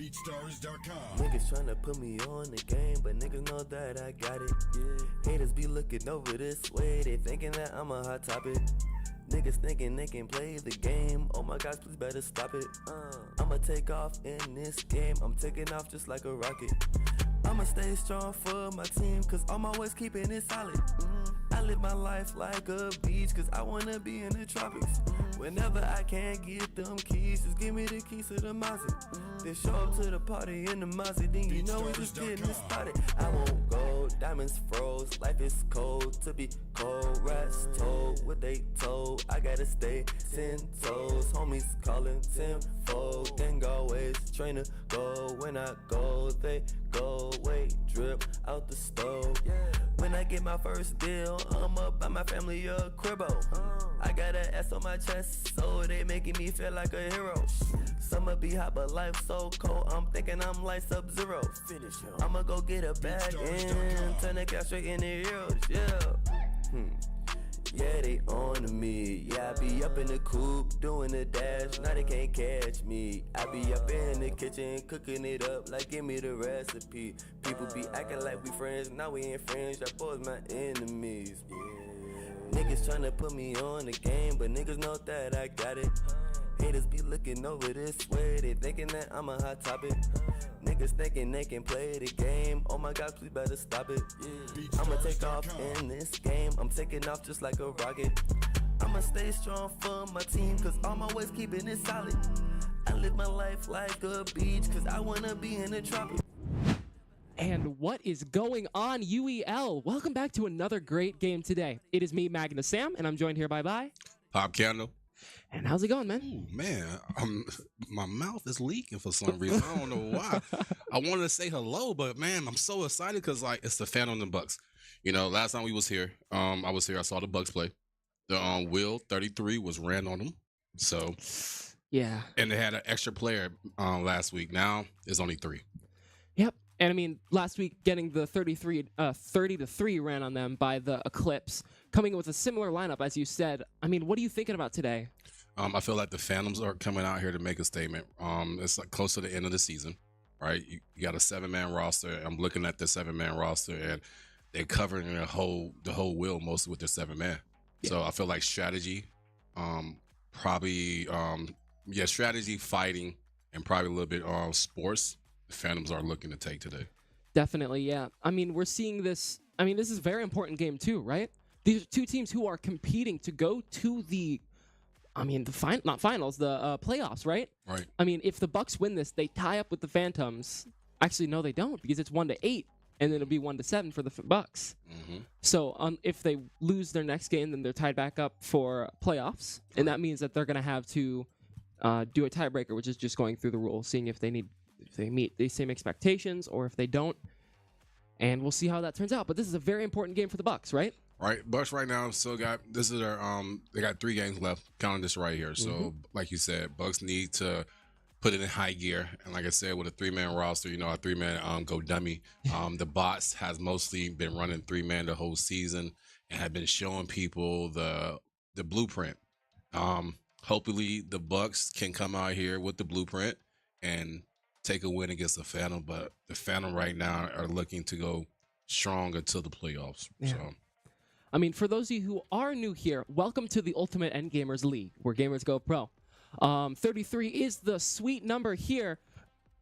BeatStars.com. Niggas tryna put me on the game, but niggas know that I got it. Yeah. Haters be looking over this way, they thinking that I'm a hot topic. Niggas thinking they can play the game. Oh my gosh, please better stop it. I'ma take off in this game. I'm taking off just like a rocket. I'ma stay strong for my team, cause I'm always keeping it solid. I live my life like a beach, cause I wanna be in the tropics. Whenever I can't get them keys, just give me the keys to the Mazda. Then show up to the party in the Mazda, then you know we just getting it started. I won't go, diamonds froze, life is cold to be cold. Rats told what they told, I gotta stay 10 toes. Homies calling tenfold, then always train to go. When I go, they go away, drip out the stove. When I get my first deal, I'ma buy my family a cribbo. I got an S on my chest, so they making me feel like a hero. Summer be hot, but life so cold, I'm thinking I'm like Sub-Zero. I'ma go get a bag and turn the cash straight into euros, yeah. Yeah, they on to me. Yeah, I be up in the coop doing the dash. Now they can't catch me. I be up in the kitchen cooking it up like give me the recipe. People be acting like we friends, now we ain't friends. Y'all boys my enemies. Yeah. Niggas tryna put me on the game, but niggas know that I got it. Haters be looking over this way, they thinking that I'm a hot topic. Niggas thinking they can play the game. Oh my gosh, please better stop it. I'ma take off in this game. I'm taking off just like a rocket. I'ma stay strong for my team, cause I'm always keeping it solid. I live my life like a beach, cause I wanna be in the tropics. And what is going on, UEL? Welcome back to another great game today. It is me, Magnus Sam, and I'm joined here by Pop Candle. And how's it going, man? Ooh, man, my mouth is leaking for some reason. I don't know why. I wanted to say hello, but man, I'm so excited because like it's the Phantom and the Bucks. You know, last time we was here, I saw the Bucks play. The wheel 33 was ran on them. So yeah, and they had an extra player last week. Now it's only 3. Yep. And I mean, last week getting the 30-3 ran on them by the Eclipse, coming with a similar lineup as you said. I mean, what are you thinking about today? I feel like the Phantoms are coming out here to make a statement. It's like close to the end of the season, right? You got a 7-man roster. I'm looking at the 7-man roster, and they're covering the whole wheel mostly with their 7-man. Yeah. So I feel like strategy, strategy, fighting, and probably a little bit sports. The Phantoms are looking to take today. Definitely, yeah. I mean, we're seeing this. I mean, this is a very important game too, right? These are two teams who are competing to go to the playoffs, right? Right. I mean, if the Bucks win this, they tie up with the Phantoms. Actually, no, they don't, because it's 1-8, and then it'll be 1-7 for the Bucks. So if they lose their next game, then they're tied back up for playoffs, and that means that they're going to have to do a tiebreaker, which is just going through the rules, seeing if they meet the same expectations or if they don't, and we'll see how that turns out. But this is a very important game for the Bucks, right? Right. Bucks right now still got they got 3 games left, counting this right here. So like you said, Bucks need to put it in high gear. And like I said, with a 3-man roster, you know, a 3-man go dummy. The bots has mostly been running 3-man the whole season and have been showing people the blueprint. Hopefully the Bucks can come out here with the blueprint and take a win against the Phantom, but the Phantom right now are looking to go strong until the playoffs. Yeah. So, I mean, for those of you who are new here, welcome to the Ultimate Endgamers League, where gamers go pro. 33 is the sweet number here.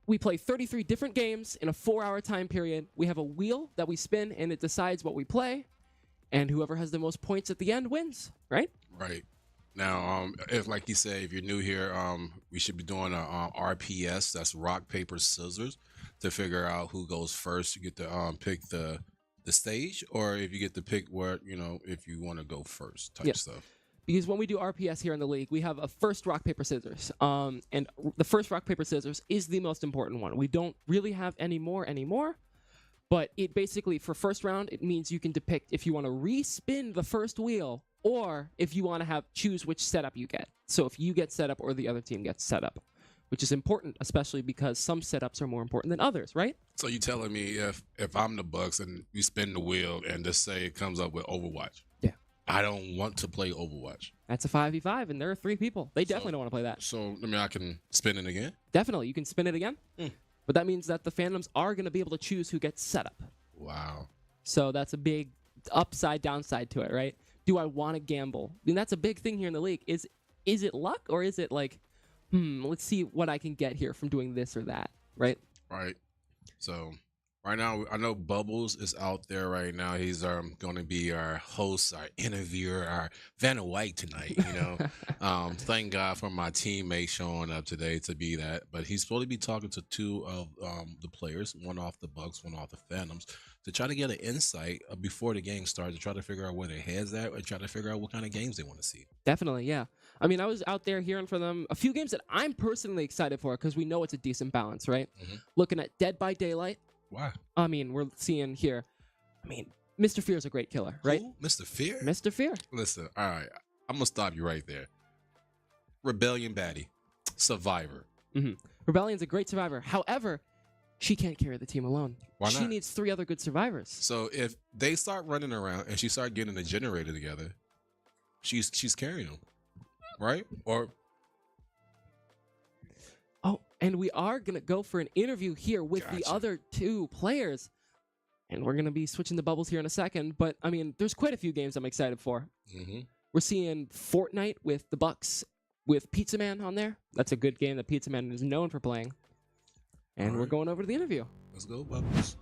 We play 33 different games in a 4-hour time period. We have a wheel that we spin, and it decides what we play, and whoever has the most points at the end wins, right? Right. Now, if like you say, if you're new here, we should be doing a RPS, that's rock, paper, scissors, to figure out who goes first. You get to pick the stage, or if you get to pick where, you know, if you want to go first type stuff. Because when we do RPS here in the league, we have a first rock, paper, scissors. And the first rock, paper, scissors is the most important one. We don't really have any more anymore. But it basically, for first round, it means you can depict if you want to respin the first wheel, or if you want to choose which setup you get. So if you get set up or the other team gets set up, which is important, especially because some setups are more important than others, right? So you telling me if I'm the Bucks and you spin the wheel and just say it comes up with Overwatch, yeah, I don't want to play Overwatch. That's a 5v5, and there are 3 people. They definitely don't want to play that. So I mean, I can spin it again. Definitely, you can spin it again. but that means that the Phantoms are going to be able to choose who gets set up. Wow. So that's a big upside downside to it, right? Do I want to gamble? I mean, that's a big thing here in the league. Is it luck, or is it like, let's see what I can get here from doing this or that, right? Right. So right now, I know Bubbles is out there right now. He's going to be our host, our interviewer, our Vanna White tonight. Thank God for my teammate showing up today to be that. But he's supposed to be talking to two of the players, one off the Bucks, one off the Phantoms, to try to get an insight before the game starts, to try to figure out where their heads at, and try to figure out what kind of games they want to see. Definitely, yeah. I mean, I was out there hearing from them a few games that I'm personally excited for because we know it's a decent balance, right? Mm-hmm. Looking at Dead by Daylight. Why? I mean, we're seeing here. I mean, Mr. Fear is a great killer, right? Who? Mr. Fear? Mr. Fear. Listen, all right. I'm going to stop you right there. Rebellion baddie. Survivor. Mm-hmm. Rebellion's a great survivor. However, she can't carry the team alone. Why not? She needs 3 other good survivors. So if they start running around and she start getting the generator together, she's carrying them, right? Or oh, and we are gonna go for an interview here with the other 2 players, and we're gonna be switching the bubbles here in a second. But I mean, there's quite a few games I'm excited for. Mm-hmm. We're seeing Fortnite with the Bucks with Pizza Man on there. That's a good game that Pizza Man is known for playing. And we're going over to the interview. Let's go, Bubbles.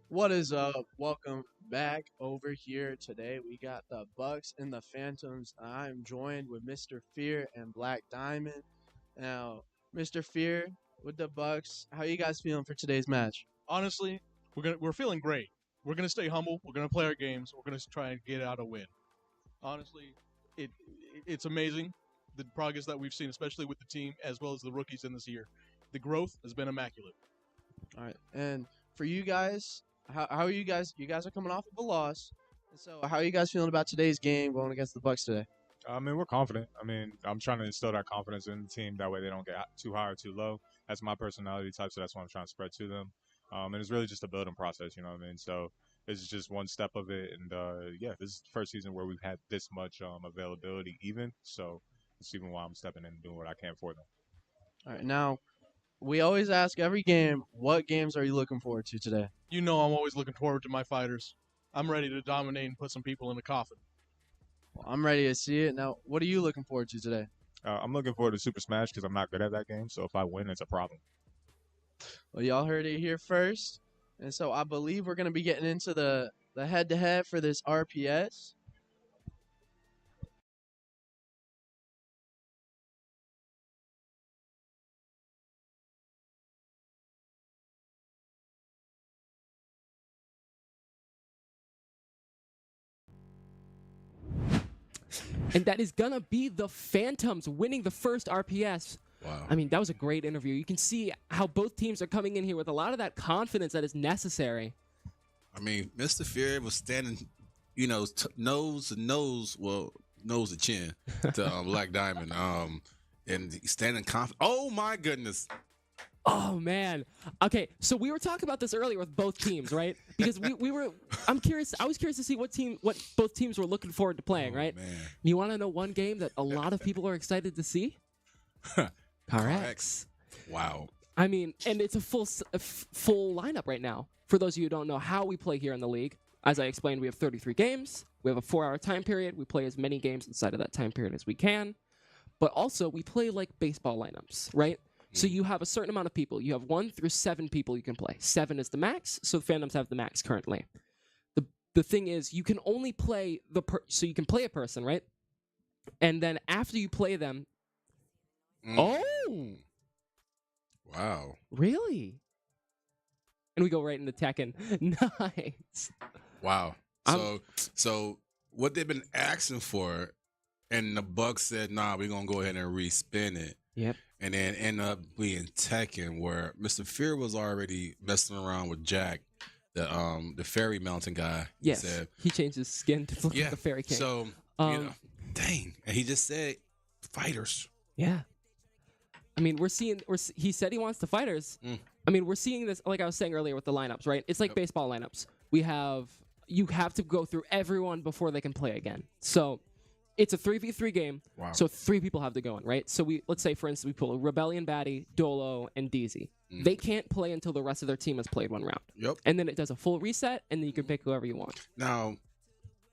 What is up? Welcome back over here today. We got the Bucks and the Phantoms. I'm joined with Mr. Fear and Black Diamond. Now, Mr. Fear with the Bucks, how you guys feeling for today's match? Honestly, we're feeling great. We're gonna stay humble. We're gonna play our games. We're gonna try and get out a win. Honestly, it's amazing the progress that we've seen, especially with the team as well as the rookies in this year. The growth has been immaculate. All right, and for you guys, how are you guys? You guys are coming off of a loss, and so how are you guys feeling about today's game going against the Bucks today? I mean, we're confident. I mean, I'm trying to instill that confidence in the team. That way they don't get too high or too low. That's my personality type, so that's what I'm trying to spread to them. And it's really just a building process, you know what I mean? So this is just one step of it. And, yeah, this is the first season where we've had this much availability even. So it's even why I'm stepping in and doing what I can for them. All right, now, we always ask every game, what games are you looking forward to today? You know I'm always looking forward to my fighters. I'm ready to dominate and put some people in the coffin. Well, I'm ready to see it. Now, what are you looking forward to today? I'm looking forward to Super Smash because I'm not good at that game. So if I win, it's a problem. Well, y'all heard it here first. And so I believe we're going to be getting into the head-to-head for this RPS. And that is going to be the Phantoms winning the first RPS. Wow. I mean, that was a great interview. You can see how both teams are coming in here with a lot of that confidence that is necessary. I mean, Mr. Fear was standing, nose to nose, nose to chin to Black Diamond. And he's standing confident. Oh, my goodness. Oh, man. Okay, so we were talking about this earlier with both teams, right? Because I was curious to see what both teams were looking forward to playing, right? Man. You want to know one game that a lot of people are excited to see? Correct. Wow. I mean, and it's a full lineup right now. For those of you who don't know how we play here in the league, as I explained, we have 33 games. We have a 4-hour time period. We play as many games inside of that time period as we can. But also, we play like baseball lineups, right? So you have a certain amount of people. You have 1 through 7 people you can play. 7 is the max, so the Phantoms have the max currently. The thing is, you can only play so you can play a person, right? And then after you play them, oh, wow, really? And we go right into Tekken. Nice. Wow. So what they've been asking for, and the Bucks said, "Nah, we're gonna go ahead and respin it." Yep. And then end up being Tekken, where Mr. Fear was already messing around with Jack, the fairy mountain guy. Yes, he changed his skin to look like the fairy king. So dang, and he just said fighters. Yeah. I mean, he said he wants the fighters. I mean, we're seeing this, like I was saying earlier with the lineups, right? It's like baseball lineups. You have to go through everyone before they can play again. So It's a 3v3 game, Wow. so 3 people have to go in, right? So let's say, for instance, we pull a Rebellion Baddie, Dolo, and DZ. They can't play until the rest of their team has played one round. Yep. And then it does a full reset, and then you can pick whoever you want. Now,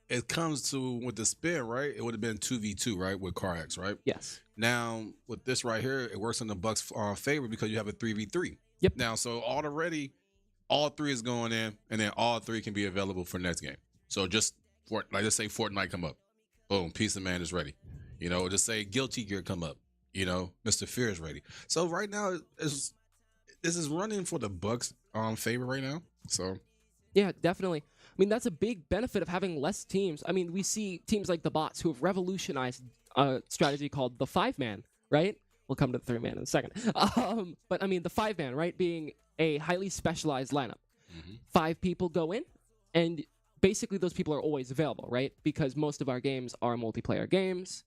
it comes to with the spin, right? It would have been 2v2, right, with CarX, right? Yes. Now, with this right here, it works in the Bucks' favor because you have a 3v3. Yep. Now, so already, all 3 is going in, and then all 3 can be available for next game. So just like let's say Fortnite come up, boom, Pizza Man is ready. You know, just say Guilty Gear come up. You know, Mr. Fear is ready. So right now, this is running for the Bucks' favor right now. So Yeah, definitely. I mean, that's a big benefit of having less teams. I mean, we see teams like the Bots who have revolutionized a strategy called the 5-man, right? We'll come to the 3-man in a second. But I mean, the 5-man, right, being a highly specialized lineup. 5 people go in, and basically those people are always available, right? Because most of our games are multiplayer games,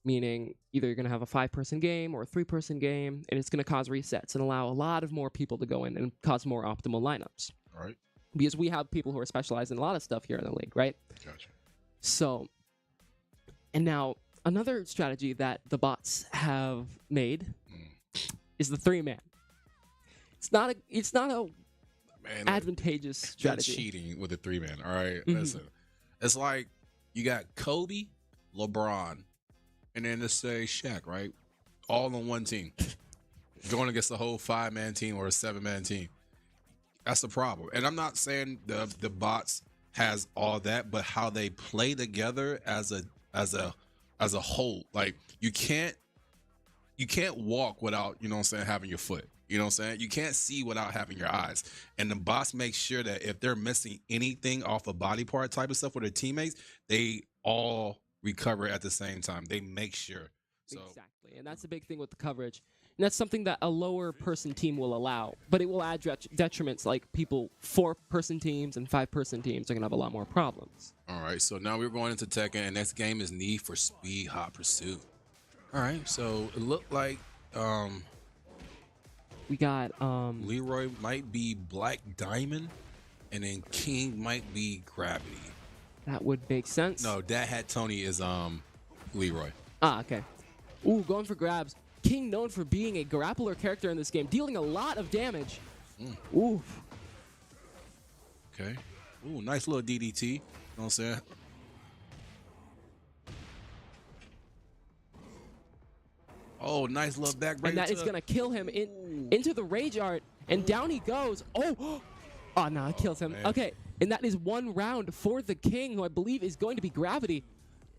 meaning either you're going to have a 5-person game or a 3-person game, and it's going to cause resets and allow a lot of more people to go in and cause more optimal lineups. all right, Because we have people who are specialized in a lot of stuff here in the league, right? gotcha. So, and now another strategy that the Bots have made is the 3-man. It's not a Man, advantageous that's strategy. cheating with a 3-man. All right, Mhm. listen, it's like you got Kobe, LeBron, and then let's say Shaq, right? All on one team, going against the whole 5-man team or a 7-man team. That's the problem. And I'm not saying the Bots has all that, but how they play together as a whole. Like you can't walk without, you know what I'm saying, having your foot. You know what I'm saying? You can't see without having your eyes. And the Bots make sure that if they're missing anything off a body part type of stuff with their teammates, they all recover at the same time. They make sure. So Exactly, and that's the big thing with the coverage. And that's something that a lower person team will allow, but it will add detriments like 4-person teams and 5-person teams are going to have a lot more problems. all right, so now we're going into Tekken, and next game is Need for Speed Hot Pursuit. All right, so it looked like We got Leroy might be Black Diamond, and then King might be Gravity. that would make sense. No, that hat Tony is Leroy. Ah, okay. Ooh, going for grabs. King known for being a grappler character in this game, dealing a lot of damage. Ooh. Okay. Ooh, nice little DDT. You know what I'm saying? Oh, nice little back breaker. And that is going to kill him into the rage art. And down he goes. Oh, oh no, it kills him. Man. Okay, and that is 1 round for the King, who I believe is going to be Gravity.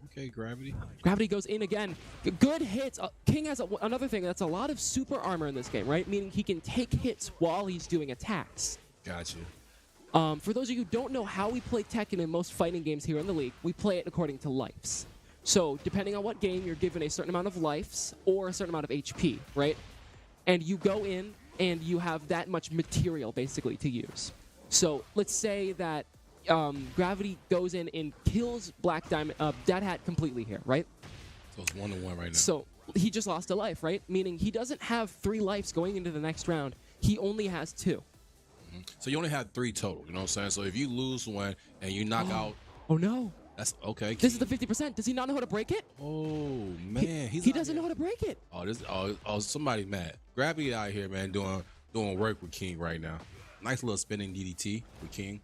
Okay, Gravity. Gravity goes in again. Good hits. King has another thing. That's a lot of super armor in this game, right? Meaning he can take hits while he's doing attacks. Gotcha. For those of you who don't know how we play Tekken in most fighting games here in the league, we play it according to lives. So depending on what game, you're given a certain amount of lives or a certain amount of HP, right? And you go in and you have that much material basically to use. So let's say that Gravity goes in and kills Black Diamond, Dead Hat completely here, right? So it's 1-1 right now. So he just lost a life, right? Meaning he doesn't have 3 lives going into the next round. He only has 2. So you only have 3 total. You know what I'm saying? So if you lose one and you knock out, Oh no! that's okay. This is the 50%. Does he not know how to break it? Oh man, He doesn't know how to break it. Oh, somebody mad. Gravity out here, man, doing work with King right now. Nice little spinning DDT with King.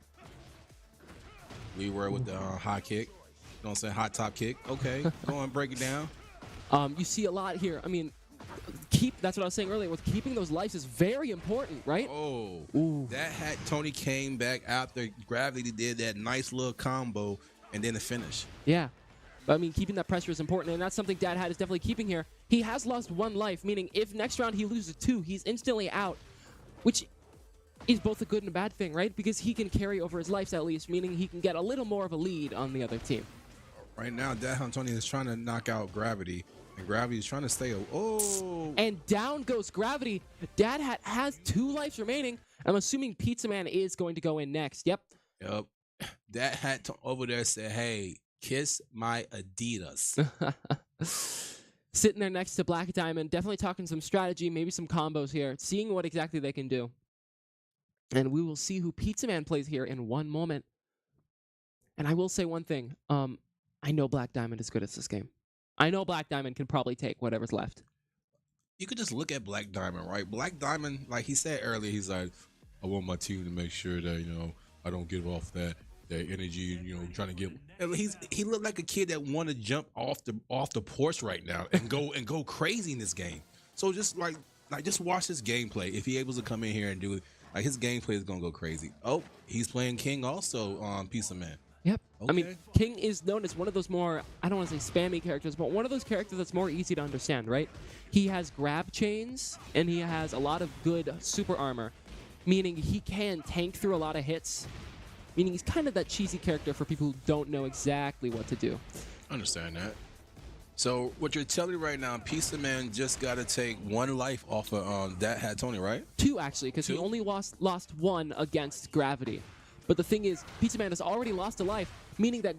Leroy with the high kick. You know what I'm saying? Hot top kick. Okay, go on, break it down. You see a lot here. I mean, that's what I was saying earlier. With keeping those lives is very important, right? Oh, Ooh. that hat Tony came back after Gravity did that nice little combo and then the finish. Yeah. But I mean, keeping that pressure is important, and that's something Dad Hat is definitely keeping here. He has lost 1 life, meaning if next round he loses 2, he's instantly out, which is both a good and a bad thing, right? Because he can carry over his lives at least, meaning he can get a little more of a lead on the other team. Right now, that hat Tony is trying to knock out Gravity, and Gravity is trying to stay. Oh, And down goes Gravity. Dad Hat has 2 lives remaining. I'm assuming Pizza Man is going to go in next. Yep. yep. That hat over there said, "Hey, kiss my Adidas." Sitting there next to Black Diamond, definitely talking some strategy, maybe some combos here, seeing what exactly they can do. And we will see who Pizza Man plays here in one moment. And I will say one thing. I know Black Diamond is good at this game. I know Black Diamond can probably take whatever's left. You could just look at Black Diamond, right? Black Diamond, like he said earlier, he's like, I want my team to make sure that I don't give off that energy, trying to get. And he looked like a kid that want to jump off the porch right now and go crazy in this game. So just just watch his gameplay. If he able to come in here and do it, like his gameplay is gonna go crazy. Oh, he's playing King also on Pizza Man. Yep. Okay. I mean, King is known as one of those more, I don't want to say spammy characters, but one of those characters that's more easy to understand, right? He has grab chains, and he has a lot of good super armor, meaning he can tank through a lot of hits, meaning he's kind of that cheesy character for people who don't know exactly what to do. Understand that. So what you're telling me right now, Pizza Man just got to take one life off of that had Tony, right? 2, actually, because he only lost 1 against Gravity. But the thing is, Pizza Man has already lost a life, meaning that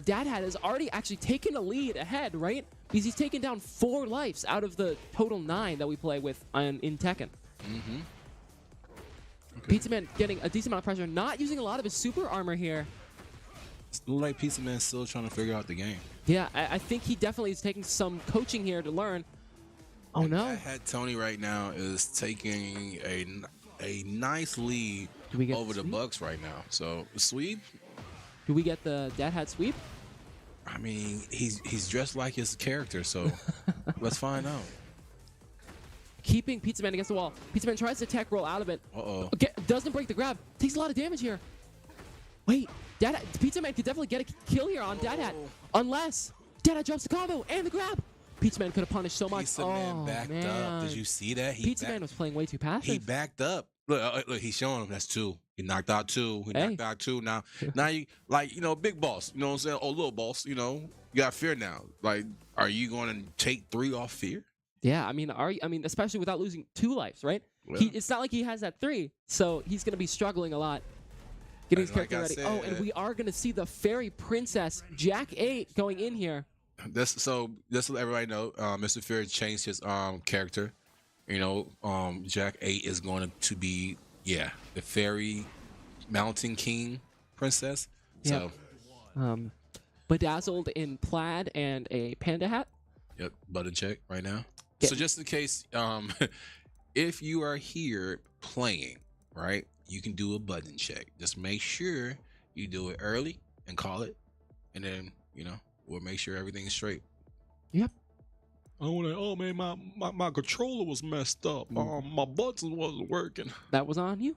Dad Hat has already actually taken a lead ahead, right? Because he's taken down 4 lives out of the total 9 that we play with in Tekken. Mm-hmm. Okay. Pizza Man getting a decent amount of pressure, not using a lot of his super armor here. It's like Pizza Man's still trying to figure out the game. Yeah, I think he definitely is taking some coaching here to learn. Oh, and no. Dad Hat Tony right now is taking a nice lead over the Bucks right now. So sweep. Do we get the Dad Hat sweep? I mean, he's dressed like his character, so let's find out. Keeping Pizza Man against the wall. Pizza Man tries to tech roll out of it. Uh-oh. Doesn't break the grab. Takes a lot of damage here. Wait, Pizza Man could definitely get a kill here on Dad Hat, unless Dad Hat drops the combo and the grab. Pizza Man could have punished so much. Pizza Man backed up. Did you see that? Pizza Man was playing way too passive. He backed up. Look, he's showing him that's 2. He knocked out 2. He knocked out 2. Now you big boss. You know what I'm saying? Or little boss. You got fear now. Like, are you going to take 3 off fear? Yeah, I mean, especially without losing 2 lives, right? Yeah. It's not like he has that 3, so he's going to be struggling a lot. Getting his character ready. And we are going to see the Fairy Princess Jack 8 going in here. Just to let everybody know, Mr. Fear changed his character. Jack 8 is going to be the Fairy Mountain King Princess. Yep. So, bedazzled in plaid and a panda hat. Yep, button check right now. Yeah. So just in case, if you are here playing, right, you can do a button check. Just make sure you do it early and call it, and then we'll make sure everything is straight. Yep. Oh man, my controller was messed up. My buttons wasn't working. That was on you,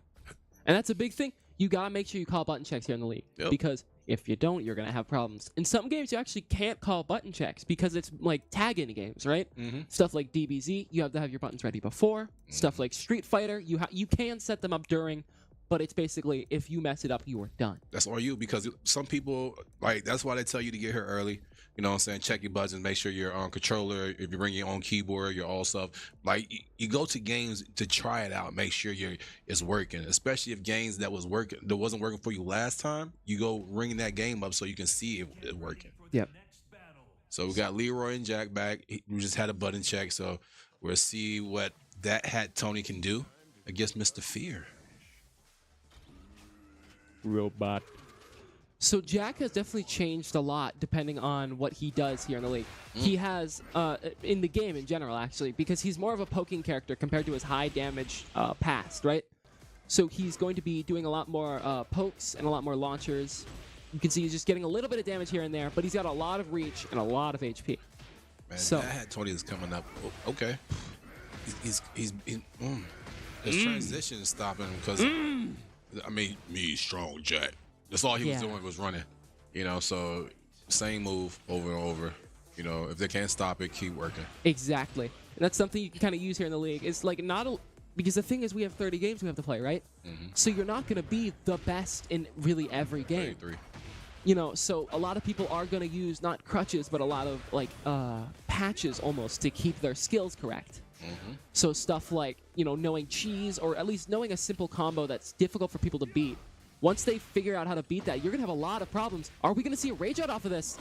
and that's a big thing. You gotta make sure you call button checks here in the league, because if you don't, you're gonna have problems. In some games, you actually can't call button checks because it's like tag-in games, right? Mm-hmm. Stuff like DBZ, you have to have your buttons ready before. Mm-hmm. Stuff like Street Fighter, you can set them up during, but it's basically if you mess it up, you are done. That's all you, because some people, that's why they tell you to get here early. You know what I'm saying? Check your buttons, make sure you're on controller. If you bring your own keyboard, your all stuff. Like, you go to games to try it out, make sure it's working. Especially if games that wasn't working for you last time, you go ring that game up so you can see if it's working. Yep. So we got Leroy and Jack back. We just had a button check, so we'll see what that hat Tony can do against Mr. Fear. Robot. So Jack has definitely changed a lot depending on what he does here in the league. He has, in the game in general, actually, because he's more of a poking character compared to his high damage past, right? So he's going to be doing a lot more pokes and a lot more launchers. You can see he's just getting a little bit of damage here and there, but he's got a lot of reach and a lot of HP. Man, so that hat Tony is coming up. Oh, okay. His transition is stopping him because, me strong Jack. That's all he was doing was running, so same move over and over. If they can't stop it, keep working. Exactly. And that's something you can kind of use here in the league. It's like because the thing is we have 30 games we have to play, right? Mm-hmm. So you're not going to be the best in really every game. 33. So a lot of people are going to use not crutches, but a lot of patches almost to keep their skills correct. Mm-hmm. So stuff like, knowing cheese, or at least knowing a simple combo that's difficult for people to beat. Once they figure out how to beat that, you're going to have a lot of problems. Are we going to see a rage out off of this?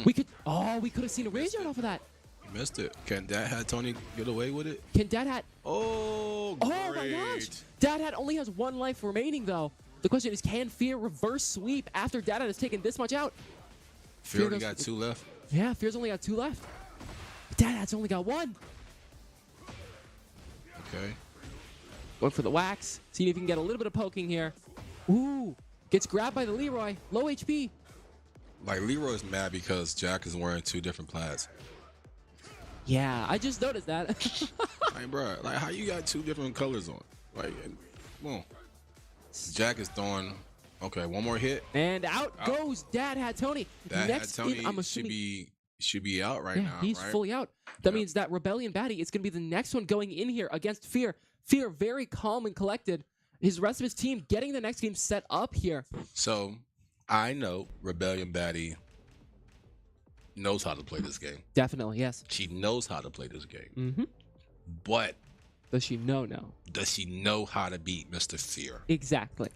We could have seen a rage out off of that. You missed it. Can Dad Hat Tony get away with it? Can Dad Hat? Oh, great. Oh my gosh. Dad Hat only has 1 life remaining, though. The question is, can Fear reverse sweep after Dad Hat has taken this much out? Fear only got 2 left. Yeah, Fear's only got 2 left. Dad's only got 1. Okay. Going for the wax. See if he can get a little bit of poking here. Ooh. Gets grabbed by the Leroy. Low HP. Like, Leroy's mad because Jack is wearing 2 different plaids. Yeah, I just noticed that. Like, bro, like, how you got 2 different colors on? Like, come on. Jack is throwing. Okay, 1 more hit. And out goes Dad Hat Tony. That Next Tony in, I'm assuming, should be out right now. he's right? fully out. That means that Rebellion Baddie is going to be the next one going in here against Fear. Fear very calm and collected. His rest of his team getting the next game set up here. So, I know Rebellion Baddie knows how to play this game. Definitely, yes. She knows how to play this game. Mm-hmm. But Does she know now? does she know how to beat Mr. Fear? Exactly.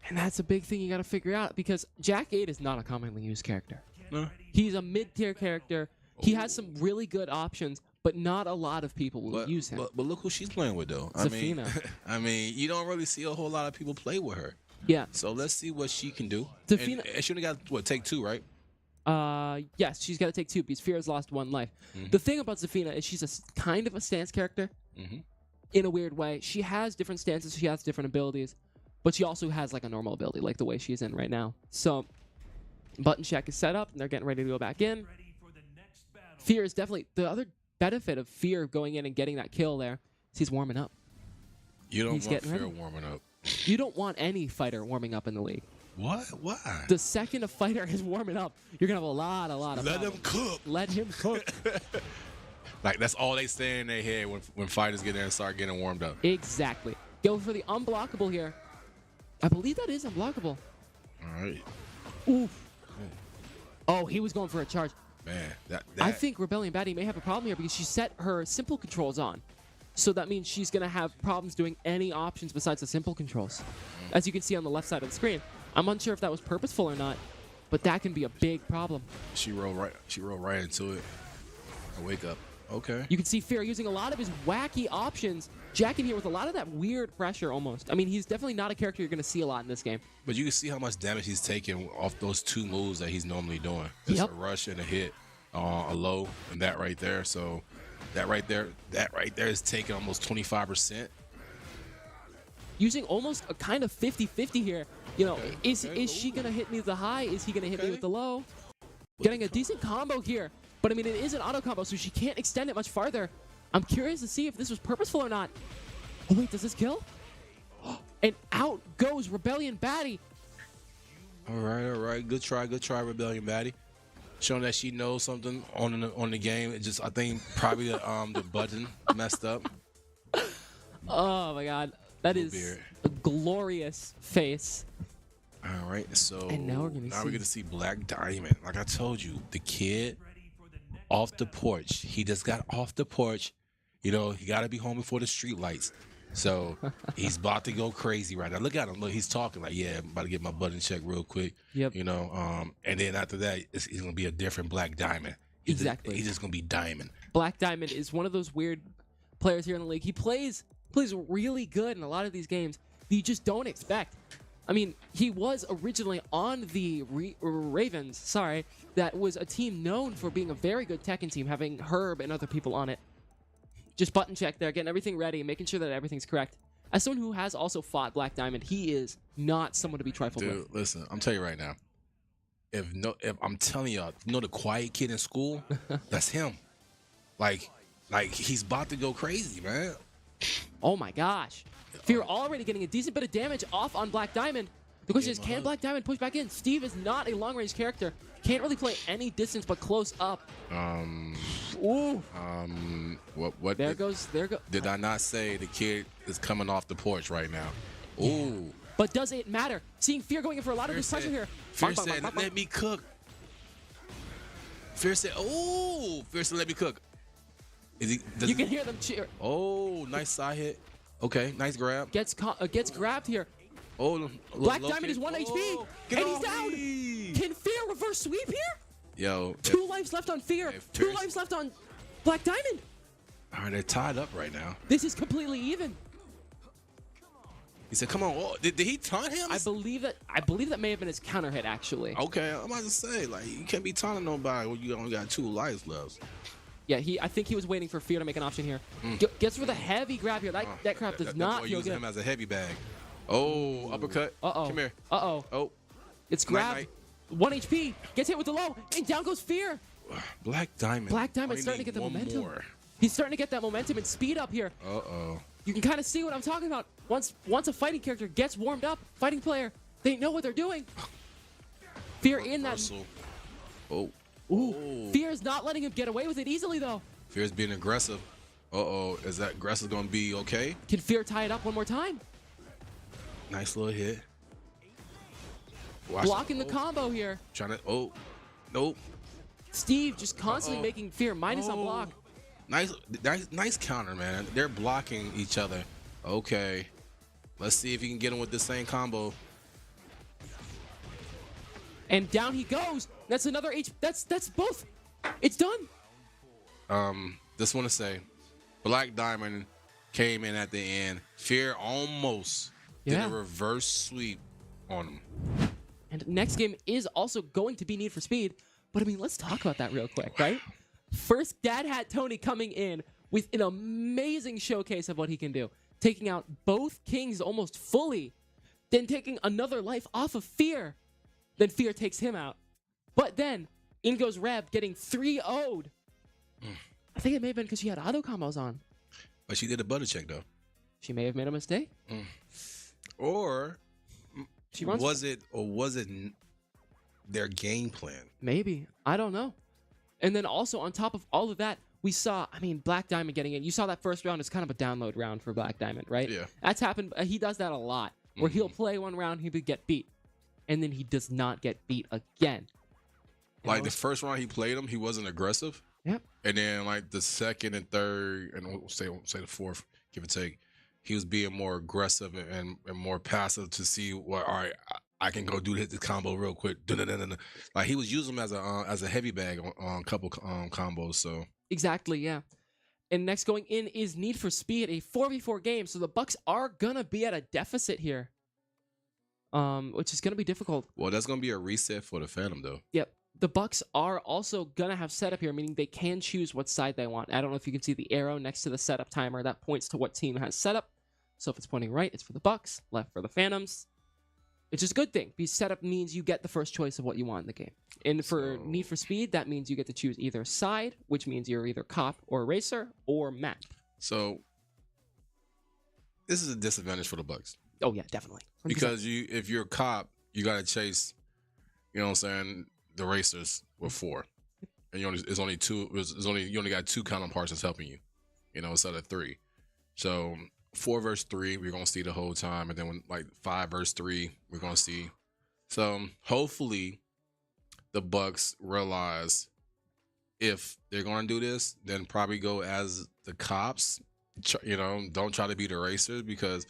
And that's a big thing you got to figure out because Jack 8 is not a commonly used character. No. He's a mid-tier character. He has some really good options, but not a lot of people will use him. But look who she's playing with, though. Zafina. I mean, you don't really see a whole lot of people play with her. Yeah. So let's see what she can do. Zafina- And she only got, take 2, right? Yes, she's got to take 2 because Fear has lost 1 life. The thing about Zafina is she's a kind of a stance character in a weird way. She has different stances. She has different abilities. But she also has like a normal ability, like the way she's in right now. So, button check is set up, and they're getting ready to go back in. Fear is definitely the other benefit of Fear going in and getting that kill there. Is he's warming up. You don't He's want getting Fear ready. warming up. You don't want any fighter warming up in the league. What? Why? The second a fighter is warming up, you're gonna have a lot of. Let him problems. cook. Let him cook. Like, that's all they say in their head when fighters get there and start getting warmed up. Exactly. Go for the unblockable here. I believe that is unblockable. All right. Oof. Oh, he was going for a charge. Man, that I think Rebellion Baddie may have a problem here because she set her simple controls on. So that means she's going to have problems doing any options besides the simple controls. As you can see on the left side of the screen. I'm unsure if that was purposeful or not, but that can be a big problem. she rolled right into it. I wake up. Okay. You can see Fear using a lot of his wacky options. Jack in here with a lot of that weird pressure almost. I mean, he's definitely not a character you're going to see a lot in this game. But you can see how much damage he's taking off those 2 moves that he's normally doing. It's Yep. a rush and a hit, a low, and that right there. So that right there is taking almost 25%. Using almost a kind of 50-50 here. You know, is she going to hit me with the high? Is he going to hit me with the low? Getting a decent combo here. But I mean, it is an auto combo, so she can't extend it much farther. I'm curious to see if this was purposeful or not. Oh, wait, does this kill? And out goes Rebellion Baddie. All right. Good try, Rebellion Baddie. Showing that she knows something on the game. It just, I think, probably the button messed up. Oh, my God. That is beard. a glorious face. All right, so And now we're gonna see Black Diamond. Like I told you, the kid off the porch. He just got off the porch. You know, he got to be home before the street lights. So he's about to go crazy right now. Look at him. Look, he's talking like, yeah, I'm about to get my button checked real quick. Yep. You know, and then after that, he's going to be a different Black Diamond. Exactly. He's just going to be Diamond. Black Diamond is one of those weird players here in the league. He plays really good in a lot of these games that you just don't expect. I mean, he was originally on the Ravens, that was a team known for being a very good Tekken team, having Herb and other people on it. Just button check there, getting everything ready, making sure that everything's correct. As someone who has also fought Black Diamond, he is not someone to be trifled with. Dude, listen, I'm telling you right now. If I'm telling y'all, you know the quiet kid in school, that's him. Like he's about to go crazy, man. Oh my gosh. Fear already getting a decent bit of damage off on Black Diamond. The question is, can Black Diamond push back in? Steve is not a long-range character. Can't really play any distance but close up. Ooh. What? There goes. Did I not say the kid is coming off the porch right now? Ooh. But does it matter? Seeing Fear going in for a lot of this pressure here. Fear said, let me cook. Fear said, let me cook. You can hear them cheer. Oh, nice side hit. Okay, nice grab. Gets grabbed here. Oh, Black Diamond is 1 HP, and he's down. Me. Can Fear reverse sweep here? Yo. 2 lives left on Fear. 2 lives left on Black Diamond. All right, they're tied up right now. This is completely even. He said, "Come on." Oh, did he taunt him? I believe that may have been his counter hit actually. Okay, I'm about to say, like, you can't be taunting nobody when you only got 2 lives left. Yeah, I think he was waiting for Fear to make an option here. Gets for the heavy grab here. That crap does not feel using good. him as a heavy bag. Oh, uppercut. Uh-oh. Come here. Uh-oh. Oh, It's grabbed. Night. 1 HP. Gets hit with the low. And down goes Fear. Black Diamond. Black Diamond's Only starting to need get the one momentum. more. He's starting to get that momentum and speed up here. Uh-oh. You can kind of see what I'm talking about. Once a fighting character gets warmed up, fighting player, they know what they're doing. Fear in that. Reversal. Oh. Ooh. Fear is not letting him get away with it easily, though. Fear's being aggressive. Uh-oh. Is that aggressive going to be okay? Can Fear tie it up one more time? Nice little hit. Watch Blocking it. the combo here. Trying to. Oh. Nope. Steve just constantly making Fear minus on block. Nice counter, man. They're blocking each other. Okay. Let's see if he can get him with the same combo. And down he goes. That's another H. That's both. It's done. Just want to say, Black Diamond came in at the end. Fear almost did a reverse sweep on him. And next game is also going to be Need for Speed. But I mean, let's talk about that real quick, right? First, Dad Hat Tony coming in with an amazing showcase of what he can do. Taking out both kings almost fully. Then taking another life off of Fear. Then Fear takes him out. But then, in goes Reb getting 3-0'd. I think it may have been because she had auto combos on. But she did a butter check, though. She may have made a mistake. Or She runs. was it their game plan? Maybe. I don't know. And then also on top of all of that, we saw, Black Diamond getting in. You saw that first round is kind of a download round for Black Diamond, right? Yeah. That's happened. He does that a lot, where he'll play one round, he would get beat. And then he does not get beat again. Like the first round he played him, he wasn't aggressive. Yep. And then like the second and third, and we'll say the fourth, give or take, he was being more aggressive and more passive to see what. All right, I can go do this combo real quick. Dun-dun-dun-dun-dun. Like he was using him as a heavy bag on a couple combos. So Exactly, yeah. And next going in is Need for Speed, a 4v4 game. So the Bucks are gonna be at a deficit here, which is gonna be difficult. well, that's gonna be a reset for the Phantom though. Yep. The Bucks are also gonna have setup here, meaning they can choose what side they want. I don't know if you can see the arrow next to the setup timer that points to what team has setup. So if it's pointing right, it's for the Bucks. Left for the Phantoms. Which is a good thing, because setup means you get the first choice of what you want in the game. And for Need for Speed, that means you get to choose either side, which means you're either cop or racer or map. So this is a disadvantage for the Bucks Oh yeah, definitely. 100%. because if you're a cop, you gotta chase. You know what I'm saying? The racers with 4, and you only got 2 counterparts that's helping you. You know, instead of 3. So 4 versus 3, we're gonna see the whole time, and then when like 5 versus 3, we're gonna see. So hopefully, the Bucks realize if they're gonna do this, then probably go as the cops. You know, don't try to be the racers because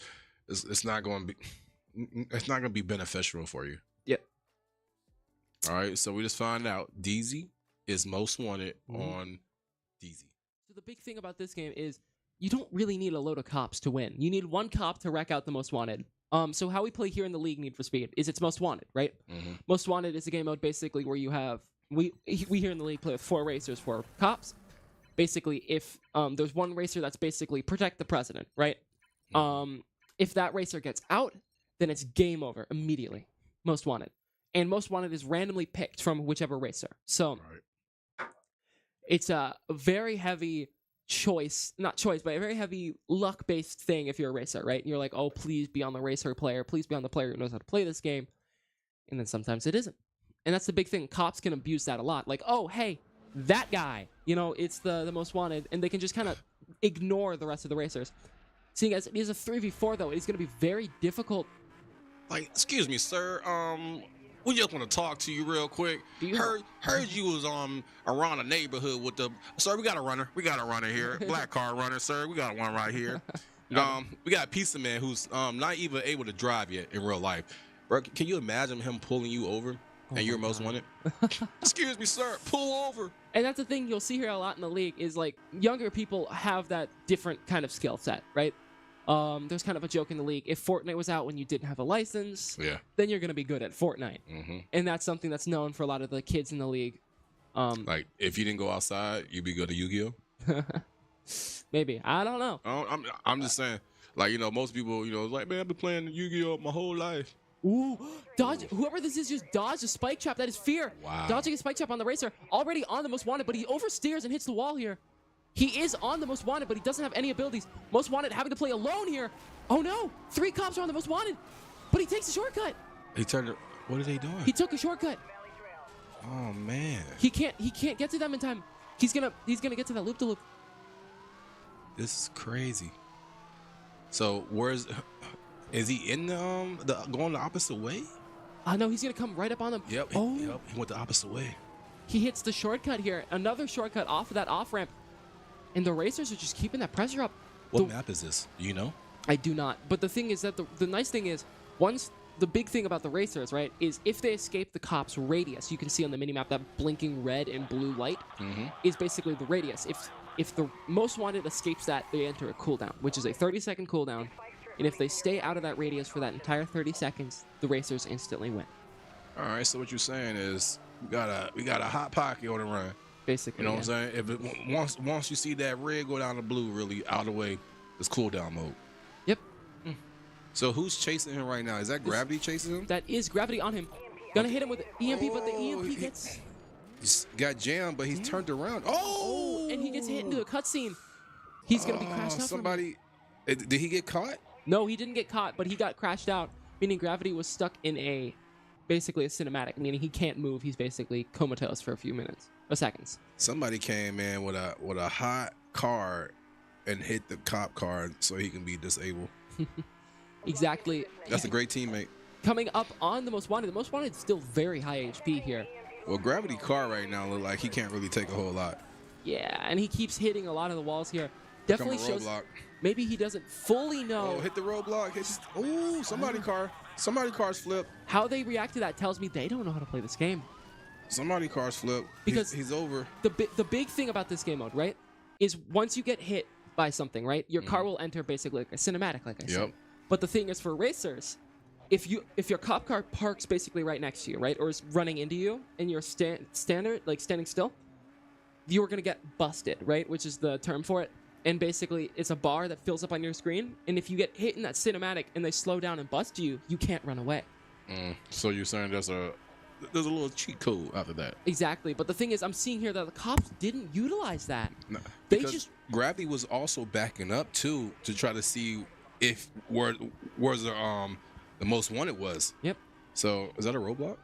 it's not going to be beneficial for you. Yep. All right, so we just found out DZ is most wanted on DZ. So the big thing about this game is you don't really need a load of cops to win. You need 1 cop to wreck out the most wanted. So how we play here in the league Need for Speed is it's most wanted, right? Most wanted is a game mode basically where you have we here in the league play with 4 racers, 4 cops. Basically, if there's 1 racer that's basically protect the president, right? If that racer gets out, then it's game over immediately. Most wanted. And most wanted is randomly picked from whichever racer. So it's a very heavy not choice, but a very heavy luck-based thing if you're a racer, right? And you're like, oh, please be on the racer player. Please be on the player who knows how to play this game. And then sometimes it isn't. And that's the big thing. Cops can abuse that a lot. Like, oh, hey, that guy. You know, it's the most wanted. And they can just kind of ignore the rest of the racers. Seeing as it is a 3v4, though, it's going to be very difficult. Like, excuse me, sir. We just want to talk to you real quick. Heard you was around the neighborhood with the sir. We got a runner. We got a runner here. Black car runner, sir. We got one right here. We got a pizza man who's not even able to drive yet in real life. Bro, can you imagine him pulling you over and you're most wanted? Excuse me, sir. Pull over. And that's the thing you'll see here a lot in the league is like younger people have that different kind of skill set, right? There's kind of a joke in the league. If Fortnite was out when you didn't have a license, then you're gonna be good at Fortnite, and that's something that's known for a lot of the kids in the league. Like if you didn't go outside, you'd be good at Yu-Gi-Oh. Maybe, I don't know. I'm just saying, like, most people, like, man, I've been playing Yu-Gi-Oh my whole life. Ooh, dodge! Whoever this is just dodged a spike trap. That is Fear. Wow. Dodging a spike trap on the racer, already on the most wanted, but he oversteers and hits the wall here. He is on the most wanted, but he doesn't have any abilities. Most wanted having to play alone here. Oh no, 3 cops are on the most wanted, but he takes a shortcut. He turned. What are they doing? He took a shortcut. Oh man. He can't get to them in time. He's gonna get to that loop to loop. This is crazy. So is he in the going the opposite way? No, he's gonna come right up on them. Yep. Oh. Yep. He went the opposite way. He hits the shortcut here. Another shortcut off of that off ramp. And the racers are just keeping that pressure up. What map is this? Do you know? I do not. But the thing is that the nice thing is, the big thing about the racers, right, is if they escape the cops' radius, you can see on the minimap that blinking red and blue light is basically the radius. If the most wanted escapes that, they enter a cooldown, which is a 30-second cooldown. And if they stay out of that radius for that entire 30 seconds, the racers instantly win. All right. So what you're saying is we got a hot pocket on the run. Basically, what I'm saying? If once you see that red go down to blue, really out of the way, it's cooldown mode. Yep. So who's chasing him right now? Is that Gravity chasing him? That is Gravity on him. Gonna hit him with EMP, but the EMP gets... He's got jammed, but he's turned around. Oh! And he gets hit into a cutscene. He's gonna be crashed out. Somebody... Did he get caught? No, he didn't get caught, but he got crashed out, meaning Gravity was stuck in basically a cinematic, meaning he can't move. He's basically comatose for a few minutes. Or seconds. Somebody came in with a hot car and hit the cop car so he can be disabled. Exactly. That's a great teammate. Coming up on the most wanted. The most wanted is still very high HP here. Well, Gravity car right now look like he can't really take a whole lot. Yeah, and he keeps hitting a lot of the walls here. Definitely shows maybe he doesn't fully know. Oh, hit the roadblock. Somebody car's flipped. How they react to that tells me they don't know how to play this game. Somebody car's flipped. Because he's over. The big thing about this game mode, right, is once you get hit by something, right, your car will enter basically like a cinematic, like I said. But the thing is, for racers, if your cop car parks basically right next to you, right, or is running into you, and you're standing still, you're gonna get busted, right, which is the term for it. And basically, it's a bar that fills up on your screen, and if you get hit in that cinematic and they slow down and bust you, you can't run away. So you're saying there's a little cheat code after that. Exactly, but the thing is, I'm seeing here that the cops didn't utilize that. No, they because just Gravity was also backing up too to try to see if where's the most wanted was. Yep. So is that a roadblock?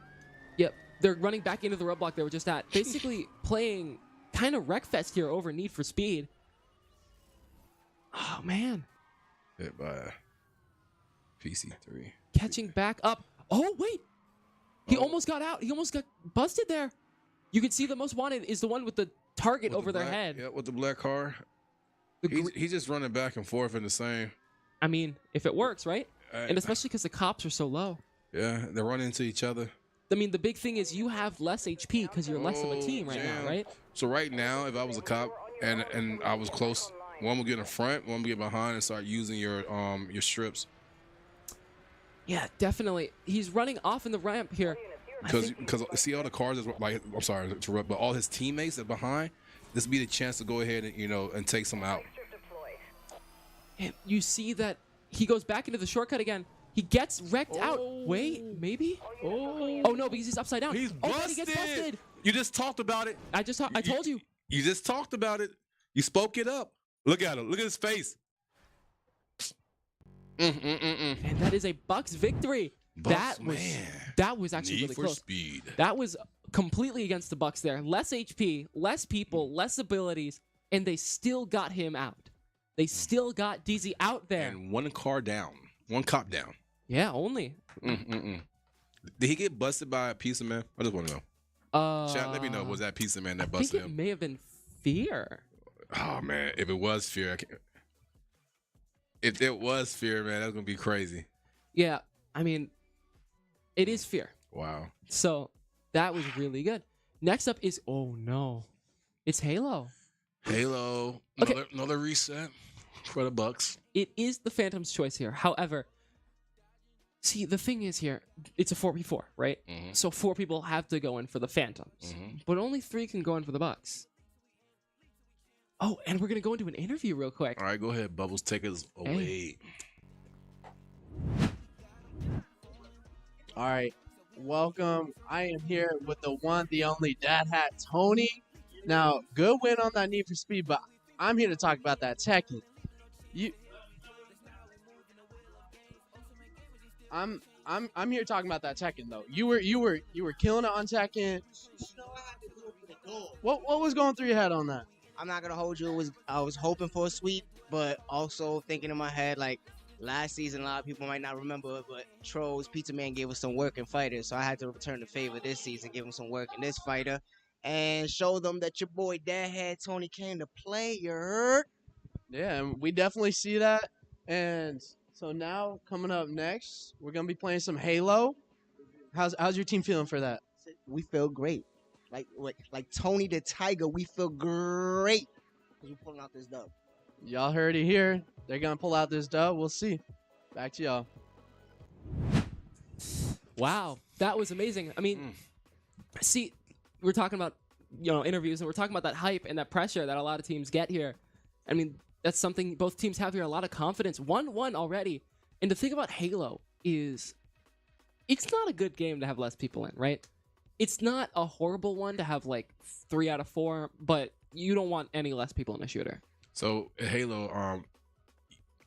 Yep. They're running back into the roadblock they were just at, basically playing kind of Wreckfest here over Need for Speed. Oh man. Hit by PC3. Catching back up. Oh wait. He almost got out. He almost got busted there. You can see the most wanted is the one with the target over their head. Yeah, with the black car. He's just running back and forth in the same. I mean, if it works, right? And especially because the cops are so low. Yeah, they're running into each other. I mean, the big thing is you have less HP because you're less of a team right now, right? So right now, if I was a cop and I was close, one will get in front, one will get behind and start using your strips. Yeah, definitely. He's running off in the ramp here. Because see all the cars, like, I'm sorry to interrupt, but all his teammates are behind. This would be the chance to go ahead and and take some out. And you see that he goes back into the shortcut again. He gets wrecked out. Wait, maybe? Oh no, because he's upside down. He's busted. He gets busted. You just talked about it. I told you. You just talked about it. You spoke it up. Look at him. Look at his face. And that is a Bucks victory. That was actually really close. Speed. That was completely against the Bucks there. Less HP, less people, less abilities, and they still got him out. They still got DZ out there. And one car down. One cop down. Yeah, only. Did he get busted by a pizza man? I just want to know. Chat, let me know. Was that pizza man that busted him? It may have been Fear. Oh man, if it was Fear, if it was Fear, man, that's gonna be crazy. Yeah, I mean, it is Fear. Wow. So that was really good. Next up is it's Halo. Halo. Okay. Another reset. For the Bucks. It is the Phantom's choice here. However, see, the thing is here, it's a 4v4, right? Mm-hmm. So 4 people have to go in for the Phantoms, Mm-hmm. but only 3 can go in for the Bucks. Oh, and we're gonna go into an interview real quick. All right, go ahead, Bubbles. Take us away. All right, welcome. I am here with the one, the only Dad Hat Tony. Now, good win on that Need for Speed, but I'm here to talk about that Tekken. I'm here talking about that Tekken though. You were killing it on Tekken. What was going through your head on that? I'm not gonna hold you. I was hoping for a sweep, but also thinking in my head like last season. A lot of people might not remember, but Trolls Pizza Man gave us some work in fighters, so I had to return the favor this season, give him some work in this fighter, and show them that your boy Dad had Tony came to play. You heard? Yeah, and we definitely see that. And so now coming up next, we're gonna be playing some Halo. How's your team feeling for that? We feel great. Like Tony the Tiger, we feel great because we're pulling out this dub. Y'all heard it here. They're gonna pull out this dub. We'll see. Back to y'all. Wow, that was amazing. I mean, see, we're talking about interviews, and we're talking about that hype and that pressure that a lot of teams get here. I mean, that's something both teams have here. A lot of confidence. 1-1 already. And the thing about Halo is, it's not a good game to have less people in, right? It's not a horrible one to have like 3 out of 4, but you don't want any less people in a shooter. So Halo,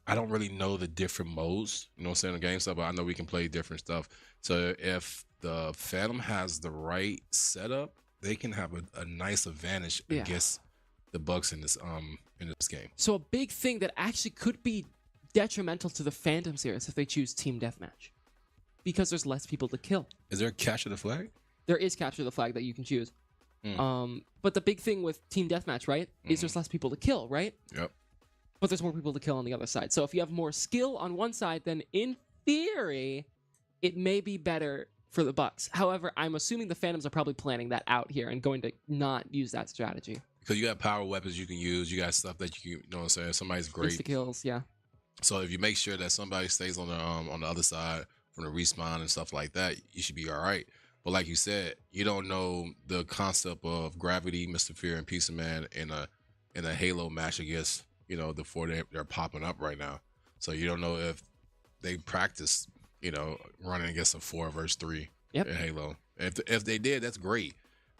I don't really know the different modes, you know what I'm saying, the game stuff, but I know we can play different stuff. So if the Phantom has the right setup, they can have a nice advantage against the Bucks in this game. So a big thing that actually could be detrimental to the Phantoms here is if they choose team deathmatch, because there's less people to kill. Is there a capture the flag? There is capture the flag that you can choose. But the big thing with team deathmatch, right, is there's less people to kill, right? Yep. But there's more people to kill on the other side. So if you have more skill on one side, then in theory, it may be better for the Bucks. However, I'm assuming the Phantoms are probably planning that out here and going to not use that strategy. Because you got power weapons you can use. You got stuff that you can, you know what I'm saying? Somebody's great. Insta kills, yeah. So if you make sure that somebody stays on the other side from the respawn and stuff like that, you should be all right. But like you said, you don't know the concept of Gravity, Mr. Fear, and Pizza Man in a Halo match against, the 4 they're popping up right now. So you don't know if they practice, running against a 4 versus 3 in Halo. If they did, that's great.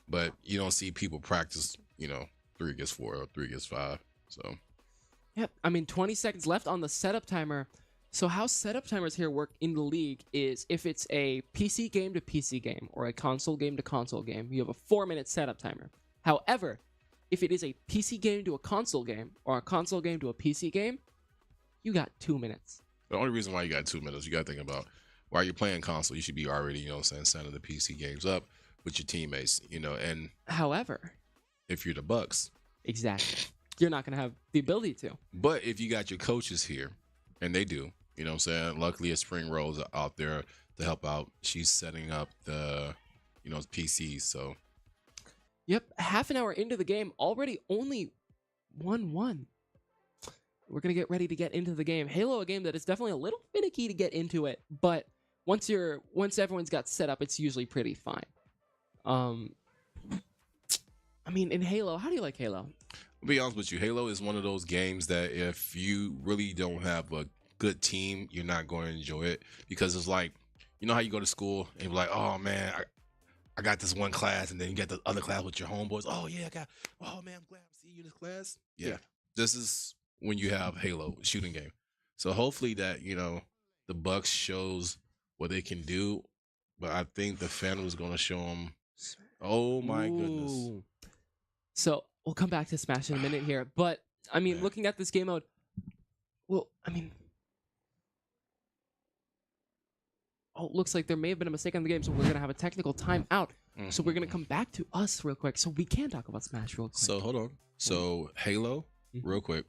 But you don't see people practice, 3 against 4 or 3 against 5. So. Yep. I mean, 20 seconds left on the setup timer. So how setup timers here work in the league is if it's a PC game to PC game or a console game to console game, you have a 4-minute setup timer. However, if it is a PC game to a console game or a console game to a PC game, you got 2 minutes. The only reason why you got 2 minutes, you got to think about while you're playing console, you should be already, setting the PC games up with your teammates, and however, if you're the Bucks. Exactly. You're not going to have the ability to. But if you got your coaches here, and they do, you know what I'm saying? Luckily, Spring Rose out there to help out. She's setting up the, PCs, so. Yep, half an hour into the game, already only 1-1. We're going to get ready to get into the game. Halo, a game that is definitely a little finicky to get into it, but once everyone's got set up, it's usually pretty fine. I mean, in Halo, how do you like Halo? I'll be honest with you, Halo is one of those games that if you really don't have a good team, you're not going to enjoy it, because it's like, how you go to school and you're like, oh man, I got this one class, and then you get the other class with your homeboys. Oh yeah, oh man, I'm glad I see you in this class. Yeah. This is when you have Halo shooting game. So hopefully that, the Bucks shows what they can do, but I think the Phantom is going to show them. Oh my goodness. So we'll come back to Smash in a minute here, but I mean, looking at this game mode, looks like there may have been a mistake on the game, so we're gonna have a technical timeout. So we're gonna come back to us real quick, so we can talk about Smash real quick. So hold on. So Halo, real quick.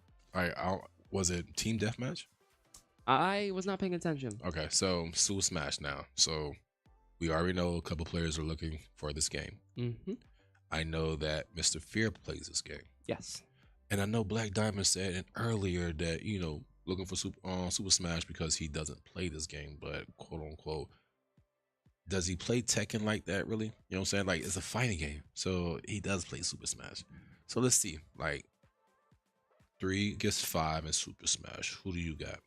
Was it Team Deathmatch? I was not paying attention. Okay, so Super Smash now. So we already know a couple players are looking for this game. I know that Mr. Fear plays this game. Yes. And I know Black Diamond said earlier that looking for Super Smash because he doesn't play this game, but quote unquote, does he play Tekken like that? Really? You know what I'm saying? Like it's a fighting game, so he does play Super Smash. So let's see, like 3 against 5 in Super Smash. Who do you got?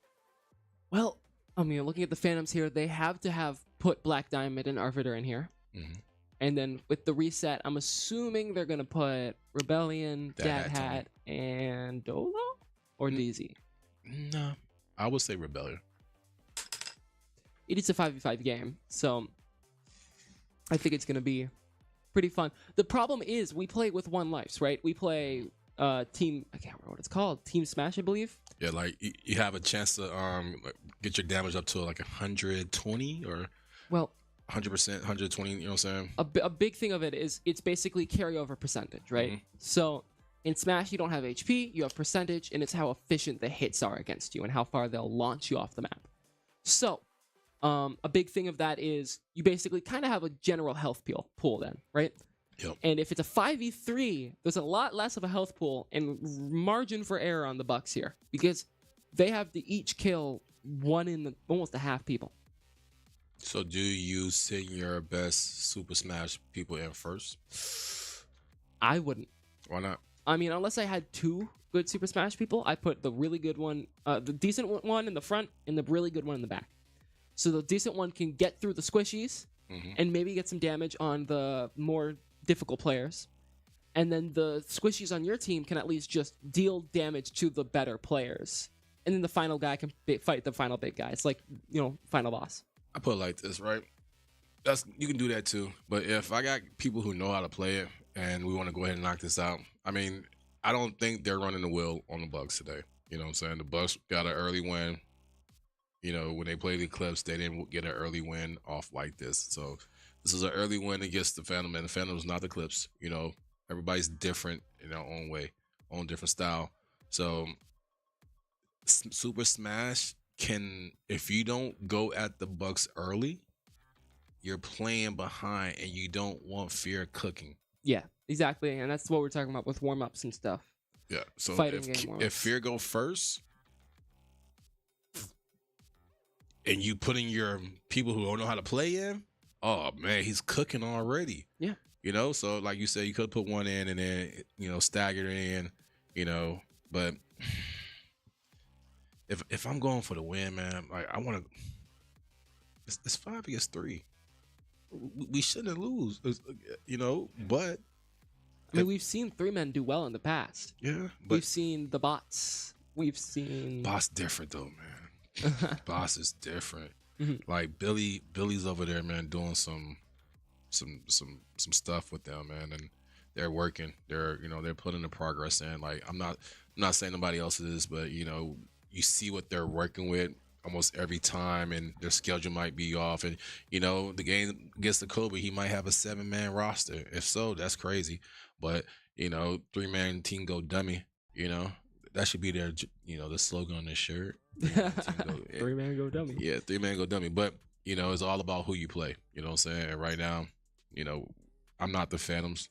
Well, I mean, looking at the Phantoms here, they have to have put Black Diamond and Arbiter in here. Mm-hmm. And then with the reset, I'm assuming they're going to put Rebellion, Dad Dad Hat, and Dolo? Or DZ? No, I would say Rebellion. It is a 5v5 game, so I think it's going to be pretty fun. The problem is we play with 1 lives, right? We play Team, I can't remember what it's called, Team Smash, I believe. Yeah, like you have a chance to like, get your damage up to like 120 or Well, 100%, 120. You know what I'm saying? a big thing of it is it's basically carryover percentage, right? Mhm. So in Smash, you don't have HP, you have percentage, and it's how efficient the hits are against you and how far they'll launch you off the map. So a big thing of that is you basically kind of have a general health pool then, right? Yep. And if it's a 5v3, there's a lot less of a health pool and margin for error on the Bucks here because they have to each kill almost a half people. So do you send your best Super Smash people in first? I wouldn't. Why not? I mean, unless I had 2 good Super Smash people, I put the really good one, the decent one in the front and the really good one in the back. So the decent one can get through the squishies and maybe get some damage on the more difficult players. And then the squishies on your team can at least just deal damage to the better players. And then the final guy can fight the final big guy. It's like, final boss. I put it like this, right? You can do that too. But if I got people who know how to play it and we want to go ahead and knock this out, I mean, I don't think they're running the wheel on the Bucks today. You know what I'm saying? The Bucks got an early win. When they played the Eclipse, they didn't get an early win off like this. So this is an early win against the Phantom, and the Phantom is not the Eclipse. Everybody's different in their own way, own different style. So Super Smash if you don't go at the Bucks early, you're playing behind, and you don't want Fear cooking. Yeah, exactly. And that's what we're talking about with warm-ups and stuff. Yeah. So Fighting game warm-ups. if Fear go first, and you put in your people who don't know how to play in, oh man, he's cooking already. Yeah. So like you said, you could put one in and then, stagger it in, but if I'm going for the win, man, like I want to, it's 5 against 3. We shouldn't lose, but I mean, we've seen 3 men do well in the past. yeah, but We've seen the bots. We've seen Boss different though, man. Boss is different. Mhm. Like Billy's over there, man, doing some stuff with them, man, and they're working. They're putting the progress in. Like I'm not saying nobody else is, but you see what they're working with almost every time, and their schedule might be off. And the game against the Kobe, he might have a 7-man roster. If so, that's crazy. But 3-man team go dummy. That should be their the slogan on their shirt. 3-man go dummy. Yeah, 3-man go dummy. But it's all about who you play. You know what I'm saying? And right now, I'm not the Phantoms.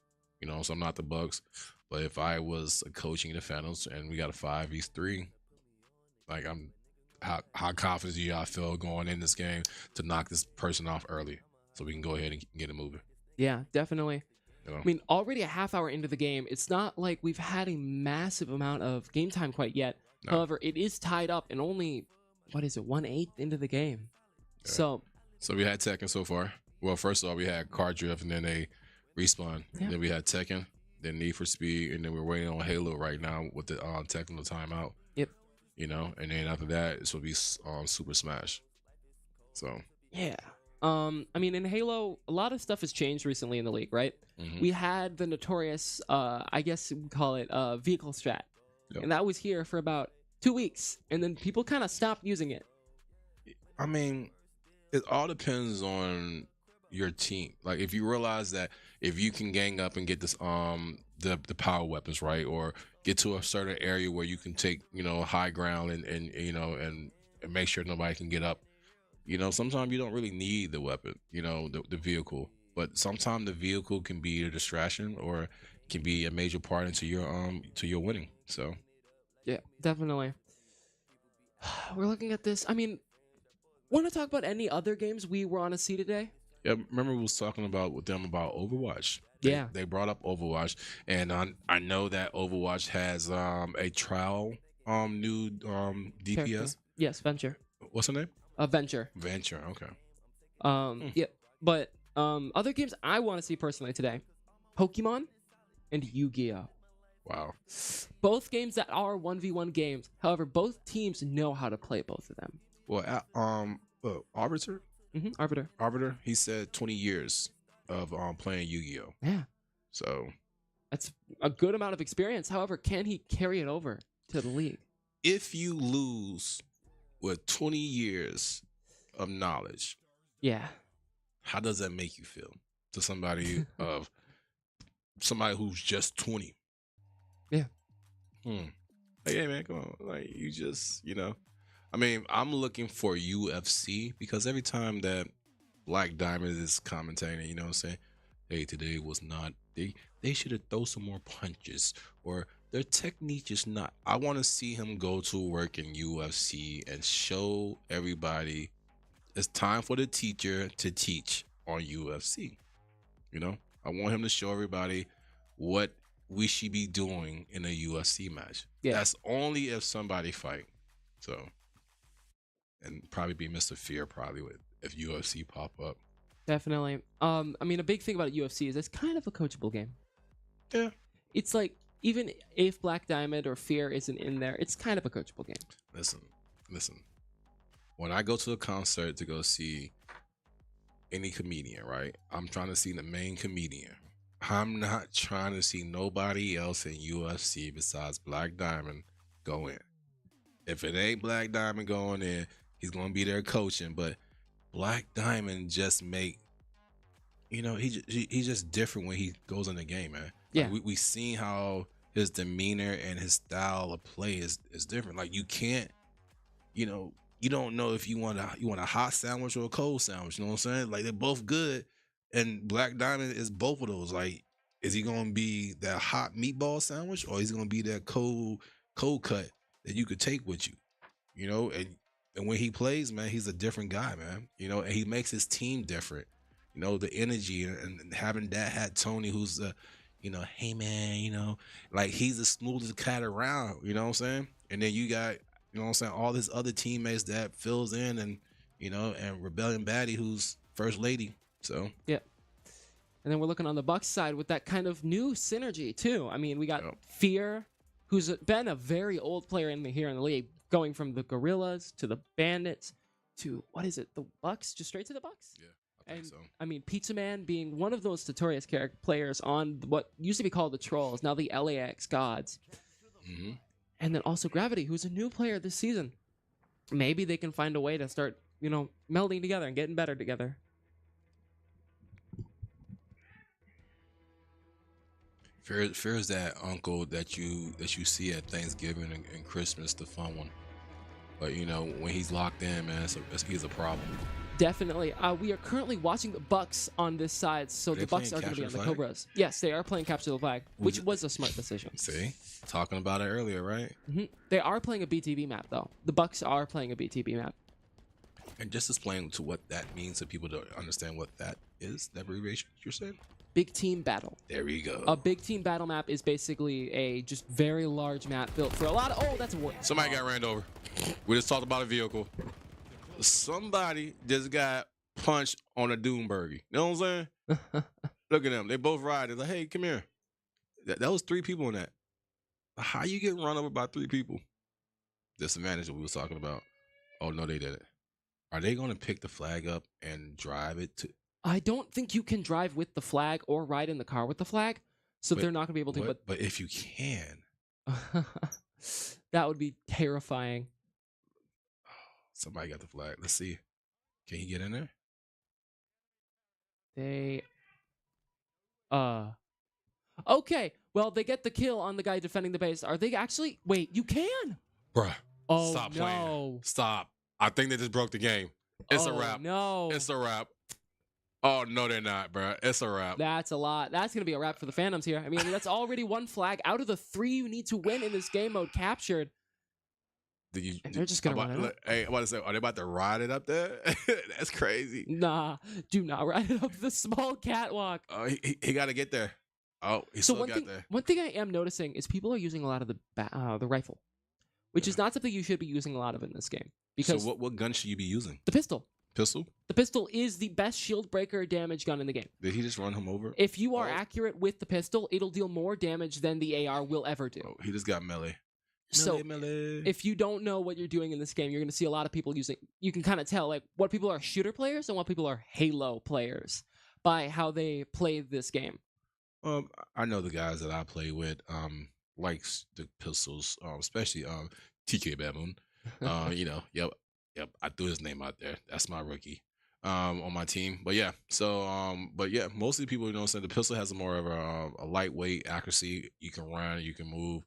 So I'm not the Bucks. But if I was coaching the Phantoms and we got a 5v3, like how confident do y'all feel going in this game to knock this person off early so we can go ahead and get it moving? Yeah, definitely. I mean, already a half hour into the game, it's not like we've had a massive amount of game time quite yet. No. However, it is tied up and only, 1/8 into the game. Yeah. So we had Tekken so far. Well, first of all, we had Car Drift, and then they respawn. Yeah. Then we had Tekken, then Need for Speed, and then we're waiting on Halo right now with the technical timeout. Yep. And then after that, it's will be Super Smash. So yeah. I mean, in Halo, a lot of stuff has changed recently in the league, right? mhm. We had the notorious, I guess we call it vehicle strat. Yep. And that was here for about 2 weeks. And then people kind of stopped using it. I mean, it all depends on your team. Like if you realize that if you can gang up and get this the power weapons, right, or get to a certain area where you can take high ground and make sure nobody can get up. Sometimes you don't really need the weapon, the vehicle, but sometimes the vehicle can be a distraction, or can be a major part into your winning. So Yeah, definitely. We're looking at this. I mean, want to talk about any other games we were on to see today? yeah, remember we was talking about with them about Overwatch. Yeah. They brought up Overwatch, and I know that Overwatch has a trial new Character. DPS. Yes, Venture. What's her name? Venture. Venture. Okay. Yeah, but other games I want to see personally today, Pokemon and Yu-Gi-Oh. Wow. Both games that are 1v1 games. However, both teams know how to play both of them. Well, Arbiter. Arbiter. Arbiter. He said 20 years of playing Yu-Gi-Oh. Yeah, So that's a good amount of experience. However, can he carry it over to the league? if you lose with 20 years of knowledge, Yeah. how does that make you feel to somebody who's just 20? Yeah. Like, hey man, come on. Like you just, I mean, I'm looking for UFC because every time that Black Diamond is commentating, you know what I'm saying? Hey, today was not they should have thrown some more punches, or their technique is not. I want to see him go to work in UFC and show everybody it's time for the teacher to teach on UFC. I want him to show everybody what we should be doing in a UFC match. Yeah. That's only if somebody fight. So, and probably be Mr. Fear probably if UFC pop up. Definitely. I mean, a big thing about UFC is it's kind of a coachable game. Yeah. It's like, even if Black Diamond or Fear isn't in there, it's kind of a coachable game. Listen. When I go to a concert to go see any comedian, right? I'm trying to see the main comedian. I'm not trying to see nobody else in UFC besides Black Diamond go in. If it ain't Black Diamond going in, he's going to be there coaching. But Black Diamond just make, he's just different when he goes in the game, man. Yeah. Like we seen how his demeanor and his style of play is different. Like you can't, you don't know if you want a hot sandwich or a cold sandwich. You know what I'm saying? Like they're both good, and Black Diamond is both of those. Like, is he gonna be that hot meatball sandwich, or is he gonna be that cold cut that you could take with you? And when he plays, man, he's a different guy, man. And he makes his team different. The energy and having that hat Tony, who's hey man, like he's the smoothest cat around. You know what I'm saying? And then you got. You know what I'm saying? All his other teammates that fills in and Rebellion Baddie, who's first lady. So yeah. And then we're looking on the Bucks side with that kind of new synergy too. I mean, we got Fear, who's been a very old player here in the league, going from the Gorillas to the Bandits to the Bucks, just straight to the Bucks. Yeah, I think so. I mean, Pizza Man being one of those notorious players on what used to be called the Trolls, now the LAX Gods. Mm-hmm. And then also Gravity, who's a new player this season. Maybe they can find a way to start, melding together and getting better together. Fear is that uncle that you see at Thanksgiving and Christmas, the fun one. But when he's locked in, man, he's a problem. Definitely. We are currently watching the Bucks on this side, so the Bucks are going to be on the Cobras. Yes, they are playing Capture the Flag, which was a smart decision. See? Talking about it earlier, right? Mm-hmm. They are playing a BTB map, though. The Bucks are playing a BTB map. And just explain to what that means so people don't understand what that is, that abbreviation you're saying? Big Team Battle. There we go. A Big Team Battle map is basically a just very large map built for a lot of... Oh, that's a war. Somebody got ran over. We just talked about a vehicle. Somebody just got punched on a Doombergy. You know what I'm saying? Look at them. They both ride. They're like, hey, come here. That was 3 people in that. How you get run over by 3 people? Disadvantage that we was talking about. Oh, no, they didn't. Are they going to pick the flag up and drive it to... I don't think you can drive with the flag or ride in the car with the flag, so they're not going to be able to. But if you can... that would be terrifying. Somebody got the flag. Let's see. Can he get in there? They... Okay, well, they get the kill on the guy defending the base. Are they actually... Wait, you can? Bruh. Oh, Stop no. playing. Stop. I think they just broke the game. It's a wrap. No. It's a wrap. Oh no, they're not, bro. It's a wrap. That's a lot. That's going to be a wrap for the Phantoms here. I mean, that's already one flag out of the 3 you need to win in this game mode captured. And they're just going to run it up. Hey, I want to say, are they about to ride it up there? That's crazy. Nah, do not ride it up the small catwalk. Oh, he got to get there. Oh, he So still got there. one thing I am noticing is people are using a lot of the rifle, which is not something you should be using a lot of in this game. Because So what gun should you be using? the pistol. Pistol? The pistol is the best shield breaker damage gun in the game. Did he just run him over? If you are Oh. accurate with the pistol, it'll deal more damage than the AR will ever do. Oh, he just got melee. So melee. if you don't know what you're doing in this game, you're going to see a lot of people using. You can kind of tell like what people are shooter players and what people are Halo players by how they play this game. I know the guys that I play with likes the pistols, especially TK Baboon. Yep, I threw his name out there. That's my rookie on my team. But yeah, mostly people, you know, saying the pistol has more of a lightweight accuracy. You can run, you can move.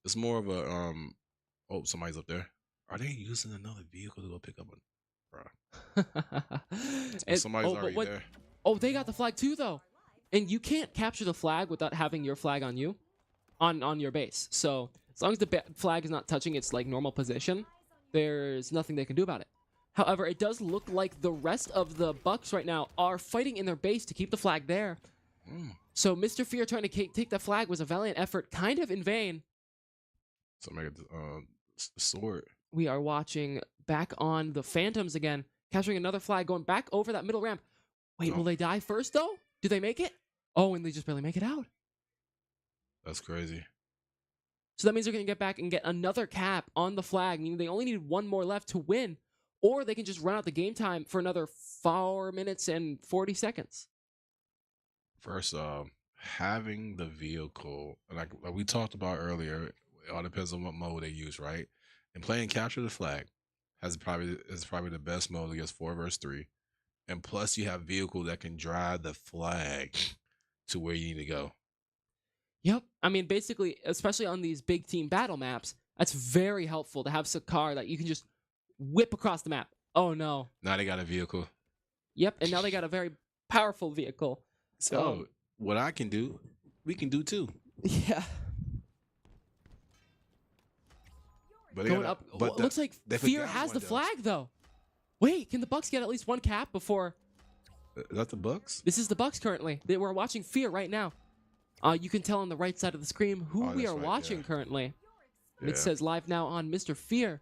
It's more of a oh, somebody's up there. Are they using another vehicle to go pick up a somebody's already there. Oh, they got the flag too though. And you can't capture the flag without having your flag on you, on your base. So as long as the flag is not touching its like normal position, there's nothing they can do about it. However, it does look like the rest of the Bucks right now are fighting in their base to keep the flag there. So Mr. Fear trying to take that flag was a valiant effort, kind of in vain. Somebody got the sword. We are watching back on the Phantoms again, capturing another flag, going back over that middle ramp. Wait, will they die first though? Do they make it? Oh, and they just barely make it out. That's crazy. So that means they're going to get back and get another cap on the flag, meaning they only need one more left to win, or they can just run out the game time for another 4 minutes and 40 seconds. First, having the vehicle, like we talked about earlier, it all depends on what mode they use, right? And playing Capture the Flag is probably the best mode against 4 versus 3. And plus, you have vehicle that can drive the flag to where you need to go. Yep. I mean, basically, especially on these big team battle maps, that's very helpful to have a car that you can just whip across the map. Oh, no. Now they got a vehicle. Yep, and now they got a very powerful vehicle. So, what I can do, we can do too. Yeah. But Going up. It looks like Fear has the flag, though. Wait, can the Bucks get at least one cap before? Is that the Bucks? This is the Bucks currently. We're watching Fear right now. You can tell on the right side of the screen who we are watching currently. Yeah. It says live now on Mr. Fear.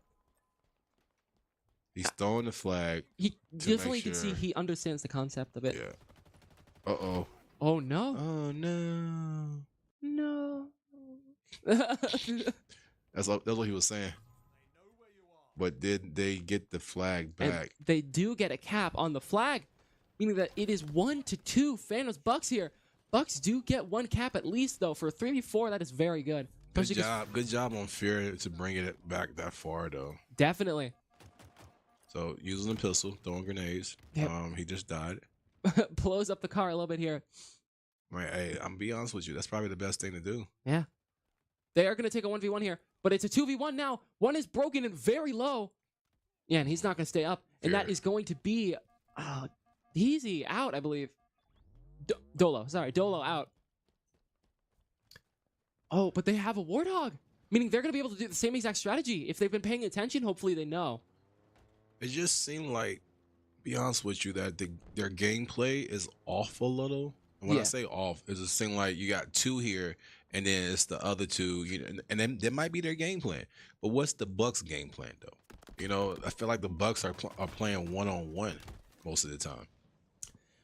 He's throwing the flag. He definitely can see he understands the concept of it. Yeah. Uh-oh. Oh, no. Oh, no. No. That's what he was saying. But did they get the flag back? And they do get a cap on the flag, meaning that it is 1-2 Phantoms Bucks here. Bucks do get one cap at least, though. For 3v4, that is very good. Good job. Good job on Fear to bring it back that far, though. Definitely. So, using the pistol, throwing grenades. Yep. He just died. Blows up the car a little bit here. Right, hey, I'm be honest with you. That's probably the best thing to do. Yeah. They are going to take a 1v1 here, but it's a 2v1 now. One is broken and very low. Yeah, and he's not going to stay up. And that is going to be easy out, I believe. Dolo out. Oh, but they have a Warthog, meaning they're going to be able to do the same exact strategy. If they've been paying attention, hopefully they know. It just seemed like, be honest with you, that their gameplay is off a little. And when I say off, it just seemed like you got 2 here, and then it's the other 2, you know, and then that might be their game plan. But what's the Bucks' game plan, though? You know, I feel like the Bucks are playing one-on-one most of the time.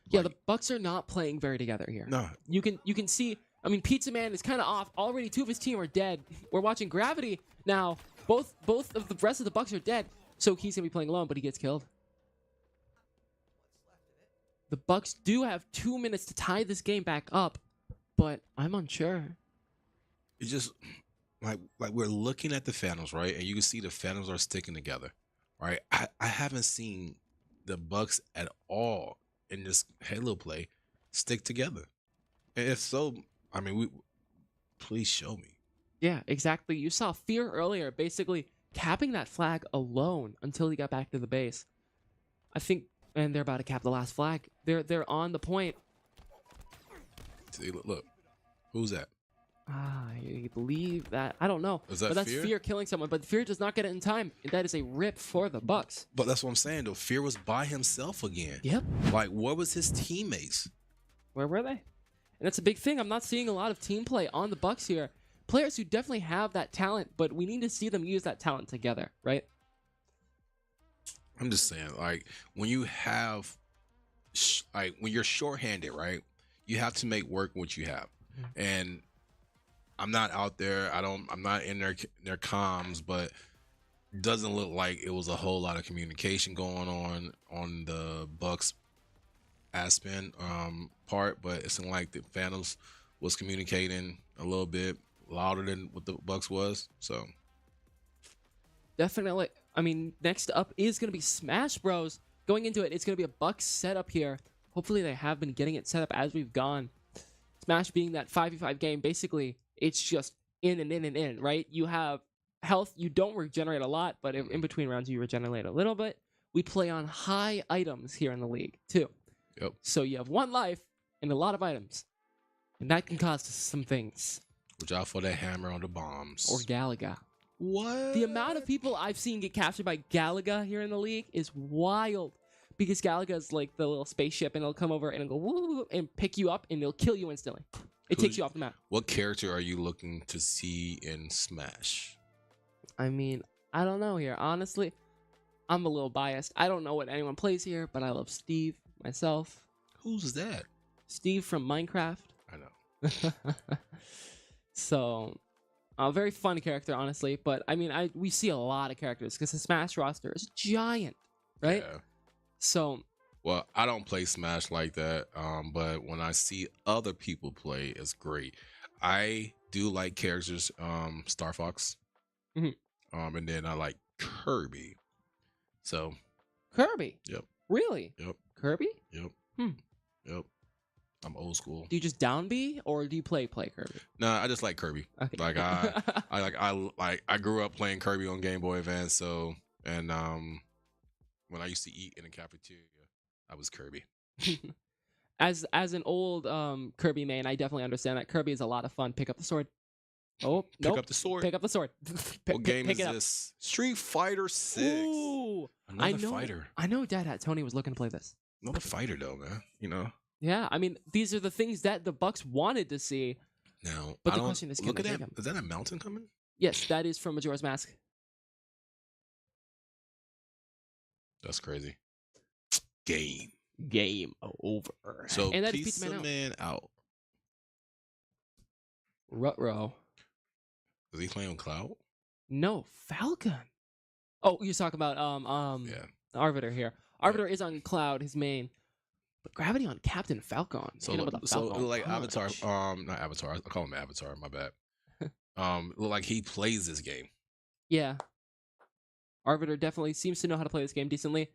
Yeah, the Bucks are not playing very together here. No. You can see, I mean, Pizza Man is kind of off. Already 2 of his team are dead. We're watching Gravity now. Both of the rest of the Bucks are dead. So he's going to be playing alone, but he gets killed. The Bucks do have 2 minutes to tie this game back up, but I'm unsure. It's just like we're looking at the Phantoms, right? And you can see the Phantoms are sticking together, right? I haven't seen the Bucks at all in this Halo play stick together. And if so, I mean, please show me. Yeah, exactly. You saw Fear earlier, basically capping that flag alone until he got back to the base. I think And they're about to cap the last flag. They're on the point. See, look. Who's that? I believe that. I don't know. Is that but that's Fear? Fear killing someone. But Fear does not get it in time. That is a rip for the Bucks. But that's what I'm saying, though. Fear was by himself again. Yep. Like, where was his teammates? Where were they? And that's a big thing. I'm not seeing a lot of team play on the Bucks here. Players who definitely have that talent, but we need to see them use that talent together, right? I'm just saying, like, when you have, like, when you're shorthanded, right, you have to make work what you have. And I'm not out there. I'm not in their comms, but it doesn't look like it was a whole lot of communication going on the Bucks Aspen part. But it seemed like the Phantoms was communicating a little bit louder than what the Bucks was. So Definitely. I mean, next up is going to be Smash Bros. Going into it, it's going to be a Bucks setup here. Hopefully they have been getting it set up as we've gone. Smash being that 5v5 game, basically, it's just in and in and in, right? You have health. You don't regenerate a lot, but in between rounds, you regenerate a little bit. We play on high items here in the league, too. Yep. So you have 1 life and a lot of items. And that can cause some things. watch out for that hammer on the bombs. Or Galaga. What? The amount of people I've seen get captured by Galaga here in the league is wild. Because Galaga is like the little spaceship, and it'll come over and it'll go woo and pick you up, and it'll kill you instantly. It takes you off the map. What character are you looking to see in Smash? I mean, I don't know here. Honestly, I'm a little biased. I don't know what anyone plays here, but I love Steve myself. Who's that? Steve from Minecraft. I know. So, a very fun character, honestly. But I mean, we see a lot of characters because the Smash roster is giant, right? Yeah. So, well, I don't play Smash like that, but when I see other people play, it's great. I do like characters, Star Fox, Mhm. And then I like Kirby. So, Kirby. Yep. Really? Yep. Kirby? Yep. Hmm. Yep. I'm old school. Do you just down B or do you play Kirby? Nah, I just like Kirby. Okay. Like I grew up playing Kirby on Game Boy Advance. So, and when I used to eat in the cafeteria, I was Kirby. As an old Kirby main, I definitely understand that Kirby is a lot of fun. Pick up the sword. Oh, Pick nope. up the sword. Pick up the sword. What game pick is it up. this? Street Fighter 6. Ooh, Another fighter. I know Dad Hat Tony was looking to play this. Another fighter though, man. You know. Yeah, I mean, these are the things that the Bucks wanted to see. Now, But I the don't- question is, can look they at take that. him? Is that a mountain coming? Yes, that is from Majora's Mask. That's crazy. Game. Game over. So and that is Pizza Man out. Ruh-roh. Is he playing on Cloud? No, Falcon. Oh, you're talking about Yeah. Arbiter here. Arbiter is on Cloud, his main. But Gravity on Captain Falcon. So, Hit him with a so Falcon like punch. Avatar. Not Avatar. I call him Avatar. My bad. Look like he plays this game. Yeah. Arbiter definitely seems to know how to play this game decently.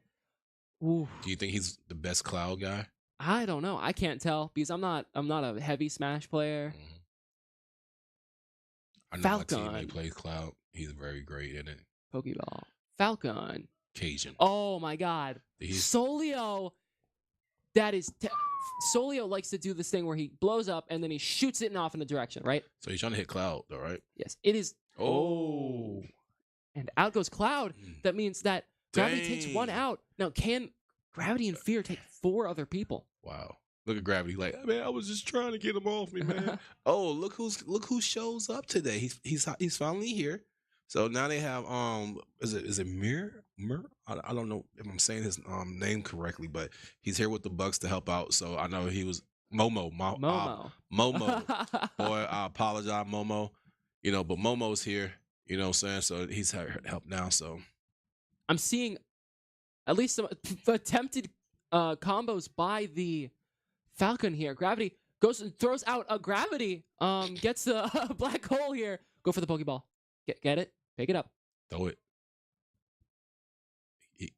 Ooh. Do you think he's the best Cloud guy? I don't know. I can't tell because I'm not a heavy Smash player. Mhm. I know Falcon. my teammate plays Cloud. He's very great in it. Pokeball. Falcon. Cajun. Oh my god. He's- Solio. That is Solio likes to do this thing where he blows up and then he shoots it off in a direction, right? So he's trying to hit Cloud, though, right? Yes. It is. Oh. And out goes Cloud. That means that Gravity takes one Dang. out. Now, can Gravity and Fear take 4 other people? Wow. Look at Gravity. Like, man, I was just trying to get him off me, man. Oh, look who shows up today. He's finally here. So now they have is it Mir? I don't know if I'm saying his name correctly, but he's here with the Bucks to help out. So I know he was Momo. Momo. Boy, I apologize, Momo. You know, but Momo's here. You know what I'm saying? So he's help now. So I'm seeing at least some attempted combos by the Falcon here. Gravity goes and throws out a Gravity. Gets the black hole here. Go for the Pokeball. Get it? Pick it up. throw it.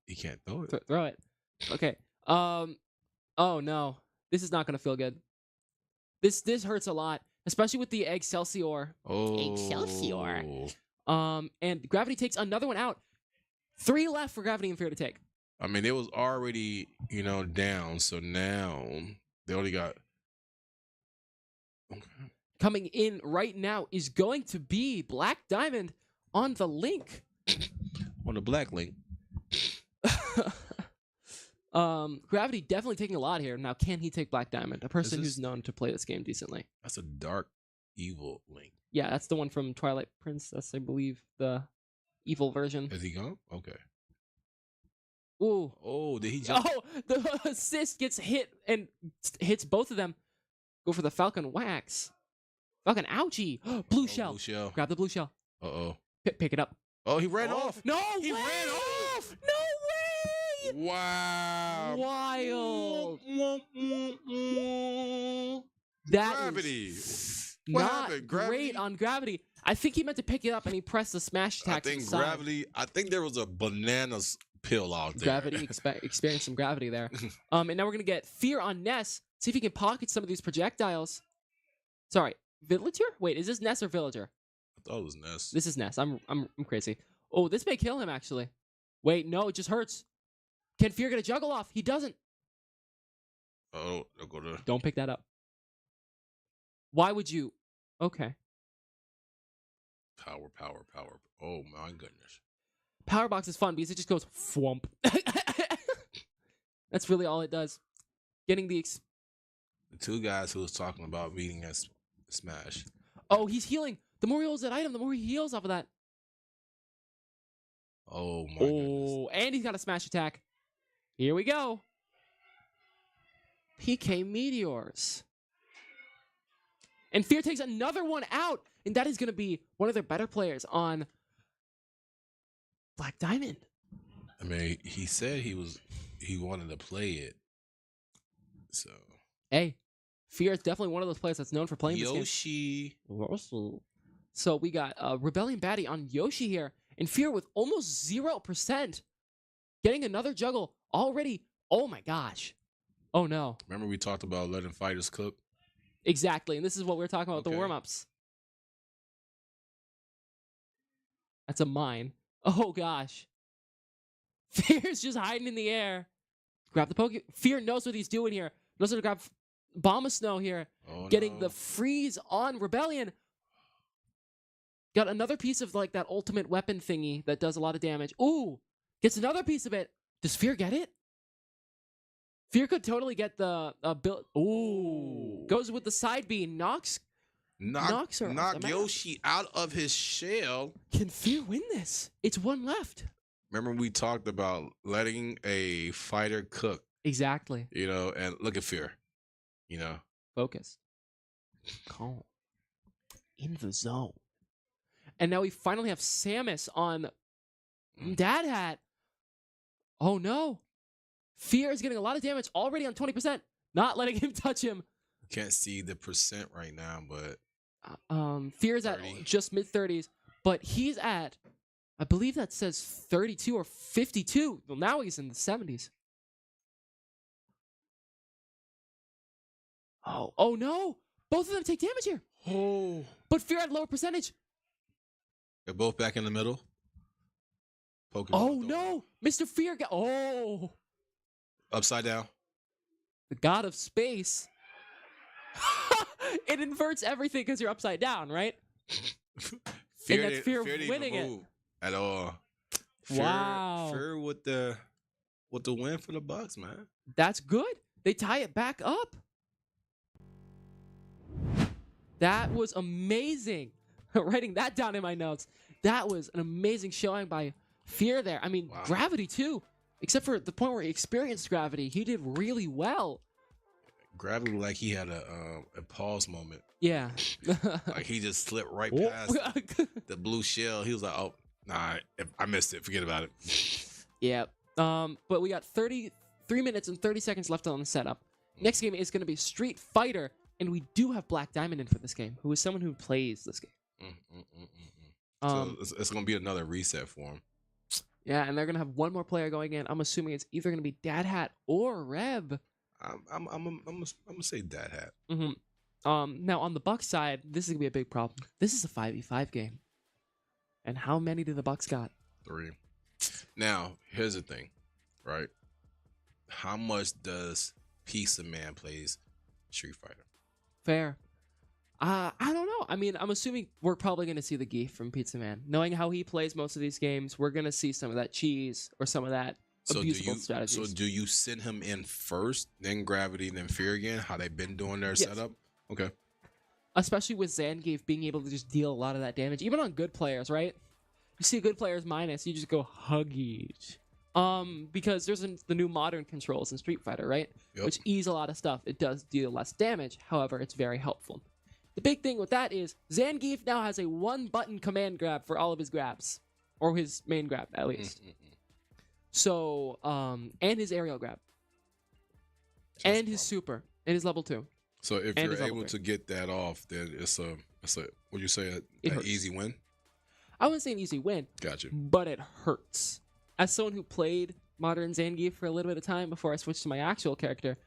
He can't throw it. Throw it. Okay. Oh no. This is not gonna feel good. This hurts a lot, especially with the Excelsior. Oh. Excelsior. And Gravity takes another one out. 3 left for Gravity and Fear to take. I mean, it was already, down. So now they only got. Okay. Coming in right now is going to be Black Diamond on the link. On the black link. Gravity definitely taking a lot here. Now, can he take Black Diamond? A person who's this- known to play this game decently. That's a dark, evil link. Yeah, that's the one from Twilight Princess, I believe, the evil version. Is he gone? Okay. Ooh. Oh, did he jump? Oh, the assist gets hit and hits both of them. Go for the Falcon Wax. Falcon, ouchie. Blue shell. Blue shell. Grab the blue shell. Uh-oh. Pick it up. Oh, he ran off. No He way! ran off. No way! Wow. Wild. That Gravity. is What not happened? Gravity? great on Gravity. I think he meant to pick it up and he pressed the smash I attack to the think side. gravity. I think there was a bananas pill out there. Gravity experienced some gravity there. And now we're gonna get Fear on Ness. See if he can pocket some of these projectiles. Sorry, Villager? Wait, is this Ness or Villager? I thought it was Ness. This is Ness. I'm crazy. Oh, this may kill him actually. Wait, no, it just hurts. Can Fear get a juggle off? He doesn't. Oh, they'll go to. Don't pick that up. Why would you? Okay. Power. Oh my goodness. Power box is fun because it just goes thwomp. That's really all it does. Getting the The two guys who was talking about meeting at Smash. Oh, he's healing. The more he holds that item, the more he heals off of that. Oh my goodness. Oh, and he's got a smash attack. Here we go. PK Meteors. And Fear takes another one out, and that is going to be one of their better players on Black Diamond. I mean, he said he wanted to play it. So Hey, Fear is definitely one of those players that's known for playing Yoshi. this game. So we got Rebellion Baddie on Yoshi here, and Fear with almost 0%. Getting another juggle already. Oh my gosh. Oh no. Remember we talked about letting fighters cook? Exactly, and this is what we're talking about, the Okay. warm-ups. That's a mine. Oh gosh. Fear's just hiding in the air. Grab the poke. Fear knows what he's doing here. Knows how to grab Bomb of Snow here. Oh, Getting no. the freeze on Rebellion. Got another piece of like that ultimate weapon thingy that does a lot of damage. Ooh, gets another piece of it. Does Fear get it? Fear could totally get the build. Ooh, goes with the side B. Knocks knock her off the map. Yoshi out of his shell. Can Fear win this? It's one left. Remember we talked about letting a fighter cook, Exactly. and look at Fear, Focus. Calm. In the zone. And now we finally have Samus on Dad Hat. Oh no. Fear is getting a lot of damage already on 20%. Not letting him touch him. Can't see the percent right now, but Fear is at 30. just mid-30s. But he's at, I believe that says 32 or 52. Well, now he's in the 70s. Oh no. Both of them take damage here. oh, But Fear had lower percentage. they're both back in the middle. Pokemon. Oh no. Mr. Fear got, Upside down. the god of space. It inverts everything because you're upside down, right? that's Fear didn't winning it. move at all. Wow. Fear with the win for the Bucks, man. That's good. They tie it back up. That was amazing. Writing that down in my notes. That was an amazing showing by Fear there. I mean, Wow. Gravity too. Except for the point where he experienced Gravity. He did really well. Gravity like he had a pause moment. Yeah. Like he just slipped right Oh. past the blue shell. He was like, "Oh, nah, I missed it. Forget about it." Yeah. But we got 33 minutes and 30 seconds left on the setup. Next game is going to be Street Fighter, and we do have Black Diamond in for this game, who is someone who plays this game. So it's gonna be another reset for him. Yeah, and they're going to have one more player going in. I'm assuming it's either going to be Dad Hat or Reb. I'm gonna say Dad Hat. Mm-hmm. Now, on the Bucks side, this is going to be a big problem. This is a 5v5 game. And how many do the Bucks got? 3. Now here's the thing. right? How much does Pizza Man plays Street Fighter? Fair. I don't know. I mean, I'm assuming we're probably going to see the Geef from Pizza Man. Knowing how he plays most of these games, we're going to see some of that cheese or some of that abusable strategies. So do you send him in first, then Gravity, then Fear again? How they've been doing their Yes. setup? Okay. Especially with Zangief being able to just deal a lot of that damage, even on good players, right? You see a good player's minus, you just go Huggies. Because there's the new modern controls in Street Fighter, right? Yep. Which ease a lot of stuff. It does deal less damage, however, it's very helpful. The big thing with that is Zangief now has a one-button command grab for all of his grabs. Or his main grab, at least. So, and his aerial grab. That's And his super. And his level 2. So if And you're his level able 3. to get that off, then it's a what you say, It an hurts. easy win? I wouldn't say an easy win, Gotcha. but it hurts. As someone who played modern Zangief for a little bit of time before I switched to my actual character,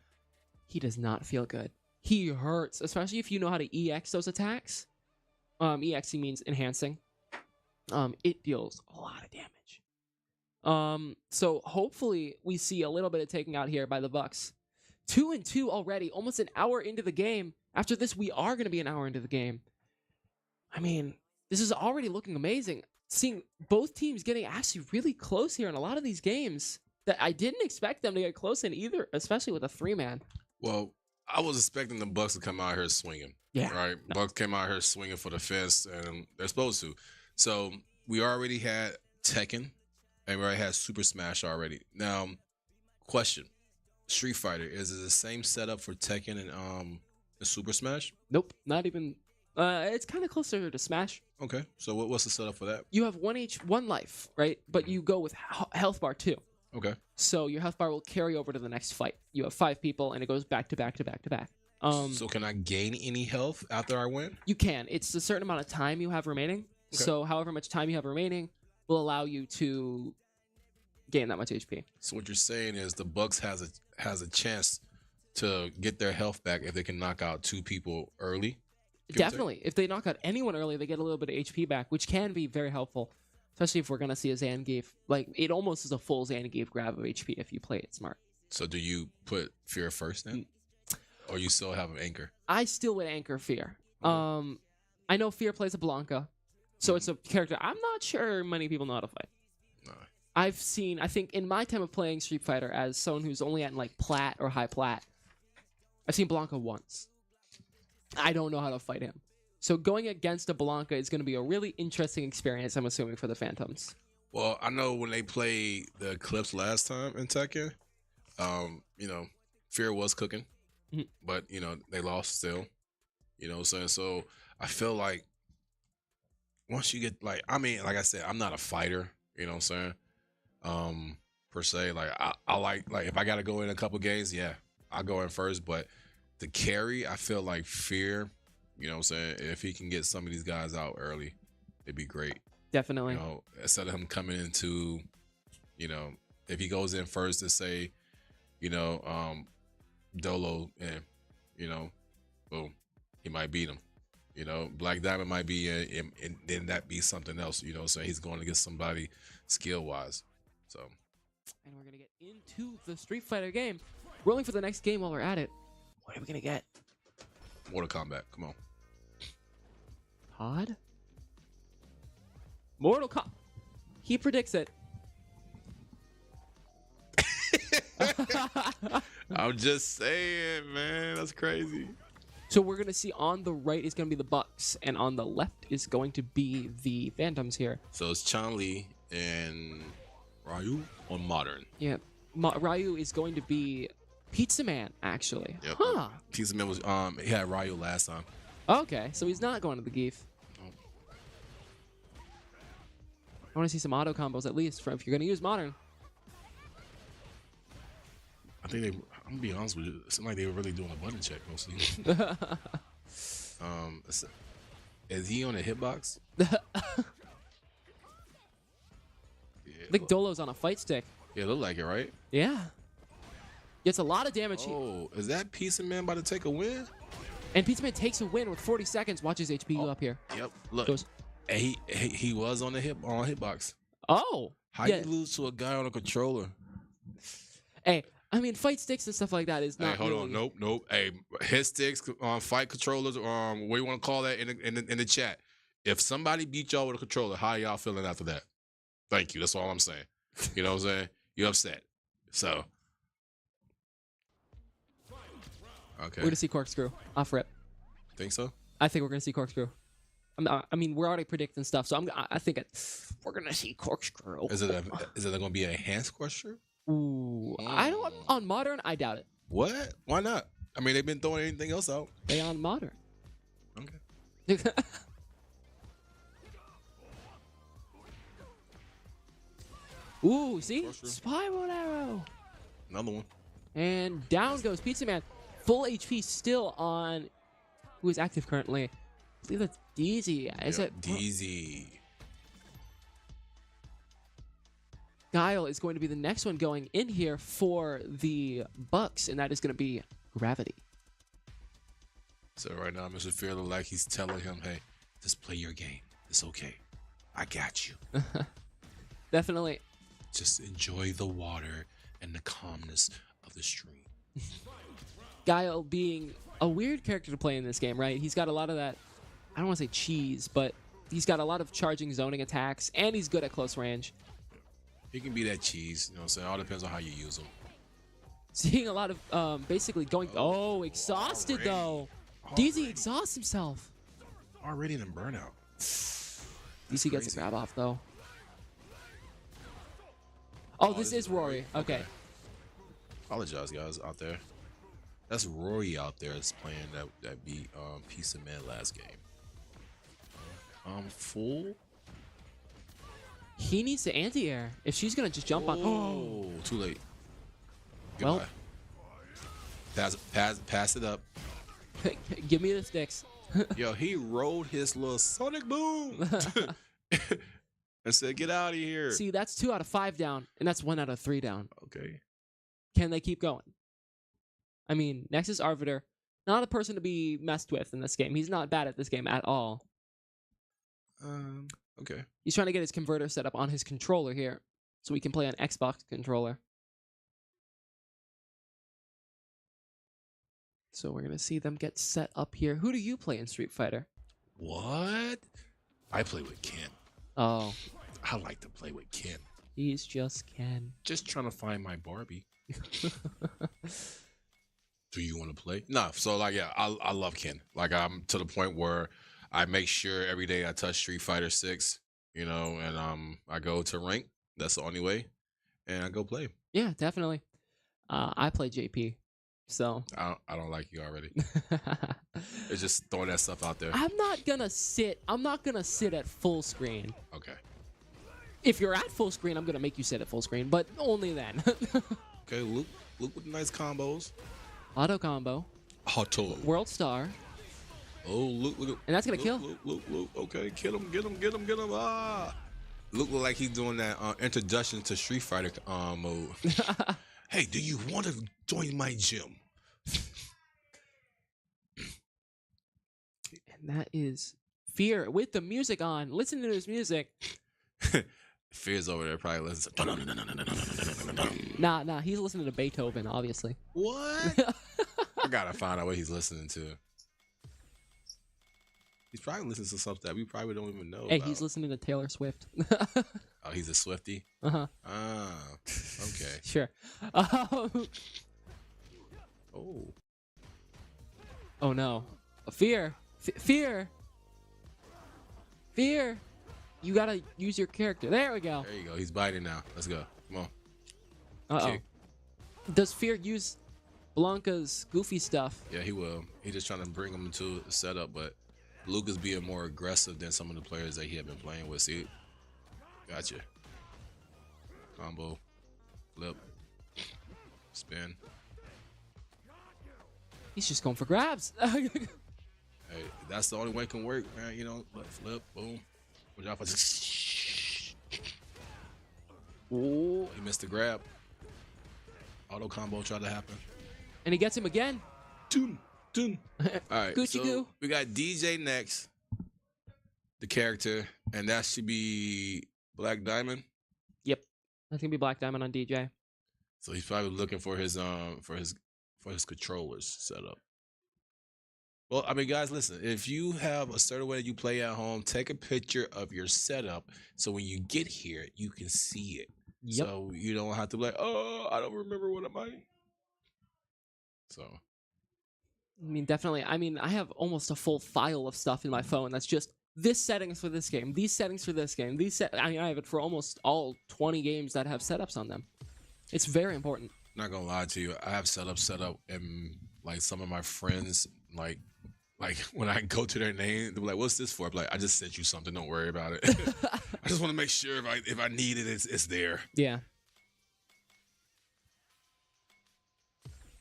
he does not feel good. He hurts, especially if you know how to EX those attacks. EXing means enhancing. It deals a lot of damage. So hopefully we see a little bit of taking out here by the Bucks. 2-2 already, almost an hour into the game. After this, we are going to be an hour into the game. I mean, this is already looking amazing. Seeing both teams getting actually really close here in a lot of these games that I didn't expect them to get close in either, especially with a 3-man. Well, I was expecting the Bucks to come out here swinging. Yeah. Right? No. Bucks came out here swinging for the fence, and they're supposed to. So we already had Tekken, and we already had Super Smash already. Now, question. Street Fighter, is it the same setup for Tekken and Super Smash? Nope, not even. It's kind of closer to Smash. Okay, so what's the setup for that? You have one life, right? But you go with health bar 2. Okay. So your health bar will carry over to the next fight. You have 5 people, and it goes back to back to back to back. So can I gain any health after I win? You can. It's a certain amount of time you have remaining. Okay. So however much time you have remaining will allow you to gain that much HP. So what you're saying is the Bucks has a chance to get their health back if they can knock out 2 people early. Give or take? Definitely. If they knock out anyone early, they get a little bit of HP back, which can be very helpful, especially if we're going to see a Zangief. Like, it almost is a full Zangief grab of HP if you play it smart. So do you put Fear first then? Or you still have an anchor? I still would anchor Fear. I know Fear plays a Blanca, so it's a character I'm not sure many people know how to fight. No. I think in my time of playing Street Fighter as someone who's only at like plat or high plat, I've seen Blanca once. I don't know how to fight him. So going against a Blanca is going to be a really interesting experience, I'm assuming, for the Phantoms. Well, I know when they played the Eclipse last time in Tekken, Fear was cooking, but, they lost still. You know what I'm saying? So I feel like once you get, like I said, I'm not a fighter, you know what I'm saying? Per se, like, I like if I got to go in a couple games, yeah, I'll go in first, but the carry, I feel like Fear, you know what I'm saying? If he can get some of these guys out early, it'd be great. Definitely. Instead of him coming into, if he goes in first to say, Dolo, and, boom, he might beat him. Black Diamond might be in, and then that be something else, so he's going to get somebody skill-wise. So. And we're going to get into the Street Fighter game. Rolling for the next game while we're at it. What are we going to get? Mortal Kombat, come on. Todd? Mortal Kombat. He predicts it. I'm just saying, man. That's crazy. So we're going to see on the right is going to be the Bucks, and on the left is going to be the Phantoms here. So it's Chun-Li and Ryu on Modern. Yeah. Ryu is going to be Pizza Man, actually. Yep. Huh. Pizza Man was, he had Ryu last time. Okay, so he's not going to the Geef. I want to see some auto combos at least if you're going to use Modern. I think I'm gonna be honest with you. It seemed like they were really doing a button check mostly. Is he on a hitbox? I think Dolo's on a fight stick. Yeah, look like it, right? Yeah. Gets a lot of damage. Oh, is that Pizza Man about to take a win? And Pizza Man takes a win with 40 seconds. Watch his HP go up here. Yep. Look, Goes. and he was on the hitbox. Oh. How yeah. you lose to a guy on a controller? Hey, I mean, fight sticks and stuff like that is Hey, not hold really... on. Nope. Hey, hit sticks, fight controllers, what do you want to call that in the chat? If somebody beat y'all with a controller, how y'all feeling after that? Thank you. That's all I'm saying. You know what I'm saying? You're upset. So. Okay. We're going to see Corkscrew off rip. Think so? I think we're going to see Corkscrew. I mean, we're already predicting stuff, so I think we're going to see Corkscrew. Is it going to be a enhanced question? Ooh, I don't... On Modern, I doubt it. What? Why not? I mean, they've been throwing anything else out. They on Modern. Okay. Ooh, see? Corkscrew. Spiral arrow. Another one. And down goes Pizza Man. Full HP still on... Who is active currently? I believe that's DZ. Is it... DZ. Guile is going to be the next one going in here for the Bucks, and that is going to be Gravity. So right now, Mr. Fear look like he's telling him, hey, just play your game. It's okay. I got you. Definitely. Just enjoy the water and the calmness of the stream. Guile being a weird character to play in this game, right? He's got a lot of that, I don't want to say cheese, but he's got a lot of charging zoning attacks, and he's good at close range. He can be that cheese, you know what I'm saying? All depends on how you use him. Seeing a lot of basically going... Oh, exhausted, though. DZ exhausts himself. Already in a burnout. DC gets a grab off, though. Oh, this is Rory. Okay. Apologize, guys, out there. That's Rory out there is playing that beat Pizza Man last game. Full. He needs to anti-air if she's gonna just jump on. Oh, too late. Well, pass it up. give me the sticks. Yo, he rolled his little Sonic Boom and said, "Get out of here." See, that's 2 out of 5 down, and that's 1 out of 3 down. Okay. Can they keep going? I mean, Nexus Arbiter, not a person to be messed with in this game. He's not bad at this game at all. Okay. He's trying to get his converter set up on his controller here, so we can play on Xbox controller. So we're gonna see them get set up here. Who do you play in Street Fighter? What? I play with Ken. Oh, I like to play with Ken. he's just Ken. Just trying to find my Barbie. Do you want to play? No. So like, yeah, I love Ken. Like, I'm to the point where I make sure every day I touch Street Fighter 6, you know, and I go to rank. That's the only way, and I go play. Yeah, definitely. I play JP, so I don't like you already. It's just throwing that stuff out there. I'm not gonna sit at full screen. Okay. If you're at full screen, I'm gonna make you sit at full screen, but only then. Okay, Luke with nice combos. Auto combo, Auto. World Star, Oh, Luke. and that's gonna kill. Luke. Okay, get him. Ah. Luke look like he's doing that introduction to Street Fighter mode. Hey, do you want to join my gym? And that is Fear with the music on. Listen to his music. Fear's over there probably listening. Nah, he's listening to Beethoven, obviously. What? I gotta find out what he's listening to. He's probably listening to something that we probably don't even know Hey, about. he's listening to Taylor Swift. Oh, he's a Swiftie? Uh-huh. Ah, okay. Sure. Oh. Oh no. Fear. Fear. You gotta use your character. There we go. There you go. He's biting now. Let's go. Come on. Uh-oh. Kick. Does Fear use Blanca's goofy stuff? Yeah, he will. He's just trying to bring him into the setup, but Luke is being more aggressive than some of the players that he had been playing with. See? Gotcha. Combo. Flip. Spin. He's just going for grabs. Hey, that's the only way it can work, man. You know, but flip, boom. Watch out for Ooh. He missed the grab. Auto combo tried to happen. And he gets him again. Dun. All right, Gucci so goo. we got DJ next, the character, and that should be Black Diamond. Yep. That's gonna be Black Diamond on DJ. So he's probably looking for his controllers setup. Well, I mean, guys, listen. If you have a certain way that you play at home, take a picture of your setup so when you get here, you can see it. Yep. So you don't have to be like, oh, I don't remember what am I. So I mean, definitely. I mean, I have almost a full file of stuff in my phone that's just this settings for this game, these settings for this game, I mean, I have it for almost all 20 games that have setups on them. It's very important. not gonna lie to you, I have setup set up, and like some of my friends, like when I go to their name, they're like, "What's this for?" I'm like, "I just sent you something. Don't worry about it. I just want to make sure if I need it, it's there." Yeah.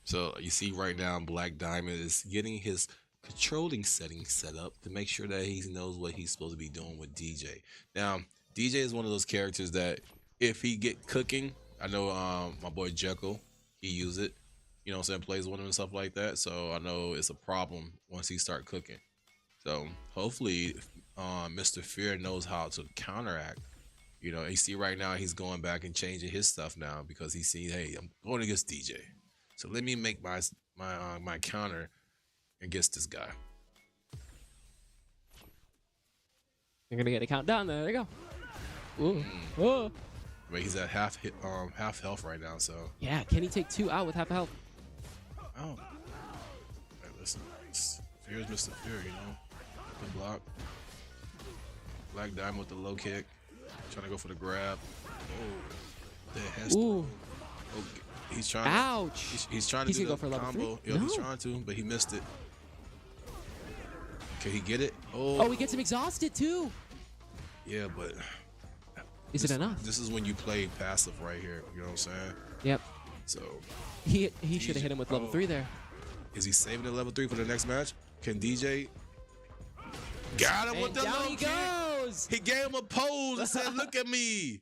So you see right now, Black Diamond is getting his controlling settings set up to make sure that he knows what he's supposed to be doing with DJ. Now, DJ is one of those characters that if he get cooking, I know my boy Jekyll, he use it. You know what I'm saying? Plays with him and stuff like that. So I know it's a problem once he start cooking. So hopefully Mr. Fear knows how to counteract. You know, you see right now he's going back and changing his stuff now because he see, hey, I'm going against DJ. So let me make my counter against this guy. You're gonna get a countdown. There you go. Ooh. Oh. But he's at half health right now. So Yeah. Can he take 2 out with half health? oh, hey, listen, Fear's Mr. Fear, you know, good block. Black Diamond with the low kick, trying to go for the grab. Oh, that has Ooh. oh, he's trying. Ouch. He's trying to He's do gonna the go for level combo. 3? Yeah, No. he's trying to, but he missed it. Can he get it? Oh, he gets him exhausted too. Yeah, but Is it enough? This is when you play passive right here. You know what I'm saying? Yep. So He should have hit him with level 3 there. is he saving the level 3 for the next match? Can DJ? Got him And with the down low he kick. goes. He gave him a pose and said, "Look at me,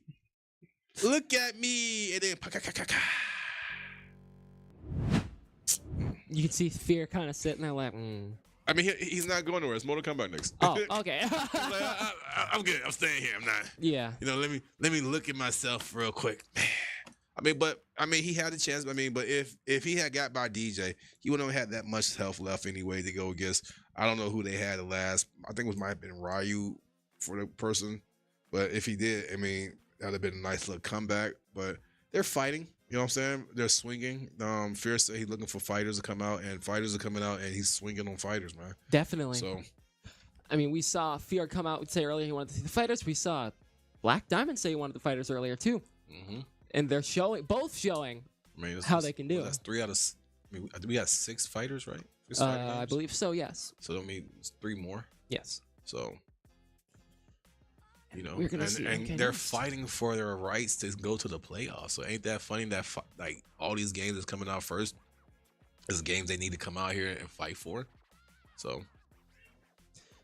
look at me," and then You can see Fear kind of sitting there like, I mean, he's not going nowhere. It's Mortal Kombat next. Oh, okay. He's like, I'm good. I'm staying here. I'm not. Yeah. You know, let me look at myself real quick. I mean, he had a chance. I mean, but if he had got by DJ, he wouldn't have had that much health left anyway to go against. I don't know who they had the last. I think it might have been Ryu for the person. But if he did, I mean, that'd have been a nice little comeback. But they're fighting. You know what I'm saying? They're swinging. Fear said he's looking for fighters to come out, and fighters are coming out, and he's swinging on fighters, man. Definitely. So, I mean, we saw Fear come out and say earlier he wanted to see the fighters. We saw Black Diamond say he wanted the fighters earlier too. mm-hmm. And they're both showing I mean, how they can do that's it. 3 out of. I mean, we got 6 fighters, right? 6 fighting I games? believe so. Yes. So that means 3 more. Yes. So, you know, We're gonna see and MK they're next. fighting for their rights to go to the playoffs. So ain't that funny that like all these games that's coming out first is games they need to come out here and fight for. So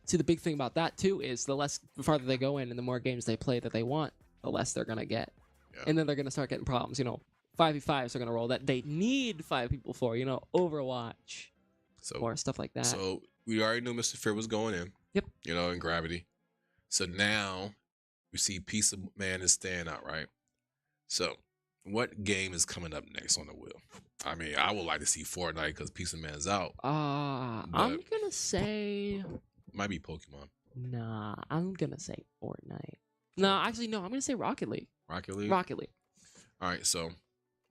See, the big thing about that too is the farther they go in and the more games they play that they want, the less they're gonna get. Yeah. And then they're gonna start getting problems. You know, 5v5s are gonna roll that they need 5 people for. You know, Overwatch or stuff like that. So we already knew Mr. Fear was going in. Yep. You know, in Gravity. So now we see Piece of Man is staying out, right? So what game is coming up next on the wheel? I mean, I would like to see Fortnite because Piece of Man is out. I'm But- gonna say Might be Pokemon. nah. I'm gonna say Fortnite. No, actually no. I'm gonna say Rocket League. Rocket League? Rocket League. All right, so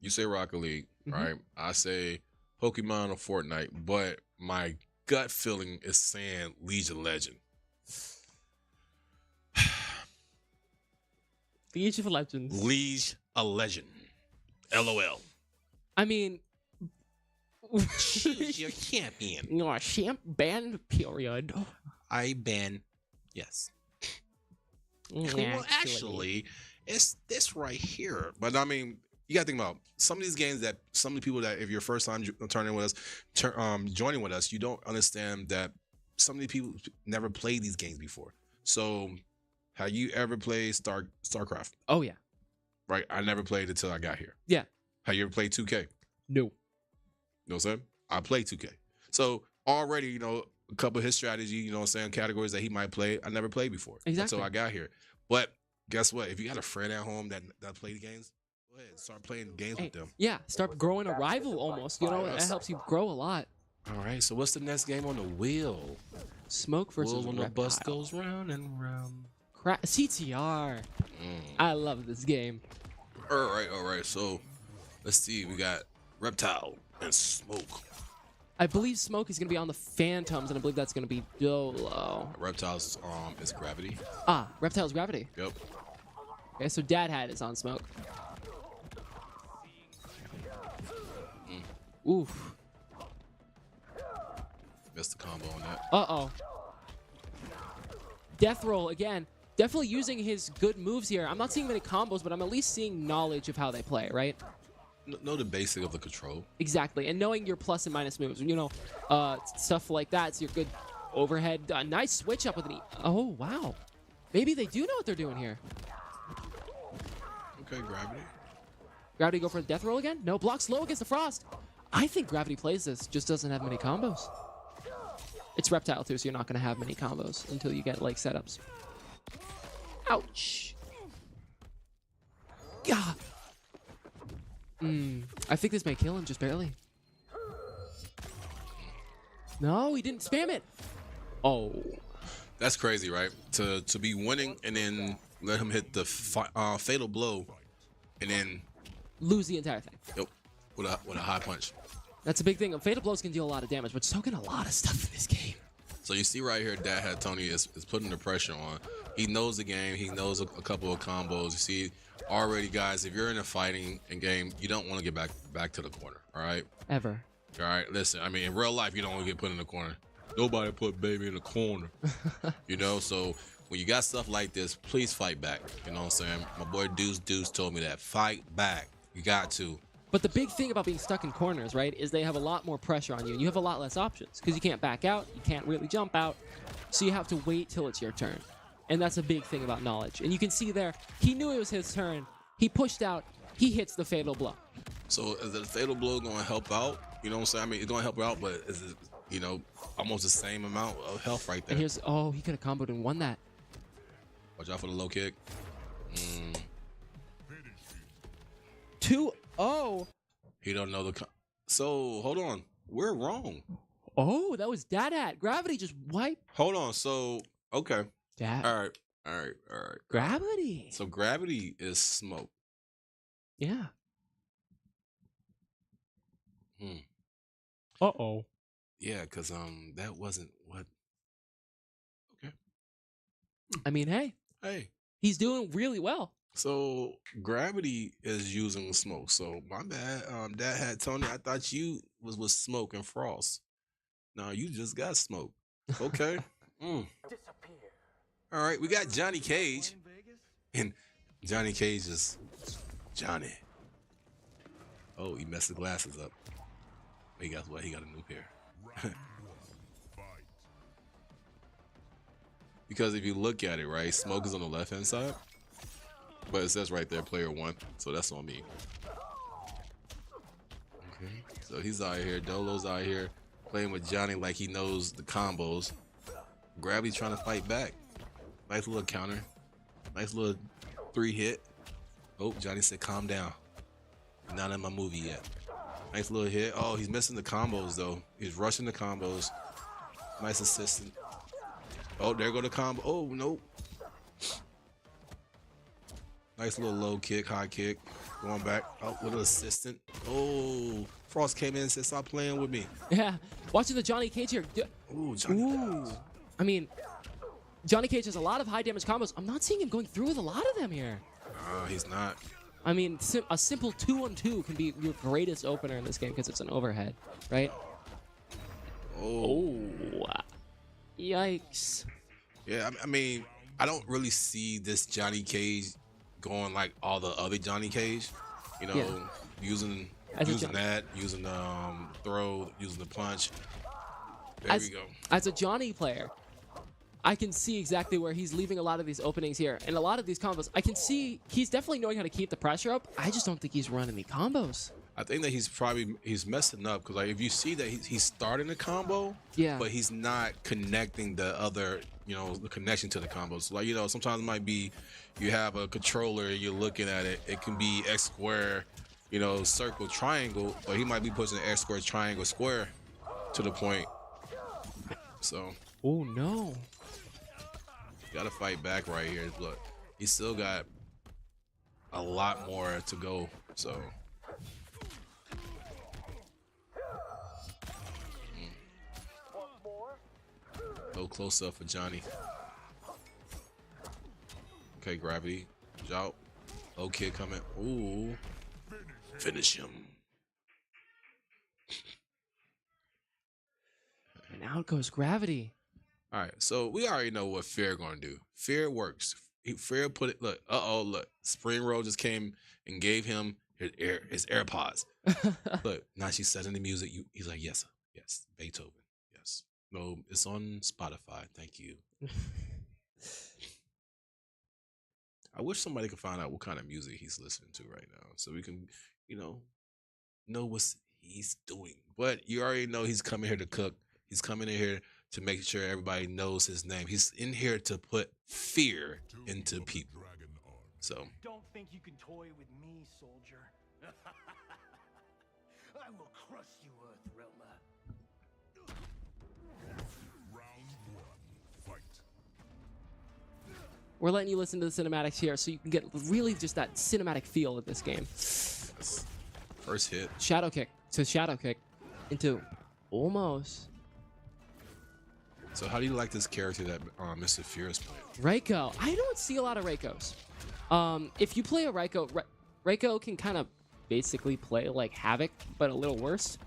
you say Rocket League, Mhm. right? I say Pokemon or Fortnite, but my gut feeling is saying League of Legend. League of Legends. League of Legend. LOL. I mean, Choose your champion. no, champ ban period. I ban. Yes. Well, actually, it's this right here. But I mean, you got to think about some of these games that some of the people that, if you're first time turning with us, joining with us, you don't understand that some of the people never played these games before. So, have you ever played StarCraft? Oh yeah. Right, I never played it until I got here. Yeah. Have you ever played 2K? No. You know what I'm saying? I play 2K. So already, you know, a couple of his strategy, you know what I'm saying, categories that he might play, I never played before. Exactly. Until I got here. But guess what? If you got a friend at home that played the games, Go ahead, start playing games Hey, with them. yeah, start growing a rival almost. You know, that helps you grow a lot. All right, so what's the next game on the wheel? Smoke versus Wheel on the bus Reptile. goes round and round. CTR. I love this game. All right. So let's see. We got Reptile and Smoke. I believe Smoke is going to be on the Phantoms, and I believe that's going to be Dolo. Reptile's is Gravity. Ah, Reptile's Gravity. Yep. Okay, so Dad Hat is on Smoke. Oof. Missed the combo on that. Uh-oh. Death Roll again. Definitely using his good moves here. I'm not seeing many combos, but I'm at least seeing knowledge of how they play, right? Know the basic of the control. Exactly, and knowing your plus and minus moves. You know, stuff like that. It's your good overhead. Nice switch up with an E. Oh, wow. Maybe they do know what they're doing here. Okay, Gravity. Gravity go for the Death Roll again? No, blocks low against the Frost. I think Gravity plays this, just doesn't have many combos. It's Reptile too, so you're not going to have many combos until you get like setups. Ouch. Yeah. I think this may kill him just barely. No, he didn't spam it. Oh. That's crazy, right? To be winning and then let him hit the fatal blow, and then Lose the entire thing. yep, with a high punch. That's a big thing. Fatal blows can deal a lot of damage, but so can a lot of stuff in this game. So you see right here, Dad Hat Tony is putting the pressure on. He knows the game. He knows a couple of combos. You see, already, guys, if you're in a fighting game, you don't want to get back to the corner. All right. Ever. All right. Listen, I mean, in real life, you don't want to get put in the corner. Nobody put baby in the corner. You know. So when you got stuff like this, please fight back. You know what I'm saying? My boy Deuce told me that. Fight back. You got to. But the big thing about being stuck in corners, right, is they have a lot more pressure on you, and you have a lot less options because you can't back out, you can't really jump out, so you have to wait till it's your turn. And that's a big thing about knowledge. And you can see there, he knew it was his turn. He pushed out. He hits the fatal blow. So is the fatal blow going to help out? You know what I'm saying? I mean, it's going to help out, but is it, you know, almost the same amount of health right there? And here's, oh, he could have comboed and won that. Watch out for the low kick. 2-0. He don't know so hold on, we're wrong. Oh, that was Dad Hat. Gravity just wiped. Hold on. So okay. Dad. All right. Gravity. So Gravity is Smoke. Yeah. Uh-oh. Yeah, because that wasn't what. Okay. I mean, hey, he's doing really well. So Gravity is using Smoke. So my bad. Dad Hat Tony. I thought you was with Smoke and Frost. No, you just got Smoke. Okay. All right, we got Johnny Cage, and Johnny Cage is Johnny. Oh, he messed the glasses up. He got what? He got a new pair. Because if you look at it, right, Smoke is on the left-hand side, but it says right there, player 1, so that's on me. Okay, so he's out here. Dolo's out here playing with Johnny like he knows the combos. Gravity trying to fight back. Nice little counter. Nice little 3-hit. Oh, Johnny said, calm down. You're not in my movie yet. Nice little hit. Oh, he's missing the combos, though. He's rushing the combos. Nice assistant. Oh, there go the combo. Oh, nope. Nice little low kick, high kick. Going back. Oh, with an assistant. Oh, Frost came in and said, stop playing with me. Yeah. Watching the Johnny Cage here. Ooh, Johnny. Ooh. I mean, Johnny Cage has a lot of high damage combos. I'm not seeing him going through with a lot of them here. He's not. I mean, a simple 2-on-2 can be your greatest opener in this game because it's an overhead, right? Oh. Yikes. Yeah, I mean, I don't really see this Johnny Cage going like all the other Johnny Cage. You know, Yeah. using that, using the throw, using the punch. There we go. As a Johnny player, I can see exactly where he's leaving a lot of these openings here. And a lot of these combos, I can see he's definitely knowing how to keep the pressure up. I just don't think he's running the combos. I think that he's messing up because like if you see that he's starting the combo, Yeah. but he's not connecting the other, the connection to the combos. So, like sometimes it might be you have a controller, you're looking at it, it can be X square, circle, triangle, but he might be pushing X square, triangle, square to the point. So Oh no. got to fight back right here. Look, he still got a lot more to go. So. No close up for Johnny. Okay, gravity. Out. Low kick coming. Ooh. Finish him. And out goes gravity. All right, so we already know what Fear gonna do. Fear works. Fear put it. Look. Look. Spring Roll just came and gave him his AirPods. Look. Now she's setting the music. He's like, yes, yes, Beethoven. Yes. No, it's on Spotify. Thank you. I wish somebody could find out what kind of music he's listening to right now, so we can, know what he's doing. But you already know he's coming here to cook. He's coming in here to make sure everybody knows his name. He's in here to put fear into people. So. Don't think you can toy with me, soldier. I will crush you, Earthrealmer. We're letting you listen to the cinematics here so you can get really just that cinematic feel of this game. Yes. First hit. Shadow kick to shadow kick into almost. So how do you like this character that Mr. Fear is playing? Reiko. I don't see a lot of Reikos. If you play a Reiko, Reiko can kind of basically play like Havoc, but a little worse.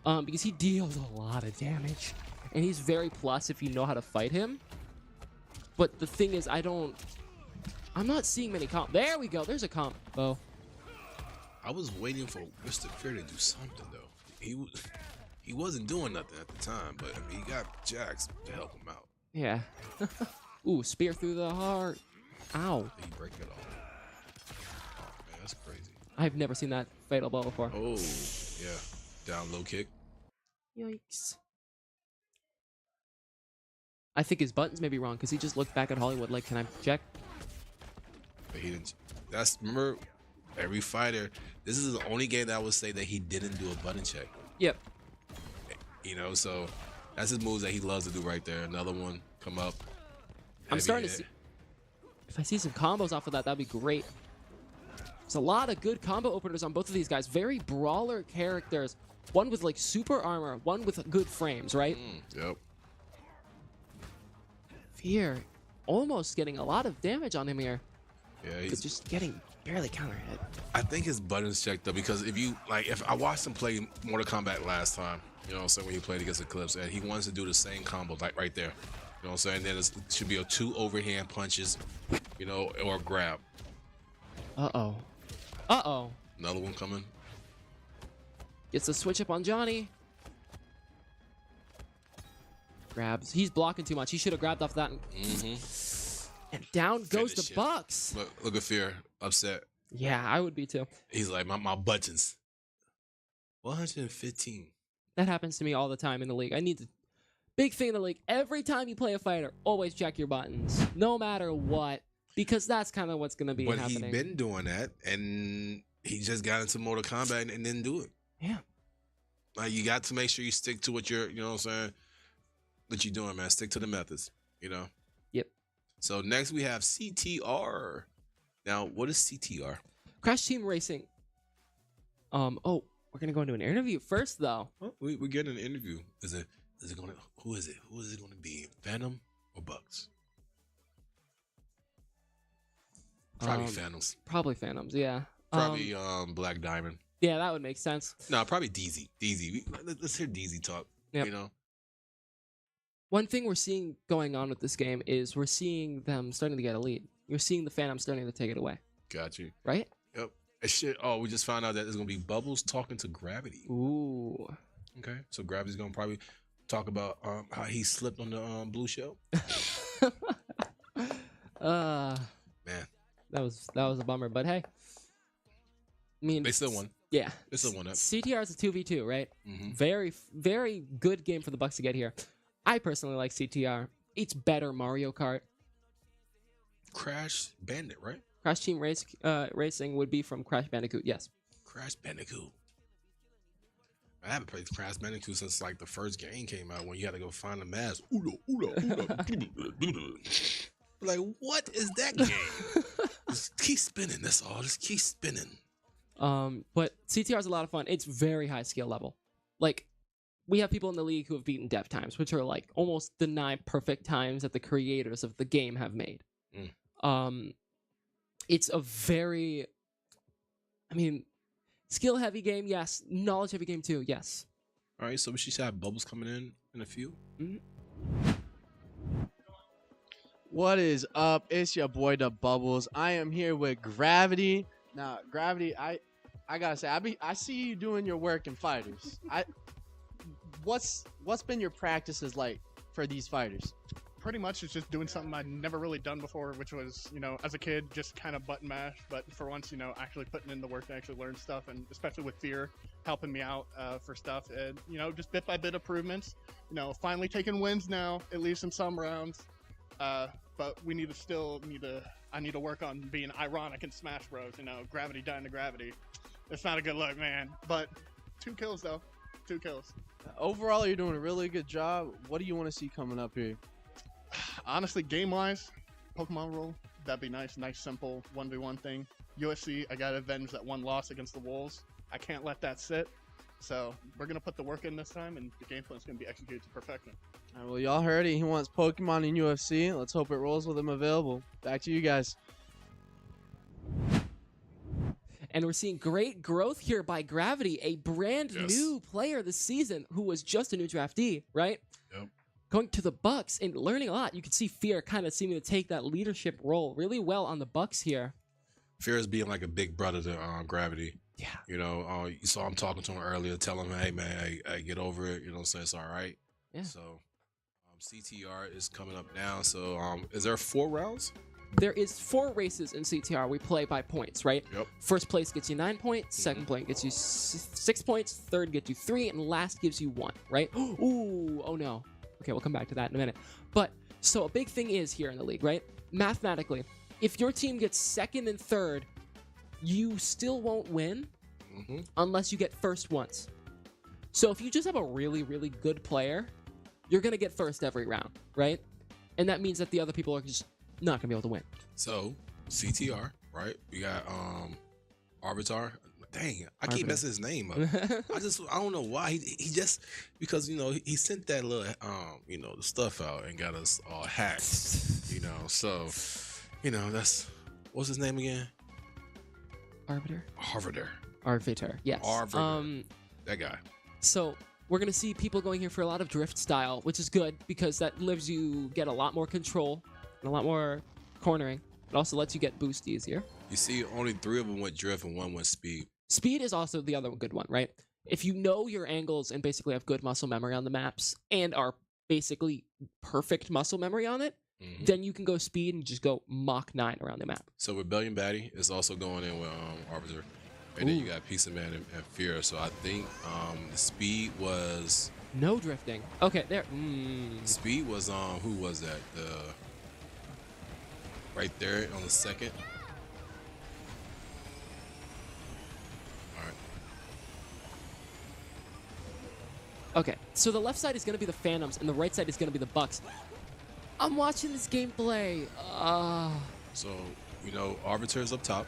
Because he deals a lot of damage. And he's very plus if you know how to fight him. But the thing is, I'm not seeing many comp. There we go. There's a combo. I was waiting for Mr. Fear to do something though. He wasn't doing nothing at the time, but I mean, he got Jax to help him out. Yeah. Ooh, spear through the heart. Ow. Did he break it off? Oh man, that's crazy. I've never seen that fatal blow before. Oh, yeah. Down low kick. Yikes. I think his buttons may be wrong because he just looked back at Hollywood like, can I check? But he didn't. Remember, every fighter, this is the only game that I would say that he didn't do a button check. Yep. So that's his moves that he loves to do right there. Another one, come up. I'm starting to see. If I see some combos off of that, that'd be great. There's a lot of good combo openers on both of these guys. Very brawler characters. One with like super armor, one with good frames, right? Yep. Fear almost getting a lot of damage on him here. Yeah, He's just getting barely counter hit. I think his buttons checked though, because if I watched him play Mortal Kombat last time, so when he played against Eclipse, and he wants to do the same combo like right there. You know what I'm saying? Then it should be a 2 overhand punches, or a grab. Uh-oh. Uh-oh. Another one coming. Gets the switch up on Johnny. Grabs. He's blocking too much. He should have grabbed off that. And down goes the Bucks. Look at Fear. Upset. Yeah, I would be too. He's like, my buttons. 115. That happens to me all the time in the league. I need to... Big thing in the league. Every time you play a fighter, always check your buttons. No matter what. Because that's kind of what's going to be happening. But he's been doing that, and he just got into Mortal Kombat and didn't do it. Yeah. Like, you got to make sure you stick to what you're, what I'm saying? What you doing, man. Stick to the methods, Yep. So next we have CTR. Now, what is CTR? Crash Team Racing. We're gonna go into an interview first, though. Well, we're getting an interview. Is it gonna? Who is it? Who is it gonna be? Phantom or Bucks? Probably Phantoms. Probably Phantoms. Yeah. Probably Black Diamond. Yeah, that would make sense. No, probably DZ. DZ. Let's hear DZ talk. Yep. One thing we're seeing going on with this game is we're seeing them starting to get a lead. You're seeing the Phantom starting to take it away. Got you. Right? Yep. And shit. Oh, we just found out that there's gonna be Bubbles talking to Gravity. Ooh. Okay. So Gravity's gonna probably talk about how he slipped on the blue shell. Man. That was a bummer, but hey. I mean, they still won. Yeah. It's a 1-up. CTR is a 2v2, right? Mhm. Very good game for the Bucks to get here. I personally like CTR. It's better Mario Kart. Crash Bandit, right? Crash Team Racing would be from Crash Bandicoot, yes. Crash Bandicoot. I haven't played Crash Bandicoot since like the first game came out when you had to go find the mask. Like, what is that game? Just keep spinning. That's all. Just keep spinning. But CTR is a lot of fun. It's very high skill level. Like, we have people in the league who have beaten dev times, which are like almost the 9 perfect times that the creators of the game have made. It's a very, I mean, skill heavy game, yes. Knowledge heavy game too, yes. All right, so we should have bubbles coming in a few. What is up? It's your boy the Bubbles. I am here with Gravity. Now, Gravity, I gotta say, I see you doing your work in fighters. What's been your practices like for these fighters? Pretty much it's just doing something I'd never really done before, which was, as a kid, just kind of button mash. But for once, actually putting in the work to actually learn stuff, and especially with Fear helping me out for stuff. And, just bit by bit improvements. Finally taking wins now, at least in some rounds. But we I need to work on being ironic in Smash Bros. Gravity dying to gravity. It's not a good look, man. But 2 kills, though. 2 kills. Overall, you're doing a really good job. What do you want to see coming up here? Honestly, game-wise, Pokemon roll, that'd be nice. Nice, simple 1v1 thing. USC, I gotta avenge that 1 loss against the Wolves. I can't let that sit. So we're gonna put the work in this time, and the game plan's gonna be executed to perfection. All right, well, y'all heard it. He wants Pokemon in UFC. Let's hope it rolls with him available. Back to you guys. And we're seeing great growth here by Gravity, a brand new player this season who was just a new draftee, right? Yep. Going to the Bucks and learning a lot. You can see Fear kind of seeming to take that leadership role really well on the Bucks here. Fear is being like a big brother to Gravity. Yeah. You saw him talking to him earlier, telling him, hey, man, hey, get over it. You know what I'm saying? It's all right. Yeah. So CTR is coming up now. So is there 4 rounds? There is 4 races in CTR. We play by points, right? Yep. First place gets you 9 points. Second place gets you 6 points. Third gets you 3, and last gives you 1, right? Ooh, oh no. Okay, we'll come back to that in a minute. But so a big thing is here in the league, right? Mathematically, if your team gets 2nd and 3rd, you still won't win unless you get first once. So if you just have a really, really good player, you're gonna get first every round, right? And that means that the other people are just not gonna be able to win. So CTR, right? We got Arbiter. Dang, I Arbiter. keep messing his name up. I don't know why. He just because he sent that little the stuff out and got us all hacked. So that's what's his name again? Arbiter, yes. Arbiter. That guy. So we're gonna see people going here for a lot of drift style, which is good because that lets you get a lot more control and a lot more cornering. It also lets you get boost easier. You see, only 3 of them went drift and 1 went speed. Speed is also the other good one, right? If you know your angles and basically have good muscle memory on the maps and are basically perfect muscle memory on it, then you can go speed and just go Mach 9 around the map. So Rebellion Baddie is also going in with Arbiter. And then you got Peace of Man and Fear. So I think the speed was... No drifting. Okay, there. Speed was who was that? Right there on the 2nd. Okay, so the left side is going to be the Phantoms, and the right side is going to be the Bucks. I'm watching this gameplay. So, Arbiter's up top,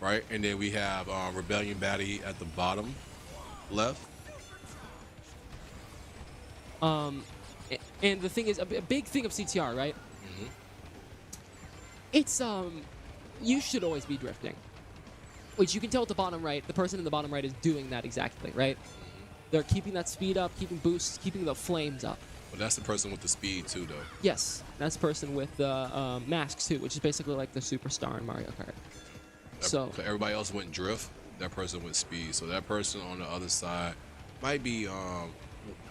right? And then we have Rebellion Baddie at the bottom left. And the thing is, a big thing of CTR, right? It's, you should always be drifting. Which you can tell at the bottom right, the person in the bottom right is doing that exactly, right? They're keeping that speed up, keeping boosts, keeping the flames up. But that's the person with the speed too, though. Yes, that's the person with the masks too, which is basically like the superstar in Mario Kart. So everybody else went drift. That person went speed. So that person on the other side might be.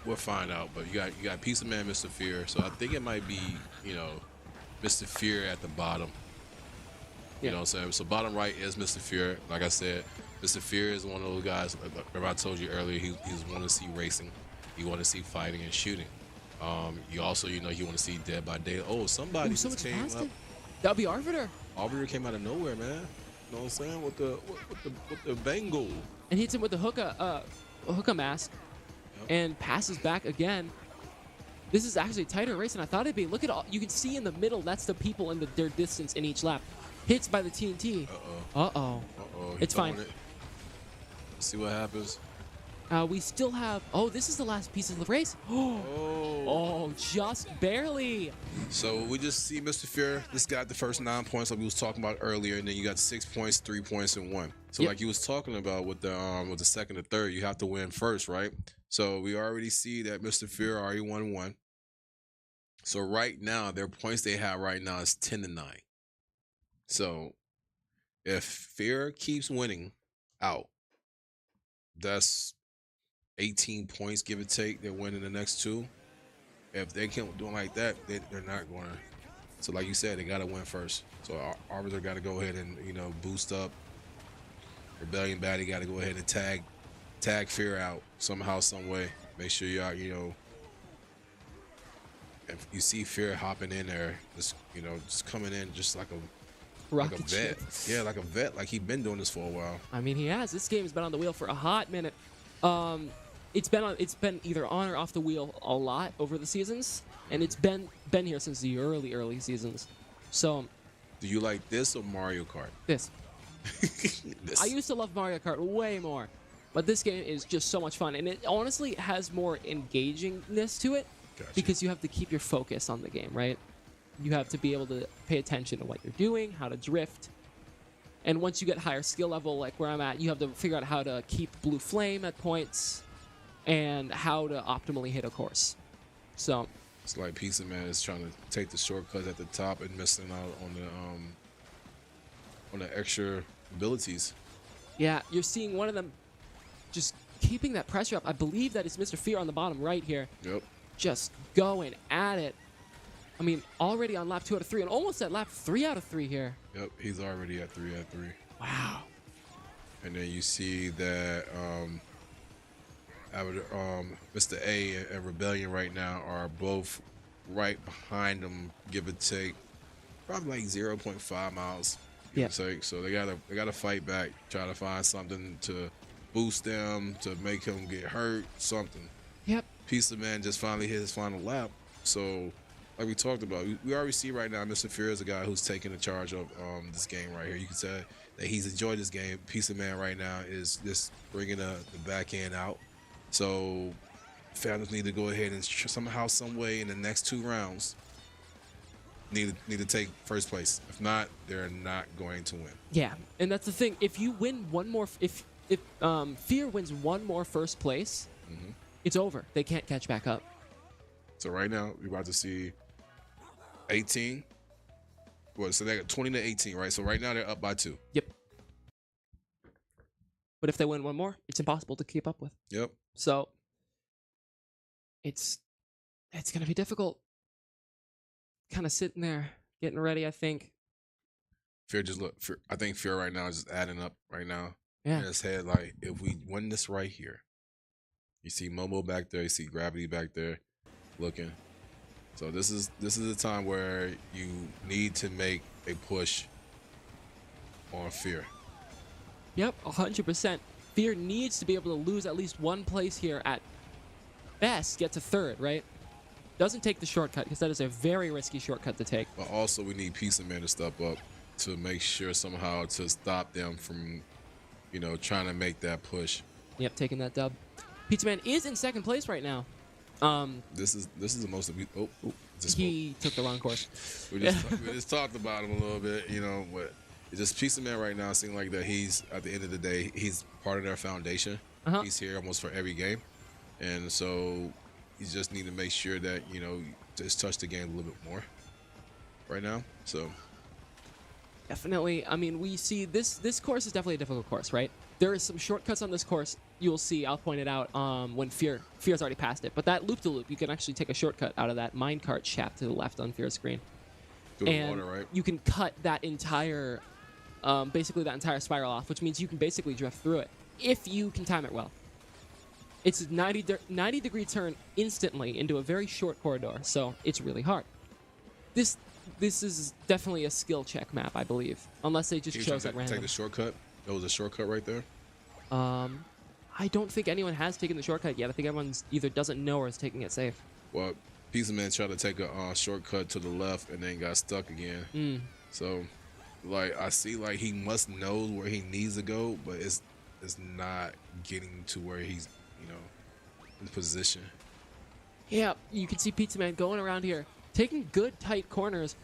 We'll find out. But you got Peace of Man, Mr. Fear. So I think it might be Mr. Fear at the bottom. You know what I'm saying? So bottom right is Mr. Fear. Like I said, Mr. Fear is one of those guys. Like I told you earlier, he's want to see racing, he want to see fighting and shooting. You also, you want to see Dead by Day. Oh, somebody Ooh, just someone's came passed up. it. That'll be Arbiter. Arbiter came out of nowhere, man. You know what I'm saying? With the Bengal. And hits him with the hookah mask, and passes back again. This is actually a tighter race than I thought it'd be. Look at all you can see in the middle. That's the people in their distance in each lap. Hits by the TNT. Uh-oh. It's fine. Let's see what happens. We still have. Oh, this is the last piece of the race. Oh, just barely. So we just see Mr. Fear. This got the first 9 points like we was talking about earlier, and then you got 6 points, 3 points, and 1. So like you was talking about with the second and third, you have to win first, right? So we already see that Mr. Fear already won 1. So right now, their points they have right now is 10-9. So if Fear keeps winning out, that's 18 points, give or take. They're winning the next 2. If they can't do it like that, they're not going to. So like you said, they got to win first. So Arbiter got to go ahead and, boost up. Rebellion Baddie got to go ahead and tag Fear out somehow, some way. Make sure y'all, if you see Fear hopping in there, just coming in just like a vet. Ship. Yeah, like a vet. Like he's been doing this for a while. I mean, he has. This game's been on the wheel for a hot minute. It's been either on or off the wheel a lot over the seasons, and it's been here since the early seasons. So, do you like this or Mario Kart? This. I used to love Mario Kart way more, but this game is just so much fun, and it honestly has more engagingness to it. Gotcha. Because you have to keep your focus on the game, right? You have to be able to pay attention to what you're doing, how to drift. And once you get higher skill level, like where I'm at, you have to figure out how to keep blue flame at points and how to optimally hit a course. So it's like Pizza Man is trying to take the shortcuts at the top and missing out on the extra abilities. yeah, you're seeing one of them just keeping that pressure up. I believe that it's Mr. Fear on the bottom right here. Yep. Just going at it. I mean, already on lap 2 out of 3 and almost at lap 3 out of 3 here. Yep, he's already at 3 out of 3. Wow. And then you see that Mr. A and Rebellion right now are both right behind them, give or take, probably like 0.5 miles. Give or take. So they gotta fight back, try to find something to boost them, to make him get hurt, something. Yep. Pizza Man just finally hit his final lap. So, like we talked about, we already see right now Mr. Fear is a guy who's taking the charge of this game right here. You can say that he's enjoyed this game. Pizza Man right now is just bringing the back end out. So, Phantoms need to go ahead and somehow, some way in the next 2 rounds need to take first place. If not, they're not going to win. Yeah, and that's the thing. If you win one more, if Fear wins one more first place, it's over. They can't catch back up. So right now we're about to see 18. Well, so they got 20-18, right? So right now they're up by 2. Yep. But if they win one more, it's impossible to keep up with. Yep. So it's gonna be difficult. Kind of sitting there, getting ready. I think. Fear just look. I think Fear right now is just adding up right now. Yeah. In his head, like if we win this right here, you see Momo back there, you see Gravity back there, looking. So this is the time where you need to make a push on Fear. Yep, 100%. Fear needs to be able to lose at least one place here at best, get to 3rd, right? Doesn't take the shortcut because that is a very risky shortcut to take. But also we need Pizza Man to step up to make sure somehow to stop them from, trying to make that push. Yep, taking that dub. Pizza Man is in 2nd place right now. This is the most. He took the wrong course. we just talked about him a little bit, but it's just Pizza Man right now seems like that he's at the end of the day he's part of their foundation. He's here almost for every game, and so you just need to make sure that just touch the game a little bit more right now. So definitely, I mean, we see this course is definitely a difficult course, right? There is some shortcuts on this course. You'll see, I'll point it out when Fear's already passed it. But that loop-to-loop, you can actually take a shortcut out of that minecart shaft to the left on Fear's screen. through the water, right? You can cut that entire basically that entire spiral off, which means you can basically drift through it if you can time it well. It's a 90-degree turn instantly into a very short corridor, so it's really hard. This is definitely a skill check map, I believe, unless they just chose at random. Take the shortcut. That was a shortcut right there. I don't think anyone has taken the shortcut yet. I think everyone's either doesn't know or is taking it safe. Well, Pizza Man tried to take a shortcut to the left and then got stuck again. So, like, I see like he must know where he needs to go, but it's not getting to where he's, you know, in position. Yeah, you can see Pizza Man going around here, taking good tight corners.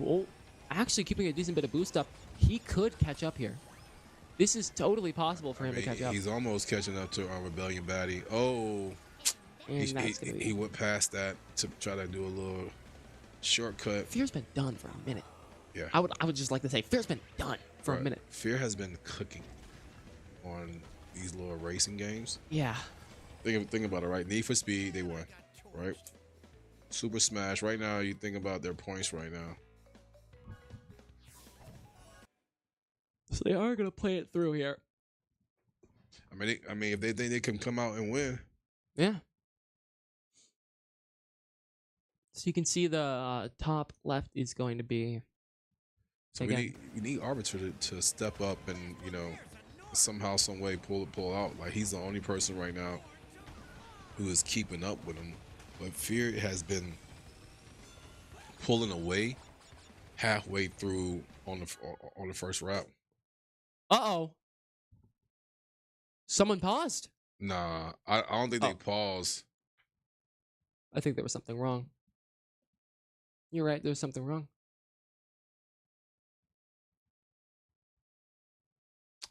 Oh, actually keeping a decent bit of boost up. He could catch up here. This is totally possible for him to catch up. He's almost catching up to our Rebellion baddie. Oh, he went past that to try to do a little shortcut. Fear's been done for a minute. Yeah. I would just like to say Fear's been done for a minute. Fear has been cooking on these little racing games. Yeah. Think about it, right? Need for Speed, they won, right? Super Smash, right now, you think about their points right now. So they are gonna play it through here. I mean, if they think they can come out and win, yeah. So you can see the top left is going to be. So we need Arbiter to step up and, you know, somehow, some way pull out. Like, he's the only person right now who is keeping up with him. But Fear has been pulling away halfway through on the first route. Uh-oh. Someone paused. Nah, I don't think they paused. I think there was something wrong. You're right, there was something wrong.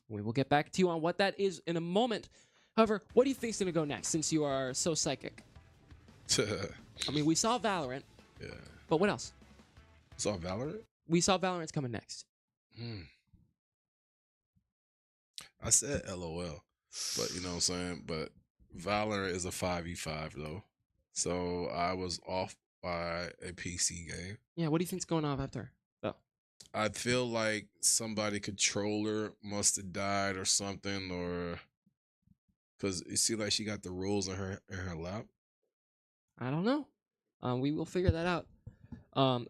We will get back to you on what that is in a moment. However, what do you think is going to go next, since you are so psychic? I mean, we saw Valorant. Yeah. But what else? Saw Valorant? We saw Valorant's coming next. I said LOL, but you know what I'm saying? But Valorant is a 5v5 though. So I was off by a PC game. Yeah, what do you think's going on after? Oh. I feel like somebody controller must have died or something, or because you see like she got the rules in her lap. I don't know. We will figure that out. I'm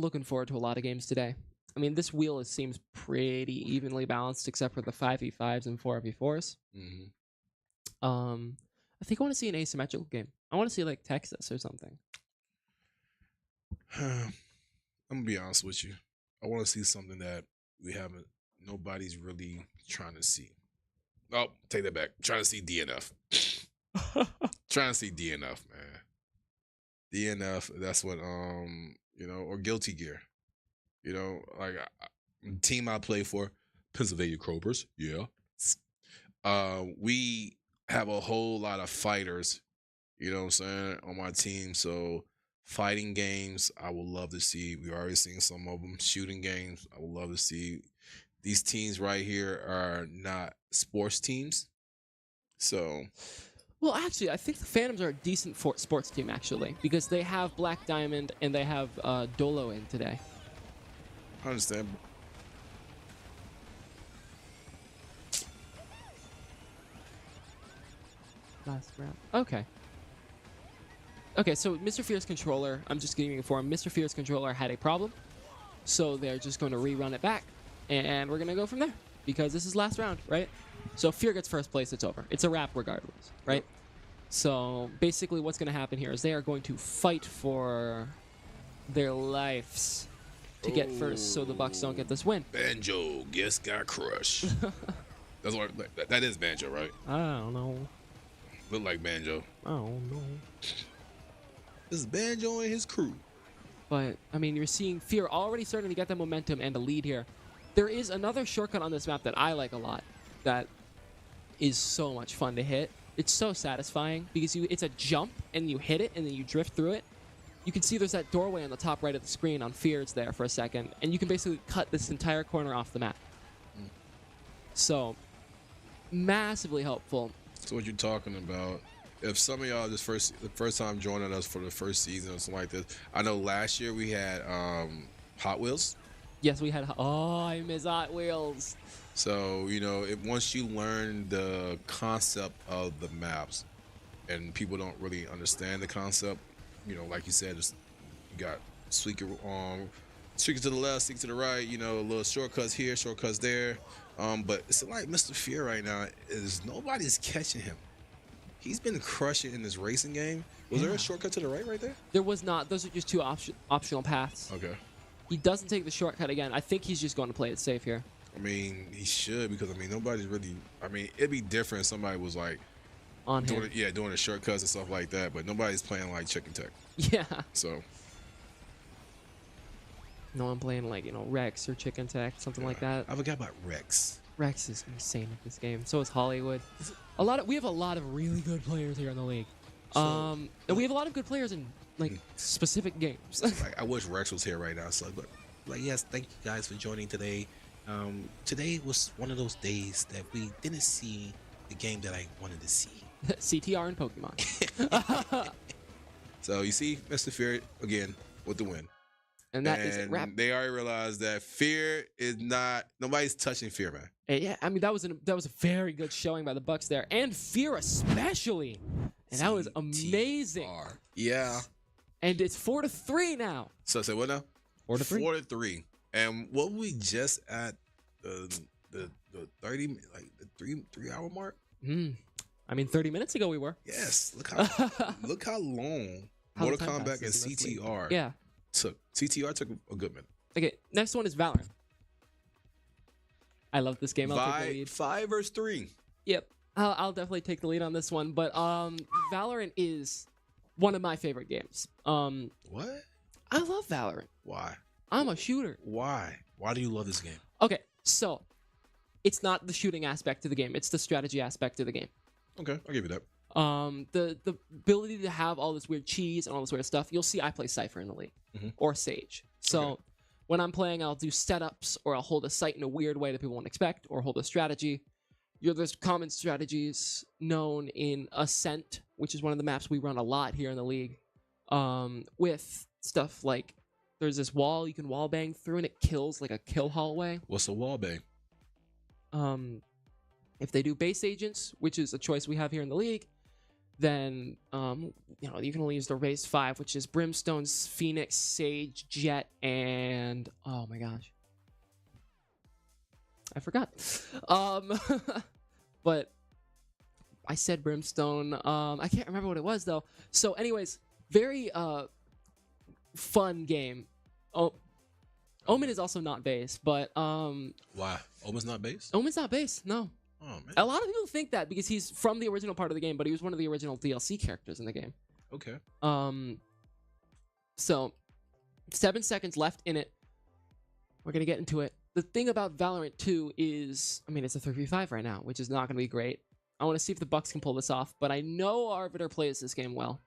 looking forward to a lot of games today. I mean, this wheel seems pretty evenly balanced, except for the 5v5s and 4v4s. I think I want to see an asymmetrical game. I want to see like Texas or something. I'm gonna be honest with you. I want to see something that nobody's really trying to see. Oh, take that back. Trying to see DNF. Trying to see DNF, man. DNF. That's what you know, or Guilty Gear. You know, like team I play for, Pennsylvania Crowbers. Yeah. We have a whole lot of fighters, you know what I'm saying, on my team. So fighting games, I would love to see. We've already seen some of them. Shooting games, I would love to see. These teams right here are not sports teams. So. Well, actually, I think the Phantoms are a decent sports team, actually, because they have Black Diamond and they have Dolo in today. I understand. Last round. Okay. Okay, so Mr. Fear's controller, I'm just getting informed, Mr. Fear's controller had a problem, so they're just going to rerun it back, and we're going to go from there, because this is last round, right? So if Fear gets first place, it's over. It's a wrap regardless, right? Yep. So basically what's going to happen here is they are going to fight for their lives to get first so the Bucks don't get this win. Banjo got crushed. That's what that is Banjo, right? I don't know. Look like Banjo. I don't know. This is Banjo and his crew. But, I mean, you're seeing Fear already starting to get the momentum and a lead here. There is another shortcut on this map that I like a lot that is so much fun to hit. It's so satisfying because it's a jump and you hit it and then you drift through it. You can see there's that doorway on the top right of the screen on Fear's there for a second, and you can basically cut this entire corner off the map. So, massively helpful. So what you're talking about, if some of y'all the first time joining us for the first season or something like this, I know last year we had Hot Wheels. Yes, we had. Oh, I miss Hot Wheels. So once you learn the concept of the maps, and people don't really understand the concept, like you said, just you got tweaker to the left, tweaker to the right, little shortcuts here, shortcuts there. But it's like Mr. Fear right now is nobody's catching him. He's been crushing in this racing game. Was there a shortcut to the right there? There was not. Those are just two optional paths. Okay. He doesn't take the shortcut again. I think he's just going to play it safe here. I mean, he should, because nobody's really. It'd be different if somebody was like on doing him. doing the shortcuts and stuff like that. But nobody's playing like chicken tech. Yeah. So. No one playing like Rex or Chicken Tech, something like that. I forgot about Rex. Rex is insane at this game. So is Hollywood. We have a lot of really good players here in the league. And we have a lot of good players in specific games. Like, I wish Rex was here right now. So, but yes, thank you guys for joining today. Today was one of those days that we didn't see the game that I wanted to see. CTR and Pokemon. So you see, Mr. Fear again with the win. And that is a wrap. They already realized that Fear is not. Nobody's touching Fear, man. Yeah, that was a very good showing by the Bucks there, and Fear especially, and that was amazing. Yeah. And it's 4-3 now. So say what now? 4-3. 4-3. And what we just at the 30 like the 3 hour mark? 30 minutes ago we were. Yes. Look how long Mortal Kombat and CTR took. CTR took a good minute. Okay, next one is Valorant. I love this game. I'll take the lead. 5 versus 3. Yep. I'll definitely take the lead on this one. But Valorant is one of my favorite games. What? I love Valorant. Why? I'm a shooter. Why? Why do you love this game? Okay, so it's not the shooting aspect of the game. It's the strategy aspect of the game. Okay, I'll give you that. The ability to have all this weird cheese and all this weird stuff. You'll see I play Cypher in the league or Sage. So when I'm playing, I'll do setups or I'll hold a site in a weird way that people won't expect, or hold a strategy. There's common strategies known in Ascent, which is one of the maps we run a lot here in the league, with stuff like there's this wall you can wall bang through and it kills like a kill hallway. What's a wall bang? If they do base agents, which is a choice we have here in the league, then you can only use the base 5, which is Brimstone's Phoenix, Sage, Jet, and oh my gosh, I forgot. But I said Brimstone. I can't remember what it was though. So, anyways, very fun game. Omen is also not base, but why? Omen's not base? Omen's not base. No. Oh man. A lot of people think that because he's from the original part of the game, but he was one of the original DLC characters in the game. Okay. So 7 seconds left in it. We're gonna get into it. The thing about Valorant 2 is, it's a 3v5 right now, which is not gonna be great. I want to see if the Bucks can pull this off, but I know Arbiter plays this game well,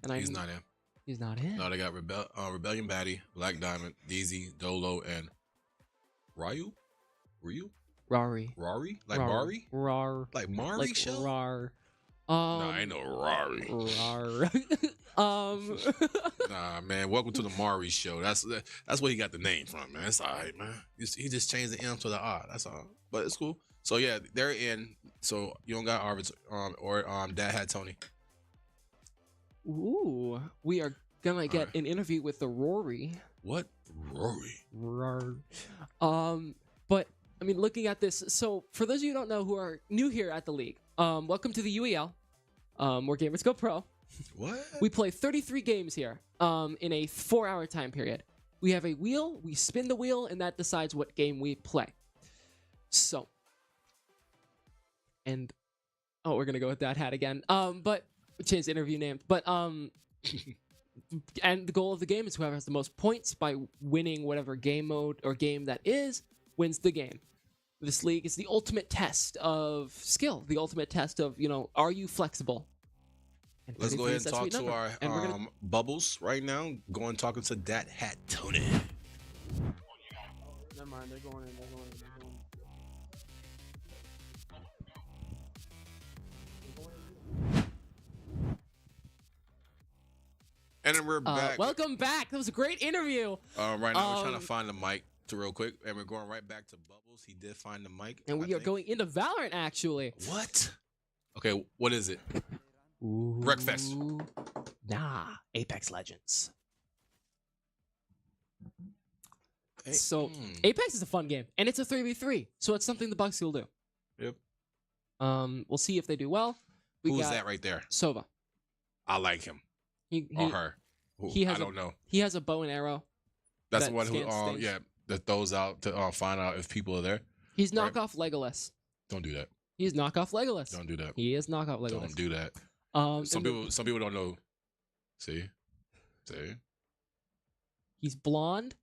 and he's not in. He's not in. No, they got Rebellion Batty, Black Diamond, DZ, Dolo, and Ryu. Rari. Like Mari? Rar. Like Mari like show? Rar. Nah, I ain't no Rari. Rar. Nah, man. Welcome to the Mari show. That's where he got the name from, man. It's all right, man. He just changed the M to the R. That's all. But it's cool. So yeah, they're in. So you don't got Arbiter or Dad had Tony. Ooh, we are gonna get an interview with the Rory. What? Rory. But looking at this, so for those of you who don't know who are new here at the league, welcome to the UEL, where gamers go pro. What? We play 33 games here, in a 4-hour time period. We have a wheel, we spin the wheel, and that decides what game we play. So, and we're gonna go with that hat again. But change the interview name. But and the goal of the game is whoever has the most points by winning whatever game mode or game that is wins the game. This league is the ultimate test of skill, the ultimate test of, are you flexible? And let's go ahead and talk to number. our Bubbles right now. Going talking to that hat Tony. Never mind, they're going in. And then we're back. Welcome back. That was a great interview. Right now we're trying to find the mic to real quick, and we're going right back to Bubbles. He did find the mic. And we are going into Valorant, actually. What? Okay, what is it? Breakfast. Nah, Apex Legends. Hey, So Apex is a fun game, and it's a 3v3, so it's something the Bucks will do. Yep. We'll see if they do well. Who's that right there? Sova. I like him. He Or her. he has I don't know. He has a bow and arrow. That's that the one who scans things. yeah, that throws out to find out if people are there. He's Right. knockoff Legolas. Don't do that. He's knockoff Legolas. Don't do that. He is knockoff Legolas. Don't do that. Some Some people don't know. See? He's blonde.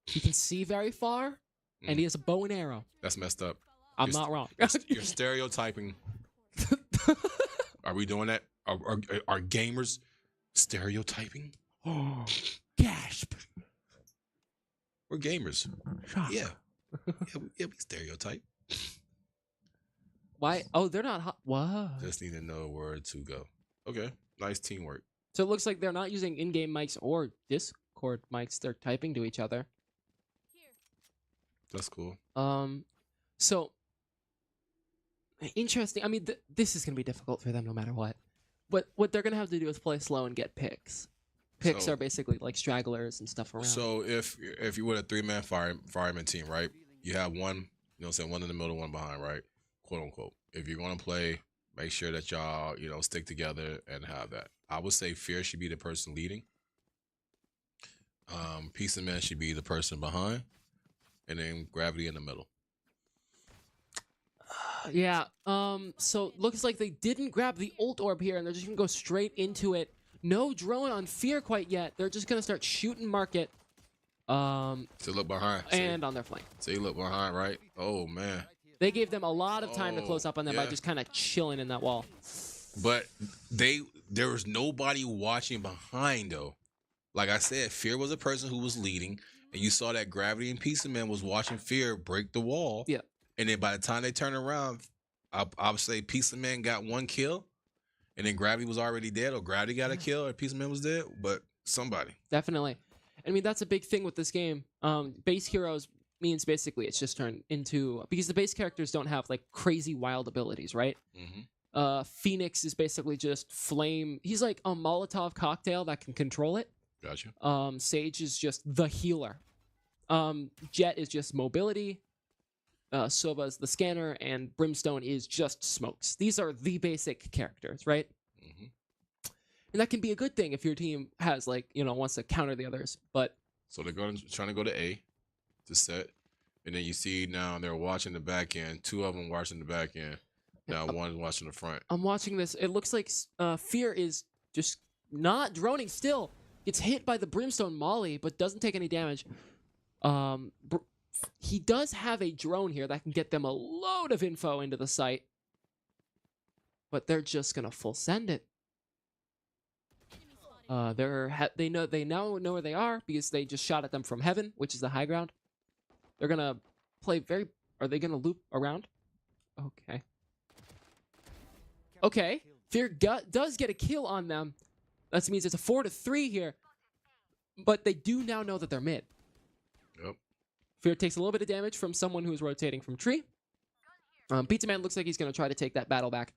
He can see very far, and he has a bow and arrow. That's messed up. I'm You're not wrong. You're stereotyping. Are we doing that? Are gamers stereotyping? Oh, gasp! We're gamers. Shock. Yeah, we stereotype. Why? Oh, they're not hot. Whoa. Just need to know where to go. Okay, nice teamwork. So it looks like they're not using in-game mics or Discord mics. They're typing to each other. That's cool. So interesting. I mean, this is gonna be difficult for them no matter what. But what they're gonna have to do is play slow and get picks. Picks So- are basically like stragglers and stuff around. So if you were a 3-man fireman team, right? You have one, you know what I'm saying, one in the middle, one behind, right? Quote unquote. If you're gonna play, make sure that y'all, stick together and have that. I would say Fear should be the person leading. Peace and Man should be the person behind, and then Gravity in the middle. Yeah. So looks like they didn't grab the ult orb here, and they're just gonna go straight into it. No drone on Fear quite yet. They're just gonna start shooting Market. So look behind. And on their flank. See, look behind, right? Oh man. They gave them a lot of time to close up on them by yeah. just kind of chilling in that wall. But there was nobody watching behind though. Like I said, Fear was a person who was leading, and you saw that Gravity and Peace and Man was watching Fear break the wall. Yeah. And then by the time they turn around, I would say Peace and Man got one kill, and then Gravity was already dead, or Gravity got a kill, or Peace and Man was dead. But somebody. Definitely. I mean, that's a big thing with this game. Base heroes means basically it's just turned into, because the base characters don't have like crazy wild abilities, right? Mm-hmm. Phoenix is basically just flame. He's like a Molotov cocktail that can control it. Gotcha. Sage is just the healer. Jet is just mobility. Sova is the scanner, and Brimstone is just smokes. These are the basic characters, right? Mm-hmm. And that can be a good thing if your team has wants to counter the others. But So they're trying to go to A to set, and then you see now they're watching the back end. Two of them watching the back end. Now one's watching the front. I'm watching this. It looks like Fear is just not droning still. Gets hit by the Brimstone Molly, but doesn't take any damage. He does have a drone here that can get them a load of info into the site. But they're just going to full send it. They now know where they are because they just shot at them from heaven, which is the high ground. They're going to play are they going to loop around? Okay. Okay. Fear does get a kill on them. That means it's a 4-3 here. But they do now know that they're mid. Yep. Fear takes a little bit of damage from someone who's rotating from tree. Pizza Man looks like he's going to try to take that battle back.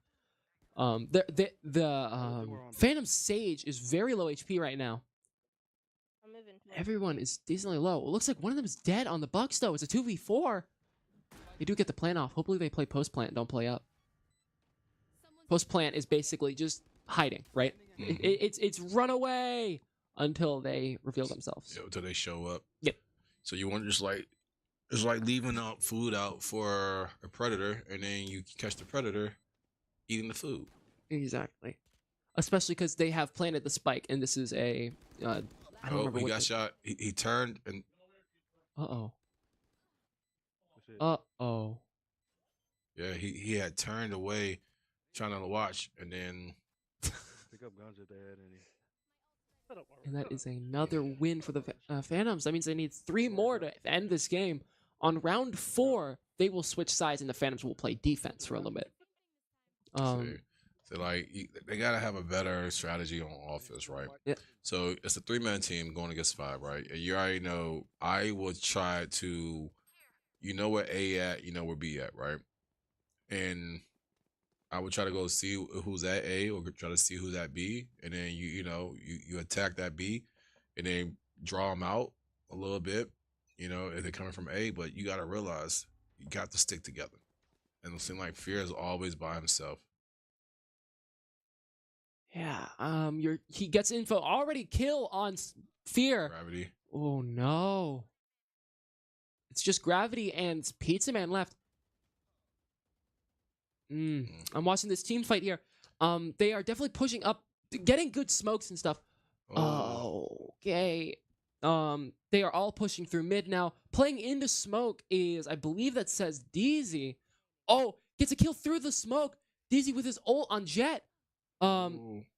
The Phantom Sage is very low HP right now. Everyone is decently low. It looks like one of them is dead on the Bucks, though. It's a 2v4. They do get the plant off. Hopefully they play post-plant, don't play up. Post-plant is basically just hiding, right? Mm-hmm. It's run away until they reveal themselves. Yeah, until they show up. Yep. So you want it's like leaving out food out for a predator, and then you catch the predator eating the food. Exactly. Especially because they have planted the spike, and this is a I don't remember he what got shot. He turned and yeah, he had turned away, trying to watch, and then pick up guns at the head and that is another win for the Phantoms. That means they need 3 more to end this game. On round 4, they will switch sides, and the Phantoms will play defense for a little bit. So like they gotta have a better strategy on offense, right? Yeah. So it's a 3-man team going against 5, right? And you already know I would try to, you know where A at, you know where B at, right? And I would try to go see who's at A or try to see who's at B, and then you attack that B, and then draw them out a little bit, if they're coming from A. But you got to realize you got to stick together, and it seems like Fear is always by himself. Yeah. He gets info already. Kill on Fear. Gravity. Oh no. It's just Gravity and Pizza Man left. I'm watching this team fight here. They are definitely pushing up, getting good smokes and stuff. Oh. Okay. They are all pushing through mid now. Playing into smoke is, I believe that says DZ. Oh, gets a kill through the smoke. DZ with his ult on Jet.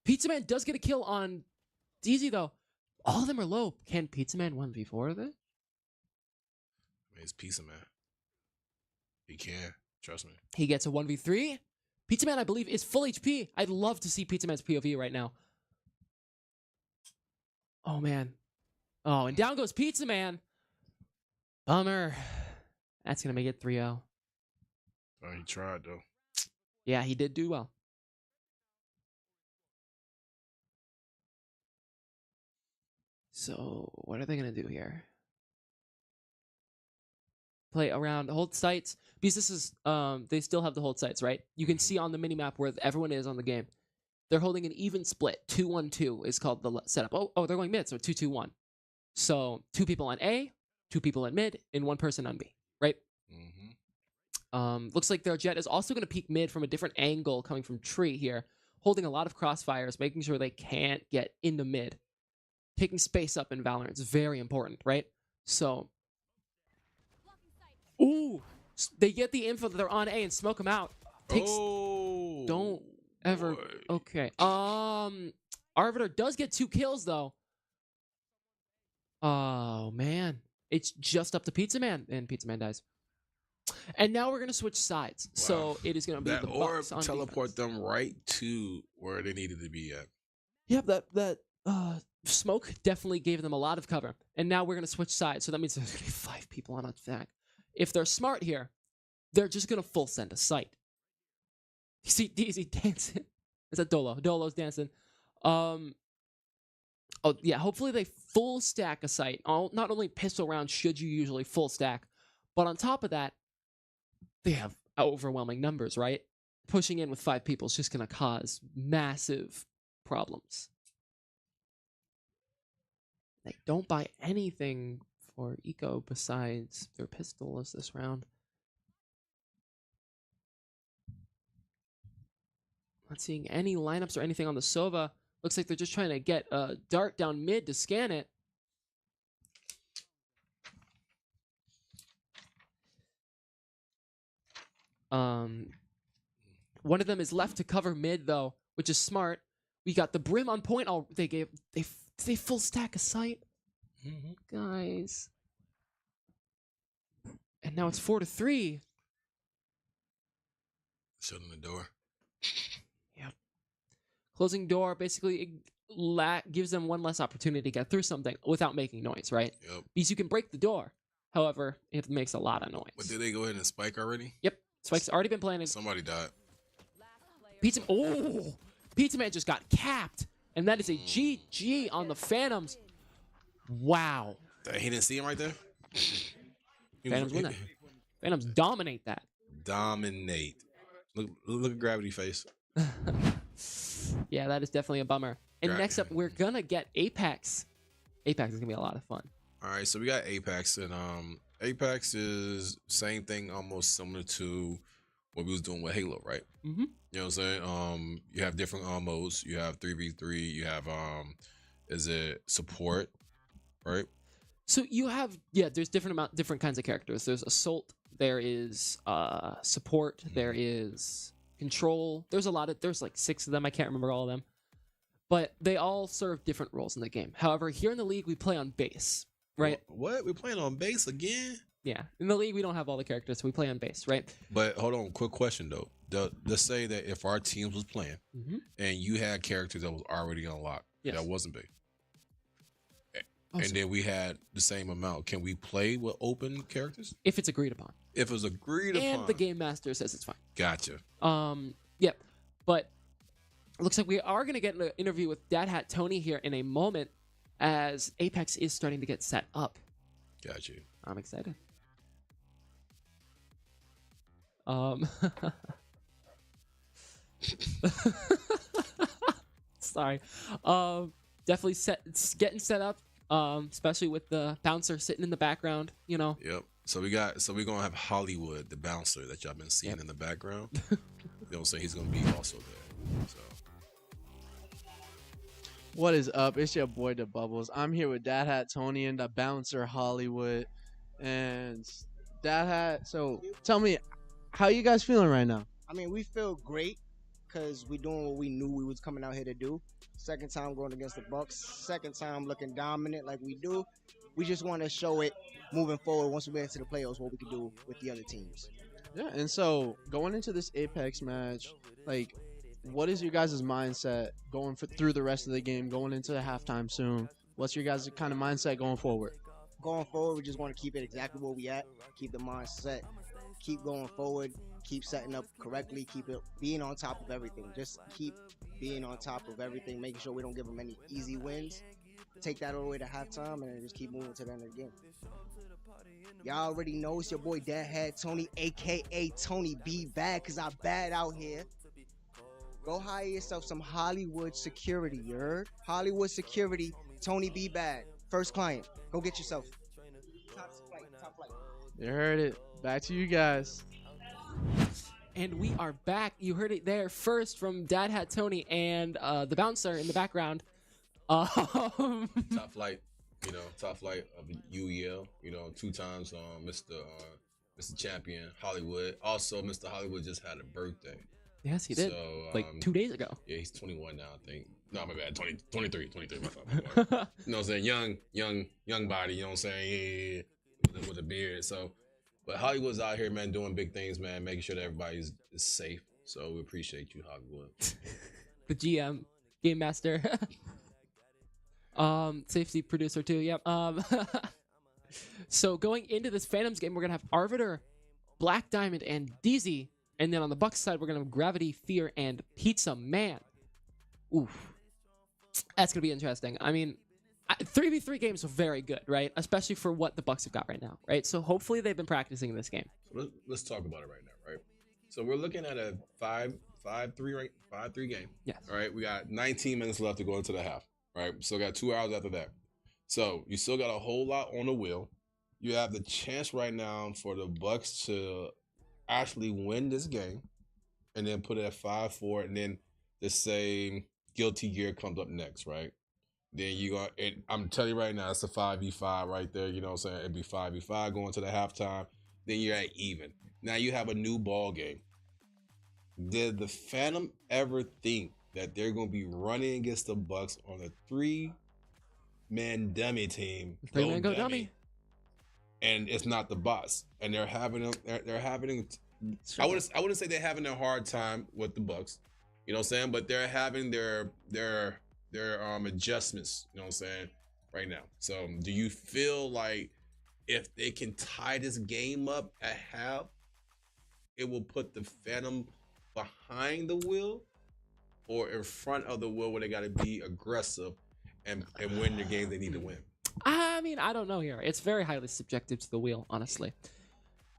Pizza Man does get a kill on DZ though. All of them are low. Can Pizza Man 1v4 this? It's Pizza Man. He can. Trust me. He gets a 1v3. Pizza Man, I believe, is full HP. I'd love to see Pizza Man's POV right now. Oh, man. Oh, and down goes Pizza Man. Bummer. That's going to make it 3-0. Oh, he tried, though. Yeah, he did do well. So, what are they going to do here? Play around, hold sites. Because this is, they still have the hold sites, right? You can see on the minimap where everyone is on the game. They're holding an even split. 2-1-2 is called the setup. Oh, they're going mid, so 2-2-1. So 2 people on A, 2 people in mid, and 1 person on B, right? Looks like their Jet is also going to peek mid from a different angle coming from Tree here, holding a lot of crossfires, making sure they can't get into mid. Taking space up in Valorant is very important, right? So, ooh, they get the info that they're on A and smoke them out. Don't ever. Boy. Okay. Arbiter does get 2 kills though. Oh man, it's just up to Pizza Man, and Pizza Man dies. And now we're gonna switch sides. Wow. So it is gonna be that the orb Bucks on teleport defense. them right to where they needed to be at. Yep, that smoke definitely gave them a lot of cover. And now we're gonna switch sides. So that means there's gonna be 5 people on attack. If they're smart here, they're just gonna full send a site. You see DZ dancing. Is that Dolo? Dolo's dancing. Oh yeah, hopefully they full stack a site. Not only pistol rounds should you usually full stack, but on top of that, they have overwhelming numbers, right? Pushing in with 5 people is just gonna cause massive problems. They don't buy anything for Eco besides their pistols this round. Not seeing any lineups or anything on the Sova. Looks like they're just trying to get a dart down mid to scan it. One of them is left to cover mid though, which is smart. We got the Brim on point. Oh, they full stack a sight, guys. And now it's 4-3. Shutting the door. Yep. Closing door basically gives them one less opportunity to get through something without making noise, right? Yep. Because you can break the door. However, it makes a lot of noise. But did they go ahead and spike already? Yep. Spike's already been planted. Somebody died. Pizza Man just got capped. And that is a GG on the Phantoms. Wow. He didn't see him right there? Phantoms win that. Phantoms dominate that. Dominate. Look at Gravity face. Yeah, that is definitely a bummer. And next up, we're going to get Apex. Apex is going to be a lot of fun. All right, so we got Apex, and Apex is same thing, almost similar to what we was doing with Halo, right? Mm-hmm. You know what I'm saying? You have different modes. You have 3v3. You have is it support, right? So you have there's different kinds of characters. There's assault. There is support. There is control. There's like 6 of them. I can't remember all of them, but they all serve different roles in the game. However, here in the league, we play on base, right? What? We're playing on base again? Yeah, in the league, we don't have all the characters, so we play on base, right? But hold on, quick question though. let's say that if our teams was playing Mm-hmm. and you had characters that was already unlocked Yes. that wasn't big, Oh, and so then we had the same amount, can we play with open characters if it's agreed upon, if it was agreed and upon? the game master says it's fine. Gotcha. Yep. But it looks like we are going to get an interview with Dad Hat Tony here in a moment, as Apex is starting to get set up. Gotcha. I'm excited. Sorry. Definitely it's getting set up. Especially with the bouncer sitting in the background. You know. Yep. So we're gonna have Hollywood, the bouncer that y'all been seeing in the background. You know what I'm saying? He's gonna be also there. So What is up? It's your boy the Bubbles. I'm here with Dad Hat Tony and the bouncer Hollywood. And Dad Hat, so tell me, how you guys feeling right now? I mean, we feel great because we doing what we knew we was coming out here to do. Second time going against the Bucks. Second time looking dominant like we do. We just want to show it moving forward once we get into the playoffs what we can do with the other teams. Yeah, and so going into this Apex match, like, what is your guys' mindset going through the rest of the game, going into the halftime soon? What's your guys' kind of mindset going forward? Going forward, we just want to keep it exactly where we at. Keep the mindset. Keep going forward. Keep setting up correctly. Keep it being on top of everything. Just keep being on top of everything, making sure we don't give them any easy wins. Take that all the way to halftime and then just keep moving to the end of the game. Y'all already know it's your boy Dad Hat Tony, a.k.a. Tony B. Bad, because I bad out here. Go hire yourself some Hollywood security, you heard? Hollywood security, Tony B. Bad. First client. Go get yourself. Top flight. You heard it. Back to you guys. And we are back. You heard it there first from Dad Hat Tony and the bouncer in the background. top flight of UEL. You know, 2 times Mr. Champion Hollywood. Also, Mr. Hollywood just had a birthday. Yes, he did. So, like 2 days ago. Yeah, he's 21 now, I think. No, my bad. 23, my fault. You know what I'm saying? Young body, you know what I'm saying? Yeah, with a beard. So, but Hollywood's out here, man, doing big things, man, making sure that everybody's is safe. So we appreciate you, Hollywood. The GM, game master. Safety producer too, yep. So going into this Phantoms game, we're gonna have Arbiter, Black Diamond, and DZ. And then on the Bucks side, we're gonna have Gravity, Fear, and Pizza Man. Oof. That's gonna be interesting. I mean, 3v3 games are very good, right? Especially for what the Bucks have got right now, right? So hopefully they've been practicing this game. So let's talk about it right now, right? So we're looking at a 5-3 game. Yes. All right. We got 19 minutes left to go into the half. Right. Still got 2 hours after that. So you still got a whole lot on the wheel. You have the chance right now for the Bucks to actually win this game and then put it at 5-4, and then the same Guilty Gear comes up next, right? Then I'm telling you right now, it's a 5v5 right there. You know what I'm saying? It'd be 5v5 going to the halftime. Then you're at even. Now you have a new ball game. Did the Phantom ever think that they're going to be running against the Bucks on a 3-man dummy team? 3-man go dummy. And it's not the boss. And they're having I wouldn't say they're having a hard time with the Bucks. You know what I'm saying? But they're having their adjustments, you know what I'm saying, right now. So do you feel like if they can tie this game up at half, it will put the Phantom behind the wheel or in front of the wheel where they got to be aggressive and win the game they need to win? I mean, I don't know here. It's very highly subjective to the wheel, honestly.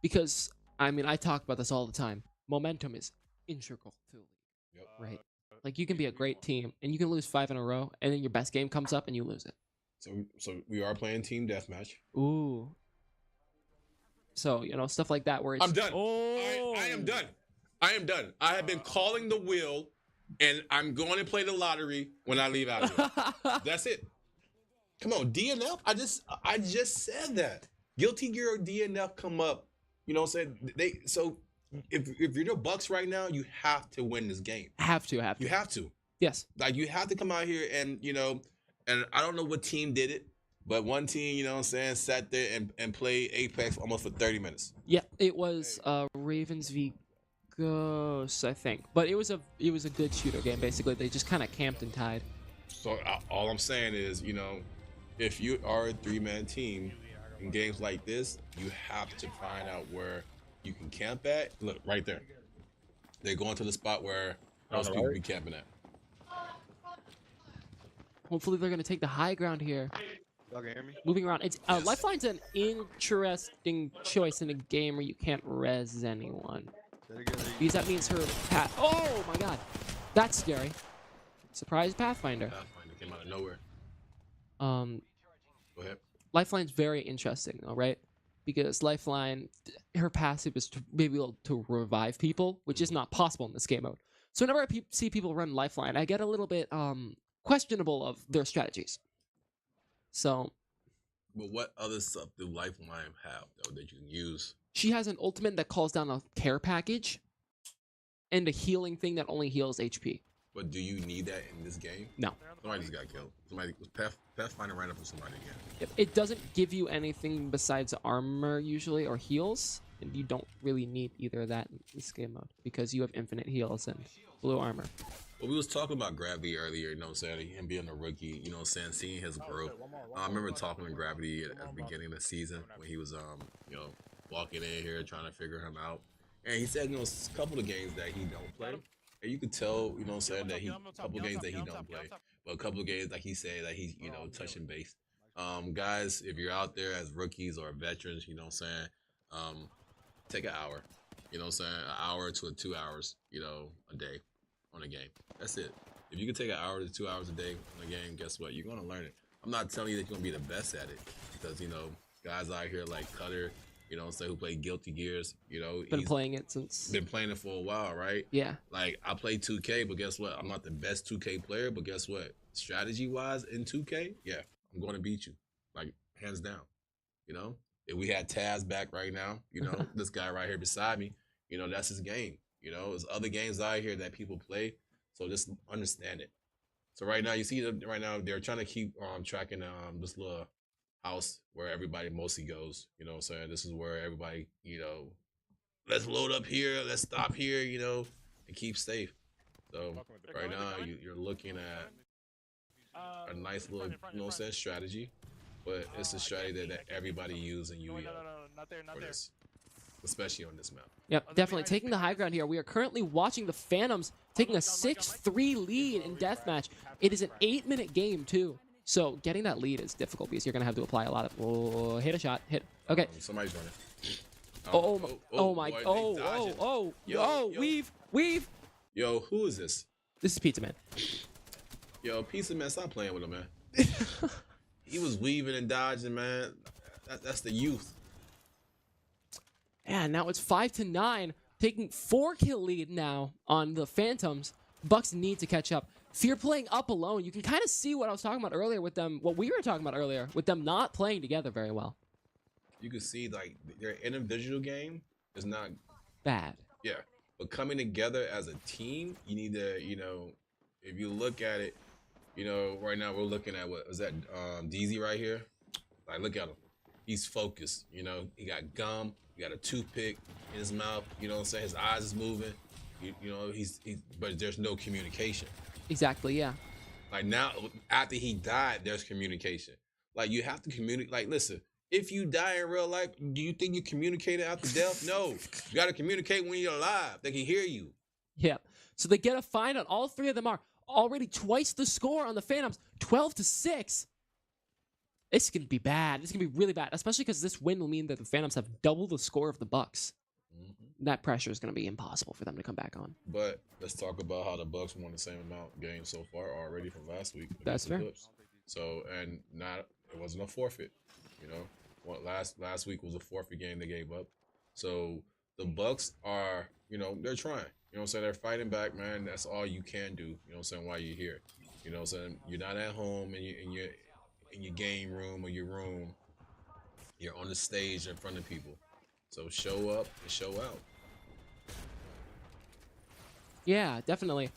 Because, I mean, I talk about this all the time. Momentum is integral to the league. Yep. Right? Like, you can be a great team, and you can lose 5 in a row, and then your best game comes up, and you lose it. So we are playing team deathmatch. Ooh. So, you know, stuff like that where it's... I'm done. Oh. I am done. I am done. I have been calling the wheel, and I'm going to play the lottery when I leave out of here. That's it. Come on, DNF. I just said that. Guilty Gear or DNF come up. You know what I'm saying? So if you're the Bucks right now, you have to win this game. Have to. You have to. Yes. Like, you have to come out here and, you know, and I don't know what team did it, but one team, you know what I'm saying, sat there and played Apex almost for 30 minutes. Yeah, it was Ravens v Ghosts, I think. But it was a good shooter game. Basically, they just kind of camped and tied. So all I'm saying is, if you are a 3-man team in games like this, you have to find out where you can camp at. Look, right there. They're going to the spot where most people be camping at. Hopefully, they're gonna take the high ground here. Y'all can hear me? Moving around, it's Lifeline's an interesting choice in a game where you can't res anyone. Because that means her path. Oh my god, that's scary. Surprise Pathfinder. Pathfinder came out of nowhere. Go ahead. Lifeline's very interesting, all right? Because Lifeline, her passive is to be able to revive people, which is not possible in this game mode. So whenever I see people run Lifeline, I get a little bit questionable of their strategies. So. But what other stuff do Lifeline have though that you can use? She has an ultimate that calls down a care package, and a healing thing that only heals HP. But do you need that in this game? No. Somebody just got killed. Pathfinder ran up on somebody again. It doesn't give you anything besides armor usually or heals, and you don't really need either of that in this game mode because you have infinite heals and blue armor. Well, we was talking about Gravity earlier, him being a rookie, seeing his growth. I remember talking to Gravity at the beginning of the season when he was, walking in here trying to figure him out. And he said, a couple of games that he don't play. And you could tell, that a couple of games that he don't play. But a couple of games, like he said, that he's, touching base. Guys, if you're out there as rookies or veterans, take an hour. An hour to 2 hours, a day on a game. That's it. If you can take an hour to 2 hours a day on a game, guess what? You're going to learn it. I'm not telling you that you're going to be the best at it. Because, guys out here like Cutter, who play Guilty Gears, Been playing it since. Been playing it for a while, right? Yeah. Like, I play 2K, but guess what? I'm not the best 2K player, but guess what? Strategy-wise in 2K, yeah, I'm going to beat you. Like, hands down. If we had Taz back right now, this guy right here beside me, that's his game. There's other games out here that people play, so just understand it. So right now, you see that right now they're trying to keep tracking this little house where everybody mostly goes. This is where everybody, let's load up here, let's stop here, and keep safe. So right now you're looking at a nice little, strategy, but it's a strategy that everybody uses in UE for this, especially on this map. Yep, definitely taking the high ground here. We are currently watching the Phantoms taking a 6-3 lead in deathmatch. It is an 8-minute game too. So getting that lead is difficult because you're going to have to apply a lot of... hit a shot. Hit. Okay. Somebody's running. Weave. Yo, who is this? This is Pizza Man. Yo, Pizza Man, stop playing with him, man. He was weaving and dodging, man. That's the youth. Yeah, now it's 5-9, taking 4-kill lead now on the Phantoms. Bucks need to catch up. Fear playing up alone. You can kind of see what I was talking about earlier with them, what we were talking about earlier, with them not playing together very well. You can see, like, their individual game is not bad. Yeah, but coming together as a team, you need to, if you look at it, right now we're looking at, what was that, DZ right here? Like, look at him. He's focused, he got gum, he got a toothpick in his mouth, his eyes is moving, but there's no communication. Exactly, yeah. Like now, after he died, there's communication. Like you have to communicate. Like, listen, if you die in real life, do you think you communicated after death? No. You got to communicate when you're alive. They can hear you. Yeah. So they get a find on all three of them are already twice the score on the Phantoms, 12-6. This can be bad. This can be really bad, especially because this win will mean that the Phantoms have double the score of the Bucks. That pressure is going to be impossible for them to come back on. But let's talk about how the Bucks won the same amount of games so far already from last week. That's fair. So, and it wasn't a forfeit. Last week was a forfeit game they gave up. So the Bucks are, they're trying. They're fighting back, man. That's all you can do. While you're here. You're not at home in your game room or your room. You're on the stage in front of people. So show up and show out. Yeah, definitely.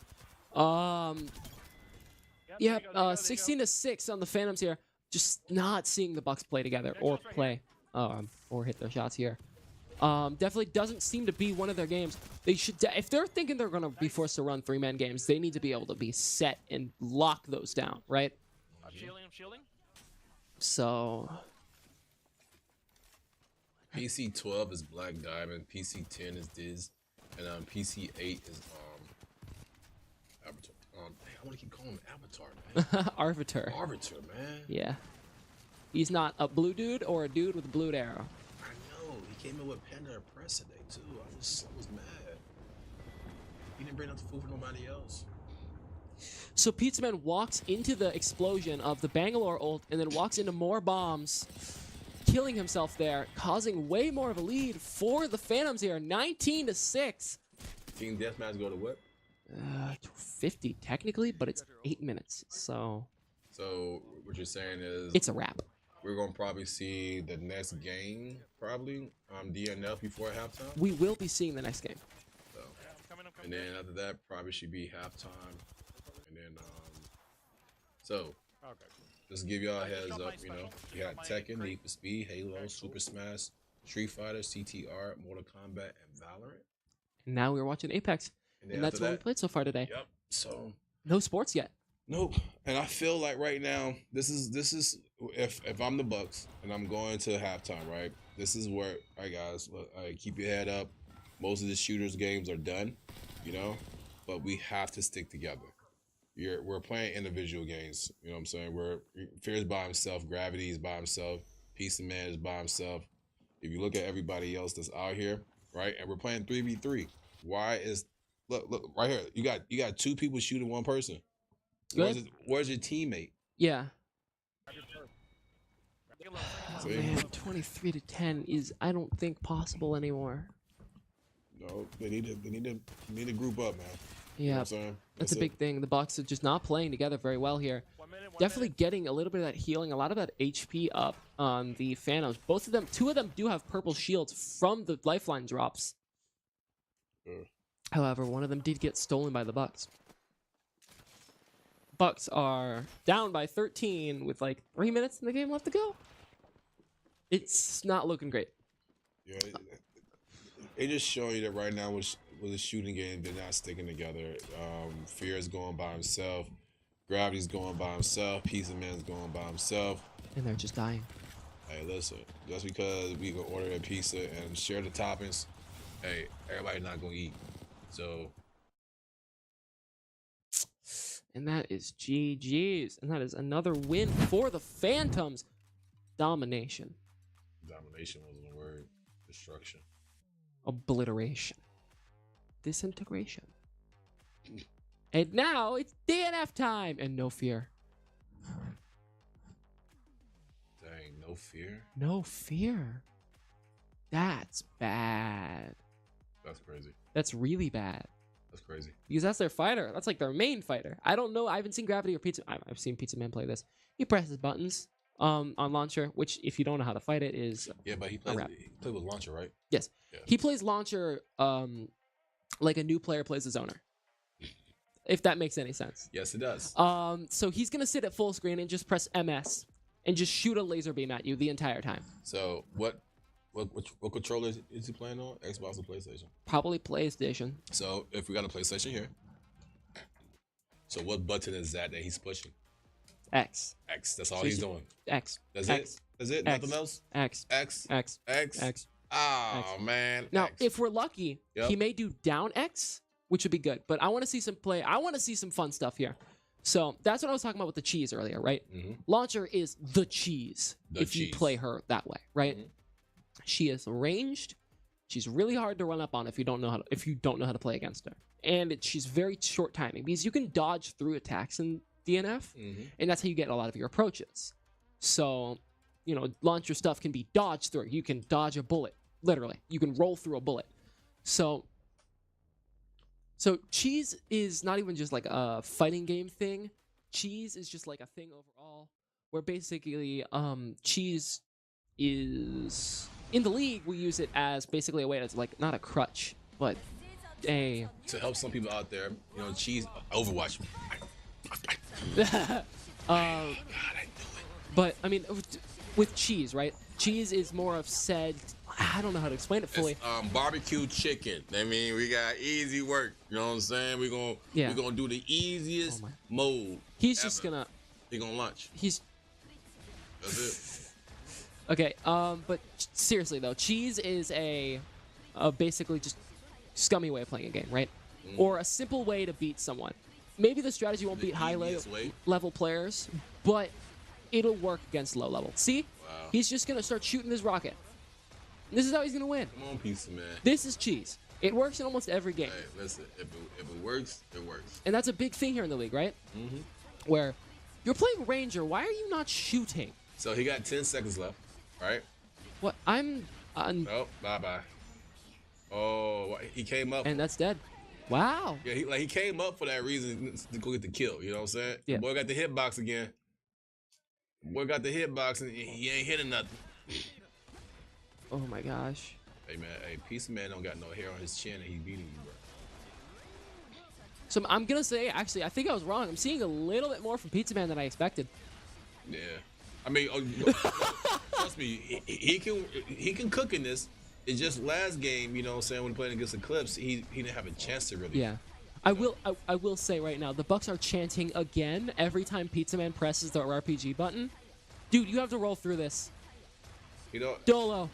16-6 on the Phantoms here. Just not seeing the Bucks play together or play or hit their shots here. Definitely doesn't seem to be one of their games. They should, if they're thinking they're going to be forced to run 3-man games, they need to be able to be set and lock those down, right? I'm shielding. So PC 12 is Black Diamond, PC 10 is Diz, and PC 8 is Avatar. I want to keep calling him Avatar, man. Arbiter. Arbiter, man. Yeah. He's not a blue dude or a dude with a blue arrow. I know. He came in with Panda and Press today too. I was mad. He didn't bring up the food for nobody else. So Pizza Man walks into the explosion of the Bangalore ult and then walks into more bombs, killing himself there, causing way more of a lead for the Phantoms here. 19-6. Team Deathmatch go to what? 50 technically, but it's 8 minutes. So what you're saying is it's a wrap. We're gonna probably see the next game, probably DNF before halftime. We will be seeing the next game. So, and then after that, probably should be halftime. And then, just to give y'all a heads up, you know, we got Tekken, Need for Speed, Halo, Super Smash, Street Fighter, CTR, Mortal Kombat, and Valorant. And now we're watching Apex, and that's what we played so far today. Yep. So no sports yet. Nope. And I feel like right now, this is if I'm the Bucks and I'm going to halftime, right? This is where, all right, guys, look, keep your head up. Most of the shooters games are done, you know, but we have to stick together. We're playing individual games, you know what I'm saying? Fear's by himself, Gravity is by himself, Peace of Man is by himself. If you look at everybody else that's out here, right, and we're playing 3v3, why is look right here? You got two people shooting one person. Where's your teammate? Yeah. See? Man, 23-10 is, I don't think, possible anymore. No, they need to group up, man. Yeah, you know what I'm saying? that's a big thing. The Bucks are just not playing together very well here. Definitely getting a little bit of that healing, a lot of that HP up on the Phantoms. Two of them do have purple shields from the lifeline drops. However, one of them did get stolen by the Bucks. Bucks are down by 13 with like 3 minutes in the game left to go. It's not looking great. Yeah, they just show you that right now with the shooting game, they're not sticking together. Fear is going by himself. Gravity's going by himself. Peace of Man's going by himself. And they're just dying. Hey, listen, just because we can order a pizza and share the toppings, hey, everybody's not going to eat. So... And that is GG's. And that is another win for the Phantoms. Domination. Domination wasn't a word. Destruction. Obliteration. Disintegration. And now it's DNF time. And no fear. Dang, no fear? No fear. That's bad. That's crazy. That's really bad. That's crazy. Because that's their fighter. That's like their main fighter. I don't know. I haven't seen Gravity or Pizza. I've seen Pizza Man play this. He presses buttons on launcher, which if you don't know how to fight it is but he played with launcher, right? Yes. Yeah. He plays launcher like a new player plays a zoner. If that makes any sense. Yes, it does. So he's gonna sit at full screen and just press MS and just shoot a laser beam at you the entire time. So what controller is he playing on? Xbox or PlayStation? Probably PlayStation. So if we got a PlayStation here, so what button is that he's pushing? X. X. That's all he's doing. X. That's X. it. That's it. X. Nothing else. X. X. X. X. X. Oh X. man. Now, X. if we're lucky, Yep. he may do down X, which would be good. But I want to see some play. I want to see some fun stuff here. So that's what I was talking about with the cheese earlier, right? Mhm. Launcher is the cheese if you cheese. play her that way, right? Mhm. She is ranged. She's really hard to run up on if you don't know how to play against her. And she's very short timing because you can dodge through attacks in DNF, and that's how you get a lot of your approaches. So, you know, launcher stuff can be dodged through. You can dodge a bullet, literally. You can roll through a bullet. So cheese is not even just like a fighting game thing. Cheese is just like a thing overall, where basically cheese is in the league. We use it as basically a way that's like not a crutch, but a to help some people out there. You know, cheese Overwatch. But I mean, with cheese, right? Cheese is more of said I don't know how to explain it fully. It's barbecue chicken. I mean, we got easy work. You know what I'm saying? We're gonna do the easiest mode. He's just gonna. He gonna lunch. He's. That's it. Okay. But seriously though, cheese is a basically just scummy way of playing a game, right? Or a simple way to beat someone. Maybe the strategy won't beat high level players, but it'll work against low level. See? Wow. He's just gonna start shooting his rocket. This is how he's gonna win. Come on, piece of man. This is cheese. It works in almost every game. Hey, listen. If it works, it works. And that's a big thing here in the league, right? Mm-hmm. Where you're playing Ranger. Why are you not shooting? So he got 10 seconds left, right? What? I'm. Oh, bye. Oh, he came up. And that's dead. Wow. Yeah, he came up for that reason to go get the kill. You know what I'm saying? Yeah. The boy got the hitbox again. Boy got the hitbox and he ain't hitting nothing. Oh my gosh. Hey man, piece of man don't got no hair on his chin and he beating you, bro. So I'm gonna say, actually, I think I was wrong. I'm seeing a little bit more from Pizza Man than I expected. Yeah. I mean, trust me, he can cook in this. It's just last game, you know what I'm saying, when playing against Eclipse, he didn't have a chance to really. Yeah. I will say right now, the Bucks are chanting again every time Pizza Man presses the RPG button. Dude, you have to roll through this. You know, Dolo.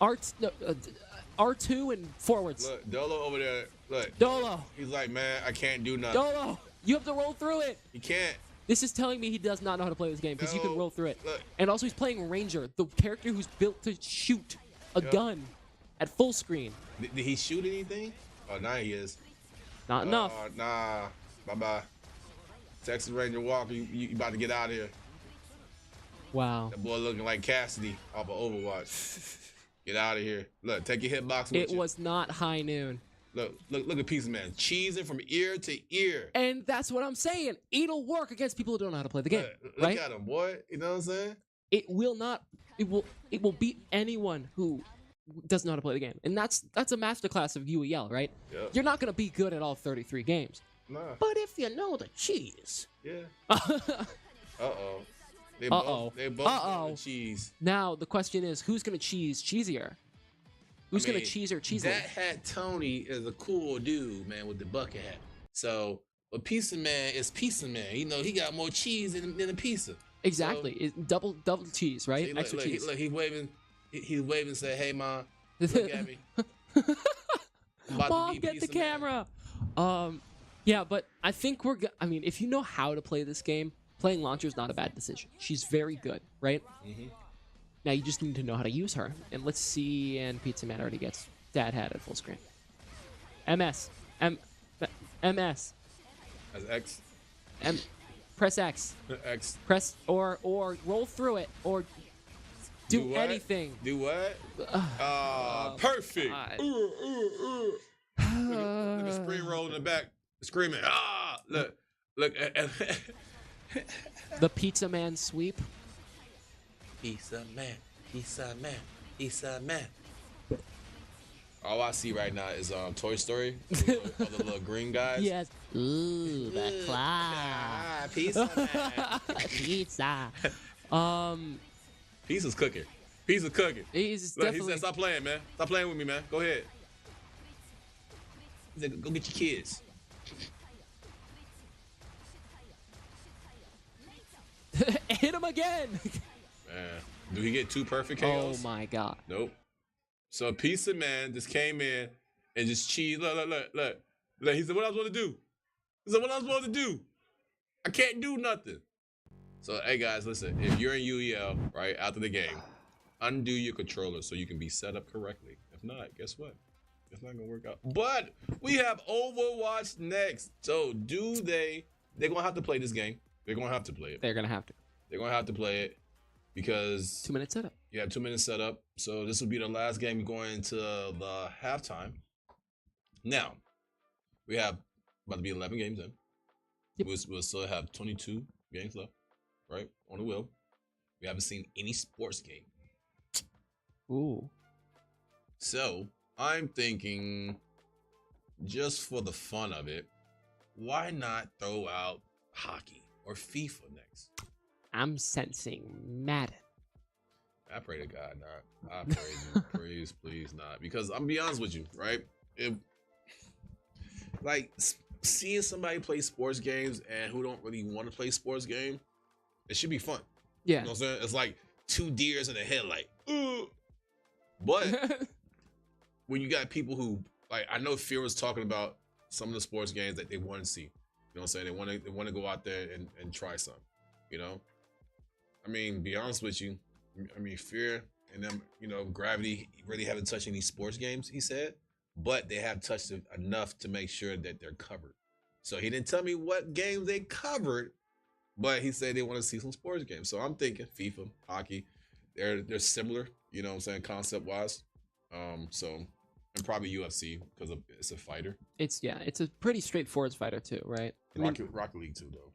R2 and forwards. Look, Dolo over there. Look. Dolo. He's like, man, I can't do nothing. Dolo. You have to roll through it. He can't. This is telling me he does not know how to play this game because you can roll through it. Look. And also he's playing Ranger, the character who's built to shoot a gun at full screen. Did he shoot anything? Oh, now he is. Not enough. Nah. Bye-bye. Texas Ranger Walker, you about to get out of here. Wow. That boy looking like Cassidy off of Overwatch. Get out of here. Look, take your hitbox with It you. was not high noon. Look at Piece of Man. Cheesing from ear to ear. And that's what I'm saying. It'll work against people who don't know how to play the game. Look right? at him, boy. You know what I'm saying? It will beat anyone who doesn't know how to play the game. And that's a masterclass of UEL, right? Yep. You're not gonna be good at all 33 games. Nah. But if you know the cheese. Yeah. Uh-oh. They both know the cheese. Now the question is, who's gonna cheese cheesier? Who's gonna cheese or cheese? That hat Tony is a cool dude, man, with the bucket hat. So a pizza man is pizza man. You know, he got more cheese than a pizza. Exactly. So, it's double cheese, right? See, Extra cheese. Look, he's waving and say, "Hey, mom, look at me." Mom, get the camera. Yeah, but I think I mean, if you know how to play this game, playing Launcher is not a bad decision. She's very good, right? Mm-hmm. Now you just need to know how to use her. And let's see, and Pizza Man already gets Dad hat at full screen. MS. MS. As X. Press X. X. Press or roll through it or do what? anything. Do what? Perfect. Look at Spring Roll in the back, screaming. Look. The Pizza Man sweep. Pizza Man. All I see right now is Toy Story. All the little green guys. Yes. Ooh, the cloud. Pizza Man. Pizza. Pizza's cooking. He's Look, definitely. he said, "Stop playing, man. Stop playing with me, man. Go ahead." He said, "Go get your kids." Hit him again. Man, do he get 2 perfect KOs? Oh my god. Nope. So Pizza Man just came in and just cheesed. Look. He said, "What I was supposed to do?" He said, "What I was supposed to do? I can't do nothing." So, hey guys, listen. If you're in UEL, right, after the game, undo your controller so you can be set up correctly. If not, guess what? It's not gonna work out. But we have Overwatch next. So they're gonna have to play this game. They're gonna have to play it. They're gonna have to. They're gonna have to play it because 2 minute setup. Yeah, 2 minute setup. So this will be the last game going into the halftime. Now, we have about to be 11 games in. Yep. We'll still have 22 games left, right, on the wheel. We haven't seen any sports game. Ooh. So I'm thinking, just for the fun of it, why not throw out hockey or FIFA next? I'm sensing Madden. I pray to God not. I pray you, please not. Because I'm gonna be honest with you, right? If like seeing somebody play sports games and who don't really want to play sports game, it should be fun. Yeah. You know what I'm saying? It's like two deers in a headlight. But when you got people who like, I know Fear was talking about some of the sports games that they want to see. You know what I'm saying? They want to go out there and try some. You know, I mean, be honest with you. I mean, Fear and them, you know, Gravity really haven't touched any sports games, he said, but they have touched it enough to make sure that they're covered. So he didn't tell me what games they covered, but he said they want to see some sports games. So I'm thinking FIFA, hockey, they're similar, you know what I'm saying, concept wise. So and probably UFC because it's a fighter. It's a pretty straightforward fighter too, right? Rocket League too, though.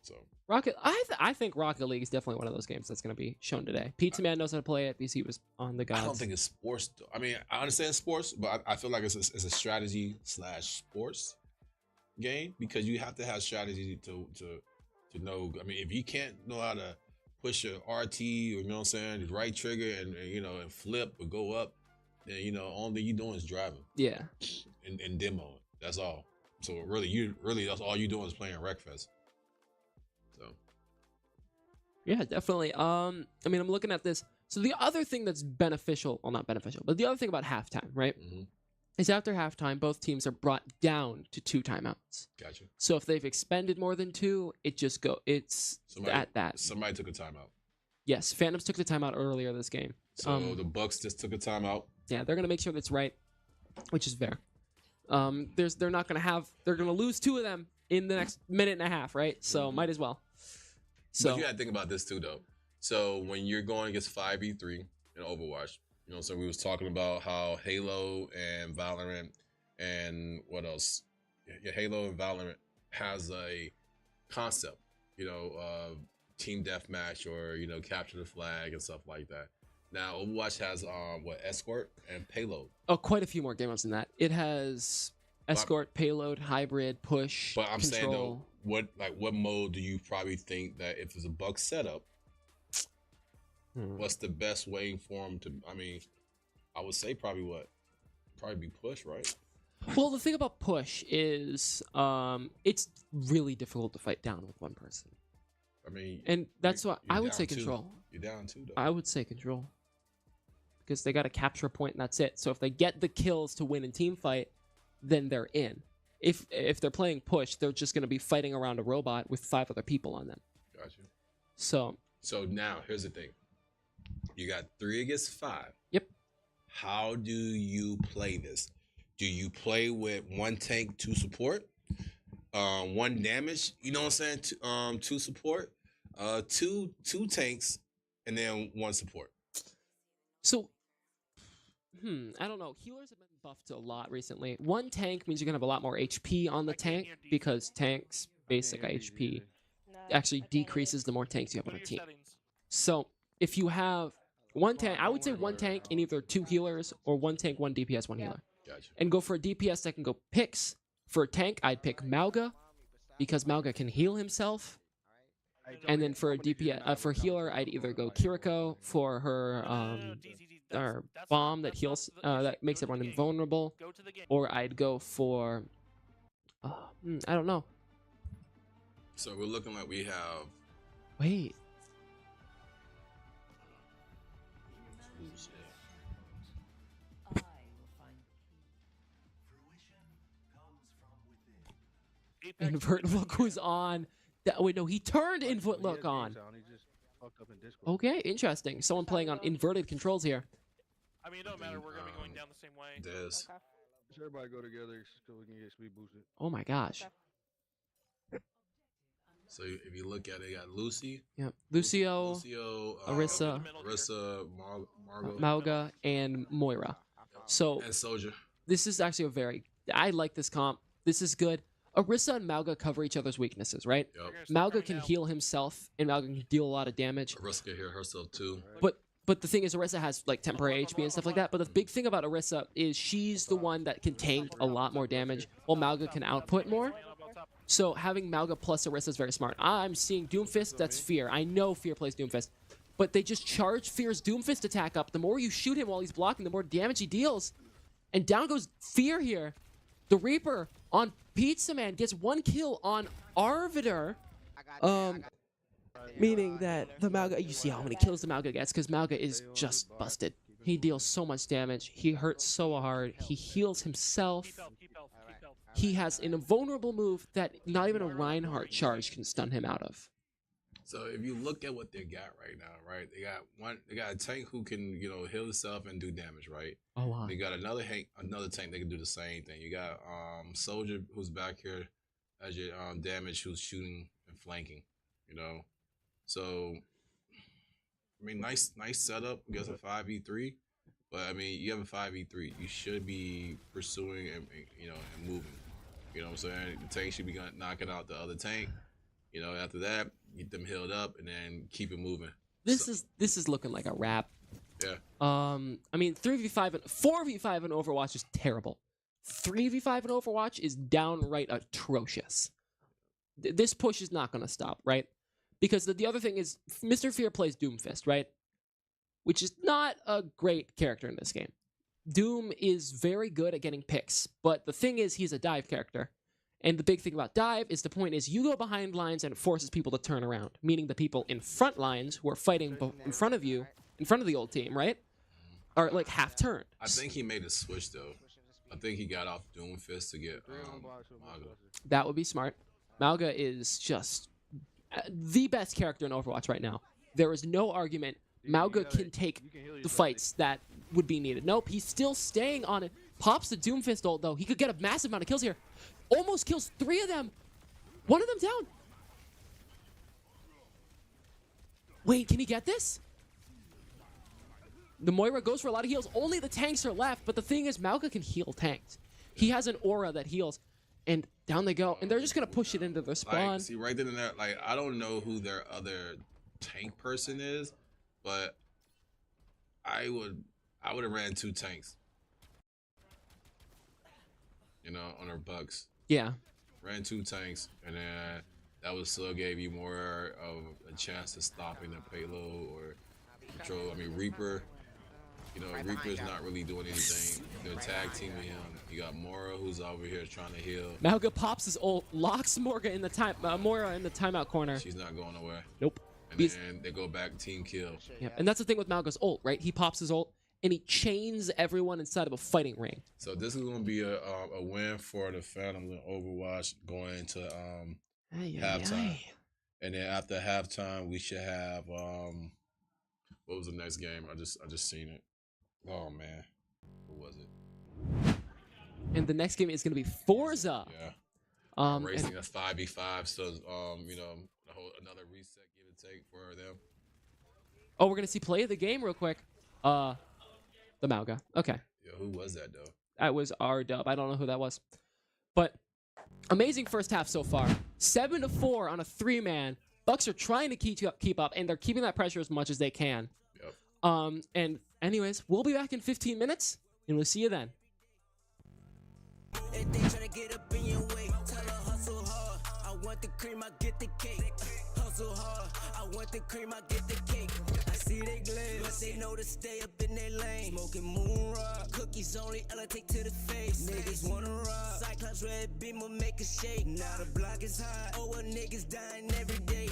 So I think Rocket League is definitely one of those games that's going to be shown today. Pizza Man knows how to play it because he was on the gods. I don't think it's sports. I mean, I understand sports, but I feel like it's a strategy / sports game because you have to have strategy to know. I mean, if you can't know how to push your RT or you know what I'm saying, the right trigger and you know and flip or go up, then you know only thing you're doing is driving. Yeah. And demoing. That's all. So really that's all you doing is playing Wreckfest. So. Yeah, definitely. I mean, I'm looking at this. So the other thing that's beneficial, well, not beneficial, but the other thing about halftime, right? Mm-hmm. Is after halftime, both teams are brought down to 2 timeouts. Gotcha. So if they've expended more than 2, it's at that. Somebody took a timeout. Yes, Phantoms took the timeout earlier this game. So the Bucks just took a timeout. Yeah, they're gonna make sure that's right, which is fair. They're gonna lose 2 of them in the next minute and a half, right? So might as well. So but you gotta think about this too, though. So when you're going against 5v3 in Overwatch, you know, so we was talking about how Halo and Valorant and what else? Yeah, Halo and Valorant has a concept, you know, team deathmatch or you know, capture the flag and stuff like that. Now Overwatch has escort and payload. Oh, quite a few more game modes than that. It has escort, payload, hybrid, push. But I'm control. saying though, what mode do you probably think that if it's a Buck setup, what's the best way for him to? I mean, I would say probably be push, right? Well, the thing about push is, it's really difficult to fight down with one person. I mean, and that's why I would say two. control. You're down 2, though. I would say control because they got to capture a point and that's it. So if they get the kills to win in team fight, then they're in. If they're playing push, they're just going to be fighting around a robot with 5 other people on them. Gotcha. So now here's the thing. You got 3 against 5. Yep. How do you play this? Do you play with 1 tank, 2 support? 1 damage, you know what I'm saying? 2 support, 2 tanks, and then 1 support. So, I don't know. Healers have been buffed a lot recently. 1 tank means you're gonna have a lot more HP on the tank because tanks' basic HP actually decreases the more tanks you have on a team. So if you have 1 tank, I would say 1 tank and either 2 healers or 1 tank, 1 DPS, 1 healer. Gotcha. And go for a DPS that can go picks. For a tank, I'd pick Mauga because Mauga can heal himself. And then for a DPS, for healer, I'd either go Kiriko for her bomb that heals, that makes everyone invulnerable, or I'd go for, I don't know. So we're looking like we have. Wait. Invert look was on. Wait, no, he turned invert look on. Okay, interesting. Someone playing on inverted controls here. I mean, it don't matter. We're gonna be going down the same way. Des. Everybody go together so we can get speed boosted. Oh my gosh. So if you look at it, you got Lucy. Yep. Lucio, Orisa, Margot, Mauga, and Moira. So and Soldier. This is actually I like this comp. This is good. Orisa and Mauga cover each other's weaknesses, right? Yep. Mauga can heal himself, and Mauga can deal a lot of damage. Orisa can heal herself too. But the thing is, Orisa has like temporary HP and stuff like that. But the big thing about Orisa is she's the one that can tank a lot more damage, while Mauga can output more. So having Mauga plus Orisa is very smart. I'm seeing Doomfist. That's Fear. I know Fear plays Doomfist. but they just charge Fear's Doomfist attack up. The more you shoot him while he's blocking, the more damage he deals. And down goes Fear here. The Reaper on Pizza Man gets 1 kill on Arbiter. Meaning that the Mauga, you see how many kills the Mauga gets, because Mauga is just busted. He deals so much damage. He hurts so hard. He heals himself. Keep health. He has an invulnerable move that not even a Reinhardt charge can stun him out of. So if you look at what they got right now, right? They got a tank who can, heal himself and do damage, right? Oh wow. They got another tank that can do the same thing. You got Soldier who's back here as your damage, who's shooting and flanking, So I mean, nice setup against a 5v3, but I mean, you have a 5v3, you should be pursuing and and moving. You know what I'm saying? The tank should be knocking out the other tank. After that, get them healed up and then keep it moving. This is looking like a wrap. Yeah. I mean, 3v5 and 4v5 in Overwatch is terrible. 3v5 in Overwatch is downright atrocious. This push is not going to stop, right? Because the other thing is, Mr. Fear plays Doomfist, right? Which is not a great character in this game. Doom is very good at getting picks, but the thing is, he's a dive character. And the big thing about dive is the point is you go behind lines and it forces people to turn around, meaning the people in front lines who are fighting in front of you, in front of the old team, right, are like half turned. I think he made a switch though. I think he got off Doomfist to get Mauga. That would be smart. Mauga is just the best character in Overwatch right now. There is no argument. Mauga can take the fights that would be needed. Nope, he's still staying on it. Pops the Doomfist ult though. He could get a massive amount of kills here. Almost kills 3 of them. 1 of them down. Wait, can he get this? The Moira goes for a lot of heals. Only the tanks are left, but the thing is, Mauga can heal tanks. He has an aura that heals. And down they go. And they're just going to push it into their spawn. See, right then and there, I don't know who their other tank person is, but I would have ran 2 tanks. On her bucks. Yeah. Ran 2 tanks, and then that would still gave you more of a chance of stopping the payload or control. I mean, Reaper, Reaper's not really doing anything. They're tag teaming him. You got Mora who's over here trying to heal. Mauga pops his ult, locks Moira in the timeout corner. She's not going away. Nope. And then they go back team kill. Yeah, and that's the thing with Mauga's ult, right? He pops his ult and he chains everyone inside of a fighting ring. So this is going to be a win for the Phantoms in Overwatch going into halftime. And then after halftime, we should have what was the next game? I just seen it. Oh man, what was it? And the next game is going to be Forza. Yeah. Racing a 5v5, so another reset, give and take for them. Oh, we're going to see play of the game real quick. The Mauga. Okay. Yeah, who was that though? That was R-Dub. I don't know who that was. But amazing first half so far. 7-4 on a 3-man. Bucks are trying to keep up, and they're keeping that pressure as much as they can. Yep. And anyways, we'll be back in 15 minutes, and we'll see you then. If they tryna get up in your way, tell her hustle hard. I want the cream, I get the cake. Hustle hard, I want the cream, I get the cake. I see they glare, but they know to stay up in their lane. Smoking moon rock, cookies only, I'll take to the face. Niggas wanna rock, Cyclops red beam will make a shake. Now the block is hot, oh well niggas dying every day.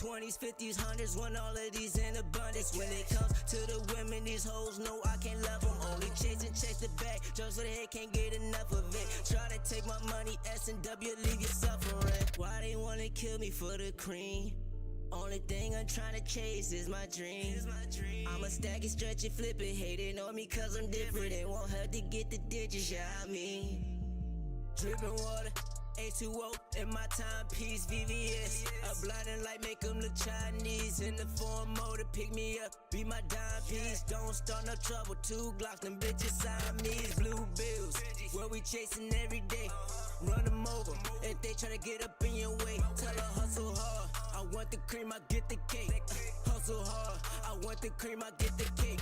20s, 50s, 100s, want all of these in abundance. When it comes to the women, these hoes know I can't love them. Only chasing, chase the back, just for the head, can't get enough of it. Try to take my money, S&W, leave you suffering. Why they wanna kill me for the cream? Only thing I'm trying to chase is my dream. I'ma stack it, stretch it, flip it, hating on me cause I'm different. They won't have to get the digits, yeah I mean. Dripping water, A2O in my timepiece, VVS. A blinding light make them look Chinese. In the form motor, pick me up, be my dime piece. Don't start no trouble, 2 Glocks, them bitches Siamese. Blue bills, what we chasing every day. Run them over, if they tryna get up in your way. Tell her hustle hard, I want the cream, I get the cake. Hustle hard, I want the cream, I get the cake.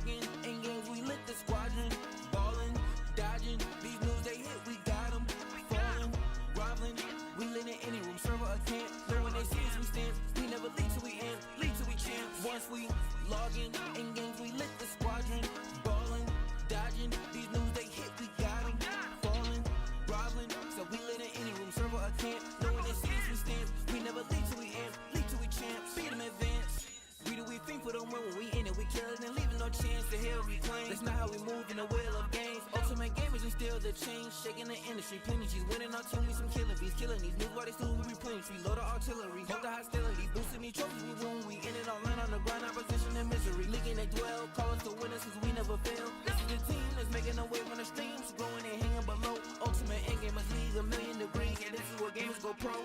logging. In games, we lit the squadron. Ballin', dodging. These news they hit, we got 'em. Falling, groveling. We lit in any room, server or camp. Know when they see us, we stand. We never lead till we end, lead till we champ. Once we logging. In games, we lit the squadron. Ballin', dodging. These news they hit, we got 'em. Falling, groveling. So we lit in any room, server or camp. Know when they see us, we stand. We never lead till we end, lead till we champ. Speed 'em advance. We do we think for them when we in it, we kill it and leaving no chance to hell reclaim. That's not how we move in the wheel of games. Ultimate gamers instill the change, shaking the industry. Plenty G's winning our team, we some killing bees, killing these new bodies through we replenish. We load the artillery, hold the hostility, boosting these trophies we win. We in it all in on the grind, opposition and misery. Leaking they dwell, call us the winners cause we never fail. This is the team that's making a wave on the streams, growing and hanging below. Ultimate endgame must leave 1,000,000 degrees, and this is where gamers go pro.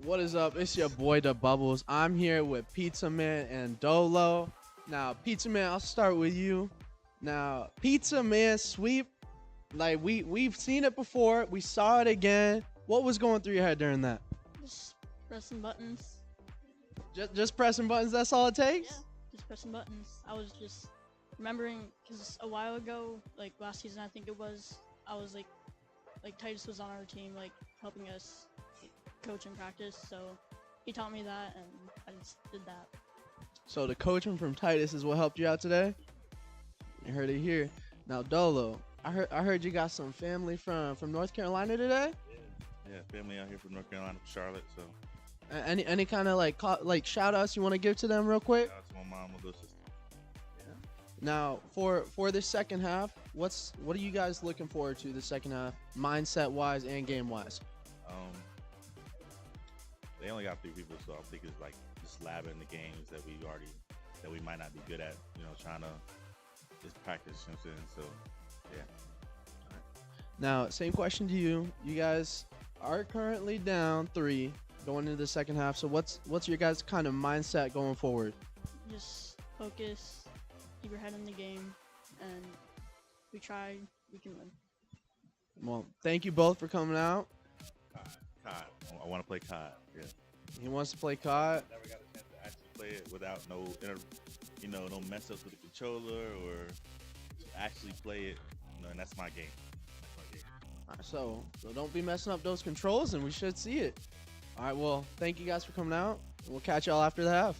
What is up? It's your boy the Bubbles. I'm here with Pizza Man and Dolo. Now, Pizza Man, I'll start with you. Now, Pizza Man sweep, like we've seen it before. We saw it again. What was going through your head during that? Just pressing buttons. Just pressing buttons. That's all it takes. Yeah, just pressing buttons. I was just remembering because a while ago, like last season, I think it was, I was like Titus was on our team, like helping us coach and practice. So he taught me that, and I just did that. So the coaching from Titus is what helped you out today? You heard it here. Now, Dolo, I heard you got some family from North Carolina today. Yeah, family out here from North Carolina, from Charlotte. So Any kind of like shout outs you want to give to them real quick? shout out to my mom, my little sister. Now for the second half, what are you guys looking forward to the second half, mindset wise and game wise? They only got 3 people, so I think it's like just labbing the games that we might not be good at. You know, trying to just practice. You know what I'm saying? So yeah. Now, same question to you. You guys are currently down 3 going into the second half. So what's your guys' kind of mindset going forward? Just focus, keep your head in the game, and we can win. Well, thank you both for coming out. COD. I want to play COD. Yeah. He wants to play COD. Never got a chance to actually play it without no mess ups with the controller or to actually play it. And that's my game. All right, so don't be messing up those controls, and we should see it. All right, well, thank you guys for coming out. We'll catch y'all after the half.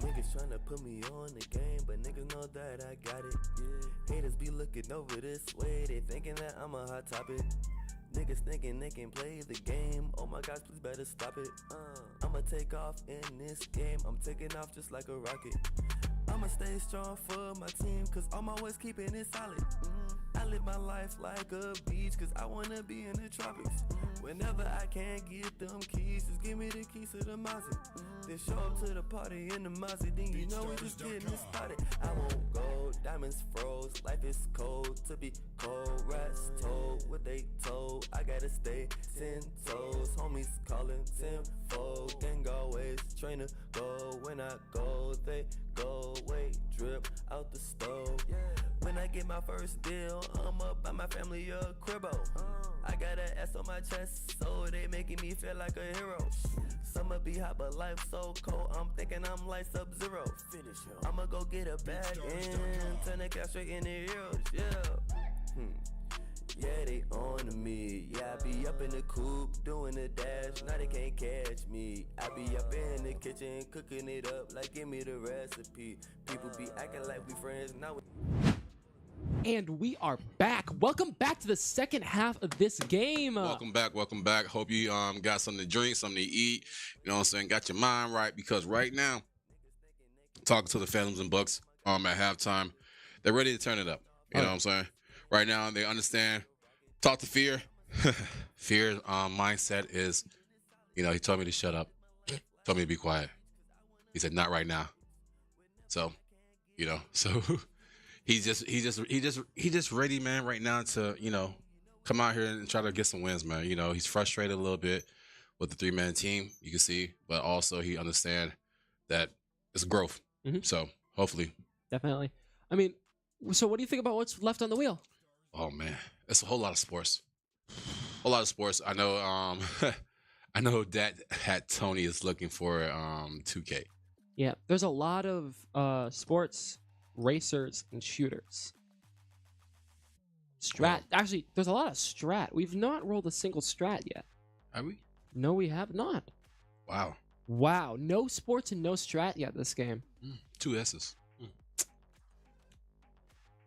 Niggas tryna put me on the game, but niggas know that I got it. Yeah. Haters be looking over this way, they thinking that I'm a hot topic. Niggas thinking they can play the game. Oh my gosh, please better stop it. I'ma take off in this game. I'm taking off just like a rocket. I'ma stay strong for my team, cause I'm always keeping it solid. I live my life like a beach, cause I wanna be in the tropics. Whenever I can get them keys, just give me the keys to the Mazda. Then show up to the party in the Mazda, then you know we just getting it started. I won't go, diamonds froze, life is cold to be cold. Rats told what they told, I gotta stay 10 toes. Homies calling tenfold, gang always train to go. When I go, they go away, drip out the stove. When I get my first deal, I'ma buy my family a cribbo. I got an S on my chest, so they making me feel like a hero. Summer be hot, but life so cold, I'm thinking I'm like Sub-Zero. I'ma go get a bag and turn the cash straight into heroes, yeah. Yeah, they on me. Yeah, I be up in the coop, doing the dash. Now they can't catch me. I be up in the kitchen, cooking it up, like give me the recipe. People be acting like we friends, now we... And we are back. Welcome back to the second half of this game. Welcome back. Hope you got something to drink, something to eat. You know what I'm saying? Got your mind right, because right now, talking to the Phantoms and Bucks at halftime, they're ready to turn it up. You know what I'm saying? Right now, they understand Talk to Fear. Fear's mindset is, he told me to shut up. Told me to be quiet. He said, not right now. So, so he's just ready, man, right now to, come out here and try to get some wins, man. He's frustrated a little bit with the 3-man team, you can see, but also he understand that it's growth. Mhm. So hopefully. Definitely. I mean, so what do you think about what's left on the wheel? Oh man, it's a whole lot of sports. A lot of sports. I know. I know that Tony is looking for 2K. Yeah, there's a lot of sports, racers, and shooters. Strat. Actually, there's a lot of strat. We've not rolled a single strat yet. Have we? No, we have not. Wow. Wow. No sports and no strat yet this game. 2 S's.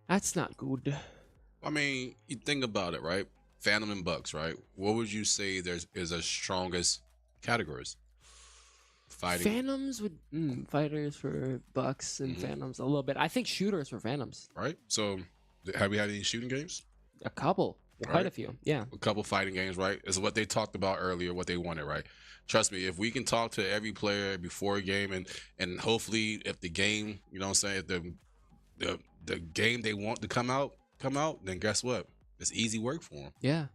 That's not good. I mean, you think about it, right? Phantom and Bucks, right? What would you say is the strongest categories? Fighting. Phantoms would fighters for Bucks and Phantoms a little bit. I think shooters for Phantoms. Right. So, have we had any shooting games? A couple, quite a few. Yeah. A couple fighting games, right? Is what they talked about earlier, what they wanted, right? Trust me, if we can talk to every player before a game, and hopefully, if the game, you know what I'm saying, if the game they want to come out, then guess what? It's easy work for them. Yeah.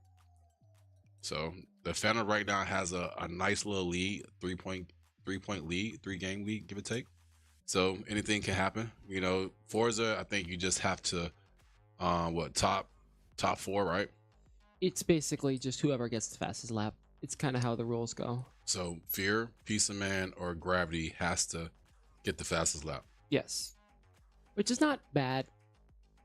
So the Phantom right now has a nice little lead, 3-point lead, 3-game lead, give or take. So anything can happen. Forza, I think you just have to, top 4, right? It's basically just whoever gets the fastest lap. It's kind of how the rules go. So Fear, Piece of Man, or Gravity has to get the fastest lap. Yes. Which is not bad.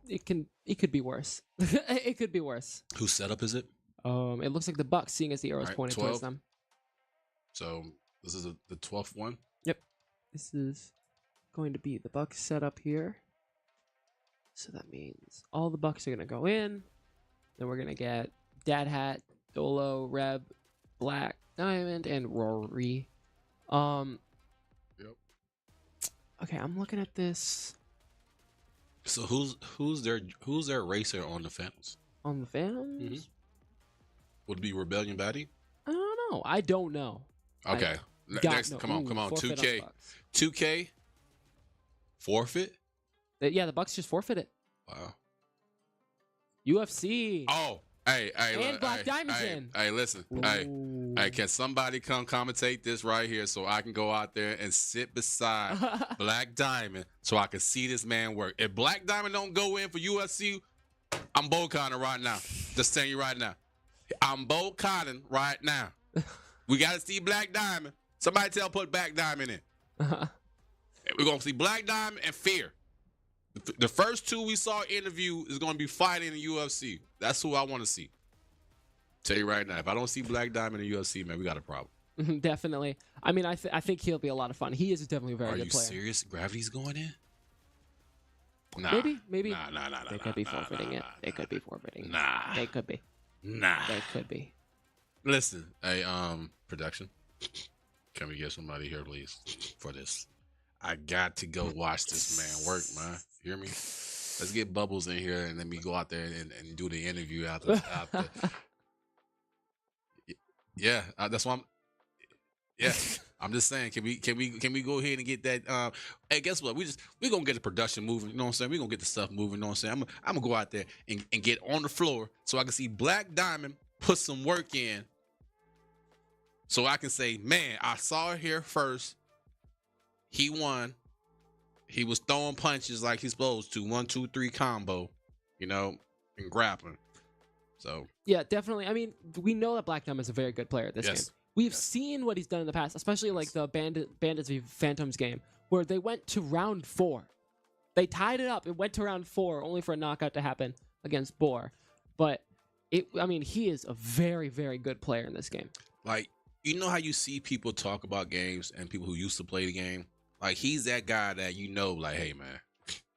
It could be worse. It could be worse. Whose setup is it? It looks like the Bucks, seeing as the arrow's Right, pointing 12. towards them. So this is the 12th one. Yep. This is going to be the Bucks setup here. So that means all the Bucks are gonna go in. Then we're gonna get Dad Hat, Dolo, Reb, Black, Diamond, and Rory. Yep. Okay, I'm looking at this. So who's their racer on the Phantoms? On the Phantoms? Would it be Rebellion Batty? I don't know. I don't know. Okay. Next, come on. 2K. 2K. Forfeit? Yeah, the Bucks just forfeit it. Wow. UFC. Oh, hey, And Black Diamond's hey, in. Hey, listen. Hey, can somebody come commentate this right here so I can go out there and sit beside Black Diamond so I can see this man work? If Black Diamond don't go in for UFC, I'm boycotting right now. Just telling you right now. I'm boycotting right now. We got to see Black Diamond. Somebody put Black Diamond in. We're going to see Black Diamond and Fear. The first 2 we saw interview is going to be fighting in the UFC. That's who I want to see. Tell you right now, if I don't see Black Diamond in the UFC, man, we got a problem. Definitely. I mean, I think he'll be a lot of fun. He is definitely a very good player. Are you serious? Gravity's going in? Nah. Maybe. Nah. They could be forfeiting it. They could be forfeiting. Nah. They could be. Nah. They could be. Listen, hey, production, can we get somebody here, please, for this? I got to go watch this man work, man. Hear me? Let's get Bubbles in here and let me go out there and do the interview after. Yeah, that's why I'm just saying, can we go ahead and get that? Hey, guess what? We gonna get the production moving. You know what I'm saying? We gonna get the stuff moving. You know what I'm saying? I'm gonna go out there and get on the floor so I can see Black Diamond put some work in. So I can say, man, I saw it here first. He won. He was throwing punches like he's supposed to. 1, 2, 3 combo, and grappling. So yeah, definitely. I mean, we know that Black Diamond is a very good player at this game. We've seen what he's done in the past, especially like the Bandits v Phantoms game, where they went to round 4. They tied it up. It went to round 4, only for a knockout to happen against Boar. But he is a very, very good player in this game. Like, you know how you see people talk about games and people who used to play the game? Like, he's that guy that like, hey, man,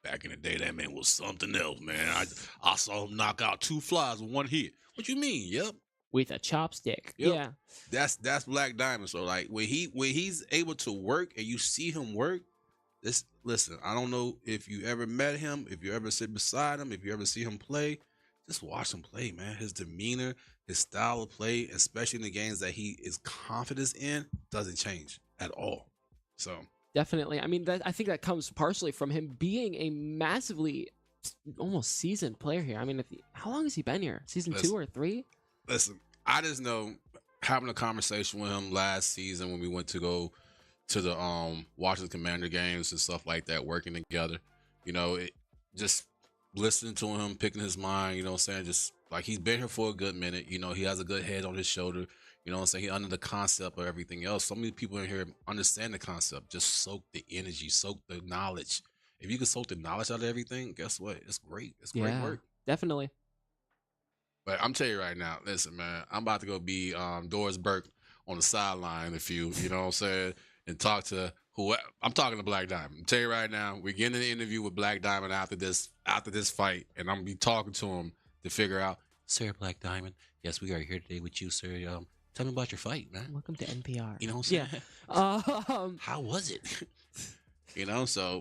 back in the day, that man was something else, man. I saw him knock out 2 flies with 1 hit. What you mean? Yep. With a chopstick. Yep. Yeah. That's Black Diamond. So, like, when he's able to work and you see him work, listen, I don't know if you ever met him, if you ever sit beside him, if you ever see him play, just watch him play, man. His demeanor, his style of play, especially in the games that he is confident in, doesn't change at all. So Definitely. I mean, I think that comes partially from him being a massively almost seasoned player here. I mean, how long has he been here? Season 2 or 3? Listen, I just know having a conversation with him last season when we went to go to the Washington Commander games and stuff like that, working together. Just listening to him, picking his mind. What I'm saying, just like he's been here for a good minute. He has a good head on his shoulder. What I'm saying, he under the concept of everything else. So many people in here understand the concept. Just soak the energy, soak the knowledge. If you can soak the knowledge out of everything, guess what? It's great. It's great work. Definitely. But I'm telling you right now, listen, man, I'm about to go be Doris Burke on the sideline in a few, you know what I'm saying, and talk to whoever. I'm talking to Black Diamond. I'm telling you right now, we're getting an interview with Black Diamond after this fight, and I'm gonna be talking to him to figure out, Sir Black Diamond, yes, we are here today with you, sir. Tell me about your fight, man. Welcome to NPR. You know what I'm saying? Yeah. How was it?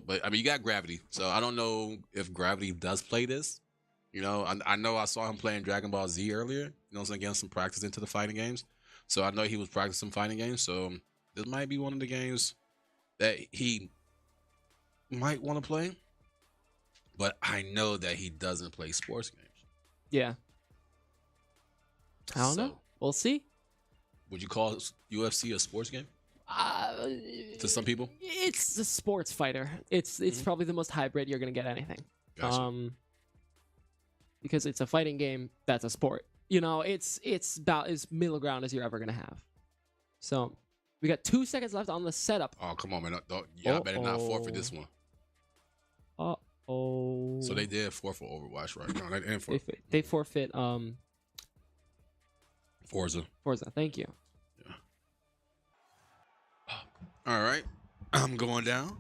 But I mean, you got Gravity, so I don't know if Gravity does play this. I know I saw him playing Dragon Ball Z earlier. So getting some practice into the fighting games. So I know he was practicing fighting games. So this might be one of the games that he might want to play. But I know that he doesn't play sports games. Yeah. I don't know. We'll see. Would you call UFC a sports game? To some people? It's a sports fighter. It's probably the most hybrid you're going to get anything. Gotcha. Because it's a fighting game that's a sport. It's about as middle ground as you're ever going to have. So we got 2 seconds left on the setup. Oh, come on, man. Y'all better not forfeit this one. Uh-oh. So they did forfeit Overwatch, right? No, they didn't forfeit. They forfeit Forza. Thank you. Yeah. All right. I'm going down.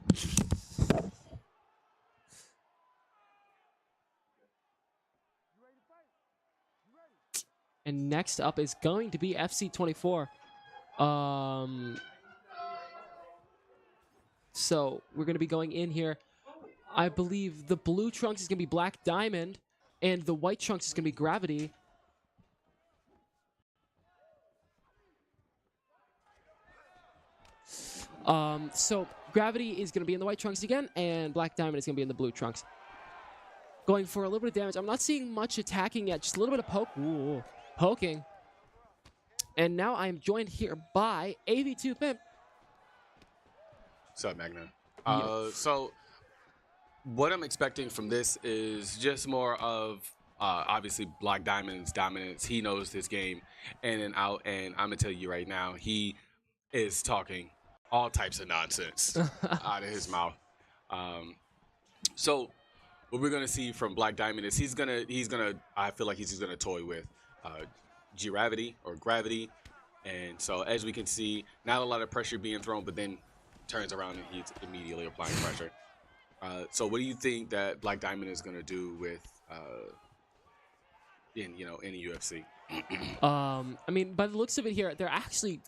And next up is going to be FC24. So we're going to be going in here. I believe the blue trunks is going to be Black Diamond, and the white trunks is going to be Gravity. So Gravity is going to be in the white trunks again, and Black Diamond is going to be in the blue trunks. Going for a little bit of damage. I'm not seeing much attacking yet, just a little bit of poke. Ooh, poking. And now I'm joined here by AV2 Pimp. What's up, Magna? So what I'm expecting from this is just more of obviously Black Diamond's dominance. He knows this game in and out, and I'm gonna tell you right now, he is talking all types of nonsense out of his mouth. So what we're gonna see from Black Diamond is he's gonna I feel like he's just gonna toy with Gravity or Gravity, and so as we can see, not a lot of pressure being thrown, but then turns around and he's immediately applying pressure. So what do you think that Black Diamond is gonna do with in the UFC? I mean, by the looks of it here, they're actually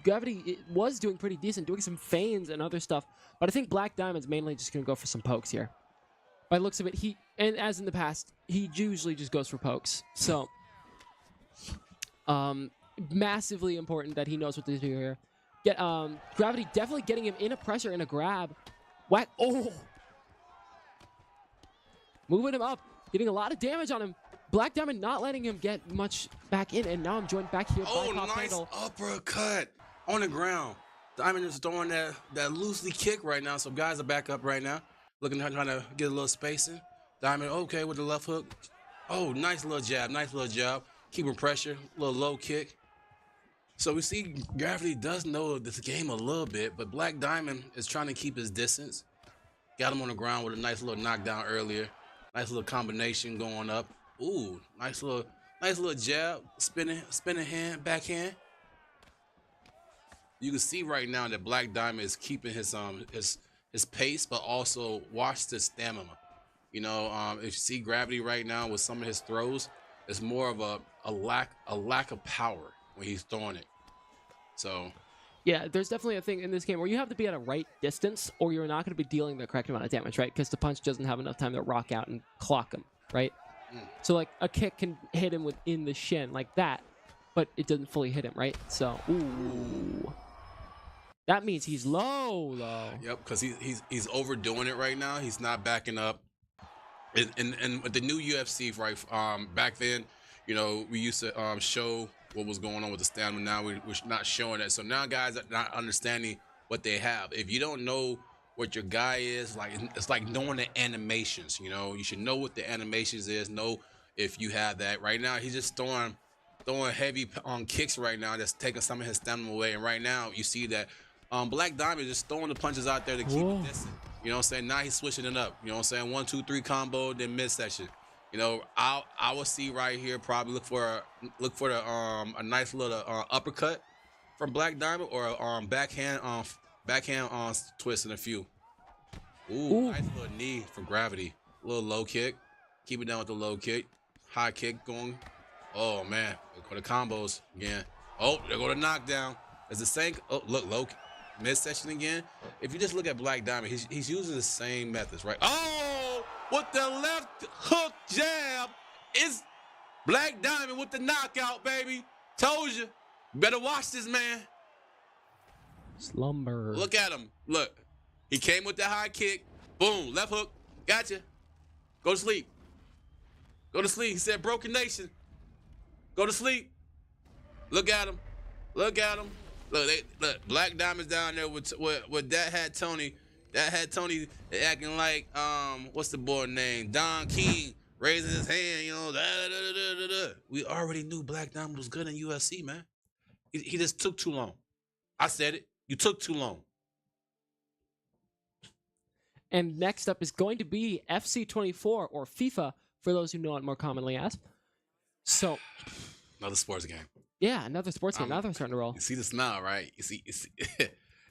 Gravity was doing pretty decent, doing some feigns and other stuff, but I think Black Diamond's mainly just gonna go for some pokes here. By the looks of it, and as in the past, he usually just goes for pokes. So, massively important that he knows what to do here. Gravity definitely getting him in a pressure and a grab. Whack! Oh, moving him up, getting a lot of damage on him. Black Diamond not letting him get much back in, and now I'm joined back here by Pop nice Handle. uppercut on the ground. Diamond is throwing that loosely kick right now, so guys are back up right now, trying to get a little spacing. Diamond okay with the left hook. Oh, nice little jab, keeping pressure, little low kick. So we see Gravity does know this game a little bit, but Black Diamond is trying to keep his distance. Got him on the ground with a nice little knockdown earlier. Nice little combination going up. Ooh, nice little jab, spinning hand, backhand. You can see right now that Black Diamond is keeping his pace, but also watch the stamina. If you see Gravity right now with some of his throws, it's more of a lack of power when he's throwing it. So yeah, there's definitely a thing in this game where you have to be at a right distance, or you're not going to be dealing the correct amount of damage, right? Because the punch doesn't have enough time to rock out and clock him, right? So like a kick can hit him within the shin like that, but it doesn't fully hit him, right? So ooh. That means he's low. Yep, because he's overdoing it right now. He's not backing up. And with the new UFC, right? Back then, we used to show what was going on with the stamina. Now we're not showing that. So now guys are not understanding what they have. If you don't know what your guy is, like it's like knowing the animations. You should know what the animations is. Know if you have that. Right now, he's just throwing heavy kicks right now. That's taking some of his stamina away. And right now, you see that Black Diamond is just throwing the punches out there to keep it distant. You know what I'm saying? Now he's switching it up. You know what I'm saying? 1, 2, 3 combo, then midsection. I will see right here. Probably look for a nice little uppercut from Black Diamond or backhand twist in a few. Ooh, nice little knee from Gravity. A little low kick. Keep it down with the low kick. High kick going. Oh man, look for the combos again. Oh, there go the knockdown. It's the same. Oh, look, low midsection again. If you just look at Black Diamond, he's using the same methods, right? Oh, with the left hook jab, it's Black Diamond with the knockout, baby. Told you. Better watch this man. Slumber. Look at him. Look. He came with that high kick. Boom. Left hook. Gotcha. Go to sleep. Go to sleep. He said, Broken Nation. Go to sleep. Look at him. Look at him. Look. Black Diamond's down there with that hat Tony. That had Tony acting like what's the boy name? Don King raising his hand. We already knew Black Diamond was good in UFC, man. He just took too long. I said it. You took too long. And next up is going to be FC24 or FIFA for those who know it more commonly as. So another sports game. Yeah, another sports game. Now they're starting to roll. You see the smile, right? You see.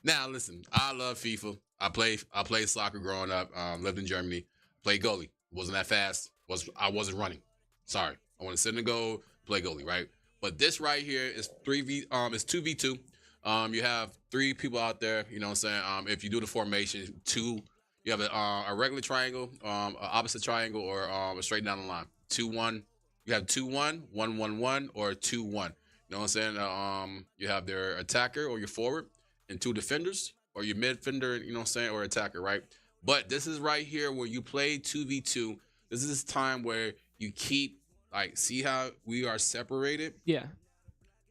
Now listen, I love FIFA. I played soccer growing up. Lived in Germany. Played goalie. Wasn't that fast. I wasn't running. Sorry. I want to sit in the goal, play goalie, right? But this right here is 2v2. You have 3 people out there. You know what I'm saying? If you do the formation, 2. You have a regular triangle, an opposite triangle, or a straight down the line. 2-1. You have 2-1, 1-1-1, or 2-1. You know what I'm saying? You have their attacker or your forward and 2 defenders or your midfielder, you know what I'm saying, or attacker, right? But this is right here where you play 2v2. This is this time where you keep, see how we are separated? Yeah.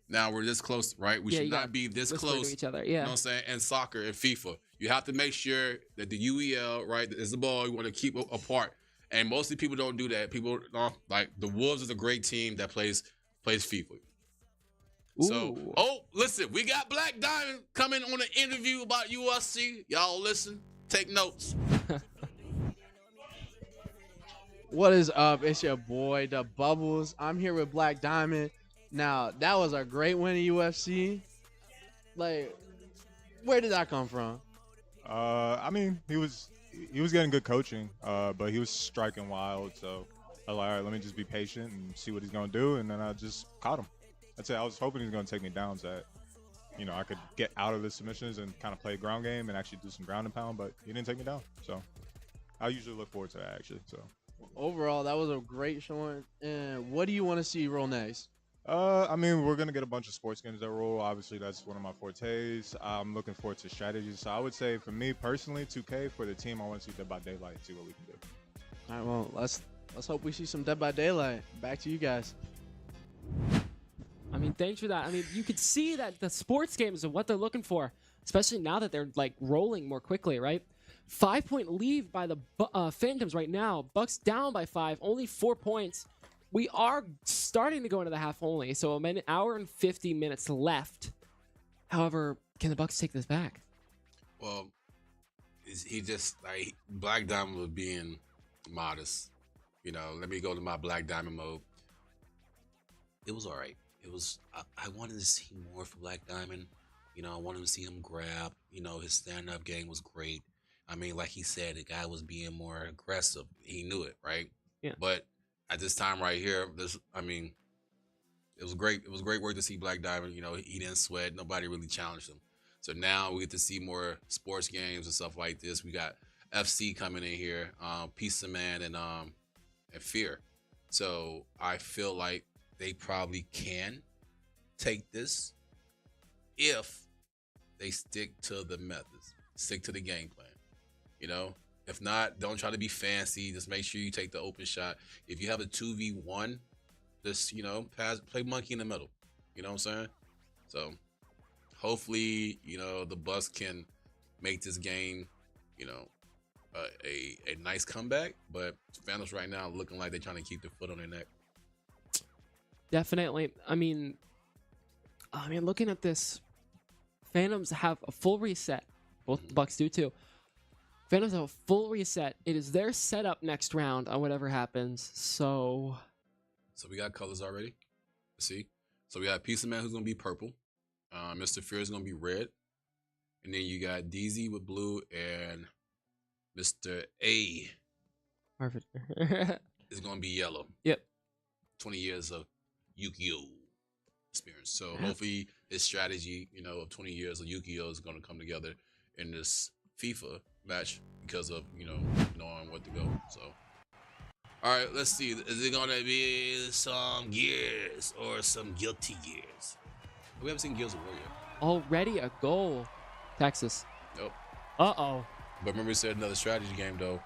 Now we're this close, right? We should not be this close to each other. Yeah. You know what I'm saying? And soccer and FIFA, you have to make sure that the UEL, right, is the ball you want to keep apart. And mostly people don't do that. People like the Wolves is a great team that plays FIFA. Ooh. So, listen, we got Black Diamond coming on an interview about UFC. Y'all listen, take notes. What is up? It's your boy, The Bubbles. I'm here with Black Diamond. Now, that was a great win in UFC. Like, where did that come from? I mean, he was getting good coaching, but he was striking wild. So I was like, all right, let me just be patient and see what he's gonna do, and then I just caught him. That's it. I was hoping he was gonna take me down, so that, I could get out of the submissions and kind of play ground game and actually do some ground and pound. But he didn't take me down, so I usually look forward to that actually. So overall, that was a great showing. And what do you want to see roll next? I mean, we're gonna get a bunch of sports games that roll. Obviously, that's one of my fortes. I'm looking forward to strategies. So I would say, for me personally, 2K. For the team, I want to see Dead by Daylight, see what we can do. All right, well, let's hope we see some Dead by Daylight. Back to you guys. I mean, thanks for that. I mean, you could see that the sports games are what they're looking for, especially now that they're rolling more quickly, right? 5-point lead by the Phantoms right now. Bucks down by 5, only 4 points. We are starting to go into the half only, so an hour and 50 minutes left. However, can the Bucks take this back? Well, he just Black Diamond was being modest. Let me go to my Black Diamond mode. It was all right. It was. I wanted to see more for Black Diamond. I wanted to see him grab. His stand-up game was great. I mean, like he said, the guy was being more aggressive. He knew it, right? Yeah. But at this time right here, it was great. It was great work to see Black Diamond. He didn't sweat. Nobody really challenged him. So now we get to see more sports games and stuff like this. We got FC coming in here, Pizza Man and Fear. So I feel like they probably can take this if they stick to the methods, stick to the game plan. You know, if not, don't try to be fancy. Just make sure you take the open shot. If you have a 2v1, just play monkey in the middle. You know what I'm saying? So hopefully, the Bucks can make this game, a nice comeback. But Phantoms right now looking like they're trying to keep their foot on their neck. Definitely. I mean, looking at this, Phantoms have a full reset. Both the Bucks do too. Phantoms have a full reset. It is their setup next round on whatever happens. So we got colors already. See? So we got Pizza Man who's gonna be purple. Mr. Fear is gonna be red. And then you got DZ with blue and Mr. A Perfect. is gonna be yellow. Yep. 20 years of Yu-Gi-Oh experience. So hopefully his strategy, of 20 years of Yu-Gi-Oh is gonna come together in this FIFA match because of, knowing what to go. So all right, let's see. Is it gonna be some Gears or some Guilty Gears? We haven't seen Gears of War yet. Already a goal. Texas. Nope. Uh-oh. But remember we said another strategy game though.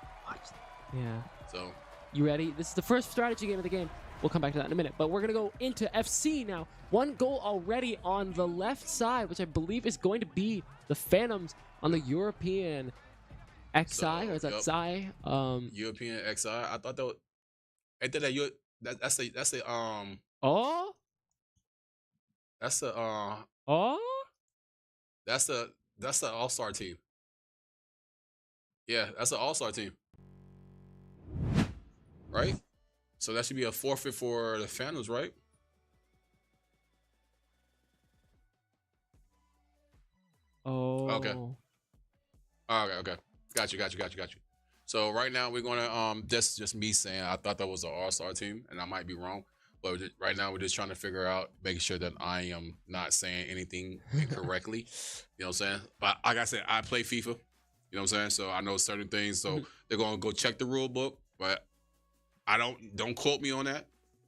Yeah. So you ready? This is the first strategy game of the game. We'll come back to that in a minute. But we're going to go into FC now. One goal already on the left side, which I believe is going to be the Phantoms on the European XI, or is that Xi? European XI. I thought that was, ain't that you that's a Oh? That's a Oh? That's the all-star team. Yeah, that's an all-star team. Right? So that should be a forfeit for the Phantoms, right? Oh. Okay. Okay. Got you. So right now we're gonna that's just me saying I thought that was an all-star team, and I might be wrong. But right now we're just trying to figure out, making sure that I am not saying anything incorrectly. You know what I'm saying? But like I said, I play FIFA. You know what I'm saying? So I know certain things. So they're gonna go check the rule book, but I don't quote me on that.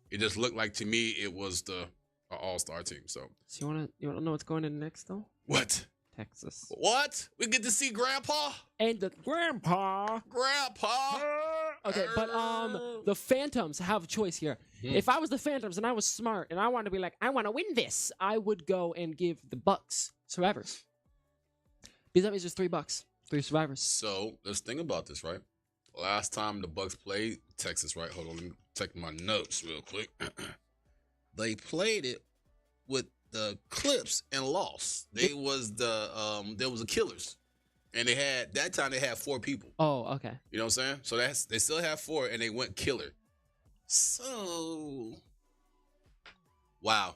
It just looked like to me it was the all-star team. So you wanna know what's going in next though? What? Texas. What? We get to see Grandpa? And the Grandpa. Okay, but the Phantoms have a choice here. If I was the Phantoms and I was smart and I wanted to be like, I want to win this, I would go and give the Bucks survivors. Because that means there's $3, 3 survivors. So let's think about this, right? Last time the Bucks played Texas, right? Hold on, let me check my notes real quick. They played it with the Clips and lost. There was the Killers. And they had 4 people. Oh, okay. You know what I'm saying? So they still have 4 and they went Killer. So wow.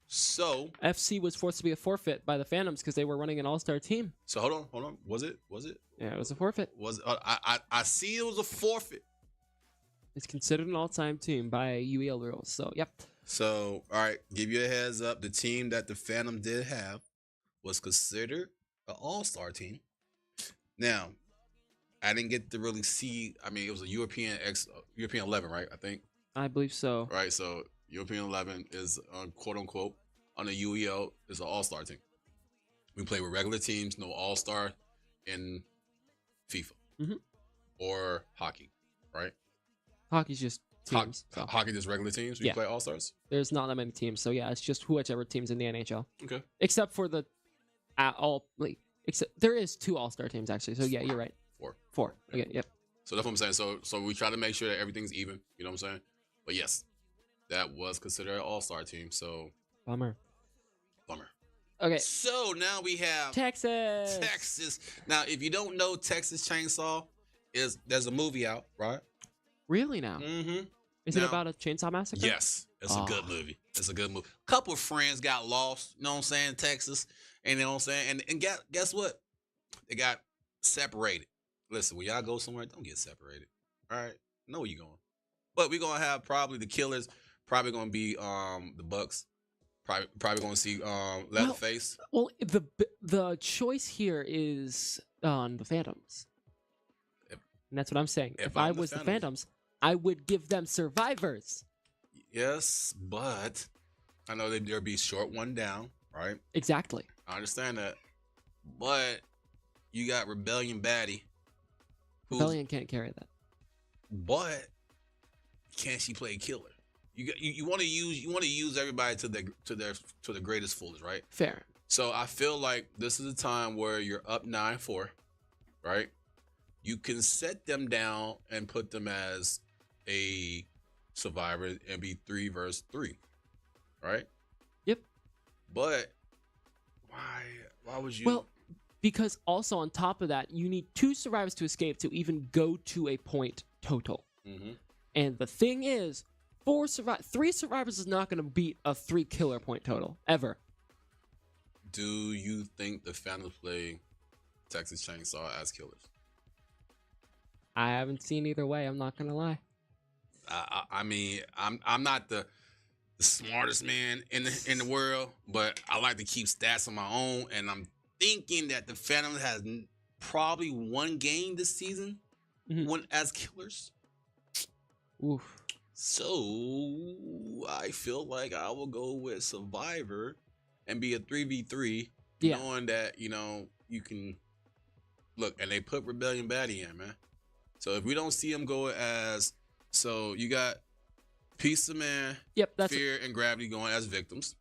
So FC was forced to be a forfeit by the Phantoms because they were running an all-star team. So hold on. Was it? Yeah, it was a forfeit. I see it was a forfeit. It's considered an all-time team by UEL rules. So yep. So all right, give you a heads up. The team that the Phantom did have was considered an all-star team. Now, I didn't get to really see. I mean, it was a European 11, right? I think. I believe so. Right. So European 11 is quote unquote on the UEL is an all-star team. We play with regular teams, no all-star in FIFA or hockey, right? Hockey's just teams. Hockey just regular teams. We play all-stars. There's not that many teams, so yeah, it's just whichever teams in the NHL. Okay. Except for the except there is 2 all-star teams actually. So yeah, you're right. 4. Okay. Yep. So that's what I'm saying. So we try to make sure that everything's even. You know what I'm saying? But yes, that was considered an all-star team. So bummer. Okay. So now we have Texas. Now, if you don't know, Texas Chainsaw there's a movie out, right? Really now? Mm-hmm. Is it about a chainsaw massacre? Yes. It's a good movie. It's a good movie. Couple of friends got lost, you know what I'm saying, Texas. And you know what I'm saying? And guess what? They got separated. Listen, when y'all go somewhere, don't get separated. All right? Know where you're going. But we're gonna have probably the Killers, probably gonna be the Bucks. Probably gonna see Leatherface. Well, the choice here is on the Phantoms. And that's what I'm saying. If I was the Phantoms, I would give them survivors. Yes, but I know that there'll be short one down, right? Exactly. I understand that, but you got Rebellion Baddie. Rebellion can't carry that. But can she play killer? You want to use everybody to the greatest fullest, right? Fair. So I feel like this is a time where you're up 9-4, right? You can set them down and put them as a survivor and be 3 versus 3, right? Yep. But why would you? Well, because also on top of that, you need 2 survivors to escape to even go to a point total. Mm-hmm. And the thing is, 3 survivors is not going to beat a 3 killer point total ever. Do you think the Phantoms play Texas Chainsaw as killers? I haven't seen either way. I'm not gonna lie. I mean, I'm not the smartest man in the world, but I like to keep stats on my own, and I'm thinking that the Phantoms has probably 1 game this season when as killers. Oof. So I feel like I will go with Survivor and be a 3v3, knowing that you can look, and they put Rebellion Baddie in, man. So if we don't see him go as, so you got Pizza Man, Fear, and Gravity going as victims.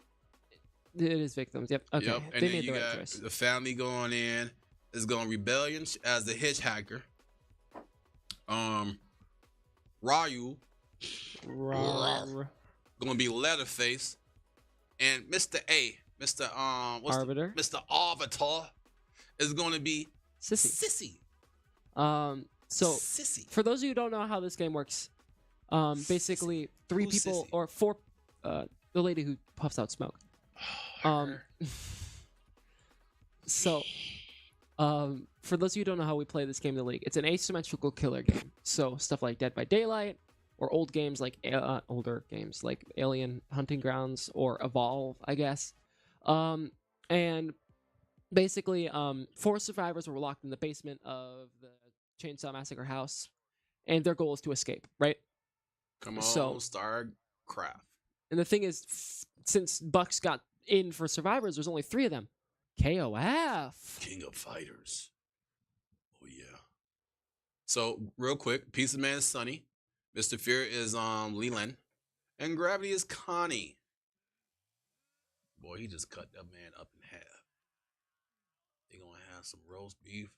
It is victims. Yep. Okay. Yep. And They then made you the right got choice. the family going in. Is going Rebellion as the hitchhiker. Ryu gonna be Leatherface, and Mr. A, Mr. Arbiter. Mr. Avatar is gonna be Sissy. Sissy. So Sissy. for those of you who don't know how this game works, basically 3 Who's people Sissy? or 4, the lady who puffs out smoke. So, for those of you who don't know how we play this game in the league, it's an asymmetrical killer game. So stuff like Dead by Daylight, or old games like older games like Alien Hunting Grounds or Evolve, I guess. And basically, 4 survivors were locked in the basement of the Chainsaw Massacre house, and their goal is to escape, right? Come on, StarCraft. And the thing is, since Bucks got in for survivors, there's only 3 of them. KOF. King of Fighters. Oh yeah. So real quick, Pizza Man is Sunny, Mr. Fear is Leland, and Gravity is Connie. Boy, he just cut that man up in half. They gonna have some roast beef.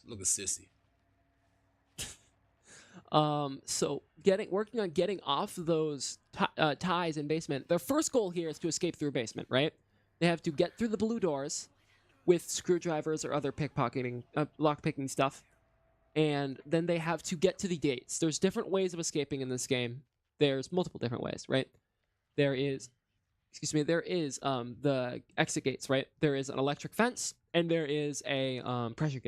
Look at Sissy. So working on getting off those ties in basement. Their first goal here is to escape through basement, right? They have to get through the blue doors with screwdrivers or other pickpocketing, lockpicking stuff, and then they have to get to the gates. There's different ways of escaping in this game. There's multiple different ways, right? There is the exit gates, right? There is an electric fence, and there is a pressure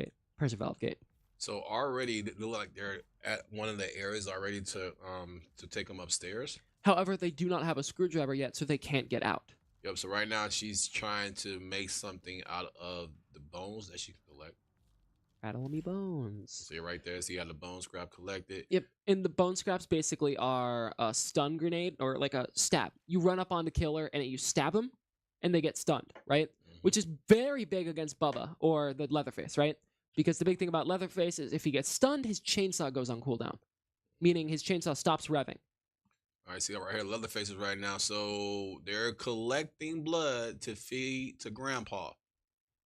valve gate. So already they look like they're at one of the areas already to take them upstairs. However, they do not have a screwdriver yet, so they can't get out. Yep. So right now she's trying to make something out of the bones that she can collect. Rattle me bones. So you're right there. So you got the bone scrap collected. Yep. And the bone scraps basically are a stun grenade or like a stab. You run up on the killer and you stab them, and they get stunned, right? Mm-hmm. Which is very big against Bubba or the Leatherface, right? Because the big thing about Leatherface is if he gets stunned, his chainsaw goes on cooldown, meaning his chainsaw stops revving. All right, see that right here, Leatherface is right now. So they're collecting blood to feed to Grandpa.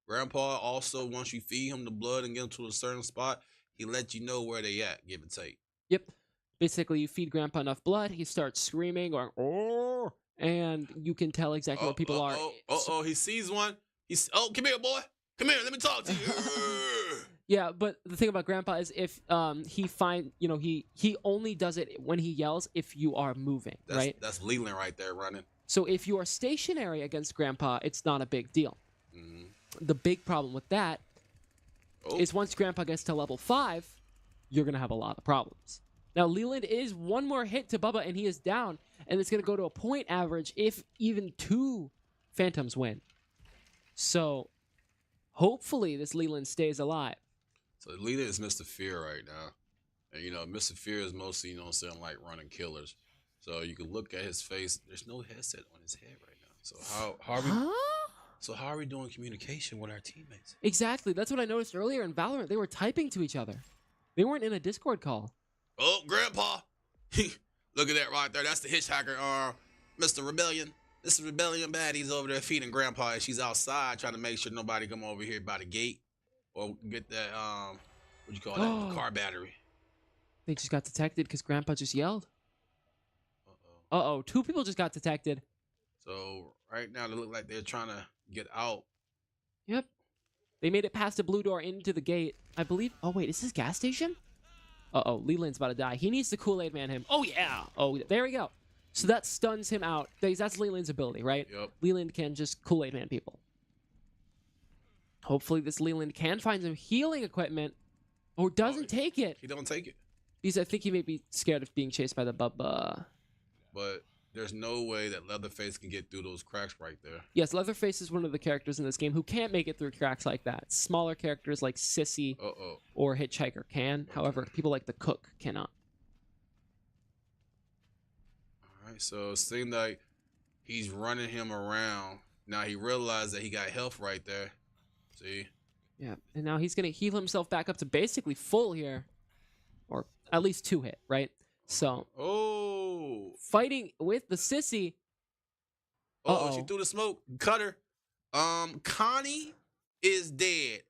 Grandpa also, once you feed him the blood and get him to a certain spot, he lets you know where they at, give and take. Yep. Basically, you feed Grandpa enough blood, he starts screaming, going, oh, and you can tell exactly where people are. He sees one. Come here, boy. Come here, let me talk to you. Yeah, but the thing about Grandpa is if he only does it when he yells if you are moving, right? That's Leland right there running. So if you are stationary against Grandpa, it's not a big deal. Mm-hmm. The big problem with that is once Grandpa gets to level 5, you're going to have a lot of problems. Now, Leland is one more hit to Bubba, and he is down, and it's going to go to a point average if even 2 Phantoms win. So hopefully this Leland stays alive. So Leland is Mr. Fear right now. And Mr. Fear is mostly, saying like running killers. So you can look at his face. There's no headset on his head right now. So how are we? Huh? So how are we doing communication with our teammates? Exactly. That's what I noticed earlier in Valorant. They were typing to each other. They weren't in a Discord call. Oh, Grandpa! Look at that right there. That's the hitchhiker. Mr. Rebellion. This is Rebellion Baddies over there feeding Grandpa, and she's outside trying to make sure nobody come over here by the gate or get that what you call that, the car battery. They just got detected because Grandpa just yelled. Uh-oh. 2 people just got detected. So right now they look like they're trying to get out. Yep. They made it past the blue door into the gate. I believe. Oh, wait. Is this gas station? Uh-oh. Leland's about to die. He needs to Kool-Aid Man him. Oh, yeah. Oh, there we go. So that stuns him out. That's Leland's ability, right? Yep. Leland can just Kool-Aid Man people. Hopefully this Leland can find some healing equipment or doesn't take it. He don't take it. Because I think he may be scared of being chased by the Bubba. But there's no way that Leatherface can get through those cracks right there. Yes, Leatherface is one of the characters in this game who can't make it through cracks like that. Smaller characters like Sissy or Hitchhiker can. However, people like the Cook cannot. All right, so it seemed like he's running him around. Now he realized that he got health right there. See? Yeah, and now he's going to heal himself back up to basically full here. Or at least 2 hit, right? So, fighting with the Sissy. Oh, she threw the smoke. Cut her. Connie is dead.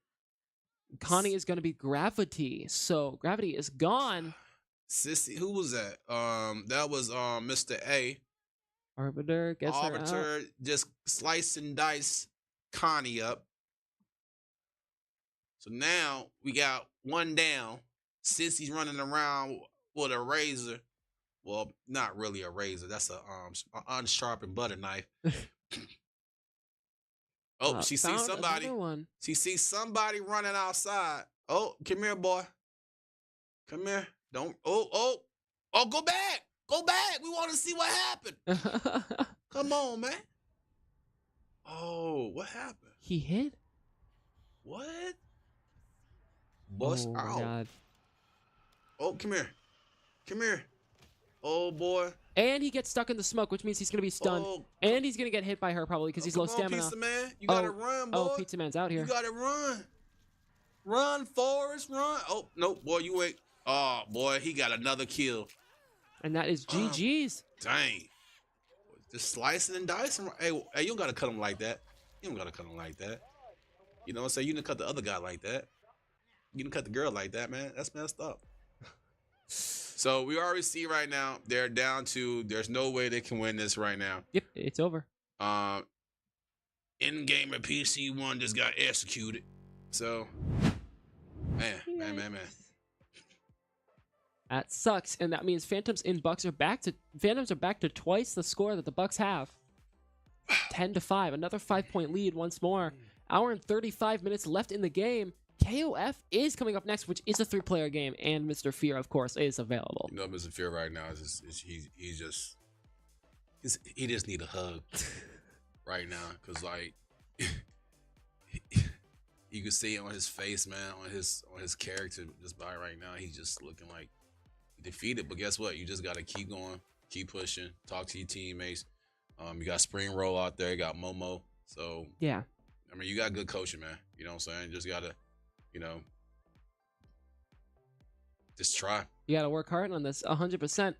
Connie is going to be Gravity. So, Gravity is gone. Sissy, who was that? That was Mr. A. Arbiter gets her out. Arbiter just slice and dice Connie up. So now we got 1 down. Sissy's running around with a razor. Well, not really a razor. That's a unsharpened butter knife. She sees somebody. She sees somebody running outside. Oh, come here, boy. Come here. Don't. Oh, go back. Go back. We want to see what happened. Come on, man. Oh, what happened? He hit? What? Bust out. My God. Oh, come here. Come here. Oh, boy. And he gets stuck in the smoke, which means he's going to be stunned. And he's going to get hit by her probably because he's low stamina. Pizza Man. You got to run, boy. Oh, Pizza Man's out here. You got to run. Run, Forrest, run. Oh, no, boy, you ain't. Oh, boy, he got another kill. And that is GG's. Dang. Just slicing and dicing. Hey, you don't got to cut him like that. You don't got to cut him like that. You know what I'm saying? You didn't cut the other guy like that. You didn't cut the girl like that, man. That's messed up. So we already see right now they're down to. There's no way they can win this right now. Yep, it's over. Endgame at PC1 just got executed. So, man. That sucks, and that means Phantoms are back to twice the score that the Bucks have. 10-5, another 5-point lead once more. Hour and 35 minutes left in the game. KOF is coming up next, which is a 3-player game, and Mr. Fear, of course, is available. You know, Mr. Fear right now he just need a hug right now, cause like you can see it on his face, man, on his character just by right now. He's just looking like defeated. But guess what? You just gotta keep going, keep pushing, talk to your teammates. You got Spring Roll out there, you got Momo. So yeah, I mean, you got good coaching, man. You know what I'm saying? You just gotta, just try. You gotta work hard on this, 100%.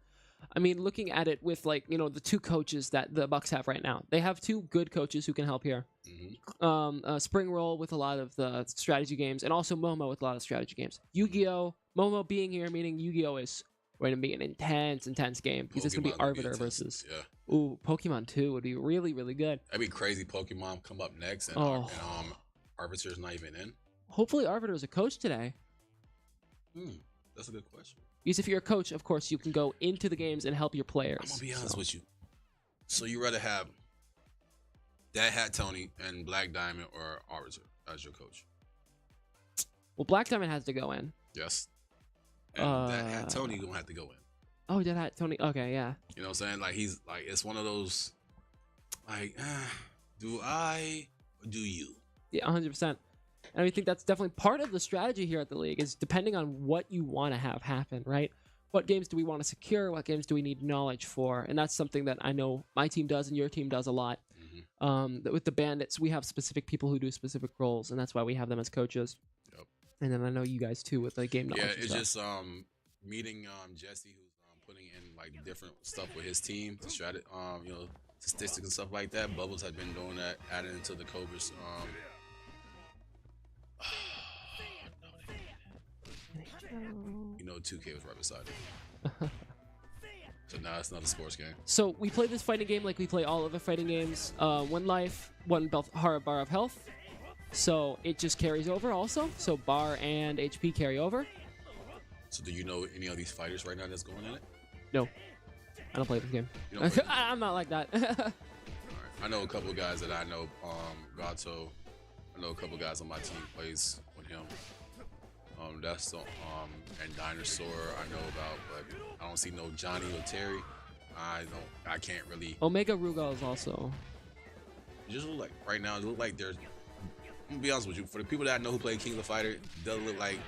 I mean, looking at it with the 2 coaches that the Bucks have right now, they have 2 good coaches who can help here. Mm-hmm. Spring Roll with a lot of the strategy games, and also Momo with a lot of strategy games. Yu-Gi-Oh! Momo being here, meaning Yu-Gi-Oh! Is going to be an intense game because it's going to be Arbiter versus. Yeah. Ooh, Pokemon 2 would be really, really good. That'd be crazy. Pokemon come up next, and Arbiter's not even in. Hopefully, Arbiter is a coach today. That's a good question. Because if you're a coach, of course, you can go into the games and help your players. I'm gonna be honest with you. So you rather have that Hat Tony and Black Diamond or Arbiter as your coach? Well, Black Diamond has to go in. Yes. And that Hat Tony gonna have to go in. Oh, that Hat Tony. Okay, yeah. You know what I'm saying? Like he's like it's one of those. Like, do I or do you? Yeah, 100%. And I think that's definitely part of the strategy here at the league is depending on what you want to have happen, right? What games do we want to secure? What games do we need knowledge for? And that's something that I know my team does and your team does a lot. With the Bandits, we have specific people who do specific roles, and that's why we have them as coaches. Yep. And then I know you guys too with the game knowledge. Yeah, it's just meeting Jesse, who's putting in like different stuff with his team, the strategy, statistics and stuff like that. Bubbles had been doing that, adding into the Cobras. You know, 2K was right beside it. So now it's not a sports game. So we play this fighting game like we play all other fighting games. 1 life, 1 bar of health. So it just carries over also. So bar and HP carry over. So do you know any of these fighters right now that's going in it? No. I don't play this game. You don't play I'm not like that. Alright. I know a couple of guys that I know. Gato. I know a couple of guys on my team plays with him. That's the and Dinosaur I know about, but I don't see no Johnny or Terry. I can't really. Omega Rugal is also. It just look like right now. It look like there's. I'm gonna be honest with you. For the people that I know who play King of the Fighter, it doesn't look like.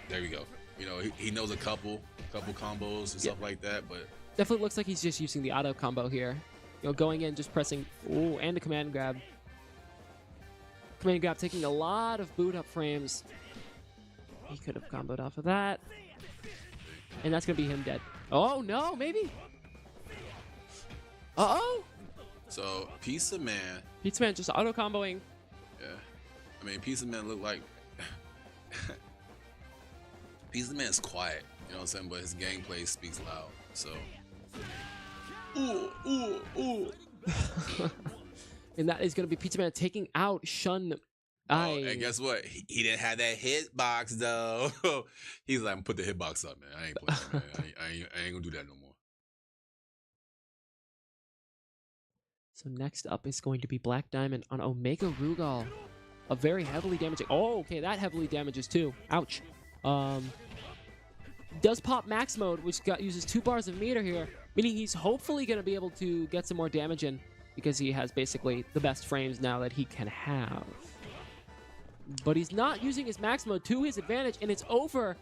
There we go. You know, he knows a couple combos and stuff like that, but definitely looks like he's just using the auto combo here. You know, going in, just pressing. Ooh, and a command grab. Command grab taking a lot of boot up frames. He could have comboed off of that. And that's going to be him dead. Oh, no, maybe. Uh-oh. So, Pizza Man. Pizza Man just auto-comboing. Yeah. I mean, Pizza Man look like... Pizza Man's quiet, you know what I'm saying? But his gameplay speaks loud, so... Ooh. And that is going to be Pizza Man taking out Shun. And guess what? He didn't have that hitbox though. He's like, I'm put the hitbox up, man. I ain't playing, man. I ain't gonna do that no more. So next up is going to be Black Diamond on Omega Rugal. A very heavily damaging. Oh, okay, that heavily damages too. Ouch. Does pop max mode, which uses 2 bars of meter here, meaning he's hopefully going to be able to get some more damage in because he has basically the best frames now that he can have. But he's not using his max mode to his advantage, and it's over.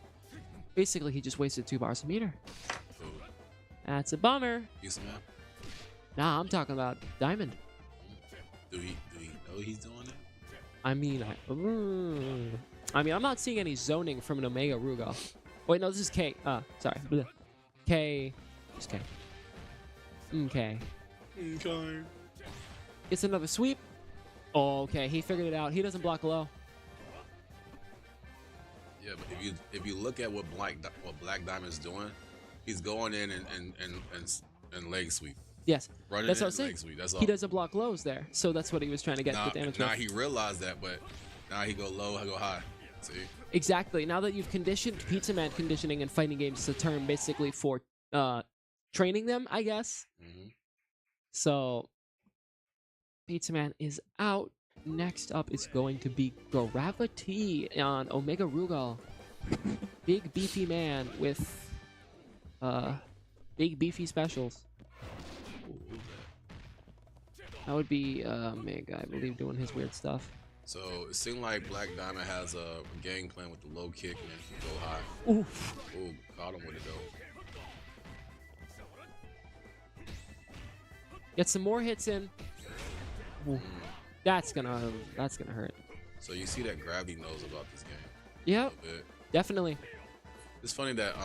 Basically, he just wasted 2 bars of meter. That's a bummer. Yes, man. Nah, I'm talking about Diamond. Do he know he's doing it? I mean, I'm not seeing any zoning from an Omega Rugal. Wait, no, this is K. Sorry. Blech. K. Just K. Okay. Okay. It's another sweep. Oh, okay, he figured it out. He doesn't block low. Yeah, but if you look at what Black Diamond's doing, he's going in and leg sweep. Yes, running that's in what I was saying. Leg sweep. That's all. He doesn't block lows there, so that's what he was trying to get the damage. Now he realized that, but now he go low, I go high. See? Exactly. Now that you've conditioned Pizza Man, conditioning and fighting games is a term basically for training them, I guess. Mm-hmm. So Pizza Man is out. Next up is going to be Gravity on Omega Rugal. Big beefy man with big beefy specials. That would be Omega, I believe, doing his weird stuff. So it seemed like Black Diamond has a game plan with the low kick and he can go high. Oof. Ooh, caught him with it though. Get some more hits in. Ooh. That's gonna hurt. So you see that Gravity knows about this game. Yep. Definitely. It's funny that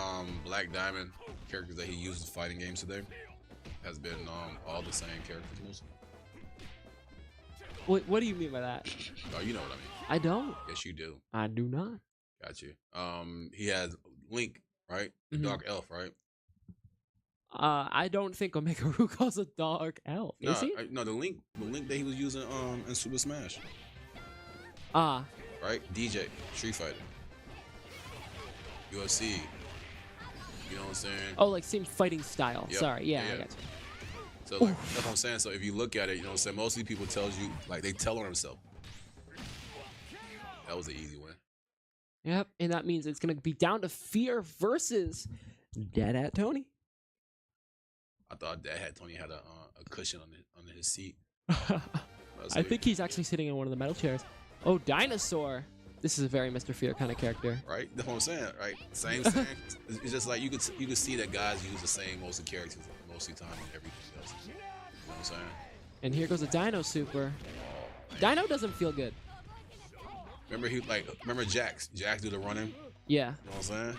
Black Diamond characters that he uses fighting games today has been all the same characters mostly. What do you mean by that? Oh, you know what I mean. I don't. Yes, you do. I do not. Got you. He has Link, right? The Dark Elf, right? I don't think Omega Rugal's a dark elf. Is he? No, the link that he was using in Super Smash. Right? DJ, Street Fighter, UFC. You know what I'm saying? Oh, like same fighting style. Yep. Sorry, yeah, I got you. So like, that's what I'm saying. So if you look at it, you know what I'm saying? Mostly people tells you like they tell on themselves. That was an easy win. Yep, and that means it's gonna be down to Fear versus Dead at Tony. I thought Dad had Tony had a cushion on his seat. I think he's actually sitting in one of the metal chairs. Oh, Dinosaur. This is a very Mr. Fear kind of character. Right? That's what I'm saying. Right? Same. It's just like you could see that guys use the same most of the characters most of the time and everything else. You know what I'm saying? And here goes a Dino Super. Dino doesn't feel good. Remember Jax? Jax do the running. Yeah. You know what I'm saying?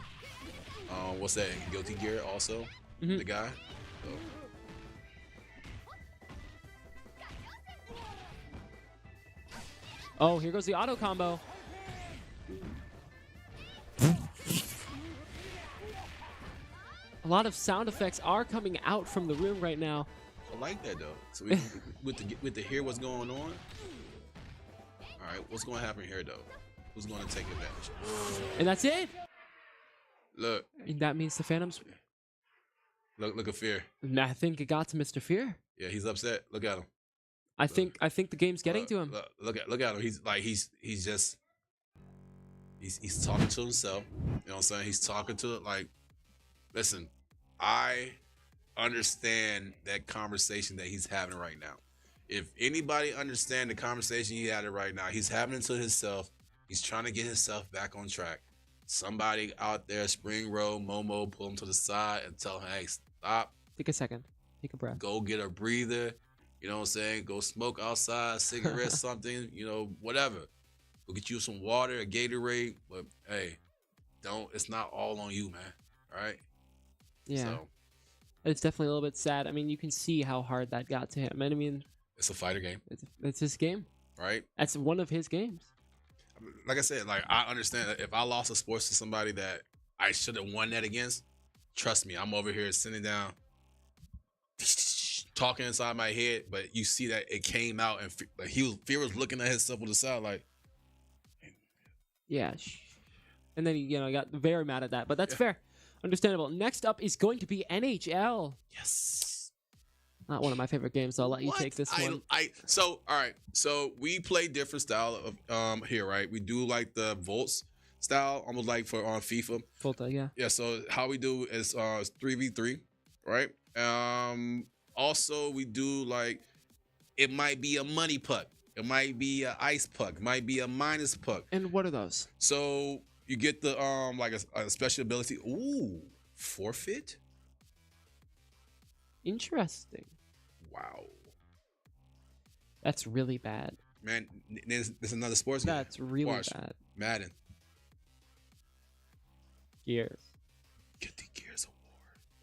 What's that? Guilty Gear also. The guy. So. Oh, here goes the auto combo. A lot of sound effects are coming out from the room right now. I like that though. So with the hear what's going on. All right, what's going to happen here though? Who's going to take advantage? And that's it. Look. And that means the Phantoms. Look at Fear. And I think it got to Mr. Fear. Yeah, he's upset. Look at him. I think the game's getting to him. Look at him. He's talking to himself. You know what I'm saying? He's talking to listen, I understand that conversation that he's having right now. If anybody understand the conversation he had right now, he's having it to himself. He's trying to get himself back on track. Somebody out there, Spring Road, Momo, pull him to the side and tell him, hey, stop. Take a second. Take a breath. Go get a breather. You know what I'm saying? Go smoke outside, cigarette, something, whatever. Go get you some water, a Gatorade. But hey, it's not all on you, man. All right? Yeah. So, it's definitely a little bit sad. I mean, you can see how hard that got to him. And I mean, it's a fighter game. It's his game. Right? That's one of his games. Like I said, I understand that if I lost a sports to somebody that I should have won that against, trust me, I'm over here sitting down, talking inside my head, but you see that it came out and Fear was looking at himself on the side like, yeah. And then he got very mad at that, but that's fair. Understandable. Next up is going to be NHL. Yes. Not one of my favorite games, so I'll let you take this one. All right. So we play different style of here, right? We do like the Volts style, almost like for on FIFA. Volta, yeah. Yeah, so how we do is 3v3, right? Also we do it might be a money puck. It might be an ice puck. It might be a minus puck. And what are those? So you get the a special ability. Ooh, forfeit. Interesting. Wow. That's really bad. Man, there's another sports game. That's really bad. Madden. Gears. Get the Gears Award.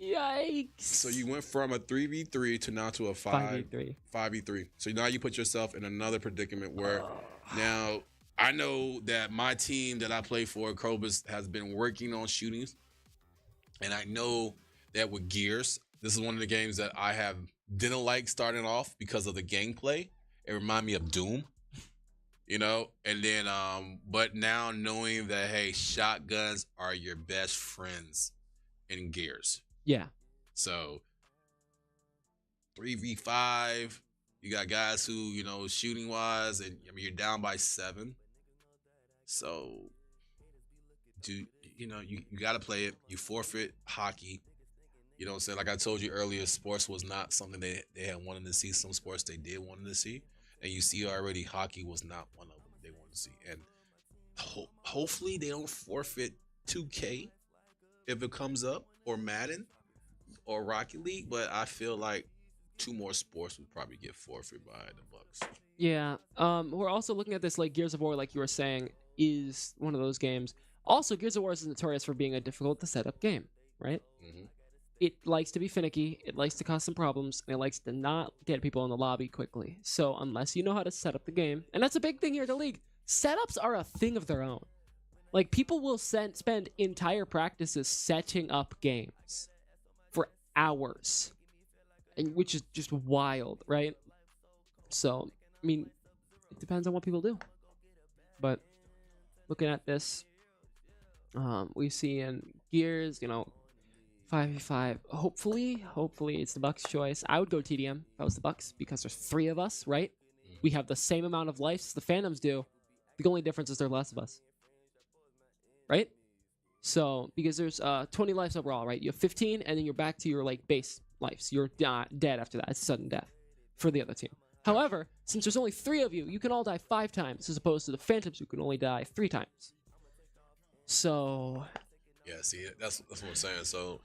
Yikes. So you went from a 3v3 to now to a 5v3. So now you put yourself in another predicament where now I know that my team that I play for, Krobus, has been working on shootings. And I know that with Gears, this is one of the games that I didn't like starting off because of the gameplay. It reminded me of Doom, and then, but now knowing that, hey, shotguns are your best friends in Gears. Yeah. So 3v5, you got guys who, shooting wise, and you're down by 7. So you got to play it. You forfeit hockey. You know what I'm saying? Like I told you earlier, sports was not something they had wanted to see. Some sports they did want to see. And you see already hockey was not one of them they wanted to see. And hopefully they don't forfeit 2K if it comes up, or Madden, or Rocket League. But I feel like 2 more sports would probably get forfeit by the Bucks. Yeah. We're also looking at this, like Gears of War, like you were saying, is one of those games. Also, Gears of War is notorious for being a difficult to set up game, right? Mm-hmm. It likes to be finicky, it likes to cause some problems, and it likes to not get people in the lobby quickly. So unless you know how to set up the game, and that's a big thing here at the league, setups are a thing of their own. Like, people will spend entire practices setting up games for hours, which is just wild, right? So, I mean, it depends on what people do. But looking at this, we see in Gears, 5v5. Hopefully it's the Bucks' choice. I would go TDM if I was the Bucks, because there's 3 of us, right? We have the same amount of lives the Phantoms do. The only difference is there are less of us, right? So because there's 20 lives overall, right? You have 15, and then you're back to your base lives. You're dead after that. It's sudden death for the other team. However, since there's only 3 of you, you can all die 5 times, as opposed to the Phantoms who can only die 3 times. So, Yeah, see, that's what I'm saying. So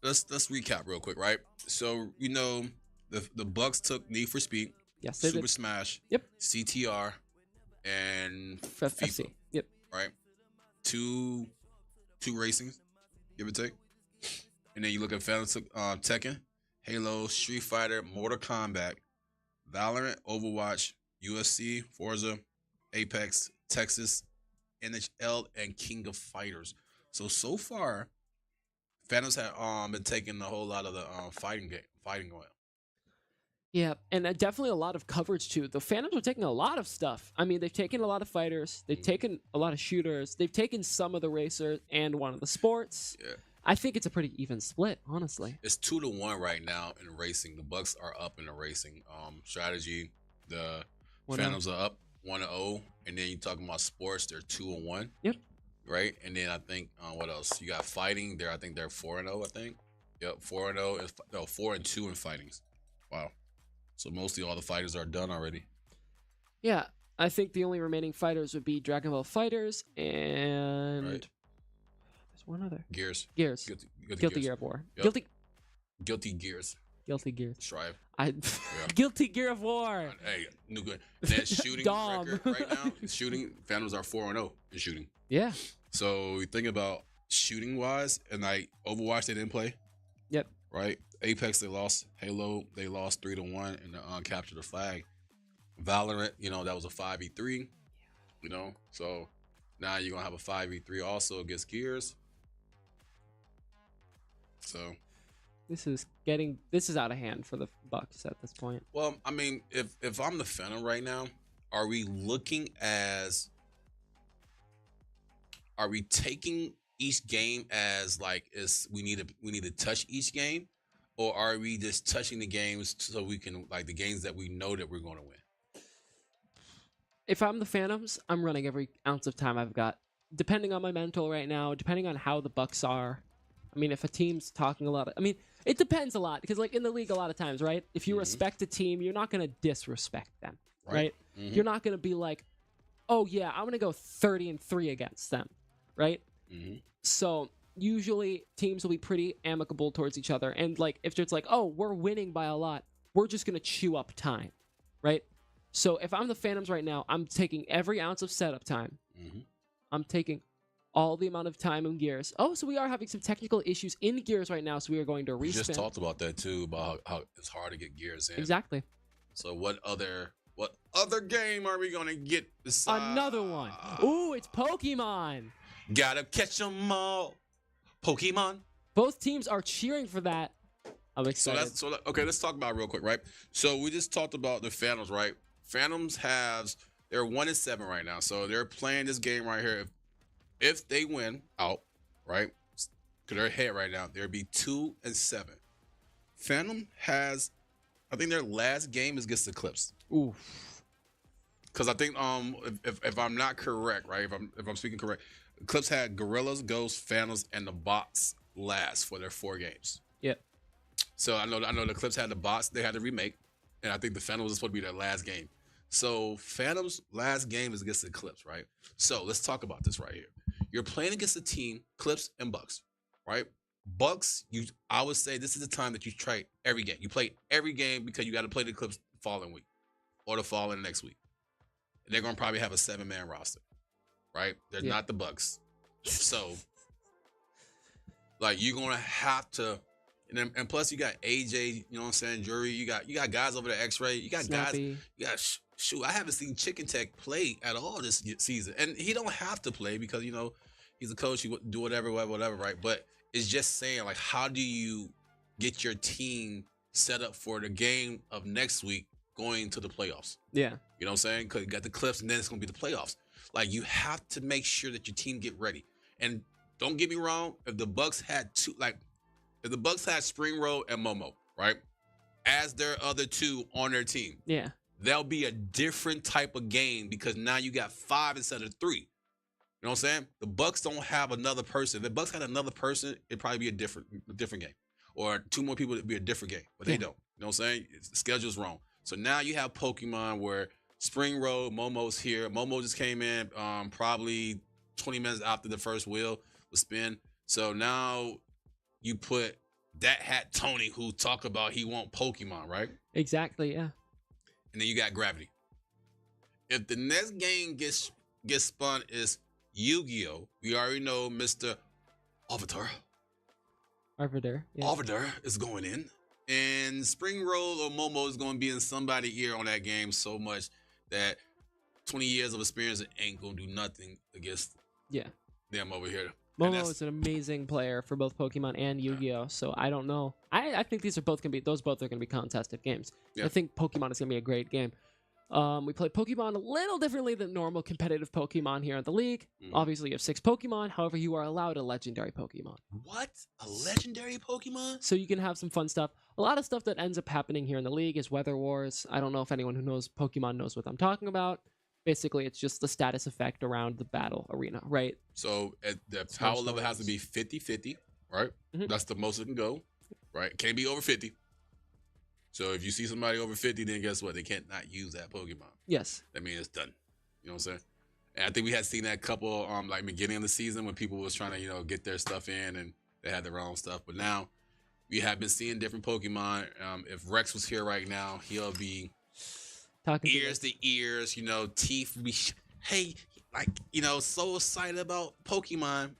let's recap real quick, right? So the Bucks took Need for Speed, yes, they Super did. Smash, Yep. CTR, and FC. FIFA. Yep. Right. Two racings, give or take. And then you look at Phantom Tekken, Halo, Street Fighter, Mortal Kombat, Valorant, Overwatch, UFC, Forza, Apex, Texas, NHL, and King of Fighters. So far, Phantoms have been taking a whole lot of the fighting oil. Yeah, and definitely a lot of coverage too. The Phantoms are taking a lot of stuff. I mean, they've taken a lot of fighters, they've taken a lot of shooters, they've taken some of the racers and one of the sports. Yeah. I think it's a pretty even split, honestly. It's 2-1 right now in racing. The Bucks are up in the racing strategy. The 1-0. Phantoms are up 1-0, and then you talking about sports, they're 2-1. Yep. Right, and then I think what else? You got fighting there. I think they're 4-0. I think. Yep, 4-0. No, 4-2 in fightings. Wow. So mostly all the fighters are done already. Yeah, I think the only remaining fighters would be Dragon Ball Fighters and Right. there's one other. Gears. Guilty Gears. Gear of War. Yep. Guilty Gears. Guilty Gears. Strive. Guilty Gear of War. Hey, new good. And then shooting Dom. record right now. Shooting Phantoms are 4-0 in shooting. Yeah. So you think about shooting wise, and like Overwatch they didn't play. Yep. Right. Apex they lost. Halo they lost 3-1 in the capture the flag. Valorant, that was a 5v3. So now you're gonna have a 5v3 also against Gears. So this is out of hand for the Bucks at this point. well, I mean, if I'm the Phantom right now, are we taking each game as like we need to touch each game, or are we just touching the games so we can like the games that we know that we're going to win? If I'm the Phantoms, I'm running every ounce of time I've got. Depending on my mental right now, depending on how the Bucks are. I mean, if a team's talking a lot, it depends a lot because like in the league a lot of times, right? If you respect a team, you're not going to disrespect them, right? Mm-hmm. You're not going to be like, "Oh yeah, I'm going to go 30-3 against them." Right? Mm-hmm. So usually teams will be pretty amicable towards each other. And like if it's like, oh, we're winning by a lot, we're just gonna chew up time. Right? So if I'm the Phantoms right now, I'm taking every ounce of setup time. Mm-hmm. I'm taking all the amount of time in Gears. Oh, so we are having some technical issues in Gears right now, so we are going to respin. We just talked about that too, about how it's hard to get Gears in. Exactly. So what other game are we gonna get besides another one? Ooh, it's Pokemon. Gotta catch them all. Pokemon. Both teams are cheering for that. I'm excited. Okay, let's talk about it real quick, right? So we just talked about the Phantoms, right? Phantoms they're 1-7 right now. So they're playing this game right here. If they win out, right? Because they're ahead right now, there'd be 2-7. Phantom I think their last game is against the Clips. Ooh. Because I think if I'm not correct, right? If I'm speaking correct, Clips had Gorillas, Ghosts, Phantoms, and the Bots last for their 4 games. Yep. So I know the Clips had the Bots they had to remake, and I think the Phantoms was supposed to be their last game. So Phantoms' last game is against the Clips, right? So let's talk about this right here. You're playing against a team, Clips and Bucks, right? Bucks, I would say this is the time that you try every game. You play every game because you got to play the Clips the following week or the following next week. And they're gonna probably have a 7-man roster, right? They're not the Bucks, so like you're gonna have to. And plus you got AJ, you know what I'm saying, Jury. You got guys over the X-Ray. You got Snappy. guys. You got shoot. I haven't seen Chicken Tech play at all this season, and he don't have to play because he's a coach. He do whatever, right? But it's just saying like, how do you get your team set up for the game of next week going to the playoffs? Yeah, you know what I'm saying? Because you got the Clips, and then it's gonna be the playoffs. Like you have to make sure that your team get ready. And don't get me wrong, if the Bucks had Spring Road and Momo, right, as their other 2 on their team, yeah, that'll be a different type of game because now you got 5 instead of 3. You know what I'm saying? The Bucks don't have another person. If the Bucks had another person, it'd probably be a different game, or 2 more people, it'd be a different game. But they don't. You know what I'm saying? The schedule's wrong. So now you have Pokemon where Spring Road, Momo's here. Momo just came in probably 20 minutes after the first wheel was spin. So now you put that hat Tony who talk about he want Pokemon, right? Exactly, yeah. And then you got Gravity. If the next game gets spun is Yu-Gi-Oh, we already know Mr. Avatar. Arbiter. Yeah. Arbiter is going in. And Spring Roll or Momo is going to be in somebody's ear on that game so much that 20 years of experience ain't going to do nothing against them over here. Momo is an amazing player for both Pokemon and Yu-Gi-Oh. So I don't know. I think these are both gonna be contested games. Yeah. I think Pokemon is gonna be a great game. We play Pokemon a little differently than normal competitive Pokemon here at the league. Obviously, you have 6 Pokemon. However, you are allowed a legendary Pokemon. What? A legendary Pokemon? So you can have some fun stuff. A lot of stuff that ends up happening here in the league is Weather Wars. I don't know if anyone who knows Pokemon knows what I'm talking about. Basically, it's just the status effect around the battle arena, right? So the power level has to be 50-50, right? That's the most it can go, right? Can't be over 50. So if you see somebody over 50, then guess what? They can't not use that Pokemon. Yes. That means it's done. You know what I'm saying? And I think we had seen that couple like beginning of the season when people was trying to, get their stuff in and they had their own stuff. But now we have been seeing different Pokemon. If Rex was here right now, he'll be talking ears to ears, teeth be hey, like, so excited about Pokemon,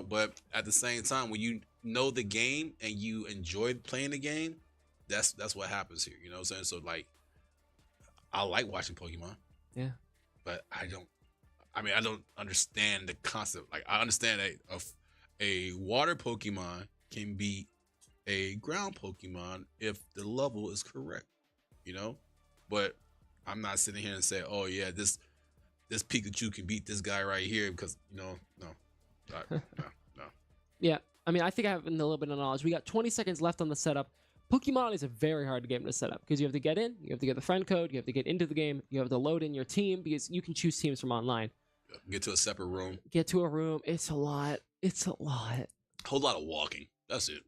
but at the same time, when you know the game and you enjoy playing the game, that's what happens here. You know what I'm saying? So like, I like watching Pokemon. Yeah. But I don't understand the concept. Like, I understand that a water Pokemon can beat a ground Pokemon if the level is correct, But I'm not sitting here and saying, oh yeah, this Pikachu can beat this guy right here because, no. Yeah, I mean, I think I have a little bit of knowledge. We got 20 seconds left on the setup. Pokemon is a very hard game to set up because you have to get in, you have to get the friend code, you have to get into the game, you have to load in your team because you can choose teams from online. Get to a separate room. Get to a room. It's a lot. It's a lot. Whole lot of walking. That's it.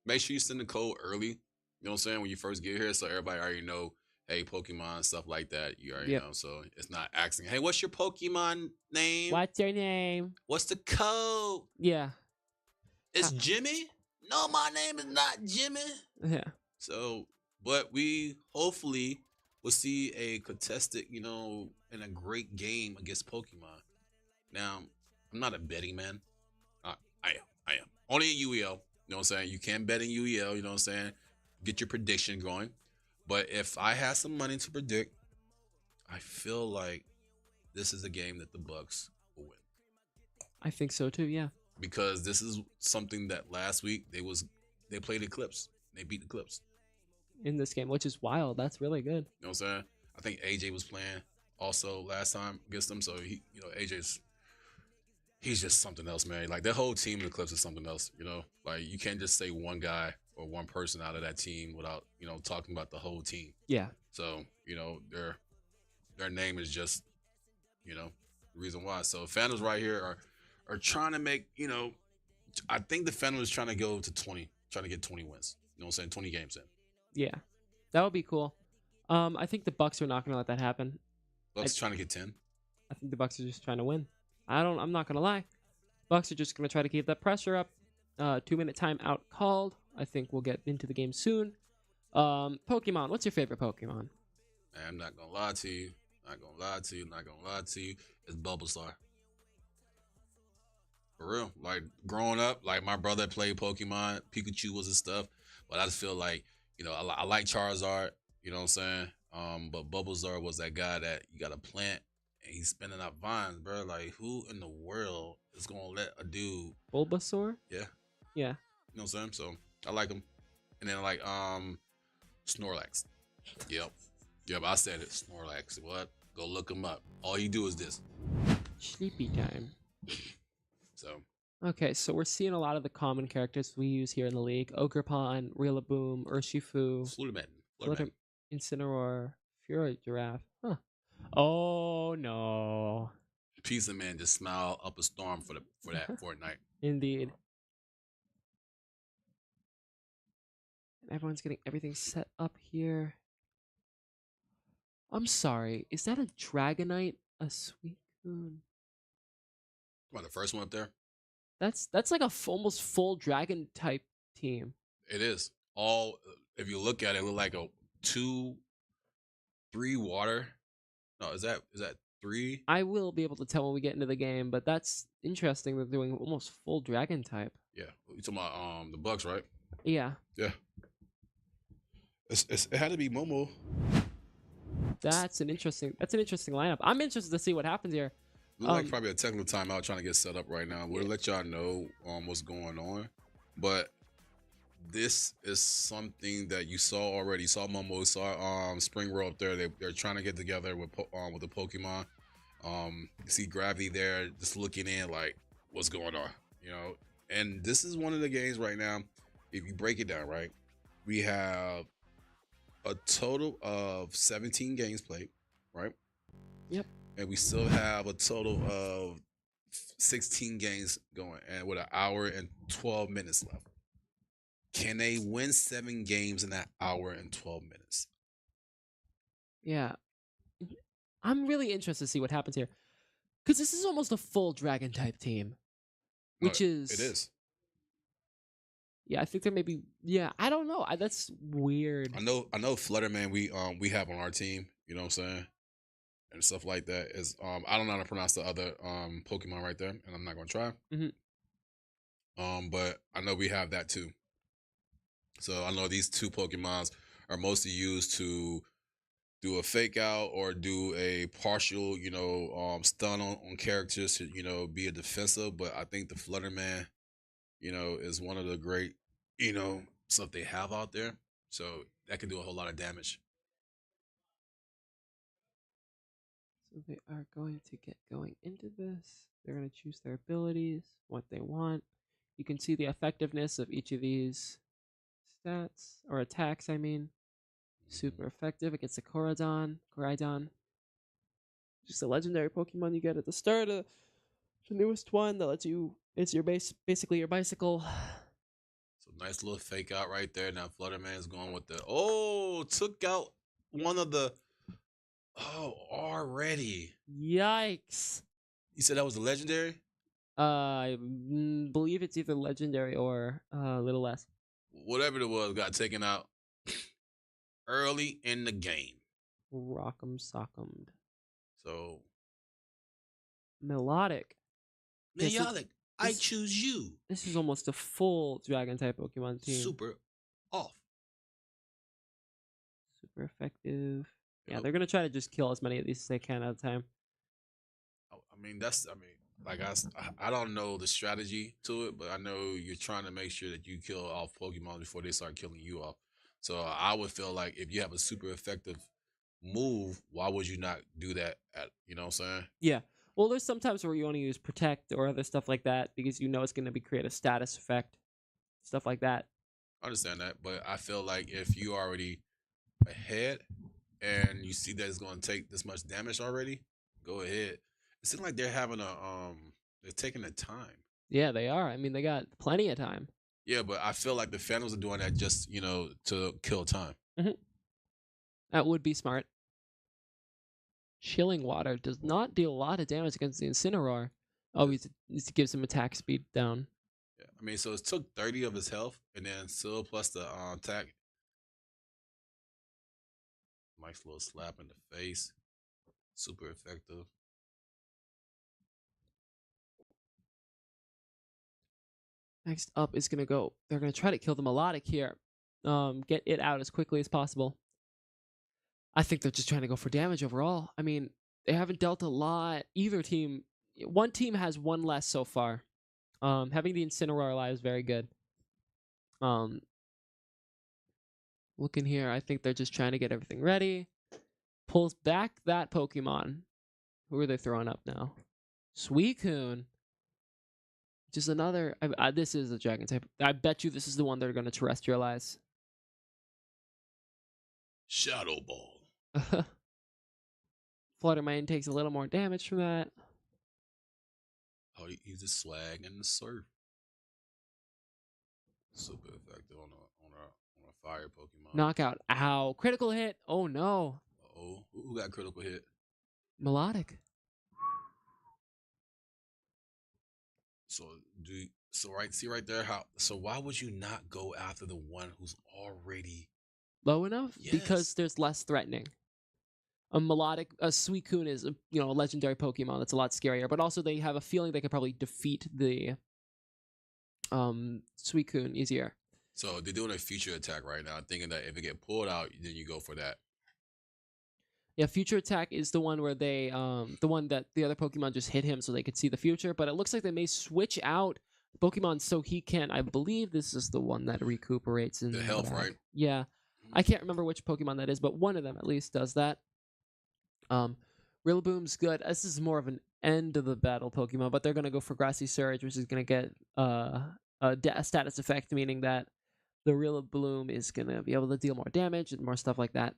Make sure you send the code early. You know what I'm saying? When you first get here, so everybody already know, hey, Pokemon, stuff like that. You already know. So it's not asking, hey, what's your Pokemon name? What's your name? What's the code? Yeah. It's Jimmy? No, my name is not Jimmy. Yeah. So, but we hopefully will see a contested, and a great game against Pokemon. Now, I'm not a betting man. I am. Only in UEL. You know what I'm saying? You can bet in UEL, you know what I'm saying? Get your prediction going. But if I had some money to predict, I feel like this is a game that the Bucks will win. I think so too, yeah. Because this is something that last week they played the Clips. They beat the Clips. In this game, which is wild. That's really good. You know what I'm saying? I think AJ was playing also last time against them. So he's just something else, man. Like, that whole team in the Clips is something else, Like, you can't just say one guy or one person out of that team without, talking about the whole team. Yeah. So, their name is just, the reason why. So Phantoms right here are trying to make, I think the Phantom is trying to go to 20, trying to get 20 wins. You know what I'm saying? 20 games in. Yeah. That would be cool. I think the Bucks are not going to let that happen. Bucks trying to get 10. I think the Bucks are just trying to win. I'm not going to lie. Bucks are just going to try to keep that pressure up. 2-minute timeout called. I think we'll get into the game soon. Pokemon. What's your favorite Pokemon? Man, I'm not going to lie to you. It's Bulbasaur. For real. Like, growing up, like, my brother played Pokemon. Pikachu was his stuff. But I just feel like, I like Charizard. You know what I'm saying? But Bulbasaur was that guy that you got to plant and he's spinning up vines, bro. Like, who in the world is going to let a dude... Bulbasaur? Yeah. Yeah. You know what I'm saying? So, I like him. And then, like, Snorlax. Yep, I said it. Snorlax. What? Go look him up. All he do is this. Sleepy time. So. Okay, so we're seeing a lot of the common characters we use here in the league. Ogerpon, Rillaboom, Urshifu, Flutterman. Incineroar, Fury Giraffe. Huh. Oh, no. Pizza Man just smile up a storm for that Fortnite. Indeed. Everyone's getting everything set up here. I'm sorry. Is that a Dragonite? A Suicune? What, the first one up there? That's like a almost full Dragon type team. It is. All, if you look at it, look like a 2, 3 water. No, is that 3? I will be able to tell when we get into the game, but that's interesting. They're doing almost full Dragon type. Yeah. You talking about the Bucks, right? Yeah. Yeah. It had to be Momo. That's an interesting lineup. I'm interested to see what happens here. Look like probably a technical timeout trying to get set up right now. We'll let y'all know what's going on. But this is something that you saw already. You saw Momo, saw Spring World up there. They're trying to get together with the Pokemon. You see Gravity there just looking in like, what's going on? You know, and this is one of the games right now. If you break it down, right, we have a total of 17 games played, right? Yep. And we still have a total of 16 games going, and with an hour and 12 minutes left. Can they win 7 games in that hour and 12 minutes? Yeah. I'm really interested to see what happens here. Because this is almost a full Dragon type team. Which is... It is. Yeah, I think there may be... Yeah, I don't know. That's weird. I know Flutterman we have on our team, you know what I'm saying? And stuff like that is I don't know how to pronounce the other Pokemon right there, and I'm not gonna try. But I know we have that too. So I know these 2 Pokemons are mostly used to do a fake out or do a partial, stun on characters to, be a defensive. But I think the Flutterman, is one of the great, stuff they have out there. So that can do a whole lot of damage. So they are going to get going into this. They're going to choose their abilities, what they want. You can see the effectiveness of each of these stats, or attacks, I mean. Super effective against the Koraidon. Just a legendary Pokemon you get at the start of the newest one that lets you, it's your basically your bicycle. So nice little fake out right there. Now Flutterman's going with the, took out one of the, already. Yikes. You said that was a legendary? I believe it's either legendary or a little less. Whatever it was, got taken out early in the game. Rock'em sock'em. So Melodic. I choose you. This is almost a full Dragon type Pokemon team. Super off. Super effective. Yeah, they're gonna try to just kill as many of these as they can at a time. I don't know the strategy to it, but I know you're trying to make sure that you kill off Pokemon before they start killing you off. So I would feel like if you have a super effective move, why would you not do that you know what I'm saying? Yeah. Well, there's sometimes where you want to use Protect or other stuff like that because you know it's going to create a status effect, stuff like that. I understand that, but I feel like if you already ahead and you see that it's going to take this much damage already, go ahead. It seems like they're having they're taking the time. Yeah, they are. I mean, they got plenty of time. Yeah, but I feel like the Phantoms are doing that just, to kill time. That would be smart. Chilling Water does not deal a lot of damage against the Incineroar. Oh, he needs to give some attack speed down. Yeah, I mean, so it took 30 of his health, and then still plus the attack. Nice little slap in the face. Super effective. Next up is going to go. They're going to try to kill the Melodic here. Get it out as quickly as possible. I think they're just trying to go for damage overall. I mean, they haven't dealt a lot. Either team, one team has one less so far. Having the Incineroar alive is very good. Looking here, I think they're just trying to get everything ready. Pulls back that Pokemon. Who are they throwing up now? Suicune. Just another. This is a Dragon type. I bet you this is the one they're going to terrestrialize. Shadow Ball. Fluttermane takes a little more damage from that. Oh, he's a swag and the surf. Super effective on a fire Pokemon. Knockout. Ow. Critical hit. Oh no. Oh, Who got critical hit? Melodic. So see right there how. So why would you not go after the one who's already Low enough? Yes. Because there's less threatening. A Suicune is a legendary Pokemon that's a lot scarier, but also they have a feeling they could probably defeat the Suicune easier. So they're doing a future attack right now, thinking that if it get pulled out, then you go for that. Yeah, future attack is the one where they the one that the other Pokemon just hit him so they could see the future, but it looks like they may switch out Pokemon so he can. I believe this is the one that recuperates in The health, back. right? Yeah. I can't remember which Pokemon that is, but one of them at least does that. Rillaboom's good. This is more of an end of the battle Pokemon, but they're gonna go for Grassy Surge, which is gonna get a status effect, meaning that the Rillaboom is gonna be able to deal more damage and more stuff like that.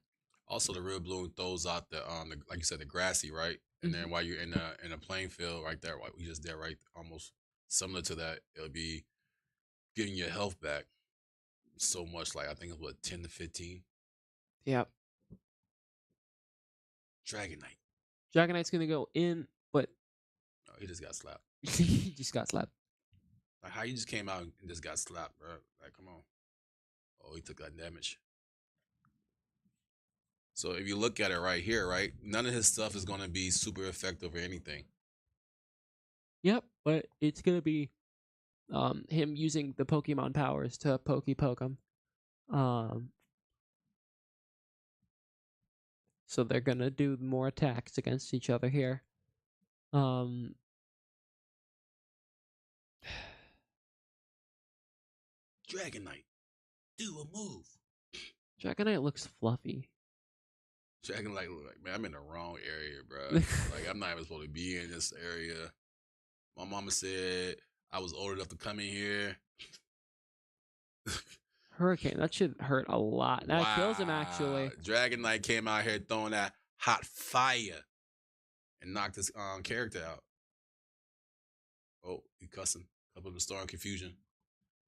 Also, the Rillaboom throws out the like you said, the grassy, right? And then while you're in a playing field right there, while you just there, right, almost similar to that, it'll be getting your health back so much. Like I think it's what 10 to 15. Yep. Dragonite. Dragonite's gonna go in, but oh, he just got slapped. He just got slapped. Like how you just came out and just got slapped, bro? Like come on. Oh, he took that damage. So if you look at it right here, right, none of his stuff is gonna be super effective or anything. Yep, but it's gonna be him using the Pokemon powers to poke him. So they're gonna do more attacks against each other here. Dragonite, do a move. Dragonite looks fluffy. Dragonite, like man, I'm in the wrong area, bro. Like I'm not even supposed to be in this area. My mama said I was old enough to come in here. Hurricane, that should hurt a lot. That kills him actually. Dragonite came out here throwing that hot fire and knocked his character out. Oh, he cussing. Up in the storm confusion.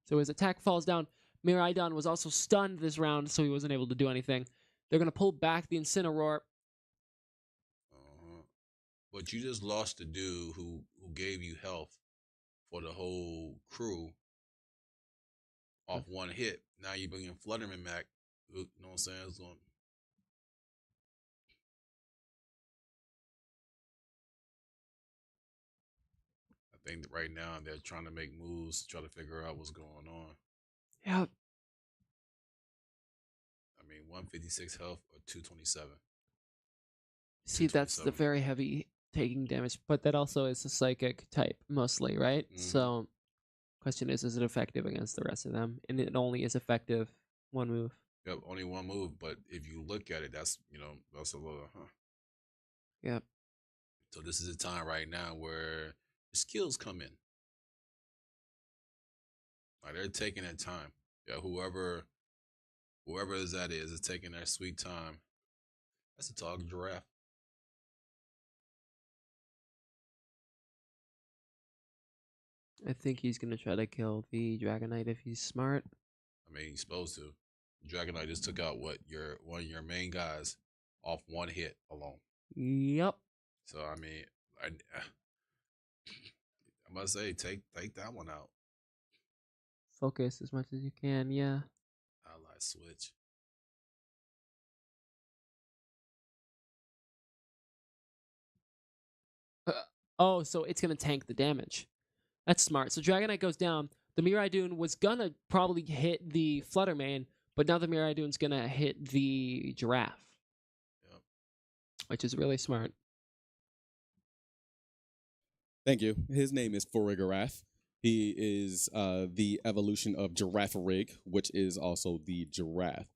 So his attack falls down. Miraidon was also stunned this round, so he wasn't able to do anything. They're gonna pull back the Incineroar. But you just lost the dude who gave you health for the whole crew off one hit. Now you're bringing Flutterman back. You know what I'm saying? It's going. I think that right now they're trying to make moves to try to figure out what's going on. Yeah. I mean, 156 health or 227. See, that's the very heavy taking damage, but that also is a psychic type mostly, right? So, question is it effective against the rest of them? And it only is effective one move. Yep, only one move. But if you look at it, that's that's a little, Yep. So this is a time right now where the skills come in. Like they're taking their time. Yeah, whoever is taking their sweet time. That's a tall giraffe. I think he's gonna try to kill the Dragonite if he's smart. I mean, he's supposed to. Dragonite just took out one of your main guys off one hit alone. Yep. So I mean, I must say, take that one out. Focus as much as you can. Yeah. Ally switch. Oh, so it's gonna tank the damage. That's smart. So Dragonite goes down. The Miraidon was gonna probably hit the Fluttermane, but now the Miraidon's gonna hit the Giraffe. Yep. Which is really smart. Thank you. His name is Farigarath. He is the evolution of Girafarig, which is also the giraffe.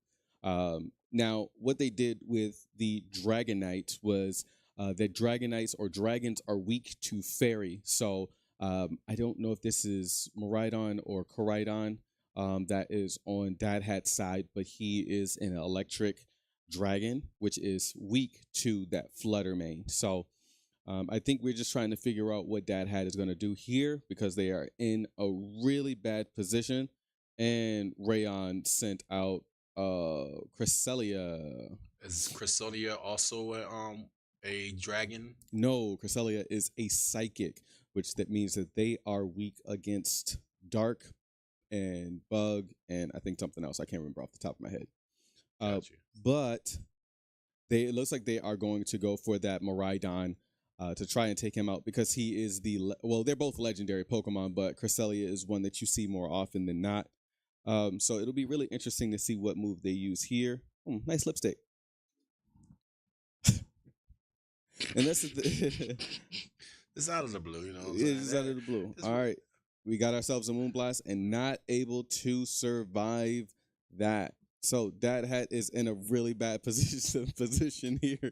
Now, what they did with the Dragonite was that Dragonites or dragons are weak to fairy. So I don't know if this is Miraidon or Koraidon that is on Dad Hat's side, but he is an electric dragon, which is weak to that Fluttermane. So I think we're just trying to figure out what Dad Hat is going to do here because they are in a really bad position. And Rayon sent out Cresselia. Is Cresselia also a dragon? No, Cresselia is a psychic, which that means that they are weak against dark and bug and I think something else. I can't remember off the top of my head. But it looks like they are going to go for that Miraidon to try and take him out because he is they're both legendary Pokemon, but Cresselia is one that you see more often than not. So it'll be really interesting to see what move they use here. Nice lipstick. And this is it's out of the blue, you know. It's out of the blue. All right, we got ourselves a Moonblast and not able to survive that. So that hat is in a really bad position here.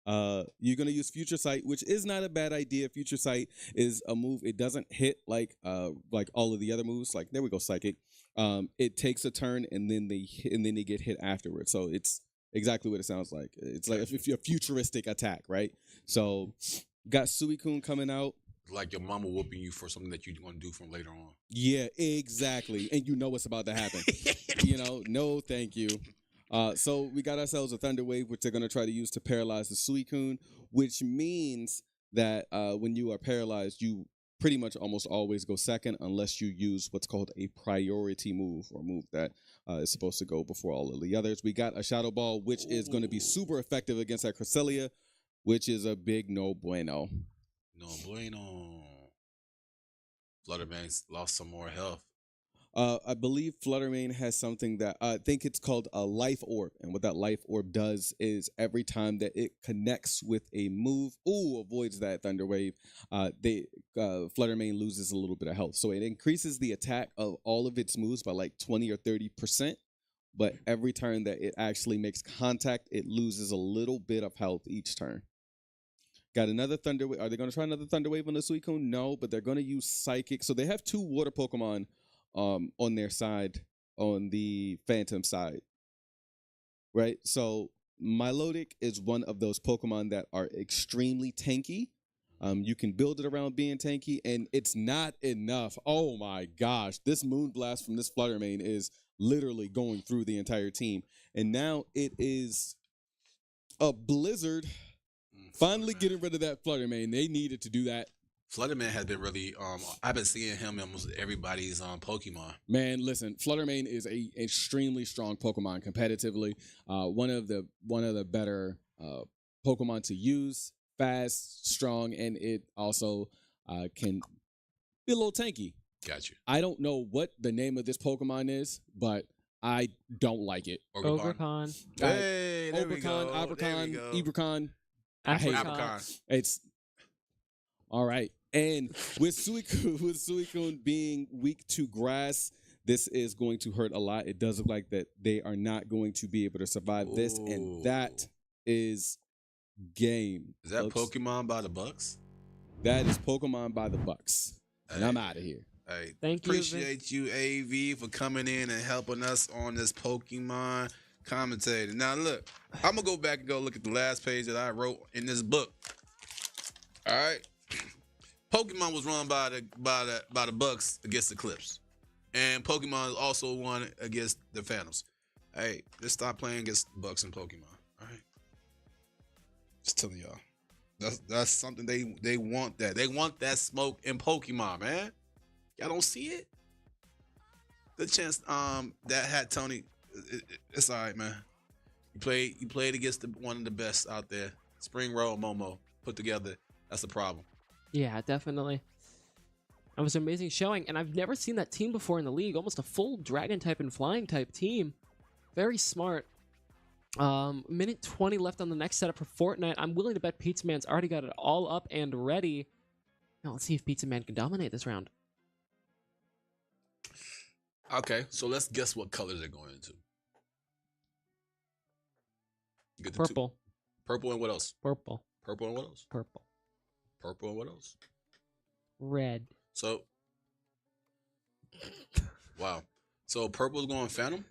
You're gonna use Future Sight, which is not a bad idea. Future Sight is a move. It doesn't hit like all of the other moves. Like there we go, Psychic. It takes a turn and then they get hit afterwards. So it's exactly what it sounds like. It's like if you're a futuristic attack, right? So got Suicune coming out. Like your mama whooping you for something that you're going to do from later on. Yeah, exactly. And you know what's about to happen. No, thank you. So we got ourselves a Thunder Wave, which they're going to try to use to paralyze the Suicune, which means that when you are paralyzed, you pretty much almost always go second unless you use what's called a priority move or move that is supposed to go before all of the others. We got a Shadow Ball, which is going to be super effective against that Cresselia, which is a big no bueno. No bueno. Fluttermane lost some more health. I believe Fluttermane has something that I think it's called a Life Orb. And what that Life Orb does is every time that it connects with a move, avoids that Thunder Wave, Fluttermane loses a little bit of health. So it increases the attack of all of its moves by like 20 or 30%. But every turn that it actually makes contact, it loses a little bit of health each turn. Got another Thunder Wave. Are they going to try another Thunder Wave on the Suicune? No, but they're going to use Psychic. So they have two water Pokemon on their side, on the Phantom side. Right? So Milotic is one of those Pokemon that are extremely tanky. You can build it around being tanky, and it's not enough. Oh my gosh. This Moonblast from this Fluttermane is literally going through the entire team. And now it is a Blizzard finally getting rid of that Fluttermane. They needed to do that. Fluttermane has been really I've been seeing him in almost everybody's Pokemon. Man, listen, Fluttermane is a extremely strong Pokemon competitively. One of the better Pokemon to use, fast, strong, and it also can be a little tanky. Got you. I don't know what the name of this Pokemon is, but I don't like it. Ogricon. Hey, there we go. Abracon, Ebracon. Apricot. It's all right. And with Suicune being weak to grass, this is going to hurt a lot. It does look like that they are not going to be able to survive this, and that is game. Is that Pokemon by the Bucks? That is Pokemon by the Bucks. And I'm out of here. Hey, Thank you. Appreciate you, AV, for coming in and helping us on this Pokemon commentator. Now look, I'm gonna go back and go look at the last page that I wrote in this book. All right, Pokemon was run by the Bucks against the Clips, and Pokemon also won against the Phantoms. Hey, just stop playing against Bucks and Pokemon. All right, just telling y'all, that's something they want. They want that smoke in Pokemon, man. Y'all don't see it. The chance that had Tony. It's all right, man. You played against one of the best out there. Spring Roll Momo put together. That's the problem. Yeah, definitely. It was an amazing showing, and I've never seen that team before in the league. Almost a full Dragon type and Flying type team. Very smart. Minute 20 left on the next setup for Fortnite. I'm willing to bet Pizza Man's already got it all up and ready. Now let's see if Pizza Man can dominate this round. Okay, so let's guess what colors they're going into. Get the Purple. Purple and what else? Purple. Purple and what else? Purple. Purple and what else? Red. So, wow. So purple's going Phantom?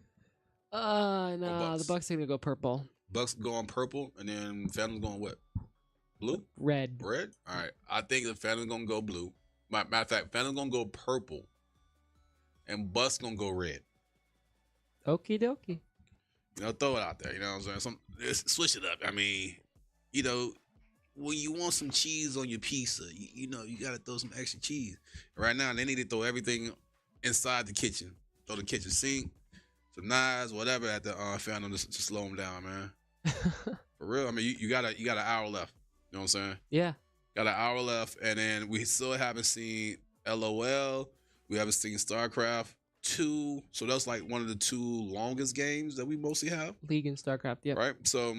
No, the Bucks are gonna go purple. Bucks going purple, and then Phantom's going what? Blue? Red. Red? All right. I think the Phantom's gonna go blue. Matter of fact, Phantom's gonna go purple, and Bucks gonna go red. Okie dokie. throw it out there. You know what I'm saying? Switch it up. I mean, you know, when you want some cheese on your pizza, you gotta throw some extra cheese. Right now, they need to throw everything inside the kitchen. Throw the kitchen sink, some knives, whatever at the Phantom to slow them down, man. For real. I mean, you got an hour left. You know what I'm saying? Yeah. Got an hour left, and then we still haven't seen LOL. We haven't seen StarCraft 2. So that's like one of the 2 longest games that we mostly have. League and StarCraft, yeah. Right? So,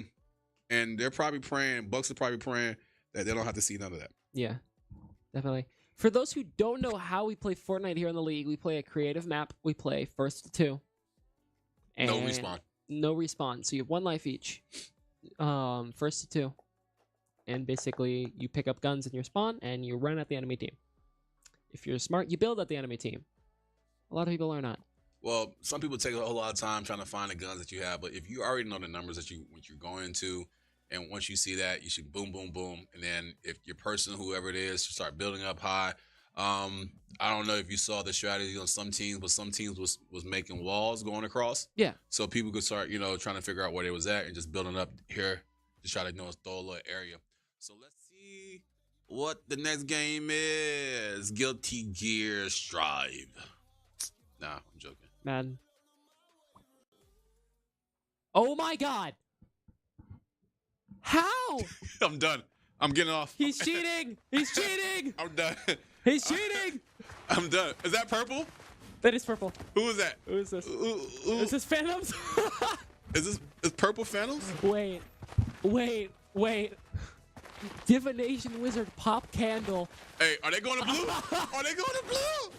and they're probably praying, Bucks are probably praying that they don't have to see none of that. Yeah, definitely. For those who don't know how we play Fortnite here in the league, we play a creative map. We play first to 2. And No respawn. No respawn. So you have 1 life each. First to 2. And basically, you pick up guns in your spawn, and you run at the enemy team. If you're smart, you build at the enemy team. A lot of people are not. Well, some people take a whole lot of time trying to find the guns that you have, but if you already know the numbers that what you're going into, and once you see that, you should boom, boom, boom, and then if your person, whoever it is, should start building up high. I don't know if you saw the strategy on some teams, but some teams was making walls going across. Yeah. So people could start, trying to figure out where they was at and just building up here to try to throw a little area. So let's see what the next game is. Guilty Gear Strive. Nah, I'm joking. Man. Oh my god. How? I'm done. I'm getting off. He's cheating. He's cheating. I'm done. He's cheating. I'm done. Is that purple? That is purple. Who is that? Who is this? Ooh. Is this Phantoms? Is purple Phantoms? Wait. Divination Wizard Pop Candle. Hey, are they going to blue? Are they going to blue?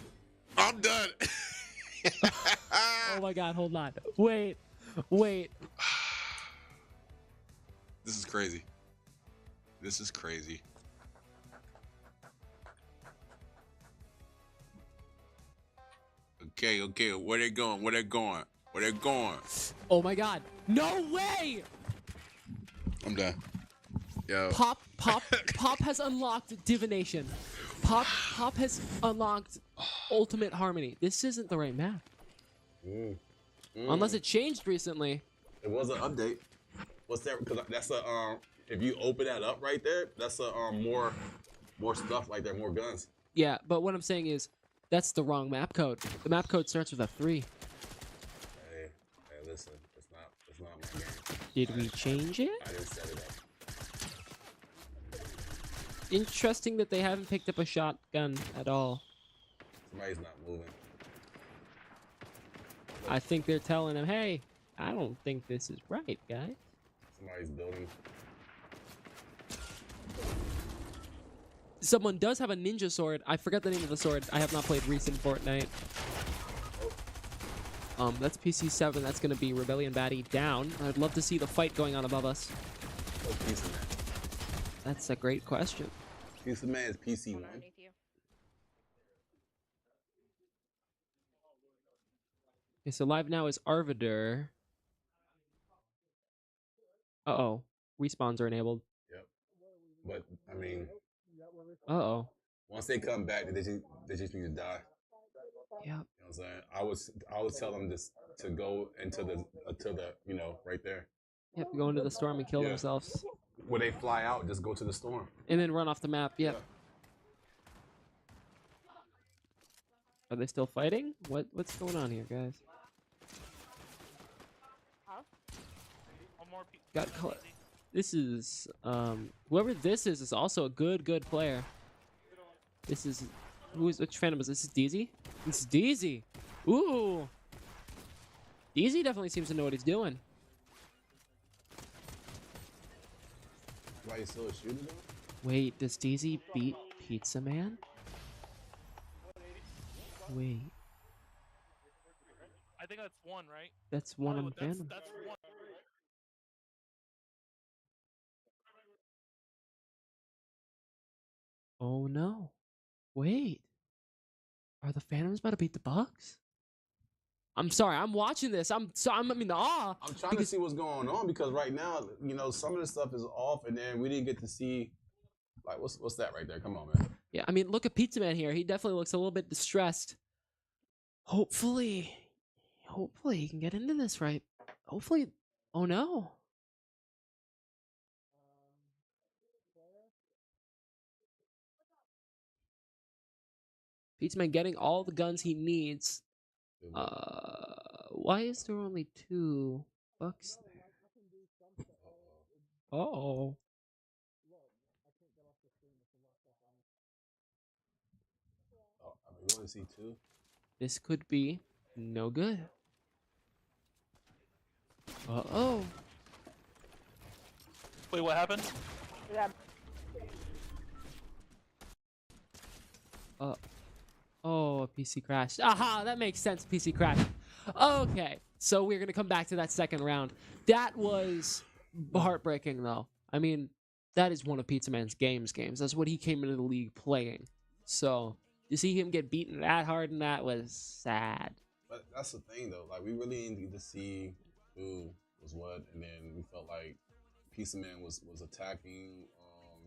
I'm done. Oh my god, hold on. Wait. This is crazy. This is crazy. Okay. Where they going? Oh my god. No way! I'm done. Yo. Pop has unlocked divination. Pop has unlocked ultimate harmony. This isn't the right map. Unless it changed recently. It was an update. What's that? Because that's a if you open that up right there, that's a more stuff like there, more guns. Yeah, but what I'm saying is that's the wrong map code. The map code starts with a 3. Hey, listen, it's not my game. Did we change it? I didn't set it up. Interesting that they haven't picked up a shotgun at all. Somebody's not moving. I think they're telling him, hey, I don't think this is right, guys. Somebody's building. Someone does have a ninja sword. I forgot the name of the sword. I have not played recent Fortnite. That's PC 7. That's going to be Rebellion Baddie down. I'd love to see the fight going on above us. Oh, PC Man. That's a great question. PC Man is PC 1. Okay, so live now is Arvidur. Uh-oh. Respawns are enabled. Yep. But, I mean... Uh-oh. Once they come back, they just need to die. Yep. You know what I'm saying? I was telling them this to go into the right there. Yep, go into the storm and kill themselves. When they fly out, just go to the storm. And then run off the map, yep. Are they still fighting? What's going on here, guys? Got color. This is whoever this is also a good player. This is which Phantom is this? Is DZ? This is DZ. Ooh. DZ definitely seems to know what he's doing. Why you still shooting him? Wait, does DZ beat Pizza Man? Wait. I think that's 1, right? That's 1 on Phantom. That's 1. Oh no. Wait. Are the Phantoms about to beat the Bucks? I'm sorry, I'm watching this. I'm in awe. I'm trying to see what's going on because right now, some of the stuff is off, and then we didn't get to see, like, what's that right there? Come on, man. Yeah, I mean, look at Pizza Man here. He definitely looks a little bit distressed. Hopefully he can get into this right. Hopefully Oh no. Pizza Man getting all the guns he needs. Why is there only 2 bucks there? Oh. We want to see 2. This could be no good. Uh-oh. Wait, what happened? Oh, a PC crashed. Aha, that makes sense. PC crashed. Okay, so we're gonna come back to that second round. That was heartbreaking, though. I mean, that is one of Pizza Man's games. That's what he came into the league playing. So to see him get beaten that hard, and that was sad. But that's the thing, though. Like, we really needed to see who was what, and then we felt like Pizza Man was attacking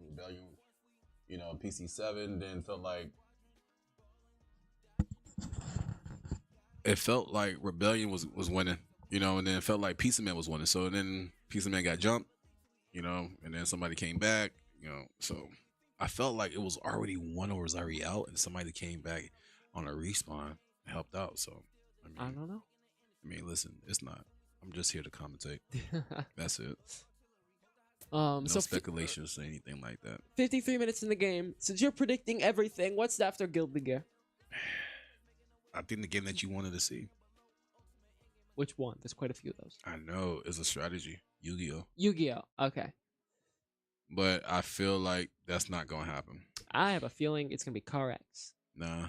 Rebellion, you know, PC7. Then felt like Rebellion was winning, you know, and then it felt like Pizza Man was winning. So then Pizza Man got jumped, you know, and then somebody came back, you know. So I felt like it was already one or was already out, and somebody came back on a respawn and helped out. So I don't know. I mean, listen, it's not. I'm just here to commentate. That's it. No so speculations or anything like that. 53 minutes in the game. Since you're predicting everything, what's after Guild League Gear? I think the game that you wanted to see. Which one? There's quite a few of those. I know. It's a strategy. Yu-Gi-Oh. Yu-Gi-Oh. Okay. But I feel like that's not going to happen. I have a feeling it's going to be Car-X. Nah.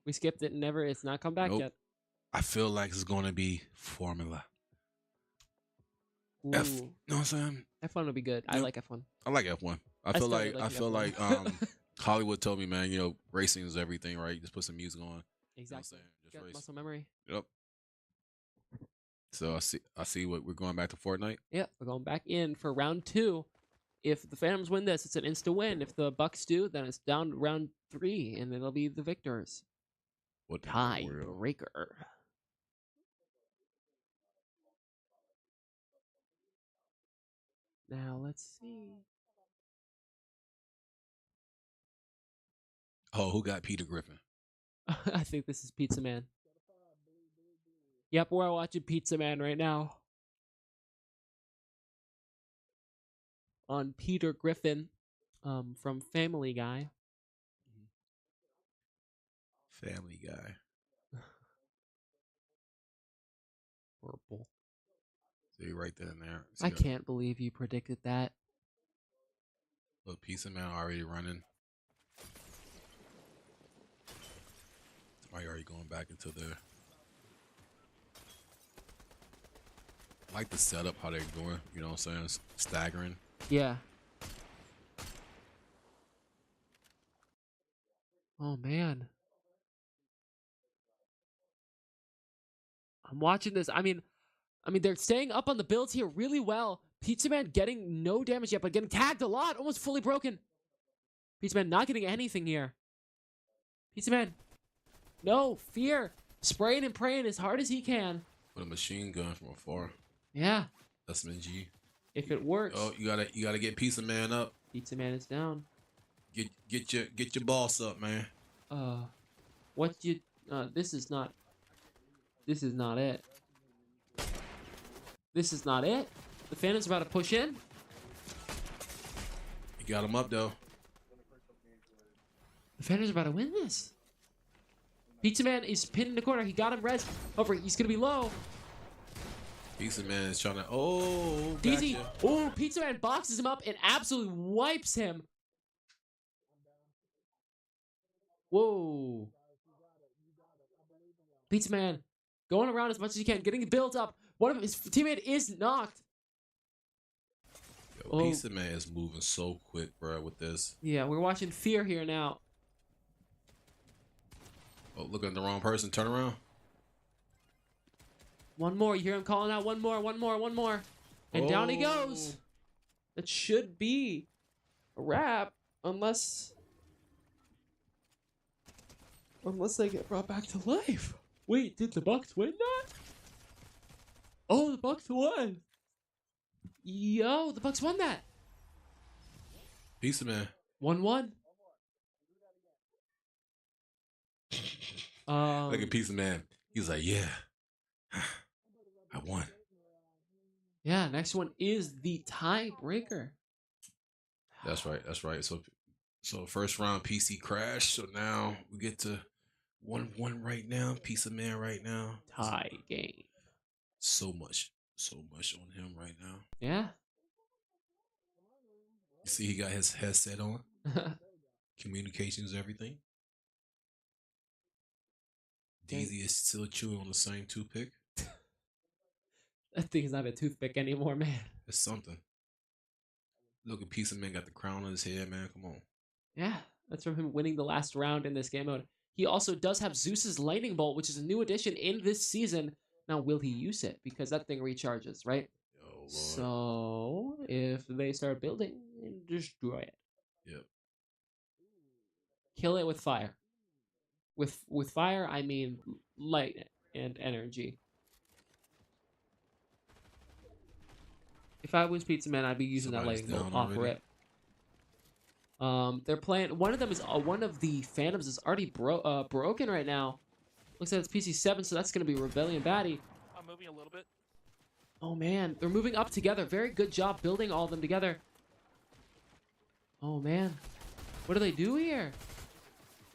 We skipped it and it's not come back yet. I feel like it's going to be Formula. Ooh. You know what I'm saying? F1 would be good. I like F1. I like F1. I feel like Hollywood told me, man, you know, racing is everything, right? You just put some music on. Exactly. You know what I'm saying? Just race. Muscle memory. Yep. So I see what we're going back to Fortnite. Yeah, we're going back in for round 2. If the Phantoms win this, it's an insta win. If the Bucks do, then it's down to round 3, and it'll be the victors. What tiebreaker? Now let's see. Oh, who got Peter Griffin? I think this is Pizza Man. Yep, we're watching Pizza Man right now. On Peter Griffin, from Family Guy. Family Guy. Purple. See right there and there. I can't believe you predicted that. Look, Pizza Man already running. Somebody already going back into there. I like the setup, how they're doing. You know what I'm saying? Staggering. Yeah. Oh, man. I'm watching this. I mean, they're staying up on the builds here really well. Pizza Man getting no damage yet, but getting tagged a lot. Almost fully broken. Pizza Man not getting anything here. Pizza Man. No, fear. Spraying and praying as hard as he can. With a machine gun from afar. Yeah. SMG. If it works. Oh, you gotta get Pizza Man up. Pizza Man is down. Get your boss up, man. This is not it. This is not it. The Phantom's about to push in. You got him up though. The Phantom's about to win this. Pizza Man is pinned in the corner. He got him res. Over. He's gonna be low. Pizza Man is trying to. Oh, DZ. gotcha. Oh, Pizza Man boxes him up and absolutely wipes him. Whoa. Pizza Man going around as much as he can, getting built up. One of his teammate is knocked. Yo, Pizza Man is moving so quick, bro, with this. Yeah, we're watching Fear here now. Oh, look at the wrong person. Turn around. One more. You hear him calling out. One more. And down he goes. That should be a wrap. Unless they get brought back to life. Wait, did the Bucks win that? Oh, the Bucks won. Yo, the Bucks won that. Pizza Man. 1-1. Look at Pizza Man. He's like, yeah, I won. Yeah, next one is the tiebreaker. That's right. That's right. So first round PC crash. So now we get to 1-1 right now. Pizza Man right now. Tie game. So much on him right now. Yeah. You see, he got his headset on. Communications, everything. DZ is still chewing on the same toothpick. That thing's not a toothpick anymore, man. It's something. Look at Pizza Man got the crown on his head, man. Come on. Yeah, that's from him winning the last round in this game mode. He also does have Zeus's Lightning Bolt, which is a new addition in this season. Now, will he use it? Because that thing recharges, right? Oh, Lord. So, if they start building, destroy it. Yep. Kill it with fire. With fire, I mean light and energy. If I was Pizza Man, I'd be using Somebody's that lightning bolt down off already. rip. They're playing. One of them is one of the Phantoms is already broken right now. Looks like it's PC7, so that's gonna be Rebellion Baddie. I'm moving a little bit. Oh man, they're moving up together. Very good job building all of them together. Oh man, what do they do here?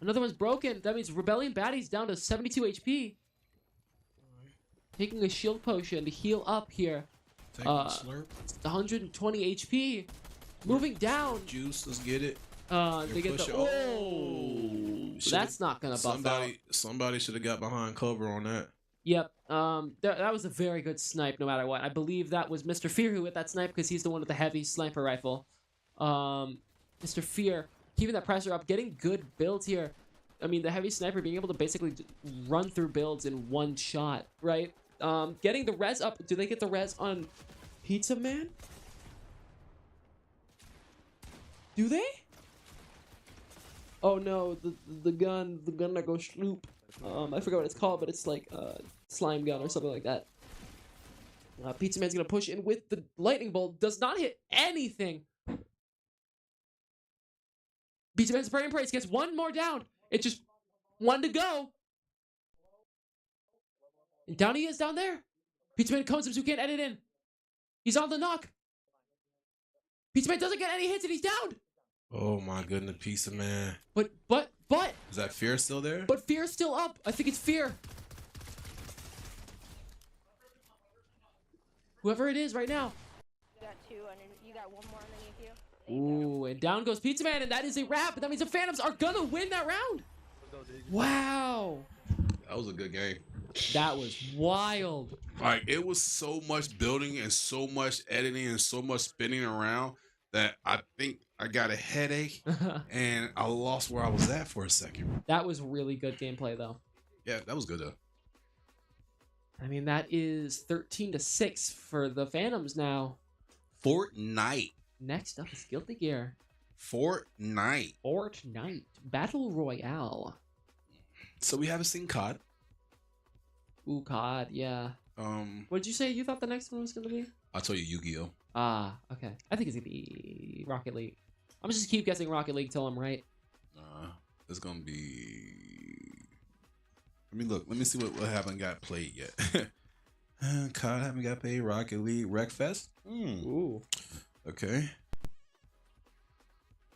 Another one's broken. That means Rebellion Baddie's down to 72 HP. Taking a shield potion to heal up here. Taking a slurp. 120 HP. Moving down. Juice, let's get it. They get the. Oh, that's not gonna buff out. Somebody should have got behind cover on that. Yep. That was a very good snipe, no matter what. I believe that was Mr. Fear who hit that snipe because he's the one with the heavy sniper rifle. Mr. Fear keeping that pressure up, getting good builds here. I mean, the heavy sniper being able to basically run through builds in one shot, right? Getting the res up. Do they get the res on Pizza Man? Do they? Oh no, the gun that goes sloop. I forgot what it's called, but it's like slime gun or something like that. Pizza Man's gonna push in with the lightning bolt. Does not hit anything. Pizza Man's praying praise gets one more down. It's just one to go. And down he is down there. Pizza Man cones him so he can't edit in. He's on the knock. Pizza Man doesn't get any hits and he's down. Oh my goodness, Pizza Man. But Is that Fear still there? But Fear's still up. I think it's Fear. Whoever it is right now. You got two, and you got one more underneath you. Ooh, and down goes Pizza Man, and that is a wrap. That means the Phantoms are gonna win that round. Wow. That was a good game. That was wild. Like, it was so much building and so much editing and so much spinning around that I think I got a headache and I lost where I was at for a second. That was really good gameplay, though. Yeah, that was good, though. I mean, that is 13-6 for the Phantoms now. Fortnite. Next up is Guilty Gear. Fortnite. Battle Royale. So we haven't seen COD. Ooh, COD, yeah. What did you say you thought the next one was going to be? I told you Yu-Gi-Oh. Ah, okay. I think it's going to be Rocket League. I'm just keep guessing Rocket League till I'm right. It's going to be... Let me see what haven't got played yet. COD haven't got played. Rocket League. Wreckfest? Ooh. Okay.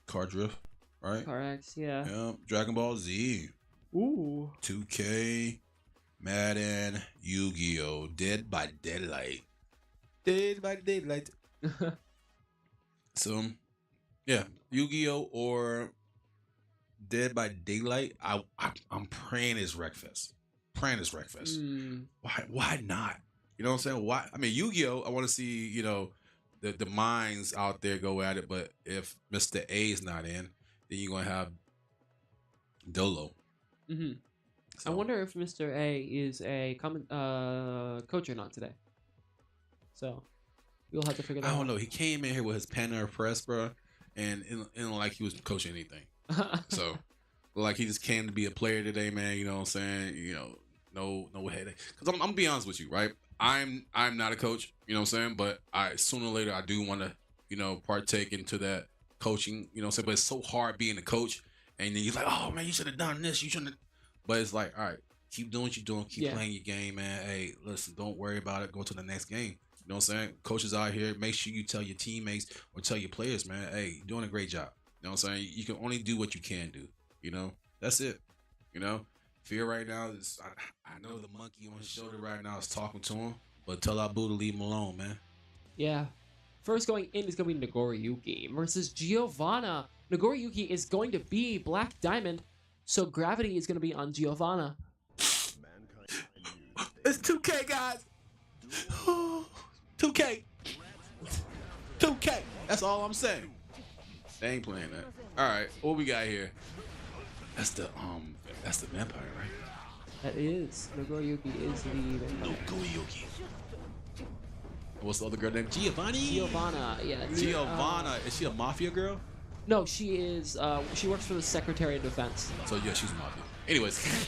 Car Drift, right? Car X, yeah. Yep. Dragon Ball Z. Ooh. 2K. Madden. Yu-Gi-Oh. Dead by Daylight. Dead by Daylight. So, yeah. Yu-Gi-Oh or Dead by Daylight. I'm praying it's Wreckfest. Why not? You know what I'm saying? Why? I mean, Yu-Gi-Oh, I want to see, the minds out there go at it, but if Mr. A is not in, then you're going to have Dolo. Mm-hmm. So. I wonder if Mr. A is a coach or not today. So, we'll have to figure that out. I don't know. He came in here with his Panda Press, bro, and it like he was coaching anything. So, like he just came to be a player today, man. You know what I'm saying? No headache. Because I'm going to be honest with you, right? I'm not a coach, you know what I'm saying? But I sooner or later I do want to, partake into that coaching, you know what I'm saying? But it's so hard being a coach, and then you're like, oh man, you should have done this, you shouldn't. But it's like, all right, keep doing what you're doing, keep playing your game, man. Hey, listen, don't worry about it. Go to the next game. You know what I'm saying? Coaches out here, make sure you tell your teammates or tell your players, man, hey, you're doing a great job. You know what I'm saying? You can only do what you can do. That's it. Fear right now is I know the monkey on his shoulder right now is talking to him, but tell Abu to leave him alone, man. Yeah. First going in is going to be Nagoriyuki versus Giovanna. Nagoriyuki is going to be Black Diamond, so gravity is going to be on Giovanna. It's 2K, guys. 2K. 2K. That's all I'm saying. They ain't playing that. All right, what we got here? That's the vampire, right? That is. Nagoriyuki is the vampire. Nagoriyuki. What's the other girl name? Giovanna, yeah. Giovanna. Is she a mafia girl? No, she is. She works for the Secretary of Defense. So yeah, she's mafia. Anyways,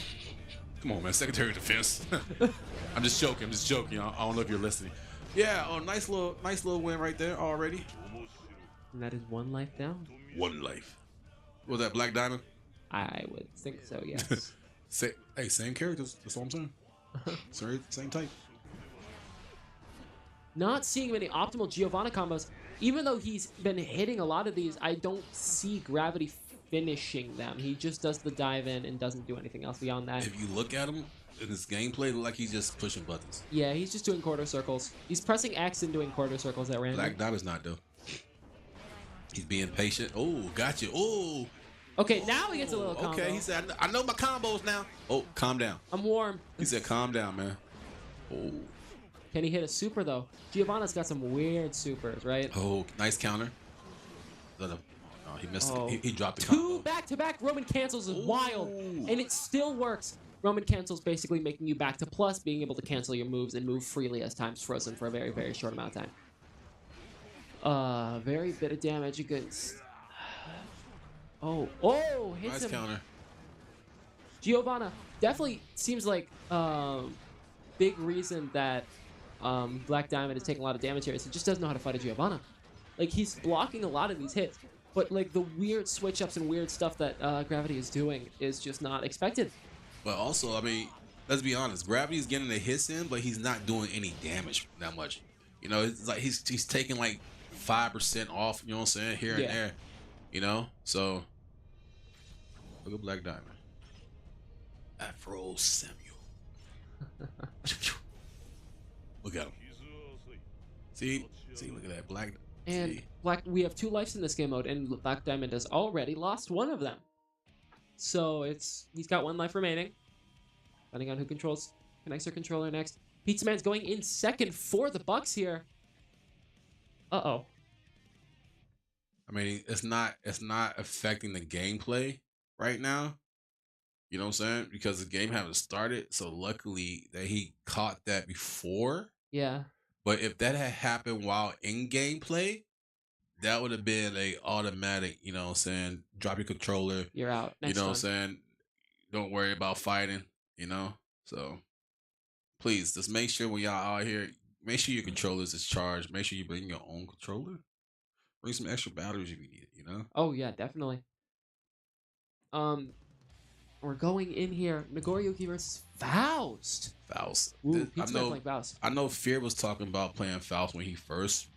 come on, man. Secretary of Defense. I'm just joking. I don't know if you're listening. Yeah. Oh, nice little win right there already. And that is one life down. One life. Was that Black Diamond? I would think so. Yes. Same characters. That's what I'm saying. Same type. Not seeing many optimal Giovanna combos. Even though he's been hitting a lot of these, I don't see Gravity finishing them. He just does the dive in and doesn't do anything else beyond that. If you look at him in his gameplay, it look like he's just pushing buttons. Yeah, he's just doing quarter circles. He's pressing X and doing quarter circles at random. Black Diamond's not though. He's being patient. Oh, got you. Oh. Okay, now he gets a little combo. Okay, he said, I know my combos now. Oh, calm down. I'm warm. He said, calm down, man. Oh. Can he hit a super, though? Giovanna's got some weird supers, right? Oh, nice counter. Oh, he missed it. He dropped the Two combo. back-to-back Roman cancels is wild, and it still works. Roman cancels basically making you back to plus, being able to cancel your moves and move freely as time's frozen for a very, very short amount of time. Very bit of damage against... Oh, hits nice him. Counter. Giovanna definitely seems like big reason that Black Diamond is taking a lot of damage here is he just doesn't know how to fight a Giovanna. Like, he's blocking a lot of these hits, but like the weird switch-ups and weird stuff that Gravity is doing is just not expected. But also, I mean, let's be honest. Gravity's getting the hits in, but he's not doing any damage that much. It's like he's taking like 5% off, you know what I'm saying, here and there. So look at Black Diamond. Afro Samuel. Look at him. See, look at that Black. And we have 2 lives in this game mode, and Black Diamond has already lost one of them. So he's got 1 life remaining. Depending on who connects their controller next. Pizza Man's going in second for the Bucks here. Uh-oh. I mean, it's not affecting the gameplay right now. You know what I'm saying? Because the game haven't started. So luckily that he caught that before. Yeah. But if that had happened while in gameplay, that would have been a automatic, you know what I'm saying, drop your controller. You're out. Next you know time. what I'm saying? Don't worry about fighting, So please just make sure when y'all out here, make sure your controllers is charged. Make sure you bring your own controller. Bring some extra batteries if you need it, Oh yeah, definitely. We're going in here. Nagoriyuki versus Faust. Faust. Ooh, Pizza Man playing Faust. I know Fear was talking about playing Faust when he first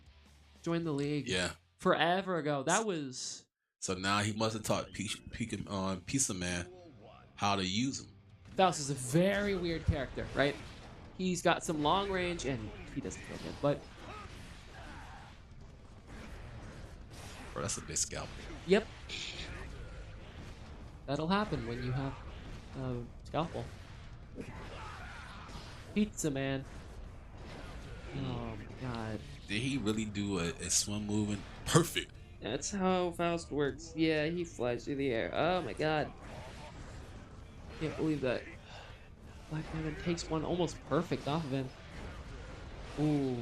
joined the league. Yeah. Forever ago. That was... So now he must have taught Pizza Man how to use him. Faust is a very weird character, right? He's got some long range, and he doesn't feel good, but... Bro, that's a big scalp. Yep. That'll happen when you have a scalpel. Pizza Man. Oh my god. Did he really do a swim movement? Perfect. That's how Faust works. Yeah, he flies through the air. Oh my god. Can't believe that. Black Diamond takes one almost perfect off of him. Ooh.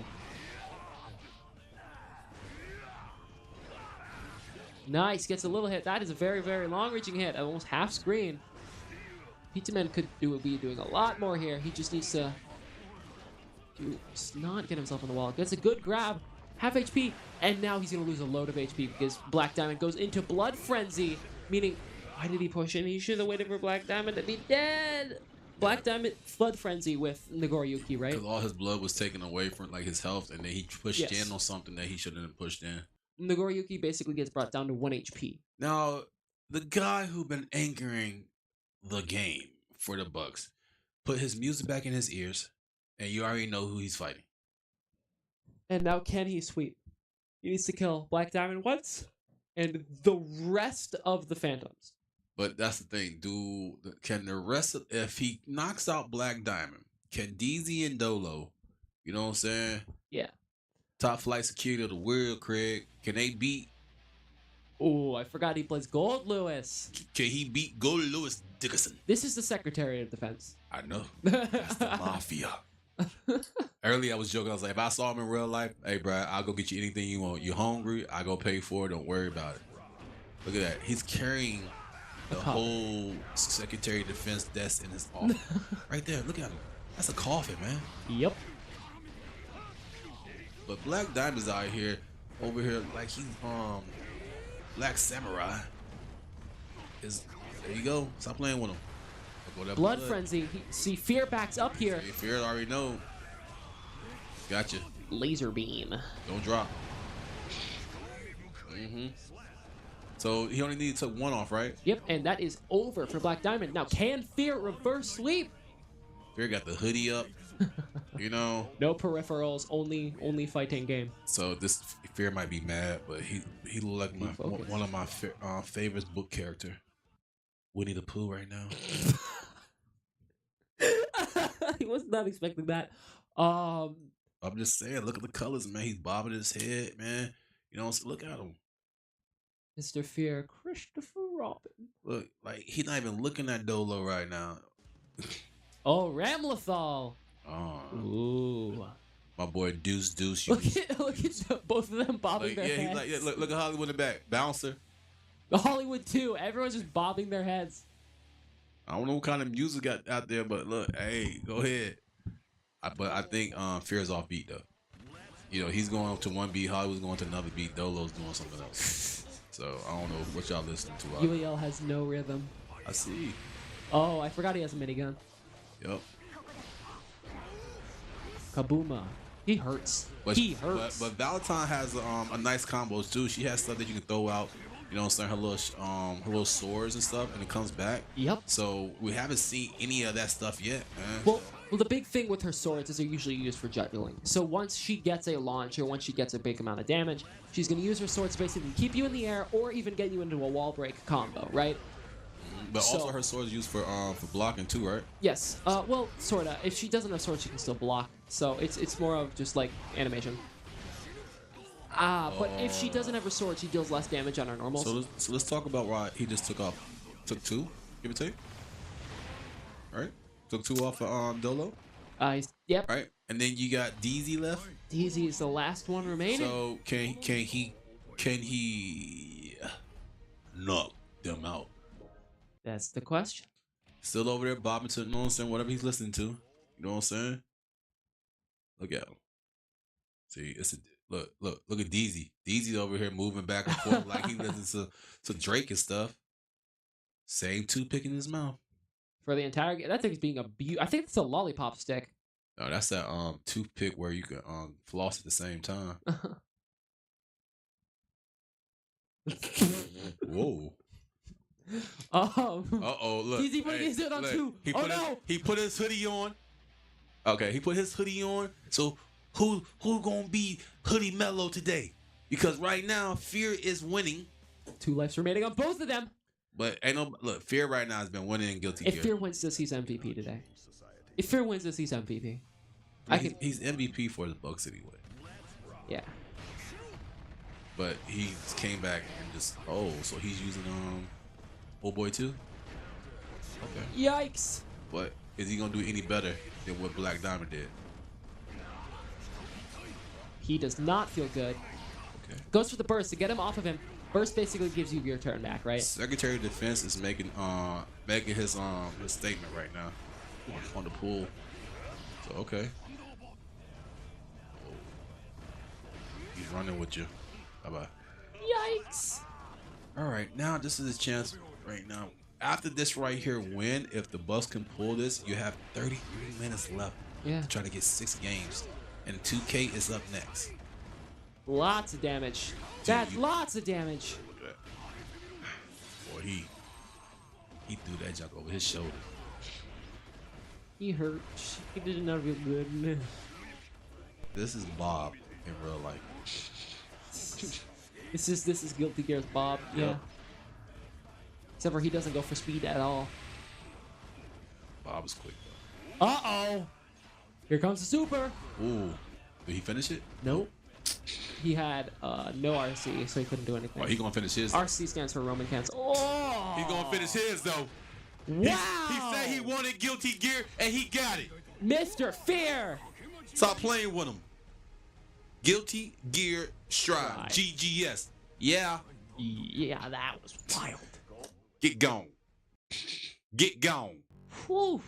Nice, gets a little hit. That is a very, very long-reaching hit. Almost half screen. Pizza Man could be doing a lot more here. He just needs to does not get himself in the wall. Gets a good grab, half HP, and now he's gonna lose a load of HP because Black Diamond goes into Blood Frenzy, meaning, why did he push in? He should have waited for Black Diamond to be dead. Black Diamond Blood Frenzy with Nagoriyuki, right? Because all his blood was taken away from like his health, and then he pushed in on something that he shouldn't have pushed in. Nagoriyuki basically gets brought down to 1 HP. Now, the guy who been anchoring the game for the Bucks put his music back in his ears, and you already know who he's fighting. And now can he sweep? He needs to kill Black Diamond once, and the rest of the Phantoms. But that's the thing, can the rest of, if he knocks out Black Diamond, can DZ and Dolo, you know what I'm saying? Yeah. Top flight security of the world, Craig. Can they beat? Oh, I forgot he plays Gold Lewis. Can he beat Gold Lewis Dickerson? This is the Secretary of Defense. I know. That's the mafia. Earlier I was joking. I was like, if I saw him in real life, hey, bro, I'll go get you anything you want. You hungry? I go pay for it. Don't worry about it. Look at that. He's carrying the whole Secretary of Defense desk in his office. Right there. Look at him. That's a coffin, man. Yep. But Black Diamond's out here, over here, like he's Black Samurai. There you go. Stop playing with him. Blood Frenzy. See, Fear backs up here. Hey, Fear already know. Gotcha. Laser Beam. Don't drop. So he only needed to take one off, right? Yep, and that is over for Black Diamond. Now, can Fear reverse sweep? Fear got the hoodie up. You know. No peripherals, only fighting game. So this Fear might be mad, but he look like one of my favorite book character. Winnie the Pooh right now. He was not expecting that. I'm just saying, look at the colors, man. He's bobbing his head, man. You know, look at him. Mr. Fear, Christopher Robin. Look, like he's not even looking at Dolo right now. Oh, Ramlethal. Oh. Ooh. My boy Deuce. Look at both of them bobbing their heads. He's like, look at Hollywood in the back. Bouncer. Hollywood too. Everyone's just bobbing their heads. I don't know what kind of music got out there, but look, hey, go ahead. But I think Fear's off beat though. You know, he's going up to one beat, Hollywood's going to another beat, Dolo's doing something else. So I don't know what y'all listening to. UAL has no rhythm. I see. Oh, I forgot he has a minigun. Yep. Kabuma. He hurts. He hurts. But Valentine has a nice combos too. She has stuff that you can throw out. You know what I'm saying? Her little swords and stuff, and it comes back. Yep. So we haven't seen any of that stuff yet, man. Well, the big thing with her swords is they're usually used for juggling. So once she gets a launch or once she gets a big amount of damage, she's going to use her swords to basically keep you in the air or even get you into a wall break combo, right? But also her sword is used for blocking too, right? Yes. Well, sorta. If she doesn't have sword, she can still block. So it's more of just like animation. But if she doesn't have her sword, she deals less damage on her normals. So let's talk about why he just took two, give or take. Right? Took two off of Dolo. Yep. Right, and then you got DZ left. DZ is the last one remaining. So can he knock them out? That's the question. Still over there bobbing to, you know what I'm saying, whatever he's listening to. You know what I'm saying? Look at him. See, look at DZ. DZ over here moving back and forth like he listens to Drake and stuff. Same toothpick in his mouth. For the entire game, that thing's being abused. I think it's a lollipop stick. No, that's that toothpick where you can floss at the same time. Whoa. Look. DZ putting his hood on too. He put his hoodie on. Okay, he put his hoodie on. So who gonna be Hoodie Mellow today? Because right now Fear is winning. 2 lives remaining on both of them. But Fear right now has been winning in Guilty If Gear. Fear wins this, he's MVP today. If Fear wins this, he's MVP. He's MVP for the Bucks anyway. Yeah. But he came back and just so he's using Old Boy too? Okay. Yikes. But is he gonna do any better than what Black Diamond did? He does not feel good. Okay. Goes for the burst to get him off of him. Burst basically gives you your turn back, right? Secretary of Defense is making his statement right now on the pool. So okay. He's running with you. Bye-bye. Yikes. All right, now this is a chance right now. After this right here win, if the Bucks can pull this, you have 33 minutes left to try to get 6 games. And 2K is up next. Lots of damage. That's lots of damage. Look at that. Boy, he threw that junk over his shoulder. He hurt. He did not feel good. This is Bob in real life. This is Guilty Gear's Bob. Yeah. Yep. Except for he doesn't go for speed at all. Bob is quick though. Uh-oh. Here comes the super. Ooh. Did he finish it? Nope. He had no RC, so he couldn't do anything. Oh, he gonna finish his. RC stands for Roman cancel. Oh! He gonna finish his though. Wow! He said he wanted Guilty Gear and he got it. Mr. Fear! Stop playing with him. Guilty Gear Strive. Right. GGS. Yeah. Yeah, that was wild. Get gone. Get gone. Whew.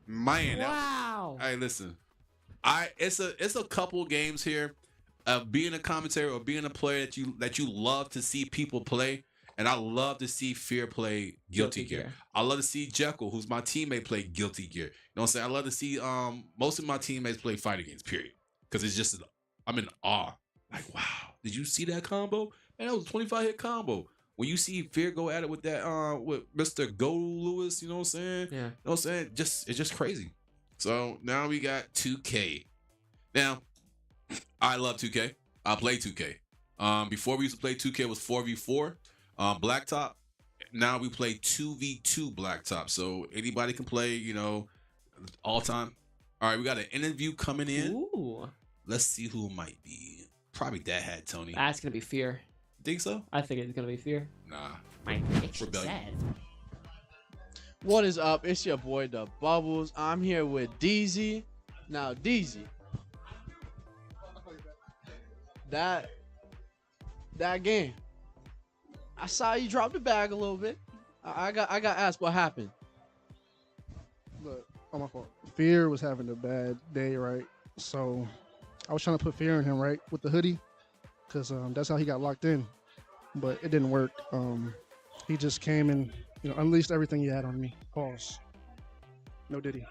Man. Wow. Hey, listen. It's a couple games here of being a commentator or being a player that you love to see people play. And I love to see Fear play Guilty Gear. I love to see Jekyll, who's my teammate, play Guilty Gear. You know what I'm saying? I love to see most of my teammates play fighting games, period. Because it's just, I'm in awe. Like, wow, did you see that combo? Man, that was a 25-hit combo. When you see Fear go at it with that, with Mr. Go Lewis, you know what I'm saying? Yeah. You know what I'm saying? It's just crazy. So now we got 2K. Now, I love 2K. I play 2K. Before we used to play 2K, it was 4v4. Blacktop. Now we play 2v2 Blacktop. So anybody can play, you know, all time. All right, we got an interview coming in. Ooh. Let's see who it might be. Probably that hat, Tony. That's going to be Fear. Think so? I think it's going to be Fear. Nah. My prediction Rebellion. said. What is up? It's your boy, The Bubbles. I'm here with DZ. Now, DZ. That game. I saw you drop the bag a little bit. I got asked what happened. Look, oh my fault. Fear was having a bad day, right? So I was trying to put fear in him, right, with the hoodie, because that's how he got locked in. But it didn't work. He just came and unleashed everything he had on me. Pause. No diddy.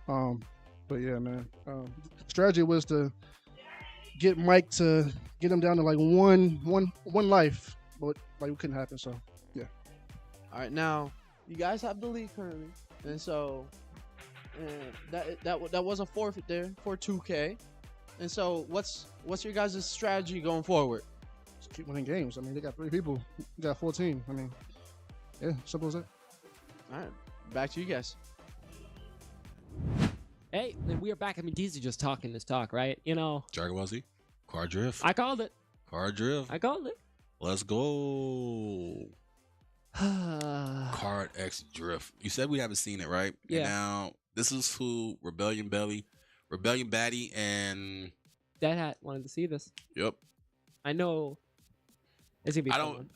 But yeah, man. Strategy was to get Mike to get him down to like one life, but like it couldn't happen. So yeah. All right, now you guys have the lead currently, and so that was a forfeit there for 2K. And so what's your guys' strategy going forward? Just keep winning games. I mean, they got 3 people. You got 14. I mean, yeah, simple as that. All right, back to you guys. Hey, and we are back. I mean, DZ just talking this talk, right? You know. Dragon Ball Z. Car drift. I called it. Car drift. I called it. Let's go. Card X drift. You said we haven't seen it, right? Yeah. And now this is who Rebellion Batty, and Dead Hat wanted to see this. Yep. I know. It's gonna be. Fun.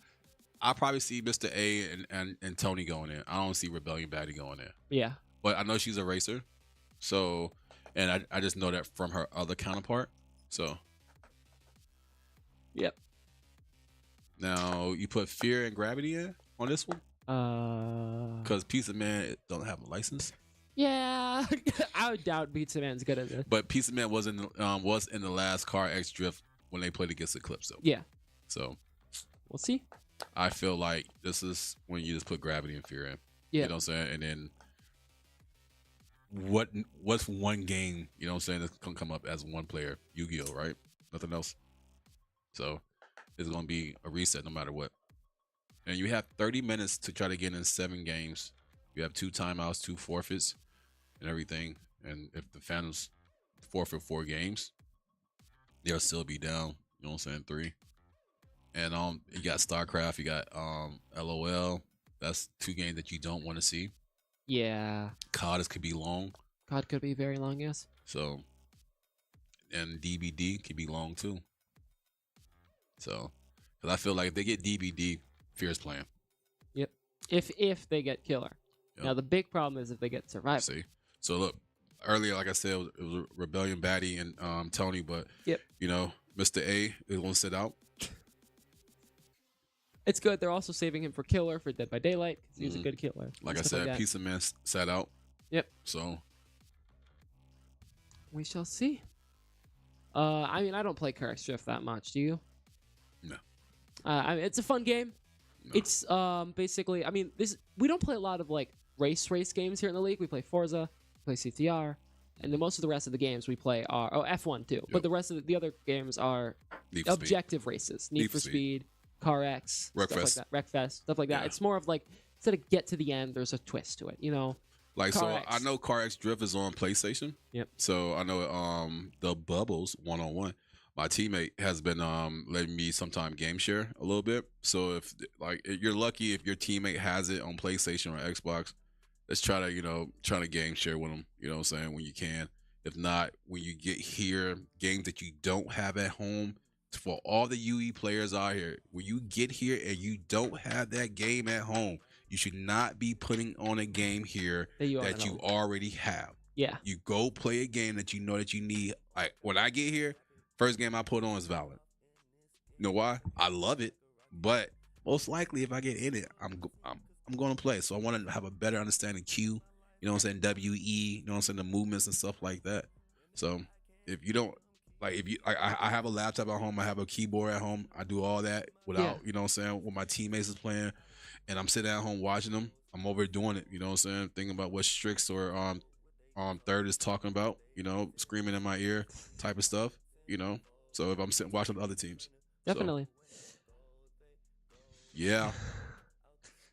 I'll probably see Mr. A and Tony going in. I don't see Rebellion Batty going in. Yeah. But I know she's a racer. So, and I just know that from her other counterpart. So. Yep. Now, you put Fear and Gravity in on this one? Because Pizza Man don't have a license. Yeah. I would doubt Pizza Man's good at this. But Pizza Man was in the last Car X Drift when they played against Eclipse, though. Yeah. So. We'll see. I feel like this is when you just put Gravity and Fear in. Yeah. You know what I'm saying? And then what's one game, you know what I'm saying, that's gonna come up as one player? Yu-Gi-Oh, right? Nothing else. So it's gonna be a reset no matter what. And you have 30 minutes to try to get in 7 games. You have 2 timeouts, 2 forfeits, and everything. And if the Phantoms forfeit 4 games, they'll still be down. You know what I'm saying? 3. And you got StarCraft, you got LOL. That's 2 games that you don't want to see. Yeah. COD could be long. COD could be very long, yes. So, and DBD could be long too. So, because I feel like if they get DBD, Fear's playing. Yep. If they get Killer. Yep. Now the big problem is if they get Survivor. See. So look, earlier, like I said, it was Rebellion Batty and Tony, but yep. You know, Mr. A is going to sit out. It's good. They're also saving him for Killer for Dead by Daylight. 'Cause he's a good killer. Like I and stuff said, that. Pizza Man sat out. Yep. So We shall see. I mean, I don't play Correct Drift that much. Do you? No. I mean, it's a fun game. No. It's basically, I mean, we don't play a lot of like race games here in the league. We play Forza, play CTR, and then most of the rest of the games we play are F1 too. But the rest of the other games are objective races. Need for Speed, Car X, stuff like that. Wreckfest, stuff like that. It's more of like instead of get to the end, there's a twist to it. You know. Like Car so, X. I know Car X Drift is on PlayStation. Yep. So I know the Bubbles 1-on-1. My teammate has been letting me sometime game share a little bit. So if you're lucky if your teammate has it on PlayStation or Xbox, let's try to game share with them. You know what I'm saying, when you can. If not, when you get here, games that you don't have at home. For all the UE players out here, when you get here and you don't have that game at home, you should not be putting on a game here that you already have. Yeah. You go play a game that you know that you need. Like when I get here, first game I put on is Valorant. You know why? I love it, but most likely if I get in it, I'm going to play. So I want to have a better understanding Q. You know what I'm saying? WE. You know what I'm saying? The movements and stuff like that. So if you don't. I have a laptop at home, I have a keyboard at home, I do all that without, you know what I'm saying, when my teammates is playing, and I'm sitting at home watching them, I'm over doing it, you know what I'm saying, thinking about what Strix or Third is talking about, you know, screaming in my ear type of stuff, you know, so if I'm sitting watching the other teams. Definitely. Yeah.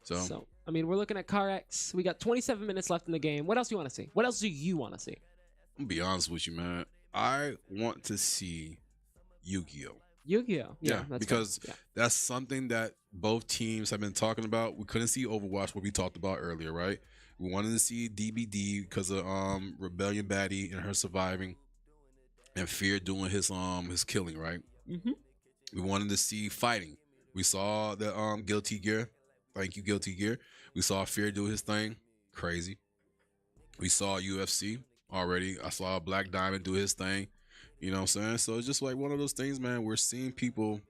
So, I mean, we're looking at Car X. We got 27 minutes left in the game. What else do you want to see? What else do you want to see? I'm gonna be honest with you, man. I want to see Yu-Gi-Oh. Yu-Gi-Oh. Yeah, because that's something that both teams have been talking about. We couldn't see Overwatch, what we talked about earlier, right? We wanted to see DBD because of Rebellion Baddie and her surviving, and Fear doing his killing, right? Mm-hmm. We wanted to see fighting. We saw the Guilty Gear. Thank you, Guilty Gear. We saw Fear do his thing. Crazy. We saw UFC. Already, I saw Black Diamond do his thing, you know what I'm saying? So it's just like one of those things, man. We're seeing people,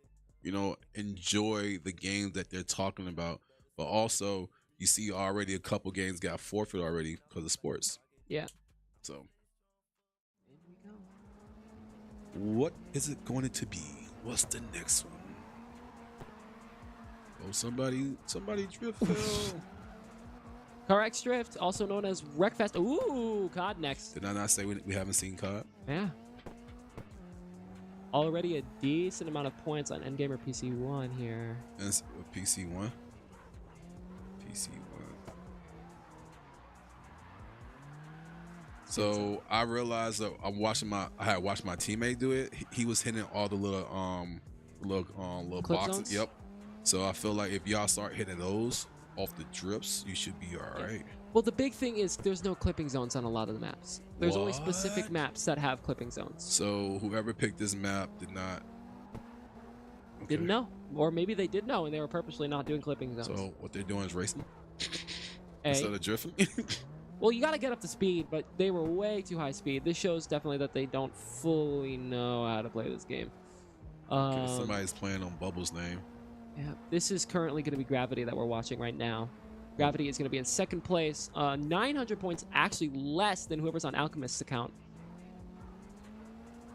you know, enjoy the games that they're talking about, but also you see already a couple games got forfeit already because of sports. Yeah. So, what is it going to be? What's the next one? Oh, somebody drift fell. Car X Drift, also known as Wreckfest. Ooh, COD next. Did I not say we haven't seen COD? Yeah. Already a decent amount of points on Endgame or PC1 here. That's PC1. PC1. So I realized that I had watched my teammate do it. He was hitting all the little boxes. Zones? Yep. So I feel like if y'all start hitting those off the drips, you should be all right. Well, the big thing is there's no clipping zones on a lot of the maps. There's only specific maps that have clipping zones. So whoever picked this map did not... Okay. Didn't know. Or maybe they did know and they were purposely not doing clipping zones. So what they're doing is racing? Instead of drifting? Well, you got to get up to speed, but they were way too high speed. This shows definitely that they don't fully know how to play this game. Okay, somebody's playing on Bubble's name. Yeah, this is currently going to be Gravity that we're watching right now. Gravity is going to be in second place. 900 points, actually less than whoever's on Alchemist's account.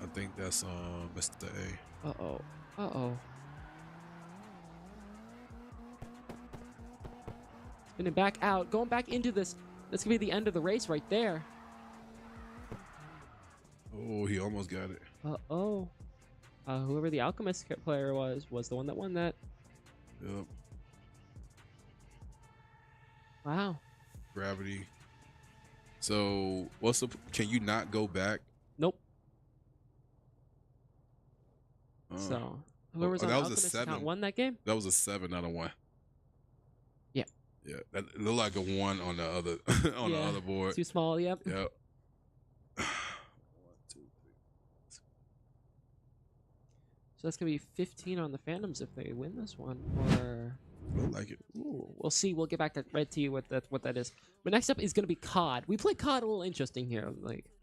I think that's Mr. A. Uh-oh. Uh-oh. Spinning back out, going back into this. That's going to be the end of the race right there. Oh, he almost got it. Uh-oh. Whoever the Alchemist player was the one that won that. Yep. Wow. Gravity. So, can you not go back? Nope. So, whoever's on that was Alchemist a 7. account won that game? That was a 7, not a 1. Yeah. Yeah, that looked like a 1 on the other on the other board. Too small, yep. Yep. So that's going to be 15 on the Phantoms if they win this one. Or... I like it. Ooh, we'll see. We'll get back to Red to you what that is. But next up is going to be COD. We play COD a little interesting here,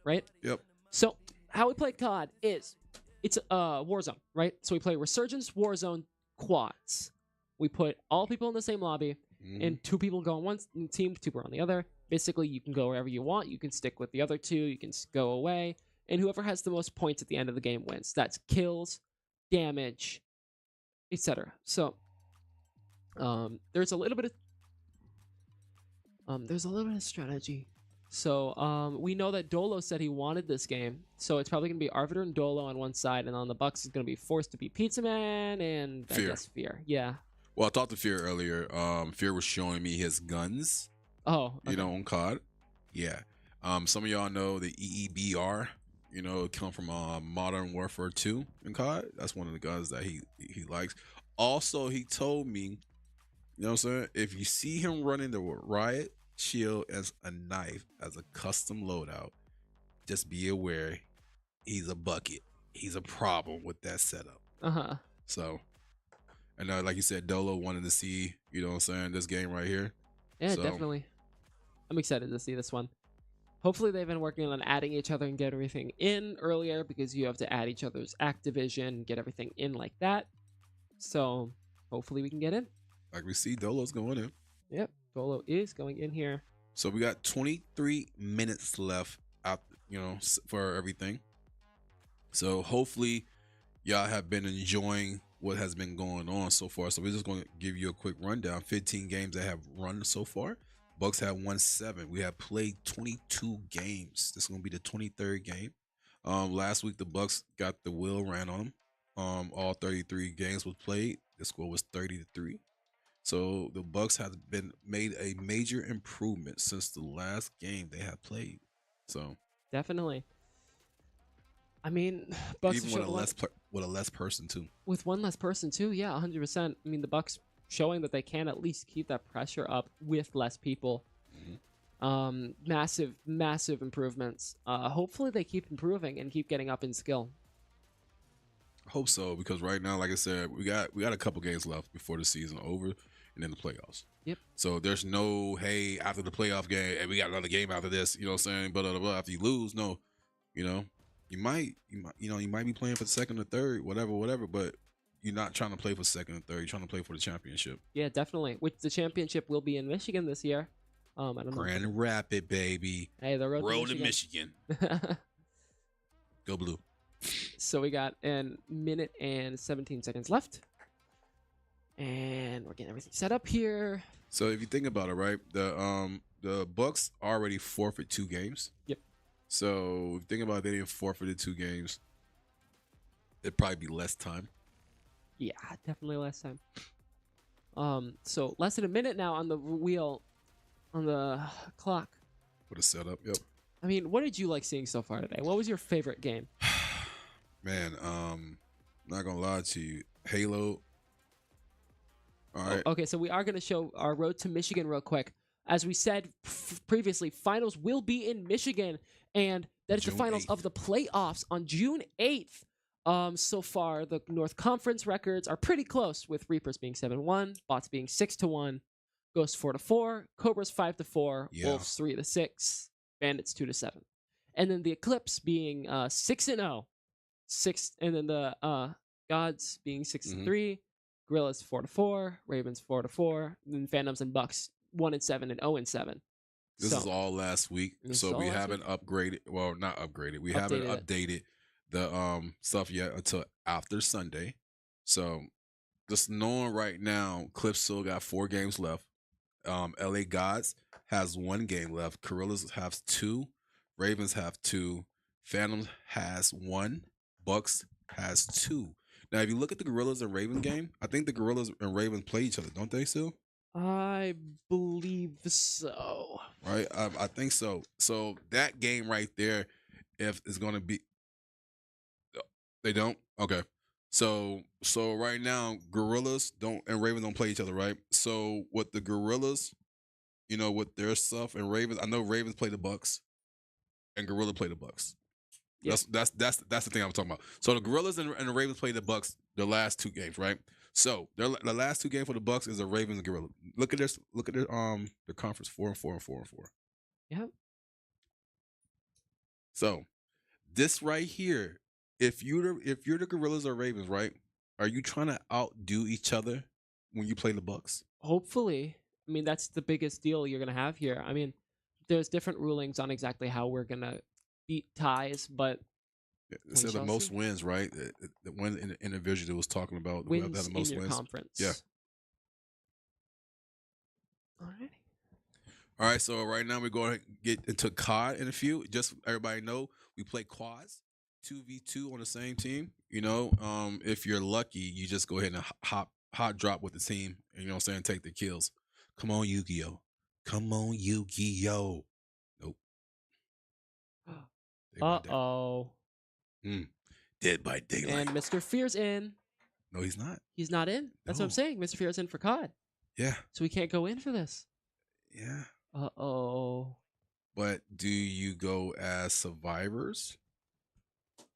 right? Yep. So how we play COD is it's Warzone, right? So we play Resurgence, Warzone, quads. We put all people in the same lobby, and 2 people go on one team, 2 people on the other. Basically, you can go wherever you want. You can stick with the other 2. You can go away, and whoever has the most points at the end of the game wins. That's kills, damage, etc. So there's a little bit of strategy. So we know that Dolo said he wanted this game, so it's probably gonna be Arbiter and Dolo on one side, and on the Bucks is gonna be forced to be Pizza Man and I guess Fear. Yeah. Well, I talked to Fear earlier. Fear was showing me his guns. Oh, okay. You know, on COD. Yeah. Some of y'all know the EEBR. You know, it come from Modern Warfare 2 in COD. That's one of the guns that he likes. Also, he told me, you know what I'm saying? If you see him running the riot shield as a knife, as a custom loadout, just be aware he's a bucket. He's a problem with that setup. So, and like you said, Dolo wanted to see, you know what I'm saying, this game right here. Yeah, So, definitely. I'm excited to see this one. Hopefully they've been working on adding each other and get everything in earlier, because you have to add each other's Activision, get everything in like that. So hopefully we can get in. like we see, Dolo's going in. Yep, Dolo is going in here. So we got 23 minutes left out, you know, for everything. So hopefully y'all have been enjoying what has been going on so far. So we're just going to give you a quick rundown. 15 games that have run so far. Bucks have won 7. We have played 22 games. This is going to be the 23rd game. Last week the Bucks got the wheel ran on them. All 33 games was played. The score was 30-3. So the Bucks have been made a major improvement since the last game they have played. So definitely. I mean, Bucks even with a less person too. With one less person too, yeah, 100%. I mean, the Bucks showing that they can at least keep that pressure up with less people. Massive improvements. Hopefully they keep improving and keep getting up in skill. I hope so, because right now, like I said, we got a couple games left before the season over, and then the playoffs. Yep. So there's no, hey, after the playoff game, and we got another game after this. You know what I'm saying? Blah, blah, blah. After you lose, no, you know, you might be playing for second or third, whatever. But you're not trying to play for second or third. You're trying to play for the championship. Yeah, definitely. Which the championship will be in Michigan this year. I don't know. Grand Rapid, baby. Hey, the road to Michigan. Go Blue. So we got a minute and 17 seconds left. And we're getting everything set up here. So if you think about it, right, the Bucks already forfeit 2 games. Yep. So if you think about it, they didn't forfeited 2 games. It'd probably be less time. Yeah, definitely less time. So less than a minute now on the wheel, on the clock. For the setup, yep. I mean, what did you like seeing so far today? What was your favorite game? Man, not gonna lie to you, Halo. All right. Okay, so we are going to show our road to Michigan real quick. As we said previously, finals will be in Michigan, and that is the finals 8th. of the playoffs on June 8th. So far, the North Conference records are pretty close, with Reapers being 7-1, Bots being 6-1, Ghost 4-4, Cobras 5-4, Wolves 3-6, Bandits 2-7, and then the Eclipse being 6-0, and then the Gods being 6-3. Gorillas 4-4, Ravens 4-4, and then Phantoms and Bucks 1-7 and 0-7. This is all last week, so we haven't upgraded. Well, not upgraded. We haven't updated the stuff yet until after Sunday. So just knowing right now, Clips still got 4 games left. LA Gods has 1 game left. Gorillas have 2. Ravens have 2. Phantoms has 1. Bucks has 2. Now, if you look at the Gorillas and Ravens game, I think the Gorillas and Ravens play each other, don't they still? I believe so. Right? I think so. So that game right there, if it's going to be... They don't? Okay. So right now, Gorillas and Ravens don't play each other, right? So with the Gorillas, you know, with their stuff and Ravens, I know Ravens play the Bucks and Gorilla play the Bucks. Yeah. That's the thing I'm talking about. So the Gorillas and the Ravens play the Bucks the last 2 games, right? So the last 2 games for the Bucks is the Ravens and Gorilla. Look at their the conference 4-4 and 4-4. Yep. So this right here if you're the Gorillas or Ravens, right? Are you trying to outdo each other when you play the Bucks? Hopefully. I mean, that's the biggest deal you're gonna have here. I mean, there's different rulings on exactly how we're gonna beat ties, but It said the most wins, right? The one individual was talking about whoever had wins the most in your wins. conference. Yeah. Alright. All right, so right now we're going to get into COD in a few. Just so everybody know, we play quads, 2v2 on the same team. You know, if you're lucky, you just go ahead and hot drop with the team, and, you know what I'm saying, take the kills. Come on, Yu-Gi-Oh! Come on, Yu-Gi-Oh! Nope. Uh-oh. Dead by Daylight. And Mr. Fear's in. No, he's not. He's not in? That's what I'm No. saying. Mr. Fear's in for COD. Yeah. So we can't go in for this. Yeah. Uh-oh. But do you go as survivors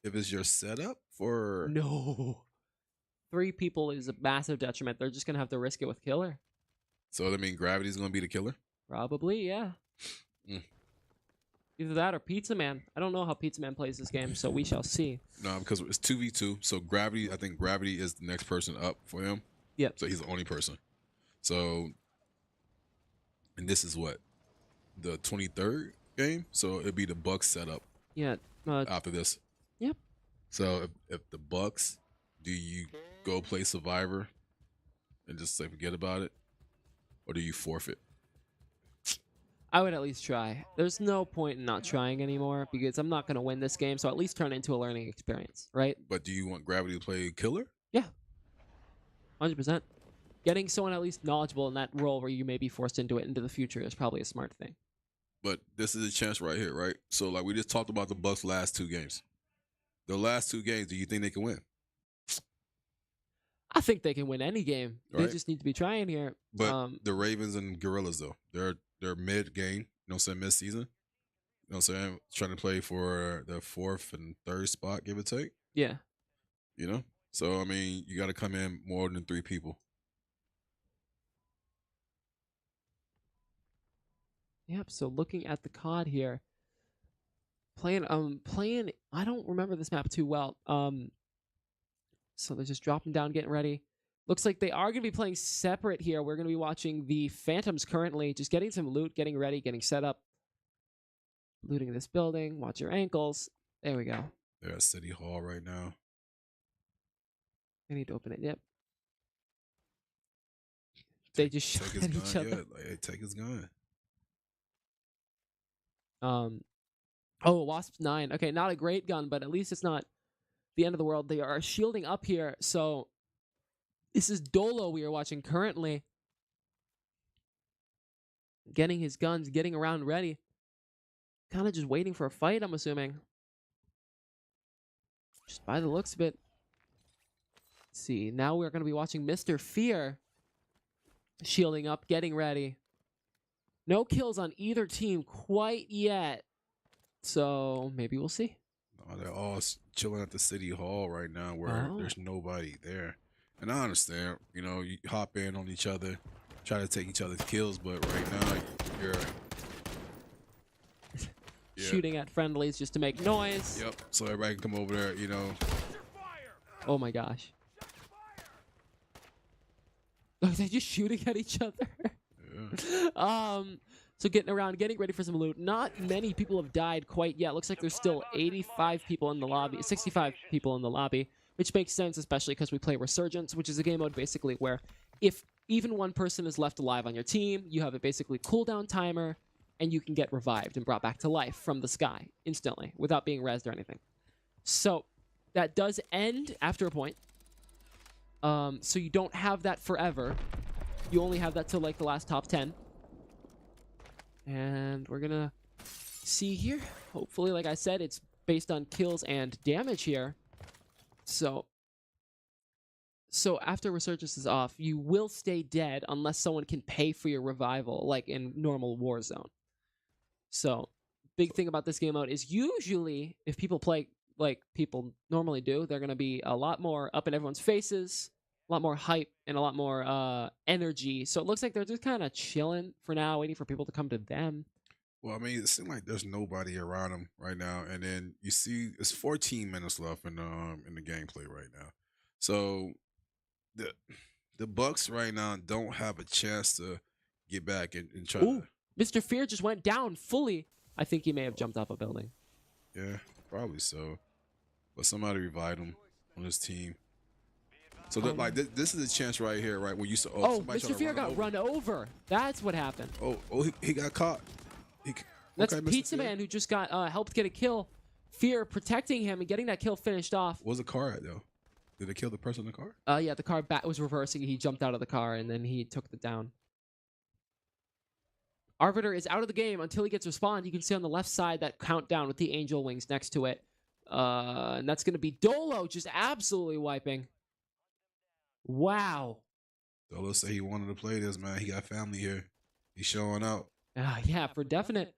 if it's your setup for... No. 3 people is a massive detriment. They're just going to have to risk it with killer. So, I mean, Gravity's going to be the killer? Probably, yeah. Either that or Pizza Man. I don't know how Pizza Man plays this game, so we shall see. No, because it's 2v2. So, Gravity, I think Gravity is the next person up for him. Yep. So, he's the only person. So, and this is what? The 23rd game? So, it'd be the Bucks setup. Yeah. After this. Yep. So, if the Bucks, do you go play Survivor and just say forget about it? Or do you forfeit? I would at least try. There's no point in not trying anymore because I'm not going to win this game, so at least turn it into a learning experience, right? But do you want Gravity to play killer? Yeah. 100%. Getting someone at least knowledgeable in that role where you may be forced into it into the future is probably a smart thing. But this is a chance right here, right? So, like, we just talked about the Bucks' last 2 games. The last 2 games, do you think they can win? I think they can win any game. They Right. just need to be trying here. But the Ravens and Gorillas, though, they're mid-game, you know what I'm saying, mid-season. You know what I'm saying? Trying to play for the 4th and 3rd spot, give or take. Yeah. You know? So, I mean, you got to come in more than 3 people. Yep, so looking at the COD here. Playing I don't remember this map too well. So they're just dropping down, getting ready. Looks like they are going to be playing separate here. We're going to be watching the Phantoms currently, just getting some loot, getting ready, getting set up. Looting this building. Watch your ankles. There we go. They're at City Hall right now. I need to open it. Yep. They just shot Take his at each gun, other. yeah. Like, hey, take his gun. Oh, Wasp 9. Okay, not a great gun, but at least it's not the end of the world. They are shielding up here, so this is Dolo we are watching currently. Getting his guns, getting around ready. Kind of just waiting for a fight, I'm assuming. Just by the looks of it. Let's see, now we're going to be watching Mr. Fear. Shielding up, getting ready. No kills on either team quite yet. So maybe we'll see. Oh, they're all chilling at the City Hall right now where there's nobody there. And I understand, you know, you hop in on each other, try to take each other's kills, but right now you're shooting at friendlies just to make noise. Yep. So everybody can come over there, you know. Oh my gosh. Are they just shooting at each other? Yeah. So getting around, getting ready for some loot. Not many people have died quite yet. Looks like there's still 85 people in the lobby, 65 people in the lobby, which makes sense, especially because we play Resurgence, which is a game mode basically where if even one person is left alive on your team, you have a basically cooldown timer, and you can get revived and brought back to life from the sky instantly without being rezzed or anything. So that does end after a point. So you don't have that forever. You only have that till like the last top 10. And we're gonna see here. Hopefully, like I said, it's based on kills and damage here. So after Resurgence is off, you will stay dead unless someone can pay for your revival, like in normal Warzone. So, big thing about this game mode is usually, if people play like people normally do, they're gonna be a lot more up in everyone's faces, a lot more hype, and a lot more energy. So it looks like they're just kind of chilling for now, waiting for people to come to them. Well, I mean, it seems like there's nobody around him right now, and then you see it's 14 minutes left in the gameplay right now. So the the Bucks right now don't have a chance to get back and try Ooh, Mr. Fear just went down fully. I think he may have jumped off a building. to. Yeah, probably so. But somebody revived him on his team. So like this is a chance right here, right? When you saw somebody Mr. tried to Fear run him got over. run over. That's what happened. He got caught. That's okay, Mr. Pizza Fear. Man who just got helped get a kill. Fear protecting him and getting that kill finished off. Where's the car at though? Did they kill the person in the car? Yeah, the car was reversing. He jumped out of the car and then he took the down. Arbiter is out of the game until he gets respawned. You can see on the left side that countdown with the angel wings next to it. And that's going to be Dolo just absolutely wiping. Wow. Dolo said he wanted to play this, man. He got family here. He's showing out. Yeah, for definite.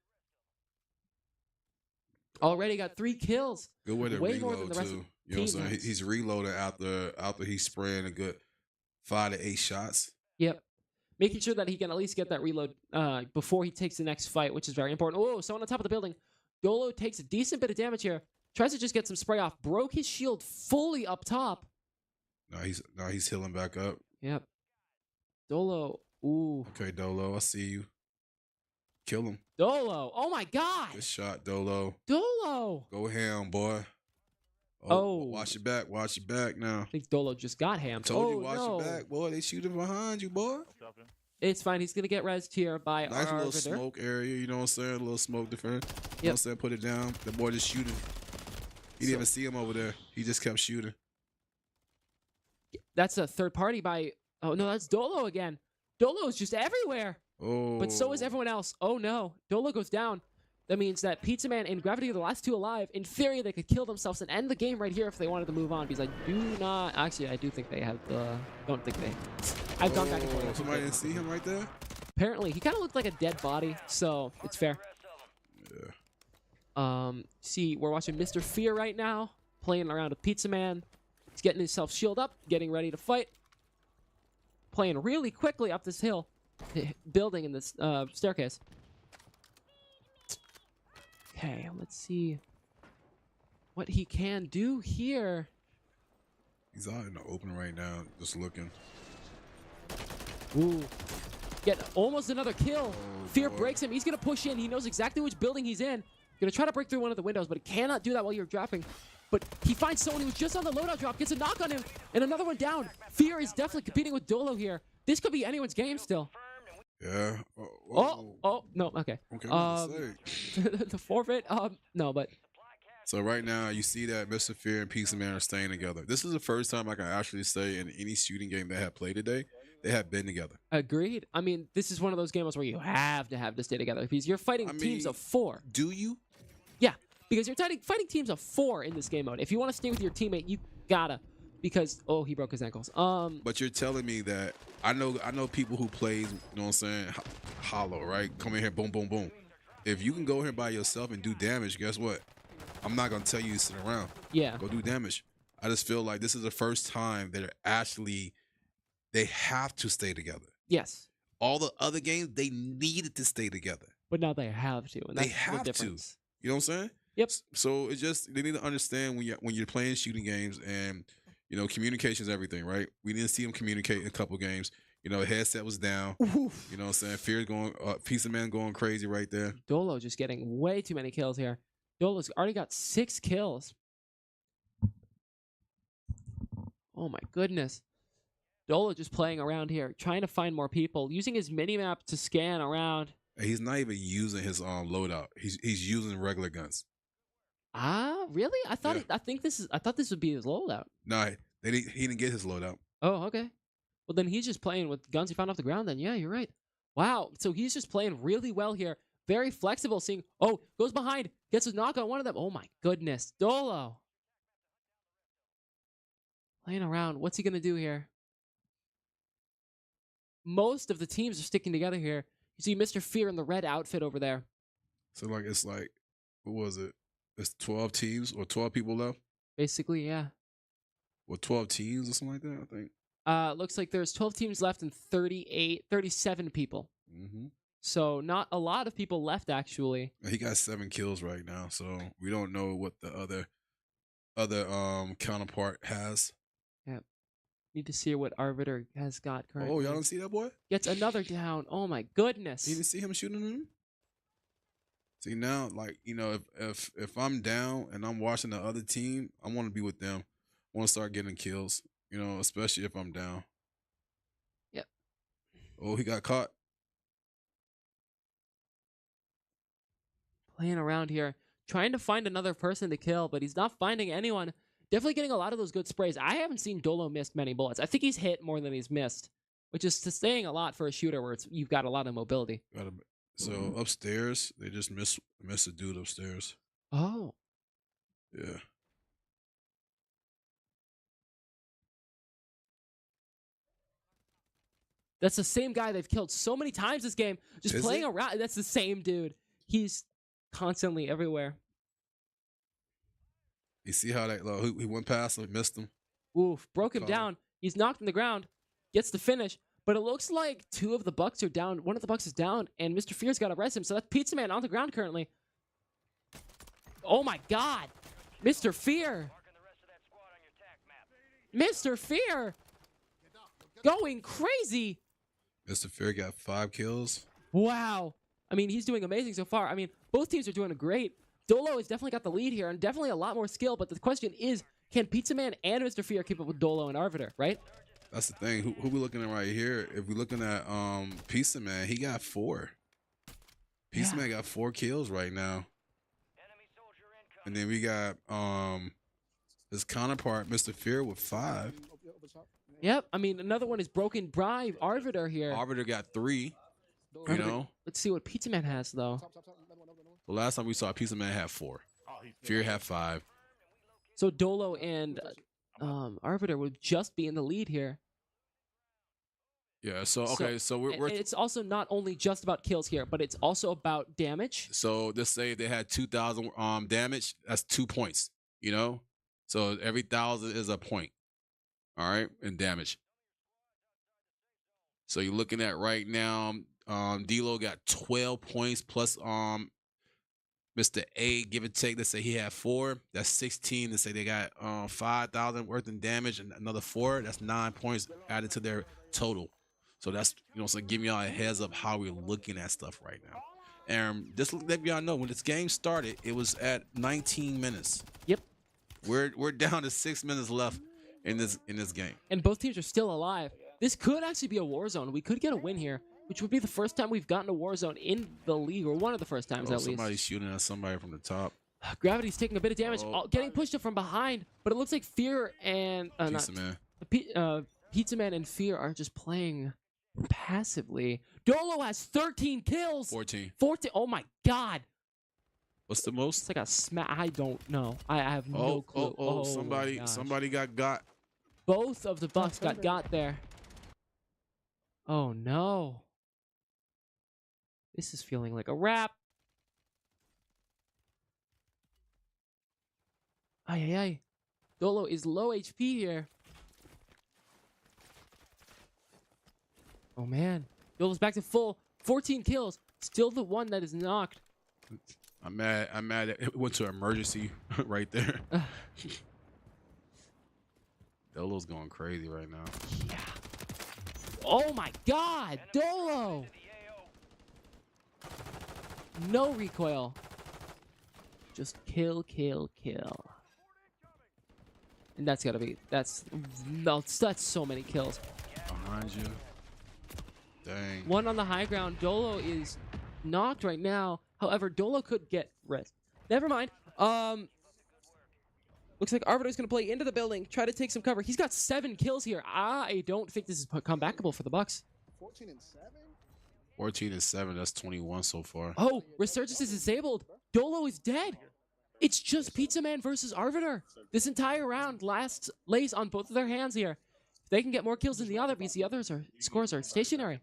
Already got 3 kills. Good way to Way more reload than the rest too. of You know what I'm team saying? has. He's reloading after he's spraying a good 5 to 8 shots. Yep. Making sure that he can at least get that reload before he takes the next fight, which is very important. Oh, someone on top of the building. Dolo takes a decent bit of damage here. Tries to just get some spray off. Broke his shield fully up top. Now he's healing back up. Yep. Dolo. Ooh. Okay, Dolo, I see you. Kill him. Dolo. Oh my God. Good shot, Dolo. Dolo. Go ham, boy. Oh. Watch your back. Watch your back now. I think Dolo just got hammed. Told you, watch your back, boy. They shooting behind you, boy. It's fine. He's going to get rezzed here by Nice little Arbiter. smoke area, you know what I'm saying? A little smoke defense. You know what I'm saying? Put it down. The boy just shooting. He didn't even see him over there. He just kept shooting. That's a third party by... Oh, no, that's Dolo again. Dolo is just everywhere. Oh. But so is everyone else. Oh, no. Dolo goes down. That means that Pizza Man and Gravity are the last 2 alive. In theory, they could kill themselves and end the game right here if they wanted to move on. Because I do not... Actually, I do think they have the... Don't think they... I've gone back and forth. Somebody didn't see him right there? Apparently, he kind of looked like a dead body, so it's fair. Yeah. See, we're watching Mr. Fear right now, playing around with Pizza Man. He's getting himself shield up, getting ready to fight. Playing really quickly up this hill, building in this staircase. Okay, let's see what he can do here. He's out in the open right now, just looking. Ooh. Get almost another kill. Fear breaks him. He's going to push in. He knows exactly which building he's in. Going to try to break through one of the windows, but he cannot do that while you're dropping. But he finds someone who was just on the loadout drop, gets a knock on him, and another one down. Fear is definitely competing with Dolo here. This could be anyone's game still. Yeah. Oh, no, okay. Okay, what to the forfeit, no, but... So right now, you see that Mr. Fear and Pizza Man are staying together. This is the first time I can actually say in any shooting game they have played today, they have been together. Agreed. I mean, this is one of those games where you have to have to stay together because you're fighting teams of 4. Do you? Yeah, because you're fighting teams of 4 in this game mode. If you want to stay with your teammate, you gotta. Because, oh, he broke his ankles. But you're telling me that I know people who plays, you know what I'm saying, hollow, right? Come in here, boom, boom, boom. If you can go here by yourself and do damage, guess what? I'm not gonna tell you to sit around. Yeah. Go do damage. I just feel like this is the first time that they have to stay together. Yes. All the other games, they needed to stay together. But now they have to, and that's They have the to. difference. You know what I'm saying? Yep. So it's just they need to understand when you're playing shooting games and you know communication is everything, right? We didn't see them communicate in a couple games. You know, headset was down. Oof. You know what I'm saying? Fear going, Pizza Man going crazy right there. Dolo just getting way too many kills here. Dolo's already got 6 kills. Oh my goodness. Dolo just playing around here, trying to find more people, using his mini-map to scan around. He's not even using his loadout. He's using regular guns. Ah, really? I thought I thought this would be his loadout. No, he didn't get his loadout. Oh, okay. Well, then he's just playing with guns he found off the ground. Then yeah, you're right. Wow. So he's just playing really well here. Very flexible. Seeing goes behind, gets a knock on one of them. Oh my goodness, Dolo playing around. What's he gonna do here? Most of the teams are sticking together here. You see Mr. Fear in the red outfit over there. So it's like what was it? It's 12 teams or 12 people left. Basically, yeah. Or 12 teams or something like that. I think. Looks like there's 12 teams left and 37 people. Mm-hmm. So not a lot of people left actually. He got 7 kills right now, so we don't know what the other counterpart has. Yep. Need to see what Arbiter has got currently. Oh, y'all don't see that boy? Gets another down. Oh my You goodness. didn't see him shooting him? See now, like, you know, if I'm down and I'm watching the other team, I want to be with them. I want to start getting kills, you know, especially if I'm down. Yep. Oh, he got caught. Playing around here, trying to find another person to kill, but he's not finding anyone. Definitely getting a lot of those good sprays. I haven't seen Dolo miss many bullets. I think he's hit more than he's missed, which is saying a lot for a shooter where you've got a lot of mobility. So upstairs, they just miss a dude upstairs. Oh. Yeah. That's the same guy they've killed so many times this game. Just Is playing it? around. That's the same dude. He's constantly everywhere. You see how that he went past him, missed him. Oof, broke him Call him. down. He's knocked on the ground. Gets the finish. But it looks like 2 of the Bucks are down. 1 of the Bucks is down, and Mr. Fear's got to arrest him. So that's Pizza Man on the ground currently. Oh my God. Mr. Fear. Mr. Fear. Going crazy. Mr. Fear got 5 kills. Wow. I mean, he's doing amazing so far. I mean, both teams are doing great. Dolo has definitely got the lead here and definitely a lot more skill. But the question is, can Pizza Man and Mr. Fear keep up with Dolo and Arbiter, right? That's the thing. Who we looking at right here? If we're looking at Pizza Man, he got 4. Pizza Man got 4 kills right now. And then we got his counterpart, Mr. Fear, with 5. Yep. I mean, another one is Broken Bribe, Arbiter here. Arbiter got 3. You Arbiter- know? Let's see what Pizza Man has, though. The last time we saw Pizza Man had 4. Fear had 5. So Dolo and Arbiter would just be in the lead here. Yeah, so okay, so and we're it's also not only just about kills here, but it's also about damage. so let's say they had 2,000 damage, that's 2 points, you know? So every 1,000 is a point. All right, in damage. So you're looking at right now, D-Lo got 12 points plus Mr. A, give or take, let's say he had 4. That's 16. Let's say they got 5,000 worth in damage and another 4. That's 9 points added to their total. So that's, you know, so giving y'all a heads up how we're looking at stuff right now. And just let y'all know, when this game started, it was at 19 minutes. Yep. We're down to 6 minutes left in this game. And both teams are still alive. This could actually be a war zone. We could get a win here, which would be the first time we've gotten a war zone in the league, or one of the first times at least. Somebody's shooting at somebody from the top. Gravity's taking a bit of damage, getting pushed up from behind, but it looks like Fear and Pizza Man. Pizza Man and Fear are just playing passively. Dolo has 13 kills. 14. 14. Oh my God. What's the most? It's like a smack. I don't know. I have no clue. Oh, somebody got. Both of the Bucks got there. Oh no. This is feeling like a wrap. Ay, ay, ay. Dolo is low HP here. Oh man. Dolo's back to full. 14 kills. Still the one that is knocked. I'm mad. It went to emergency right there. Dolo's going crazy right now. Yeah. Oh my God, Dolo! No recoil. Just kill, kill, kill. And that's gotta be, that's so many kills. Behind you. Dang. One on the high ground. Dolo is knocked right now. However, Dolo could get rest. Never mind. Looks like Arbiter's going to play into the building, try to take some cover. He's got 7 kills here. I don't think this is comebackable for the Bucks. 14 and 7. 14 and 7. That's 21 so far. Oh, Resurgence is disabled. Dolo is dead. It's just Pizza Man versus Arbiter. This entire round lays on both of their hands here. If they can get more kills than the other, because the others scores are stationary.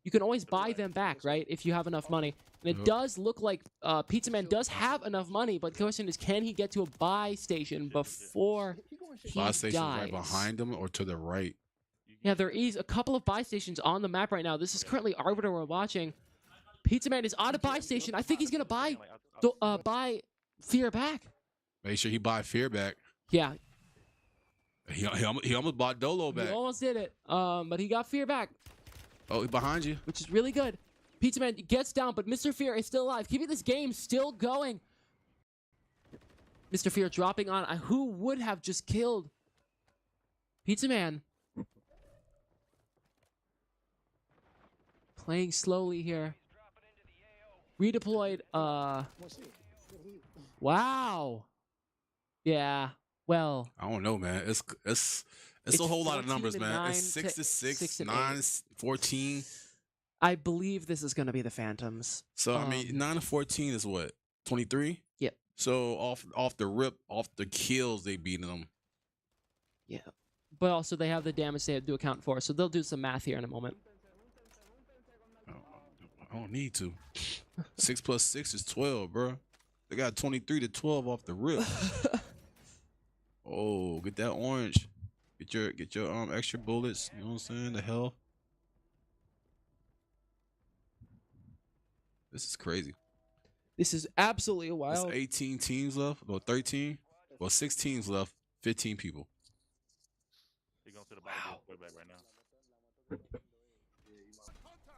You can always buy them back, right, if you have enough money. And it does look like Pizza Man does have enough money, but the question is, can he get to a buy station before he Buy station's dies? right behind him or to the right? Yeah, there is a couple of buy stations on the map right now. This is currently Arbiter we're watching. Pizza Man is on a buy station. I think he's gonna buy Fear back. Make sure he buy Fear back. Yeah, He almost bought Dolo he back. almost did it. But he got Fear back, Oh, he's behind you. which is really good. Pizza Man gets down, but Mr. Fear is still alive, keeping this game still going. Mr. Fear dropping on who would have just killed Pizza Man. Playing slowly here. Redeployed. Wow. Yeah. Well. I don't know, man. It's a whole lot of numbers, man. It's 6 to 6, 9, 14. I believe this is going to be the Phantoms. So I mean, 9 to 14 is what? 23? Yeah. So off the rip, off the kills, they beat them. Yeah. But also they have the damage they have to account for, so they'll do some math here in a moment. I don't need to. 6 plus 6 is 12, bro. They got 23 to 12 off the rip. Oh, get that orange. Get your extra bullets. You know what I'm saying? The hell. This is crazy. This is absolutely wild. There's 18 teams left. Or 13. Well, 6 teams left. 15 people. Wow. Right now.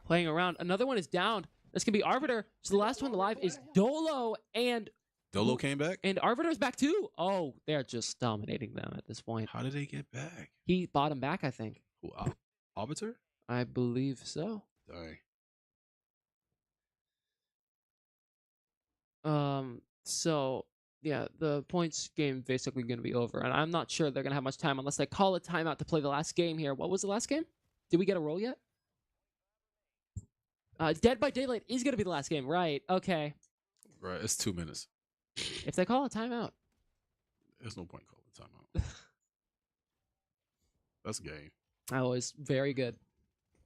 Playing around. Another one is down. That's going to be Arbiter. So the last one alive is Dolo and... Dolo came back? And Arbiter's back too. Oh, they're just dominating them at this point. How did they get back? He bought him back, I think. Who, Arbiter? I believe so. Dang. So yeah, the points game basically going to be over, and I'm not sure they're going to have much time unless they call a timeout to play the last game here. What was the last game? Did we get a roll yet? Dead by Daylight is going to be the last game, right? Okay. Right, it's 2 minutes. If they call a timeout, there's no point calling a timeout. That's a game. I was very good.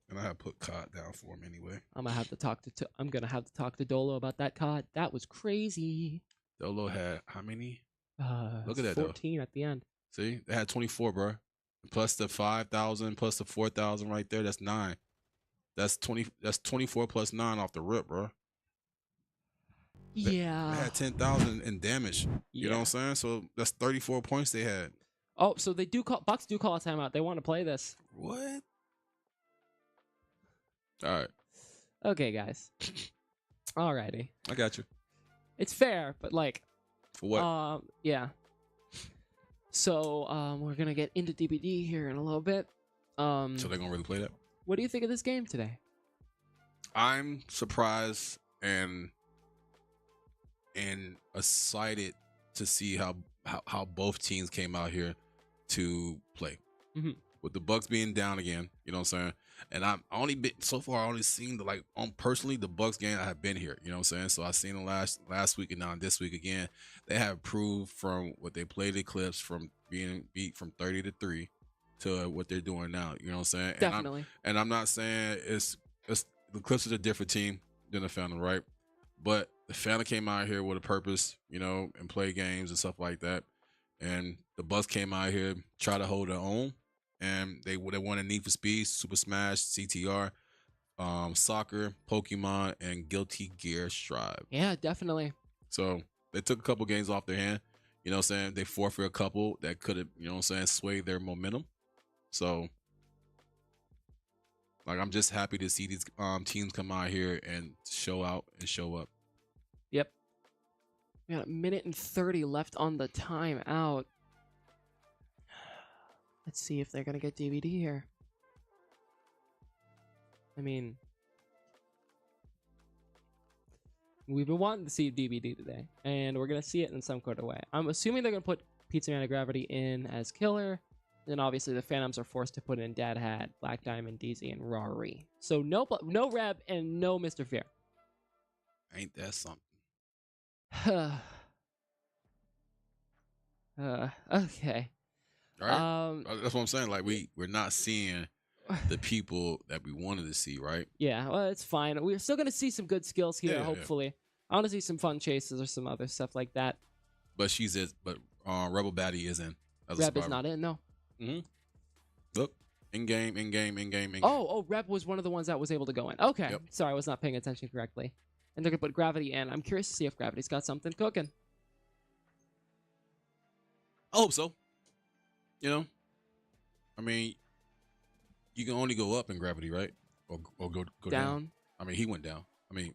And I have put COD down for him anyway. I'm gonna have to talk to Dolo about that COD. That was crazy. Dolo had how many? Look at that 14 though. At the end. See, they had 24, bro. Plus the 5,000, plus the 4,000 right there. That's 9. That's 20. That's 24 plus 9 off the rip, bro. Yeah. They had 10,000 in damage. You know what I'm saying? So that's 34 points they had. Oh, so they do call Bucks do call a timeout. They want to play this. What? All right. Okay, guys. Alrighty. I got you. It's fair, but like. For what? Yeah. So we're gonna get into DBD here in a little bit. So they're gonna really play that? What do you think of this game today? I'm surprised and excited to see how both teams came out here to play. Mm-hmm. With the Bucks being down again, you know what I'm saying? And I only seen personally the Bucks game. I have been here, you know what I'm saying? So I seen them last week and now this week again. They have proved from what they played the Clips from being beat from 30-3 to what they're doing now. You know what I'm saying? Definitely. And I'm not saying it's the Clips is a different team than the Phantom, right? But the Phantom came out here with a purpose, you know, and play games and stuff like that. And the Bucks came out here, try to hold their own. And they won in Need for Speed, Super Smash, CTR, Soccer, Pokemon, and Guilty Gear Strive. Yeah, definitely. So they took a couple games off their hand. You know what I'm saying? They forfeit a couple that could have, you know what I'm saying, swayed their momentum. So, like, I'm just happy to see these teams come out here and show out and show up. Yep. We got 1:30 left on the timeout. Let's see if they're going to get DVD here. I mean, we've been wanting to see DVD today, and we're going to see it in some kind of way. I'm assuming they're going to put Pizza Man of Gravity in as killer. Then obviously the Phantoms are forced to put in Dad Hat, Black Diamond, DZ, and Rari. So no Reb and no Mr. Fear. Ain't that something? Okay. Right? That's what I'm saying. Like we're not seeing the people that we wanted to see, right? Yeah, well, it's fine. We're still gonna see some good skills here, Yeah, hopefully. Yeah. I want to see some fun chases or some other stuff like that. But Rebel Baddie is in. Reb is not in, no. Mm-hmm. Look. In game. Oh, Rep was one of the ones that was able to go in. Okay. Yep. Sorry, I was not paying attention correctly. And they're going to put Gravity in. I'm curious to see if Gravity's got something cooking. I hope so. You know, I mean, you can only go up in gravity, right? Or go down. I mean, he went down. I mean,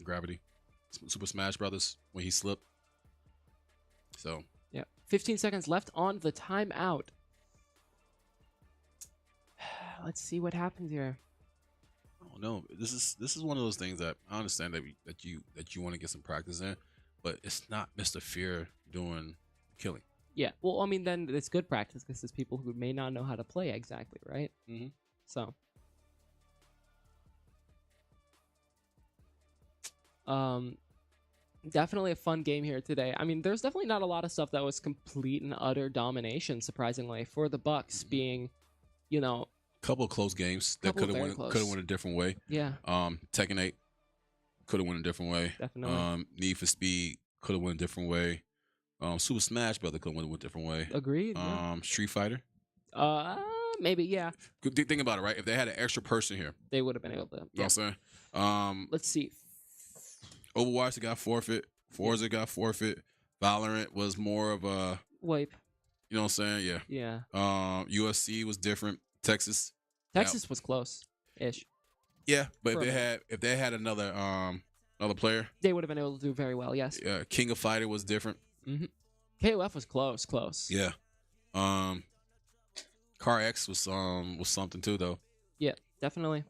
gravity, Super Smash Brothers when he slipped. So yeah, 15 seconds left on the timeout. Let's see what happens here. I don't know. This is one of those things that I understand that you want to get some practice in, but it's not Mr. Fear doing killing. Yeah, well, I mean, then it's good practice because there's people who may not know how to play exactly, right? Mm-hmm. So, definitely a fun game here today. I mean, there's definitely not a lot of stuff that was complete and utter domination, surprisingly, for the Bucks being, you know, couple of close games that could have went a different way. Yeah. Tekken 8 could have went a different way. Definitely. Need for Speed could have went a different way. Super Smash Brother could have went a different way. Agreed. Yeah. Street Fighter. Maybe, yeah. Think about it, right? If they had an extra person here, they would have been able to. You know what I'm saying? Let's see. Overwatch got forfeit. Forza got forfeit. Valorant was more of a wipe. You know what I'm saying? Yeah. Yeah. UFC was different. Texas was close-ish. Yeah, but if they had another player, they would have been able to do very well. Yes. Yeah. King of Fighter was different. Mm-hmm. KOF was close. Yeah. Car X was something too though. Yeah, definitely.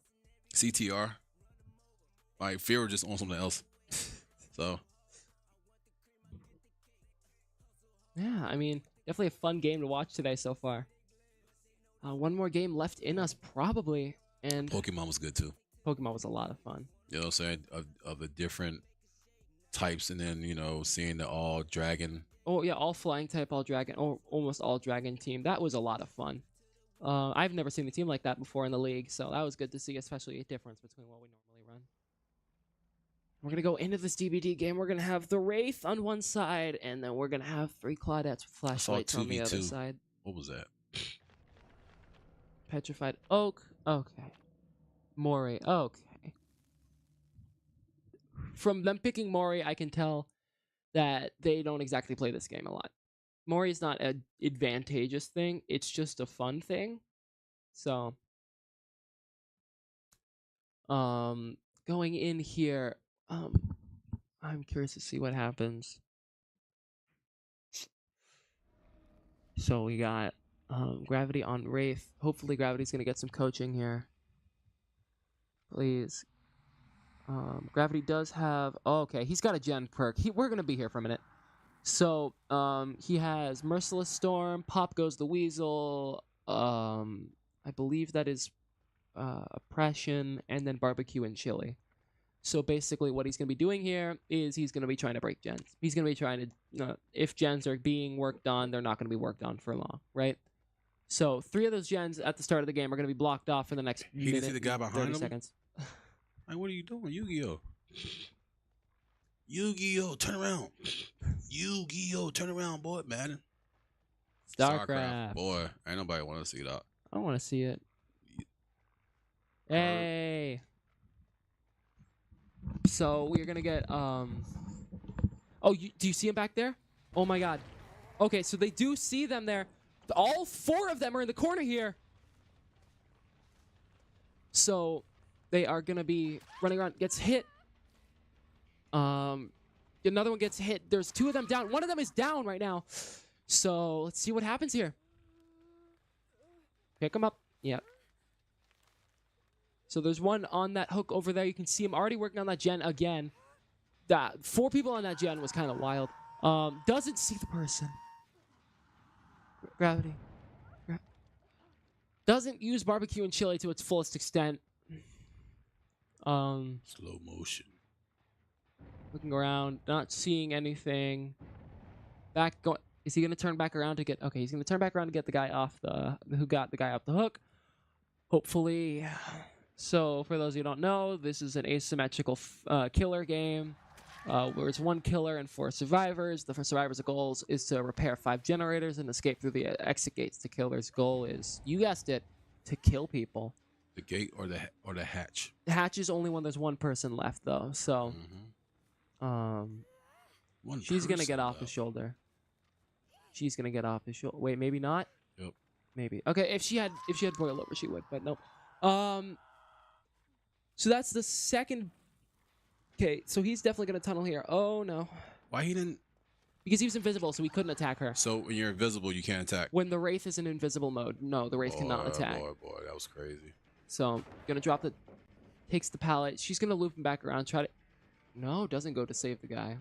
CTR. Like Fear was just on something else. So. Yeah, I mean, definitely a fun game to watch today so far. One more game left in us probably, and Pokemon was good too. Pokemon was a lot of fun. You know what I'm saying? Of the different types, and then seeing the all dragon. Oh yeah, all flying type, all dragon, or almost all dragon team. That was a lot of fun. I've never seen a team like that before in the league, so that was good to see, especially a difference between what we normally run. We're going to go into this DBD game. We're going to have the Wraith on one side, and then we're going to have 3 Claudettes with flashlights on the other side. What was that? Petrified Oak. Okay. Mori. Okay. From them picking Mori, I can tell that they don't exactly play this game a lot. Mori is not an advantageous thing. It's just a fun thing. So, going in here, I'm curious to see what happens. So we got Gravity on Wraith. Hopefully Gravity's going to get some coaching here. Please. Gravity does have... Oh, okay, he's got a gen perk. We're going to be here for a minute. So, he has Merciless Storm, Pop Goes the Weasel, I believe that is Oppression, and then Barbecue and Chili. So basically what he's going to be doing here is he's going to be trying to break gens. He's going to be trying to... if gens are being worked on, they're not going to be worked on for long, right? So 3 of those gens at the start of the game are going to be blocked off for the next minute. Didn't see the guy behind 30 him? seconds. Like, what are you doing, Yu-Gi-Oh? Yu-Gi-Oh, turn around. Yu-Gi-Oh, turn around, boy, Madden. StarCraft. Boy, ain't nobody want to see that. I don't want to see it. Hey. So we're gonna get Oh, do you see him back there? Oh my God. Okay, so they do see them there. All 4 of them are in the corner here. So they are gonna be running around. Gets hit. Another one gets hit. There's 2 of them down. One of them is down right now. So let's see what happens here. Pick him up. Yep. So there's one on that hook over there. You can see him already working on that gen again. That 4 people on that gen was kind of wild. Doesn't see the person. Gravity. Doesn't use Barbecue and Chili to its fullest extent. Slow motion. Looking around, not seeing anything. Is he gonna turn back around to get? Okay, he's gonna turn back around to get the guy off who got the guy off the hook. Hopefully. So for those who don't know, this is an asymmetrical killer game. where it's 1 killer and 4 survivors. The survivors' goals is to repair 5 generators and escape through the exit gates. The killer's goal is, you guessed it, to kill people. The gate or the hatch. The hatch is only when there's 1 person left, though. So, she's gonna get off the shoulder. She's gonna get off the shoulder. Wait, maybe not. Yep. Maybe. Okay, if she had boil over, she would, but nope. So that's the second. Okay, so he's definitely gonna tunnel here. Oh no. Why he didn't? Because he was invisible, so he couldn't attack her. So when you're invisible, you can't attack. When the Wraith is in invisible mode, no, the Wraith cannot attack. Boy, that was crazy. So gonna drop the, takes the pallet. She's gonna loop him back around. Try to. No, doesn't go to save the guy.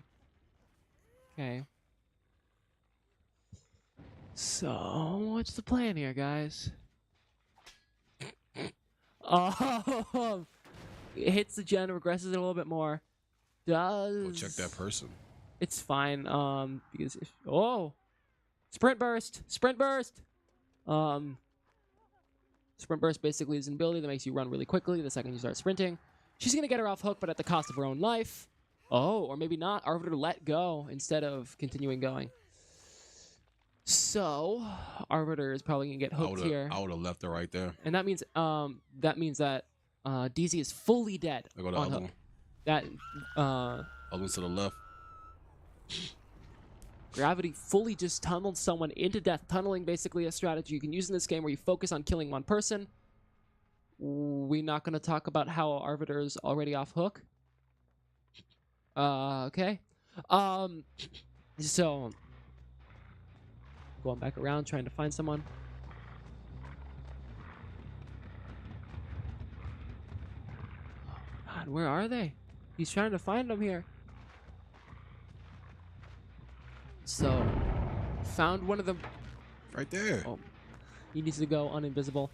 Okay. So what's the plan here, guys? Oh, it hits the gen, regresses it a little bit more. Go check that person. It's fine. Because sprint burst. Sprint burst basically is an ability that makes you run really quickly the second you start sprinting. She's gonna get her off hook, but at the cost of her own life. Oh, or maybe not. Arbiter let go instead of continuing going. So Arbiter is probably gonna get hooked here. I would have left her right there. And that means that DZ is fully dead I go to on other hook. one. That Other one to the left. Gravity fully just tunneled someone into death. Tunneling basically a strategy you can use in this game where you focus on killing 1 person. We're not going to talk about how Arbiter is already off hook. Okay. So going back around trying to find someone. God, where are they? He's trying to find them here. So, found one of them. Right there. Oh, he needs to go uninvisible.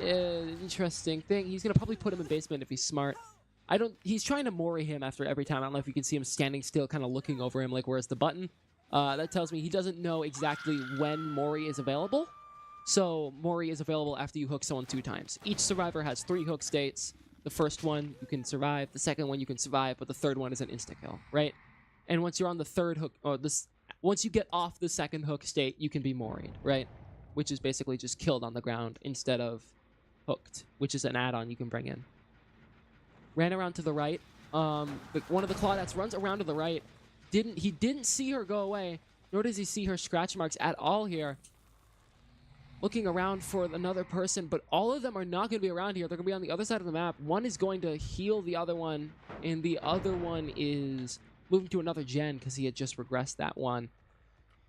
Interesting thing. He's gonna probably put him in basement if he's smart. He's trying to Mori him after every time. I don't know if you can see him standing still, kind of looking over him, like, where's the button? That tells me he doesn't know exactly when Mori is available. So, Mori is available after you hook someone 2 times. Each survivor has 3 hook states. The first one, you can survive. The second one, you can survive. But the third one is an insta-kill, right? And once you're on the third hook, or once you get off the second hook state, you can be Mori'd, right? Which is basically just killed on the ground instead of hooked, which is an add-on you can bring in. Ran around to the right. One of the Claudettes runs around to the right. He didn't see her go away, nor does he see her scratch marks at all here. Looking around for another person, but all of them are not going to be around here. They're going to be on the other side of the map. One is going to heal the other one, and the other one is moving to another gen because he had just regressed that one.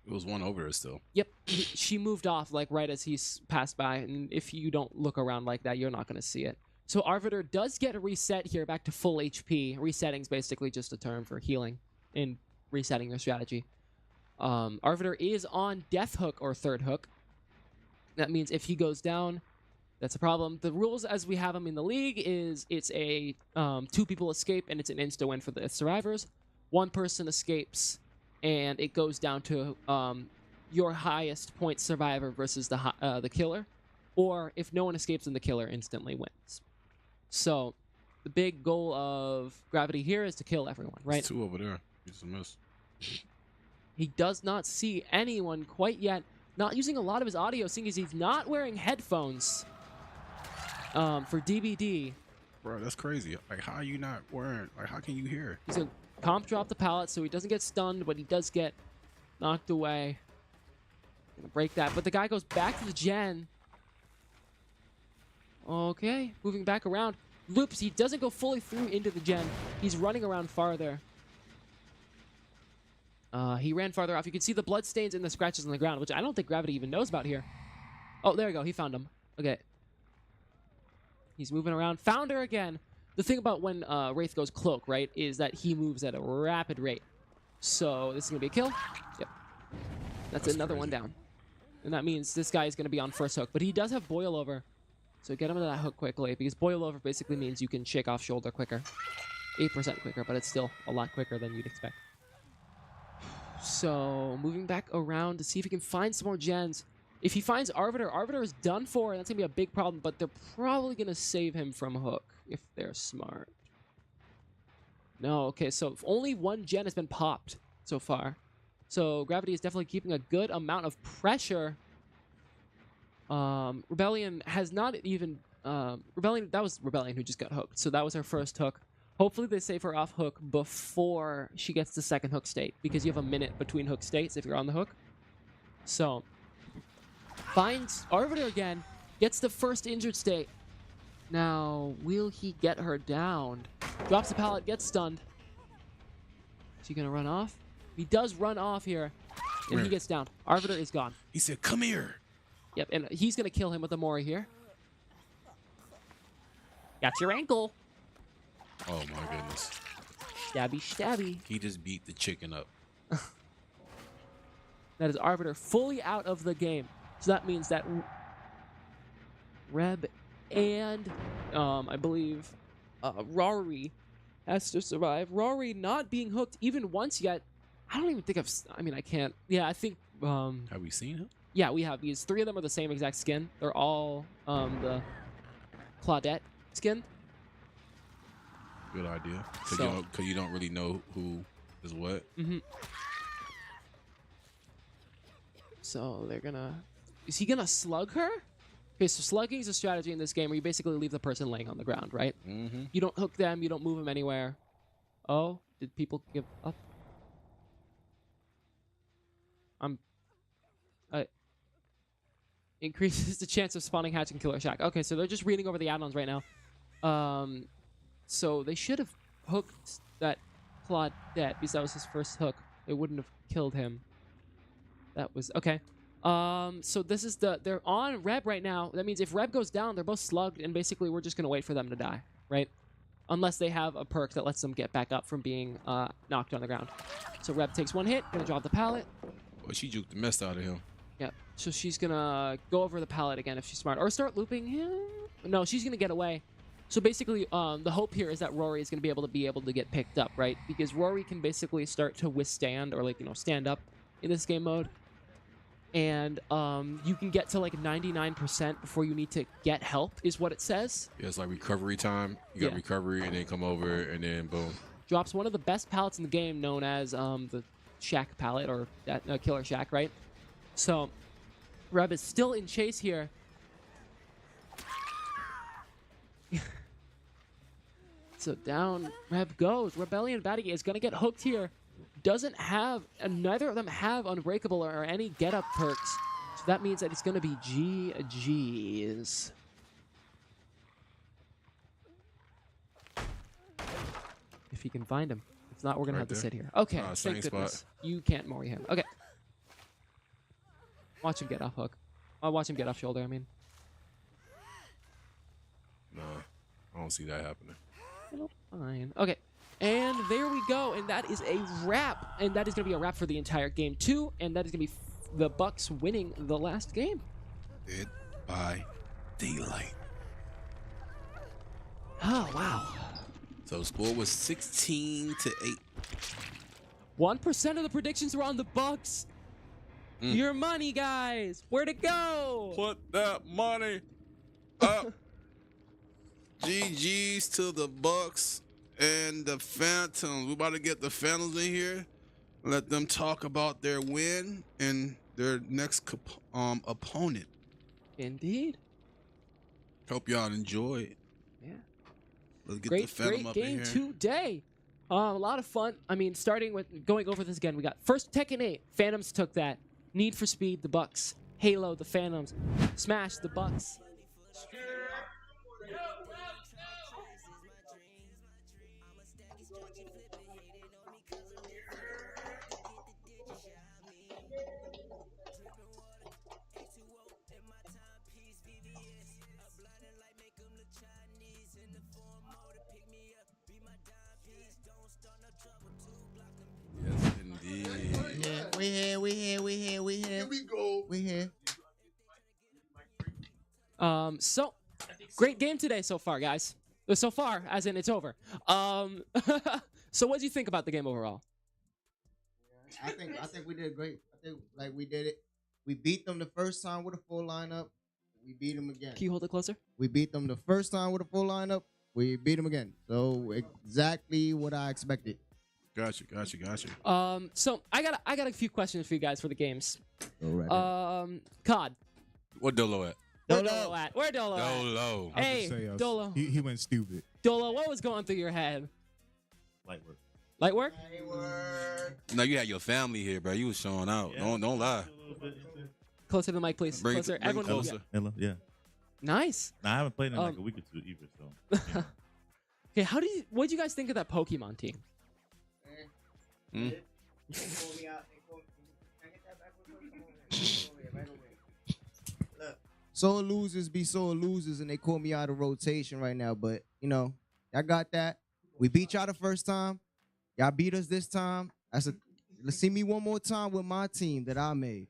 It was one over there still. Yep, she moved off like right as he passed by, and if you don't look around like that, you're not going to see it. So Arbiter does get a reset here back to full HP. Resetting is basically just a term for healing and resetting your strategy. Arbiter is on death hook or third hook. That means if he goes down, that's a problem. The rules as we have them in the league is it's a 2 people escape and it's an insta win for the survivors. 1 person escapes and it goes down to your highest point survivor versus the killer. Or if no one escapes, then the killer instantly wins. So the big goal of Gravity here is to kill everyone, right? There's 2 over there. He's a miss. He does not see anyone quite yet. Not using a lot of his audio, seeing as he's not wearing headphones for DBD. Bro, that's crazy. Like, how are you not wearing? Like, how can you hear? He's gonna comp drop the pallet so he doesn't get stunned, but he does get knocked away. Gonna break that, but the guy goes back to the gen. Okay, moving back around. Loops, he doesn't go fully through into the gen. He's running around farther. He ran farther off. You can see the blood stains and the scratches on the ground, which I don't think Gravity even knows about here. Oh, there we go. He found him. Okay. He's moving around. Found her again. The thing about when Wraith goes cloak, right, is that he moves at a rapid rate. So this is going to be a kill. Yep. That's another one down. And that means this guy is going to be on first hook. But he does have boil over. So get him to that hook quickly, because boil over basically means you can shake off shoulder quicker. 8% quicker, but it's still a lot quicker than you'd expect. So moving back around to see if he can find some more gens. If he finds Arbiter, Arbiter is done for, and that's going to be a big problem, but they're probably going to save him from hook if they're smart. No, okay, so only one gen has been popped so far. So Gravity is definitely keeping a good amount of pressure. Rebellion has not even... Rebellion, that was Rebellion who just got hooked. So that was her first hook. Hopefully they save her off hook before she gets the second hook state, because you have a minute between hook states if you're on the hook. So, finds Arbiter again, gets the first injured state. Now, will he get her down? Drops the pallet, gets stunned. Is he gonna run off? He does run off here, and he gets down. Arbiter is gone. He said, "Come here." Yep, and he's gonna kill him with the Mori here. Got your ankle. Oh my goodness. Stabby, stabby. He just beat the chicken up. That is Arbiter fully out of the game. So that means that Reb and, I believe, Rory has to survive. Rory not being hooked even once yet. I don't even think I mean, I can't. Yeah, I think... Have we seen him? Yeah, we have. These three of them are the same exact skin. They're all the Claudette skin. Good idea. Because So- you don't really know who is what. Mm-hmm. So they're gonna... Is he gonna slug her? Okay, so slugging is a strategy in this game where you basically leave the person laying on the ground, right? Mm-hmm. You don't hook them, you don't move them anywhere. Oh, did people give up? Increases the chance of spawning hatch and killer shack. Okay, so they're just reading over the add-ons right now. So they should have hooked that Claudette because that was his first hook. It wouldn't have killed him. That was okay. So this is they're on Reb right now. That means if Reb goes down, they're both slugged, and basically we're just gonna wait for them to die, right? Unless they have a perk that lets them get back up from being knocked on the ground. So Reb takes one hit, gonna drop the pallet. Well, she juked the mess out of him. Yep. So she's gonna go over the pallet again if she's smart, or start looping him. No, she's gonna get away. So basically, the hope here is that Rory is gonna be able to get picked up, right? Because Rory can basically start to withstand or stand up in this game mode, and you can get to 99% before you need to get help, is what it says. Yeah, it's like recovery time. You got recovery, and then come over, and then boom. Drops one of the best pallets in the game, known as the Shack pallet or that Killer Shack, right? So, Reb is still in chase here. So down Reb goes. Rebellion Batty is going to get hooked here. Doesn't have, neither of them have Unbreakable or any get-up perks. So that means that it's going to be GG's. If he can find him. If not, we're going to have to sit here. Okay, thank goodness. You can't Mori him. Okay. Watch him get off hook. I'll watch him get off shoulder, I mean. No, I don't see that happening. Fine. Okay. And there we go. And that is a wrap. And that is going to be a wrap for the entire game, too. And that is going to be the Bucks winning the last game. Dead by daylight. Oh, wow. So the score was 16-8. 1% of the predictions were on the Bucks. Your money, guys. Where'd it go? Put that money up. GG's to the Bucks and the Phantoms. We're about to get the Phantoms in here. Let them talk about their win and their next opponent. Indeed. Hope y'all enjoy it. Yeah. Let's get the Phantom great up game in here. today. A lot of fun. I mean, starting with going over this again, we got first Tekken 8. Phantoms took that. Need for Speed, the Bucks. Halo, the Phantoms. Smash, the Bucks. Yes, indeed. Yeah, we here. Here we go. We here. So great game today so far, guys. So far, as in it's over. So what do you think about the game overall? I think we did great. I think we did it. We beat them the first time with a full lineup. We beat them again. Can you hold it closer? We beat them the first time with a full lineup. we beat them again. So exactly what I expected. Gotcha. So I got a few questions for you guys for the games. All right. COD. What Dolo at? Where Dolo at? Where Dolo at? Dolo. Hey, Dolo. He went stupid. Dolo, what was going through your head? Light work. Light work? No, you had your family here, bro. You was showing out. Yeah. Don't lie. Closer to the mic, please. Bring it Closer. bring it Everyone closer. Hello. Yeah. Nice. Nah, I haven't played in like a week or two either. So. Okay, what did you guys think of that Pokemon team? Sore losers be sore losers, and they call me out of rotation right now. But you know, I got that. We beat y'all the first time. Y'all beat us this time. Let's see me one more time with my team that I made.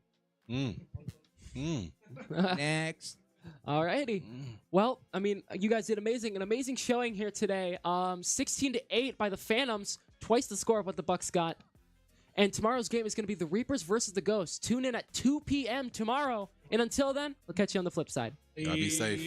Next. Alrighty. Well, I mean, you guys did an amazing showing here today. 16-8 by the Phantoms, twice the score of what the Bucks got. And tomorrow's game is going to be the Reapers versus the Ghosts. Tune in at 2 p.m. tomorrow. And until then, we'll catch you on the flip side. Gotta be safe.